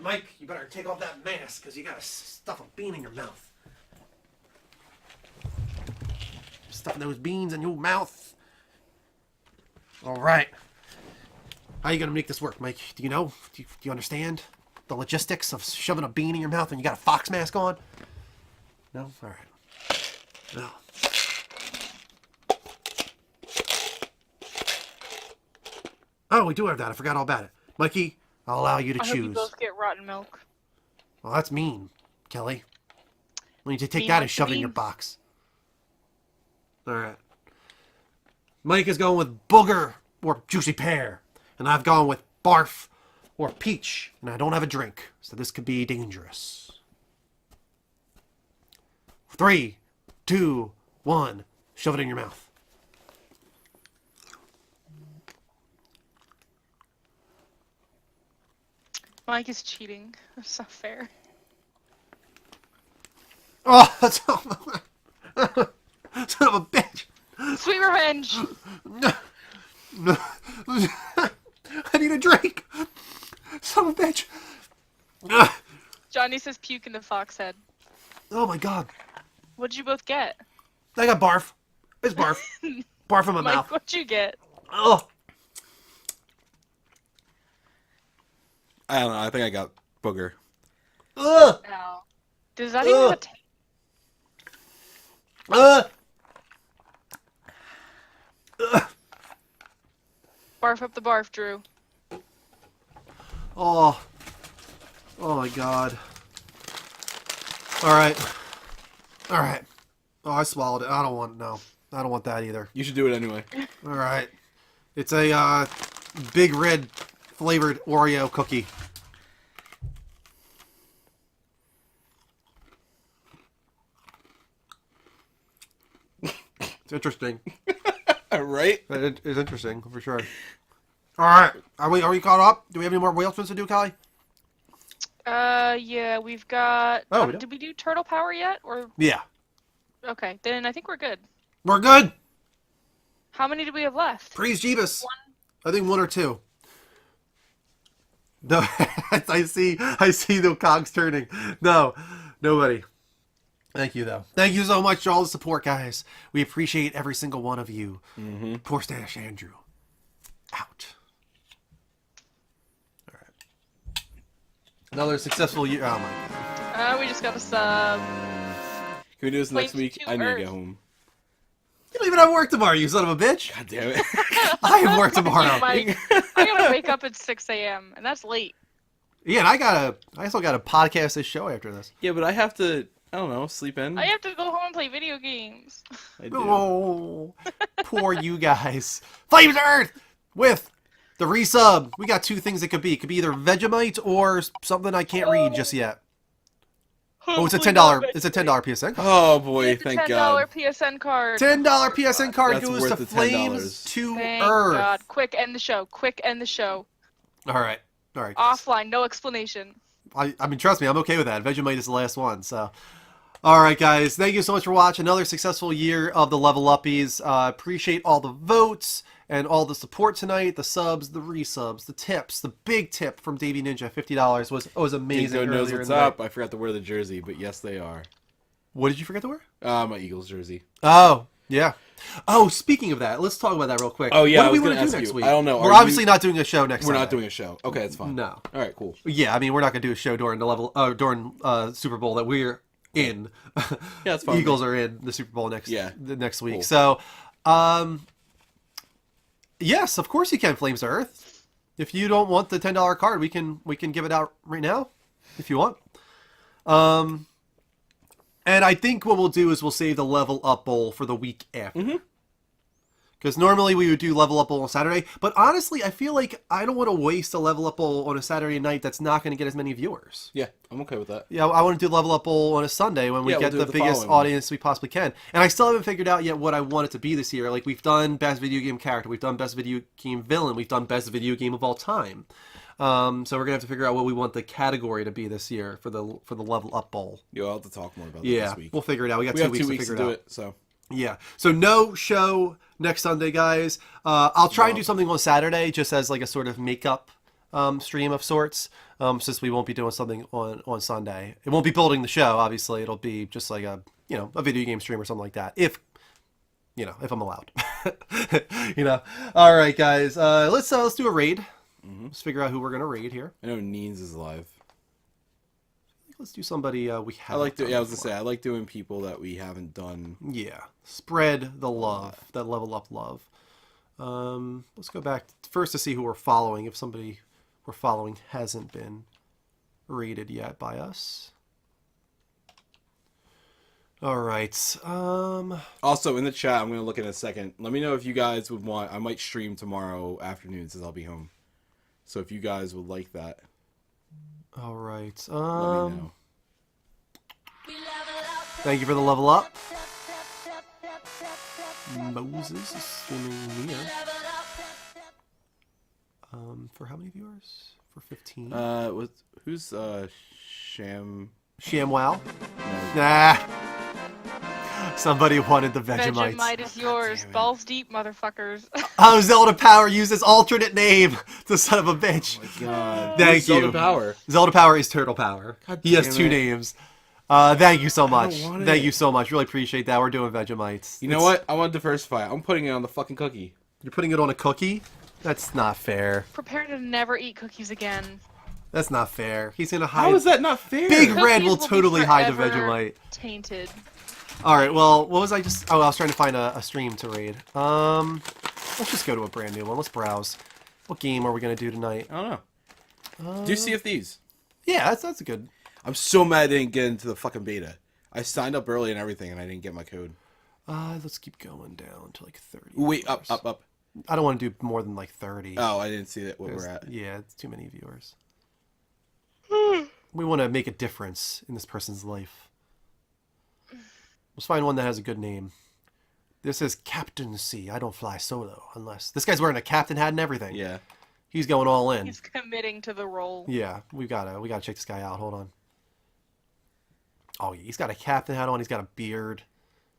[SPEAKER 1] Mike, you better take off that mask because you gotta stuff a bean in your mouth. Stuffing those beans in your mouth. All right. How are you gonna make this work, Mike? Do you know? Do you understand the logistics of shoving a bean in your mouth when you got a fox mask on? No? All right. No. Oh, we do have that. I forgot all about it. Mikey, I'll allow you to choose.
[SPEAKER 4] I hope you both get rotten milk.
[SPEAKER 1] Well, that's mean, Kelly. We need to take
[SPEAKER 4] Mean
[SPEAKER 1] that
[SPEAKER 4] like
[SPEAKER 1] and shove it in
[SPEAKER 4] the
[SPEAKER 1] your
[SPEAKER 4] beans.
[SPEAKER 1] box. All right. Mike is going with booger or juicy pear. And I've gone with barf or peach. And I don't have a drink, so this could be dangerous. 3, 2, 1. Shove it in your mouth.
[SPEAKER 4] Mike is cheating. That's not fair.
[SPEAKER 1] Oh, that's son of a bitch.
[SPEAKER 4] Sweet revenge.
[SPEAKER 1] No. I need a drink. Son of a bitch.
[SPEAKER 4] Johnny says puke in the fox head.
[SPEAKER 1] Oh my god.
[SPEAKER 4] What'd you both get?
[SPEAKER 1] I got barf. It's barf. Barf in my
[SPEAKER 4] Mike,
[SPEAKER 1] mouth.
[SPEAKER 4] what'd you get?
[SPEAKER 1] Oh.
[SPEAKER 3] I don't know. I think I got booger.
[SPEAKER 1] Ugh.
[SPEAKER 4] No. Does that even have a taste? Barf up the barf, Drew.
[SPEAKER 1] Oh. Oh my god. Alright. Alright. Oh, I swallowed it. I don't want, no. I don't want that either.
[SPEAKER 3] You should do it anyway.
[SPEAKER 1] Alright. It's a, big red flavored Oreo cookie. It's interesting.
[SPEAKER 3] Right?
[SPEAKER 1] It's interesting, for sure. Alright. Are we caught up? Do we have any more whale spins to do, Callie?
[SPEAKER 4] Yeah, we've got...
[SPEAKER 1] Oh, we do?
[SPEAKER 4] did we do Turtle Power yet? Or
[SPEAKER 1] Yeah.
[SPEAKER 4] Okay, then I think we're good.
[SPEAKER 1] We're good!
[SPEAKER 4] How many do we have left?
[SPEAKER 1] Praise Jeebus. I think 1 or 2. No, I see the cogs turning. No, nobody. Thank you, though. Thank you so much for all the support, guys. We appreciate every single one of you. Poor Stash Andrew. Out. All right. Another successful year. Oh, my God.
[SPEAKER 4] We just got a sub.
[SPEAKER 3] Can we do this next week? I need to get home.
[SPEAKER 1] You don't even have work tomorrow, you son of a bitch.
[SPEAKER 3] God damn it.
[SPEAKER 1] I have work tomorrow.
[SPEAKER 4] I gotta wake up at 6 a.m. and that's late.
[SPEAKER 1] Yeah, and I still gotta podcast this show after this.
[SPEAKER 3] Yeah, but I have to, I don't know, sleep in.
[SPEAKER 4] I have to go home and play video games.
[SPEAKER 3] I do.
[SPEAKER 1] Oh, poor you guys. Flames of Earth with the resub. We got two things it could be. It could be either Vegemite or something I can't read just yet. Oh, it's a $10. It's a $10 PSN card.
[SPEAKER 3] Oh boy,
[SPEAKER 4] It's a
[SPEAKER 3] thank God.
[SPEAKER 4] $10 PSN card.
[SPEAKER 1] $10 PSN card
[SPEAKER 3] That's
[SPEAKER 1] goes
[SPEAKER 3] worth
[SPEAKER 1] to
[SPEAKER 3] the $10.
[SPEAKER 1] Flames to
[SPEAKER 4] Thank
[SPEAKER 1] Earth.
[SPEAKER 4] God. Quick, end the show. Quick, end the show.
[SPEAKER 1] All right.
[SPEAKER 4] Offline, no explanation.
[SPEAKER 1] I mean, trust me, I'm okay with that. Vegemite is the last one, so. All right, guys. Thank you so much for watching. Another successful year of the Level Uppies. Appreciate all the votes and all the support tonight. The subs, the resubs, the tips. The big tip from Davey Ninja, $50 was amazing.
[SPEAKER 3] Dingo knows
[SPEAKER 1] earlier
[SPEAKER 3] what's
[SPEAKER 1] in the night.
[SPEAKER 3] up. I forgot to wear the jersey, but yes, they are.
[SPEAKER 1] What did you forget to wear?
[SPEAKER 3] My Eagles jersey.
[SPEAKER 1] Oh, yeah. Oh, speaking of that, let's talk about that real quick.
[SPEAKER 3] Oh, yeah,
[SPEAKER 1] What
[SPEAKER 3] I
[SPEAKER 1] do
[SPEAKER 3] was
[SPEAKER 1] we want
[SPEAKER 3] gonna
[SPEAKER 1] to do
[SPEAKER 3] ask
[SPEAKER 1] next
[SPEAKER 3] you.
[SPEAKER 1] week?
[SPEAKER 3] I don't know.
[SPEAKER 1] We're
[SPEAKER 3] Are
[SPEAKER 1] obviously
[SPEAKER 3] you-
[SPEAKER 1] not doing a show next
[SPEAKER 3] We're not
[SPEAKER 1] Sunday.
[SPEAKER 3] doing a show. Okay, that's fine.
[SPEAKER 1] No.
[SPEAKER 3] All right, cool.
[SPEAKER 1] Yeah, I mean, we're not going to do a show during the Super Bowl that we're in.
[SPEAKER 3] Yeah, that's fine.
[SPEAKER 1] Eagles are in the Super Bowl next week.
[SPEAKER 3] Cool.
[SPEAKER 1] So, yes, of course you can, Flames of Earth. If you don't want the $10 card, we can give it out right now if you want. And I think what we'll do is we'll save the Level Up Bowl for the week after. Because normally we would do Level Up Bowl on Saturday. But honestly, I feel like I don't want to waste a Level Up Bowl on a Saturday night that's not going to get as many viewers.
[SPEAKER 3] Yeah, I'm okay with that.
[SPEAKER 1] Yeah, I want to do Level Up Bowl on a Sunday when we
[SPEAKER 3] Yeah, we'll
[SPEAKER 1] get
[SPEAKER 3] do
[SPEAKER 1] the
[SPEAKER 3] it the
[SPEAKER 1] biggest
[SPEAKER 3] following one.
[SPEAKER 1] audience we possibly can. And I still haven't figured out yet what I want it to be this year. Like, we've done Best Video Game Character. We've done Best Video Game Villain. We've done Best Video Game of All Time. So we're going to have to figure out what we want the category to be this year for the Level Up Bowl.
[SPEAKER 3] Yeah, I'll have to talk more about that
[SPEAKER 1] Yeah,
[SPEAKER 3] this week.
[SPEAKER 1] we'll figure it out. We got
[SPEAKER 3] have
[SPEAKER 1] 2 weeks to
[SPEAKER 3] 2 weeks
[SPEAKER 1] figure
[SPEAKER 3] to
[SPEAKER 1] it
[SPEAKER 3] do
[SPEAKER 1] out.
[SPEAKER 3] it, so.
[SPEAKER 1] Yeah. So no show next Sunday, guys. I'll try and do something on Saturday just as like a sort of makeup stream of sorts, since we won't be doing something on Sunday. It won't be building the show, obviously. It'll be just like a video game stream or something like that. If I'm allowed. All right, guys. Let's do a raid. Let's figure out who we're going to raid here.
[SPEAKER 3] I know Neens is alive.
[SPEAKER 1] Let's do somebody we haven't
[SPEAKER 3] I was
[SPEAKER 1] done
[SPEAKER 3] gonna
[SPEAKER 1] before.
[SPEAKER 3] say I like doing people that we haven't done.
[SPEAKER 1] Yeah, spread the love, that Level Up love. Let's go back first to see who we're following. If somebody we're following hasn't been rated yet by us. All right.
[SPEAKER 3] Also in the chat, I'm gonna look in a second. Let me know if you guys would want. I might stream tomorrow afternoon since I'll be home. So if you guys would like that,
[SPEAKER 1] all right.
[SPEAKER 3] let me know.
[SPEAKER 1] Thank you for the Level Up. Moses is streaming here. For how many viewers? For 15.
[SPEAKER 3] Who's Sham?
[SPEAKER 1] ShamWow? Nah. Somebody wanted the Vegemites.
[SPEAKER 4] Vegemite is yours. Balls deep, motherfuckers.
[SPEAKER 1] Oh, Zelda Power used his alternate name. The son of a bitch.
[SPEAKER 3] Oh my God.
[SPEAKER 1] Thank
[SPEAKER 3] Who's
[SPEAKER 1] you.
[SPEAKER 3] Zelda Power?
[SPEAKER 1] Zelda Power is Turtle Power.
[SPEAKER 3] God
[SPEAKER 1] He has
[SPEAKER 3] damn
[SPEAKER 1] 2
[SPEAKER 3] it.
[SPEAKER 1] names. Thank you so much.
[SPEAKER 3] want
[SPEAKER 1] Thank
[SPEAKER 3] it.
[SPEAKER 1] you so much. Really appreciate that. We're doing Vegemites.
[SPEAKER 3] You know what? I want to diversify. I'm putting it on the fucking cookie.
[SPEAKER 1] You're putting it on a cookie? That's not fair.
[SPEAKER 4] Prepare to never eat cookies again.
[SPEAKER 1] That's not fair. He's gonna hide.
[SPEAKER 3] How is that not fair?
[SPEAKER 1] Big Red will
[SPEAKER 4] Cookies
[SPEAKER 1] totally
[SPEAKER 4] be
[SPEAKER 1] hide the
[SPEAKER 4] forever
[SPEAKER 1] Vegemite.
[SPEAKER 4] Tainted.
[SPEAKER 1] All right. Well, what was I just? Oh, I was trying to find a stream to raid. Let's just go to a brand new one. Let's browse. What game are we gonna do tonight?
[SPEAKER 3] I don't know. Do Sea of Thieves.
[SPEAKER 1] Yeah, that's a good.
[SPEAKER 3] I'm so mad I didn't get into the fucking beta. I signed up early and everything, and I didn't get my code.
[SPEAKER 1] Let's keep going down to like 30.
[SPEAKER 3] Wait, up.
[SPEAKER 1] I don't want to do more than like 30.
[SPEAKER 3] Oh, I didn't see that. What we're at.
[SPEAKER 1] Yeah, it's too many viewers. We want to make a difference in this person's life. Let's find one that has a good name. This is Captain C. I don't fly solo unless this guy's wearing a captain hat and everything.
[SPEAKER 3] Yeah.
[SPEAKER 1] He's going all in.
[SPEAKER 4] He's committing to the role.
[SPEAKER 1] Yeah, we gotta check this guy out. Hold on. Oh, yeah, he's got a captain hat on. He's got a beard.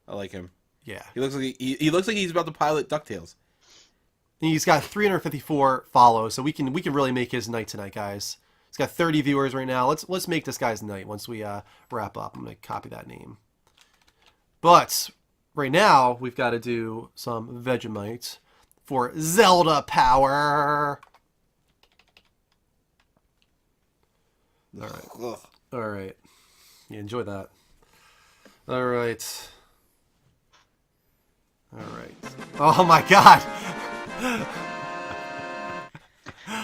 [SPEAKER 3] I like him.
[SPEAKER 1] Yeah.
[SPEAKER 3] He looks like he looks like he's about to pilot DuckTales.
[SPEAKER 1] And he's got 354 follows, so we can really make his night tonight, guys. He's got 30 viewers right now. Let's make this guy's night once we wrap up. I'm gonna copy that name. But right now, we've got to do some Vegemite for Zelda power. All right.
[SPEAKER 3] Ugh.
[SPEAKER 1] All right. You enjoy that. All right. All right. Oh my God.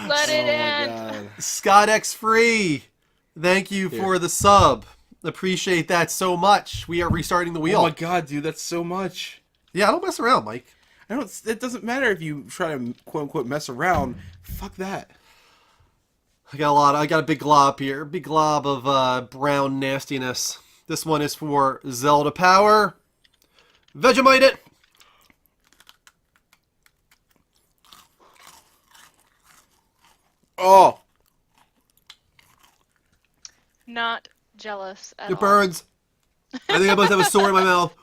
[SPEAKER 4] Let it end.
[SPEAKER 1] Scott X Free. Thank you for the sub. Appreciate that so much. We are restarting the wheel.
[SPEAKER 3] Oh my God, dude, that's so much.
[SPEAKER 1] Yeah, I don't mess around, Mike.
[SPEAKER 3] It doesn't matter if you try to quote unquote mess around. Fuck that.
[SPEAKER 1] I got a big glob here. Big glob of brown nastiness. This one is for Zelda power. Vegemite it.
[SPEAKER 3] Oh.
[SPEAKER 4] Not jealous at all.
[SPEAKER 1] It burns. I think I must have a sore in my mouth.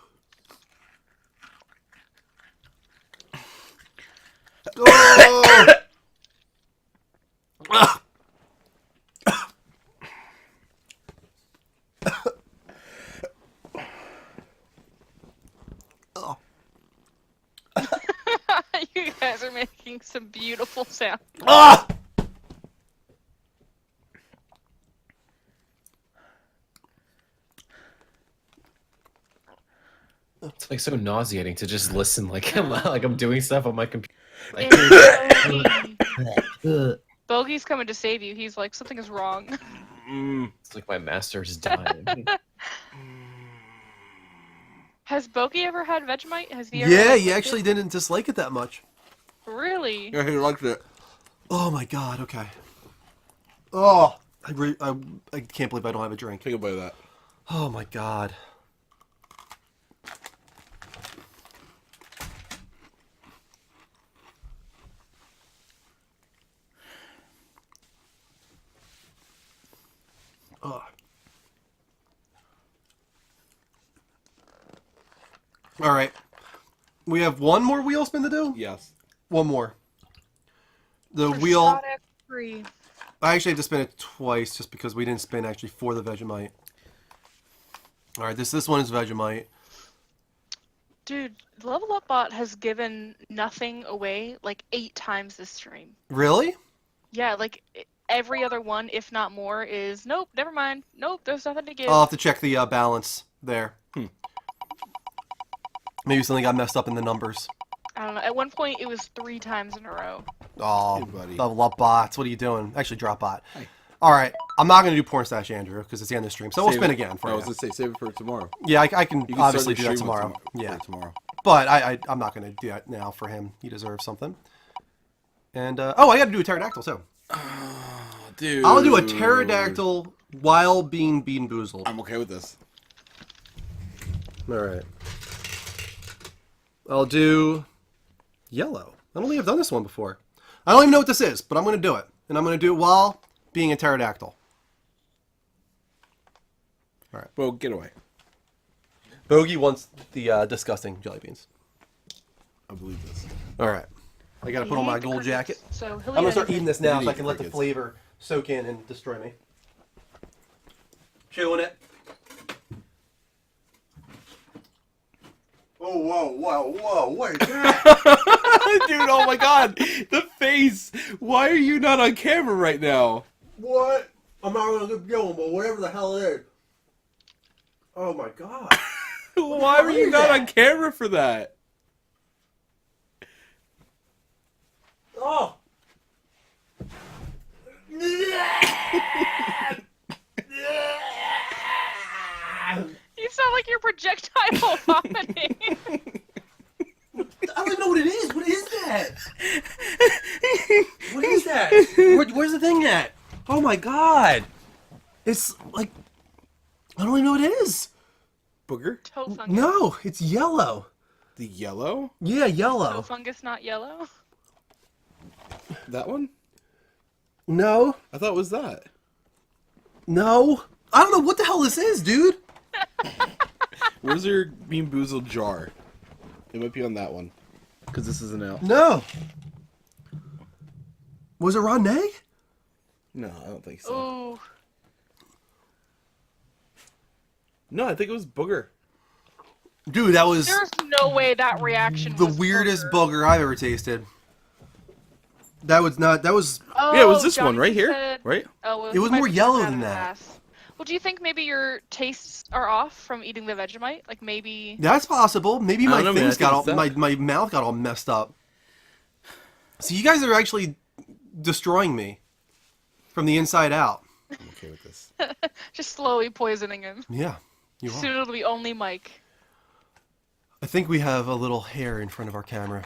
[SPEAKER 1] Oh!
[SPEAKER 4] You guys are making some beautiful sounds.
[SPEAKER 1] Ah!
[SPEAKER 2] It's like so nauseating to just listen like I'm doing stuff on my computer. Like,
[SPEAKER 4] Bogey's coming to save you. He's like, something is wrong.
[SPEAKER 2] it's like my master's dying.
[SPEAKER 4] Has Bogey ever had Vegemite? Has he ever
[SPEAKER 1] Yeah,
[SPEAKER 4] liked
[SPEAKER 1] he
[SPEAKER 4] it?
[SPEAKER 1] actually didn't dislike it that much.
[SPEAKER 4] Really?
[SPEAKER 3] Yeah, he liked it.
[SPEAKER 1] Oh my God. Okay. Oh, I can't believe I don't have a drink.
[SPEAKER 3] Take a bite of that.
[SPEAKER 1] Oh my God. Oh. All right. We have one more wheel spin to do?
[SPEAKER 3] Yes.
[SPEAKER 1] One more. The
[SPEAKER 4] For
[SPEAKER 1] wheel...
[SPEAKER 4] Scott X Free.
[SPEAKER 1] I actually had to spin it twice just because we didn't spin actually for the Vegemite. All right, this one is Vegemite.
[SPEAKER 4] Dude, Level Up Bot has given nothing away like 8 times this stream.
[SPEAKER 1] Really?
[SPEAKER 4] Yeah, like every other one, if not more, is nope, never mind. Nope, there's nothing to give.
[SPEAKER 1] I'll have to check the balance there. Maybe something got messed up in the numbers.
[SPEAKER 4] I don't know. At one point, it was 3 times in a row.
[SPEAKER 1] Oh,
[SPEAKER 3] Hey, buddy.
[SPEAKER 1] Level Up Bots. What are you doing? Actually, drop bot. Hey. All right, I'm not going to do Porn Stash Andrew because it's the end of the stream, so we'll spin again for
[SPEAKER 3] I
[SPEAKER 1] you.
[SPEAKER 3] was going to say, save it for tomorrow.
[SPEAKER 1] Yeah, I can
[SPEAKER 3] You
[SPEAKER 1] obviously
[SPEAKER 3] start
[SPEAKER 1] do
[SPEAKER 3] your
[SPEAKER 1] that
[SPEAKER 3] stream
[SPEAKER 1] tomorrow.
[SPEAKER 3] with
[SPEAKER 1] Yeah,
[SPEAKER 3] tomorrow.
[SPEAKER 1] but I'm not going to do that now for him. He deserves something. And oh, I got to do a pterodactyl too.
[SPEAKER 3] Dude.
[SPEAKER 1] I'll do a pterodactyl while being Bean Boozled.
[SPEAKER 3] I'm okay with this.
[SPEAKER 1] All right. I'll do yellow. I don't think I've done this one before. I don't even know what this is, but I'm going to do it. And I'm going to do it while being a pterodactyl. All right.
[SPEAKER 3] Well, get away.
[SPEAKER 1] Bogey wants the disgusting jelly beans.
[SPEAKER 3] I believe this.
[SPEAKER 1] All right. I got to put on my gold jacket.
[SPEAKER 4] So
[SPEAKER 1] I'm going to start eating this now so I can let the
[SPEAKER 3] crickets.
[SPEAKER 1] flavor soak in and destroy me. Chewing it. Oh, whoa, wait.
[SPEAKER 3] Dude, oh my God. The face. Why are you not on camera right now?
[SPEAKER 1] What? I'm not going to keep going, but whatever the hell it is. Oh my God.
[SPEAKER 3] Why were you not on camera for that?
[SPEAKER 1] Oh.
[SPEAKER 4] You sound like you're projectile vomiting.
[SPEAKER 1] I don't even know what it is. What is that? What is that? Where's the thing at? Oh my God. It's like, I don't even know what it is.
[SPEAKER 3] Booger?
[SPEAKER 4] Toe fungus.
[SPEAKER 1] No, it's yellow.
[SPEAKER 3] The yellow?
[SPEAKER 1] Yeah, yellow.
[SPEAKER 4] Toe fungus, not yellow.
[SPEAKER 3] That one?
[SPEAKER 1] No.
[SPEAKER 3] I thought it was that.
[SPEAKER 1] No. I don't know what the hell this is, dude.
[SPEAKER 3] Where's your Bean Boozled jar? It might be on that one. Because this isn't out.
[SPEAKER 1] No. Was it Rondé?
[SPEAKER 3] No, I don't think so.
[SPEAKER 4] Ooh.
[SPEAKER 3] No, I think it was Booger.
[SPEAKER 1] Dude, that was
[SPEAKER 4] There's no way that reaction
[SPEAKER 1] the
[SPEAKER 4] was
[SPEAKER 1] weirdest booger I've ever tasted. That was not. That was.
[SPEAKER 4] Oh,
[SPEAKER 3] Yeah, it was this
[SPEAKER 4] Johnny
[SPEAKER 3] one right here,
[SPEAKER 4] said-
[SPEAKER 3] right?
[SPEAKER 4] Oh, well,
[SPEAKER 1] It
[SPEAKER 4] he
[SPEAKER 1] was
[SPEAKER 4] might
[SPEAKER 1] more
[SPEAKER 4] be
[SPEAKER 1] yellow
[SPEAKER 4] out
[SPEAKER 1] than
[SPEAKER 4] of
[SPEAKER 1] that.
[SPEAKER 4] class. Well, do you think maybe your tastes are off from eating the Vegemite? Like maybe.
[SPEAKER 1] That's possible. Maybe
[SPEAKER 3] I
[SPEAKER 1] my
[SPEAKER 3] don't know, maybe
[SPEAKER 1] things
[SPEAKER 3] it's
[SPEAKER 1] got all,
[SPEAKER 3] good stuff.
[SPEAKER 1] my mouth got all messed up. So you guys are actually destroying me from the inside out.
[SPEAKER 3] I'm okay with this.
[SPEAKER 4] Just slowly poisoning him.
[SPEAKER 1] Yeah, you
[SPEAKER 4] Soon
[SPEAKER 1] are.
[SPEAKER 4] it'll be only Mike.
[SPEAKER 1] I think we have a little hair in front of our camera.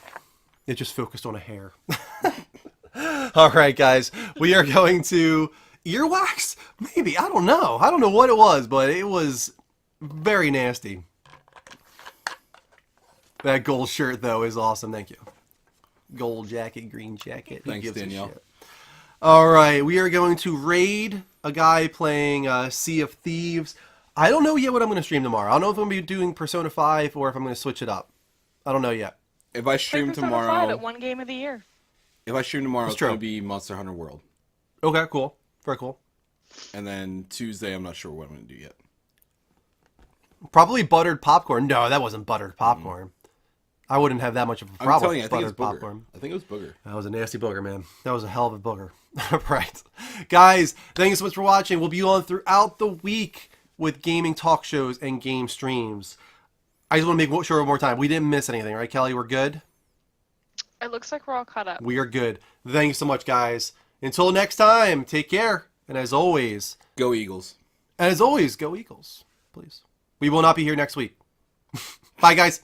[SPEAKER 1] It just focused on a hair. All right, guys, we are going to earwax. Maybe, I don't know. I don't know what it was, but it was very nasty. That gold shirt though is awesome. Thank you. Gold jacket, green jacket. Who
[SPEAKER 3] Thanks,
[SPEAKER 1] gives a
[SPEAKER 3] Danielle.
[SPEAKER 1] shit? All right, we are going to raid a guy playing Sea of Thieves. I don't know yet what I'm going to stream tomorrow. I don't know if I'm going to be doing Persona 5 or if I'm going to switch it up. I don't know yet.
[SPEAKER 3] If I
[SPEAKER 4] Play
[SPEAKER 3] stream
[SPEAKER 4] Persona 5
[SPEAKER 3] tomorrow,
[SPEAKER 4] at one game of the year.
[SPEAKER 3] if I stream tomorrow,
[SPEAKER 1] That's
[SPEAKER 3] it's
[SPEAKER 1] true.
[SPEAKER 3] gonna be Monster Hunter World,
[SPEAKER 1] Okay, cool. Very cool.
[SPEAKER 3] and then Tuesday, I'm not sure what I'm gonna do yet.
[SPEAKER 1] Probably buttered popcorn. No, that wasn't buttered popcorn. I wouldn't have that much of a
[SPEAKER 3] I'm
[SPEAKER 1] problem
[SPEAKER 3] telling you, I
[SPEAKER 1] with
[SPEAKER 3] think it's
[SPEAKER 1] buttered
[SPEAKER 3] booger.
[SPEAKER 1] popcorn.
[SPEAKER 3] I think it was booger.
[SPEAKER 1] That was a nasty booger, man. That was a hell of a booger. Right. Guys, thank you so much for watching. We'll be on throughout the week with gaming talk shows and game streams. I just want to make sure one more time. We didn't miss anything, right, Kelly? We're good?
[SPEAKER 4] It looks like we're all caught up.
[SPEAKER 1] We are good. Thank you so much, guys. Until next time, take care. And as always,
[SPEAKER 3] Go Eagles.
[SPEAKER 1] go Eagles, please. We will not be here next week. Bye, guys.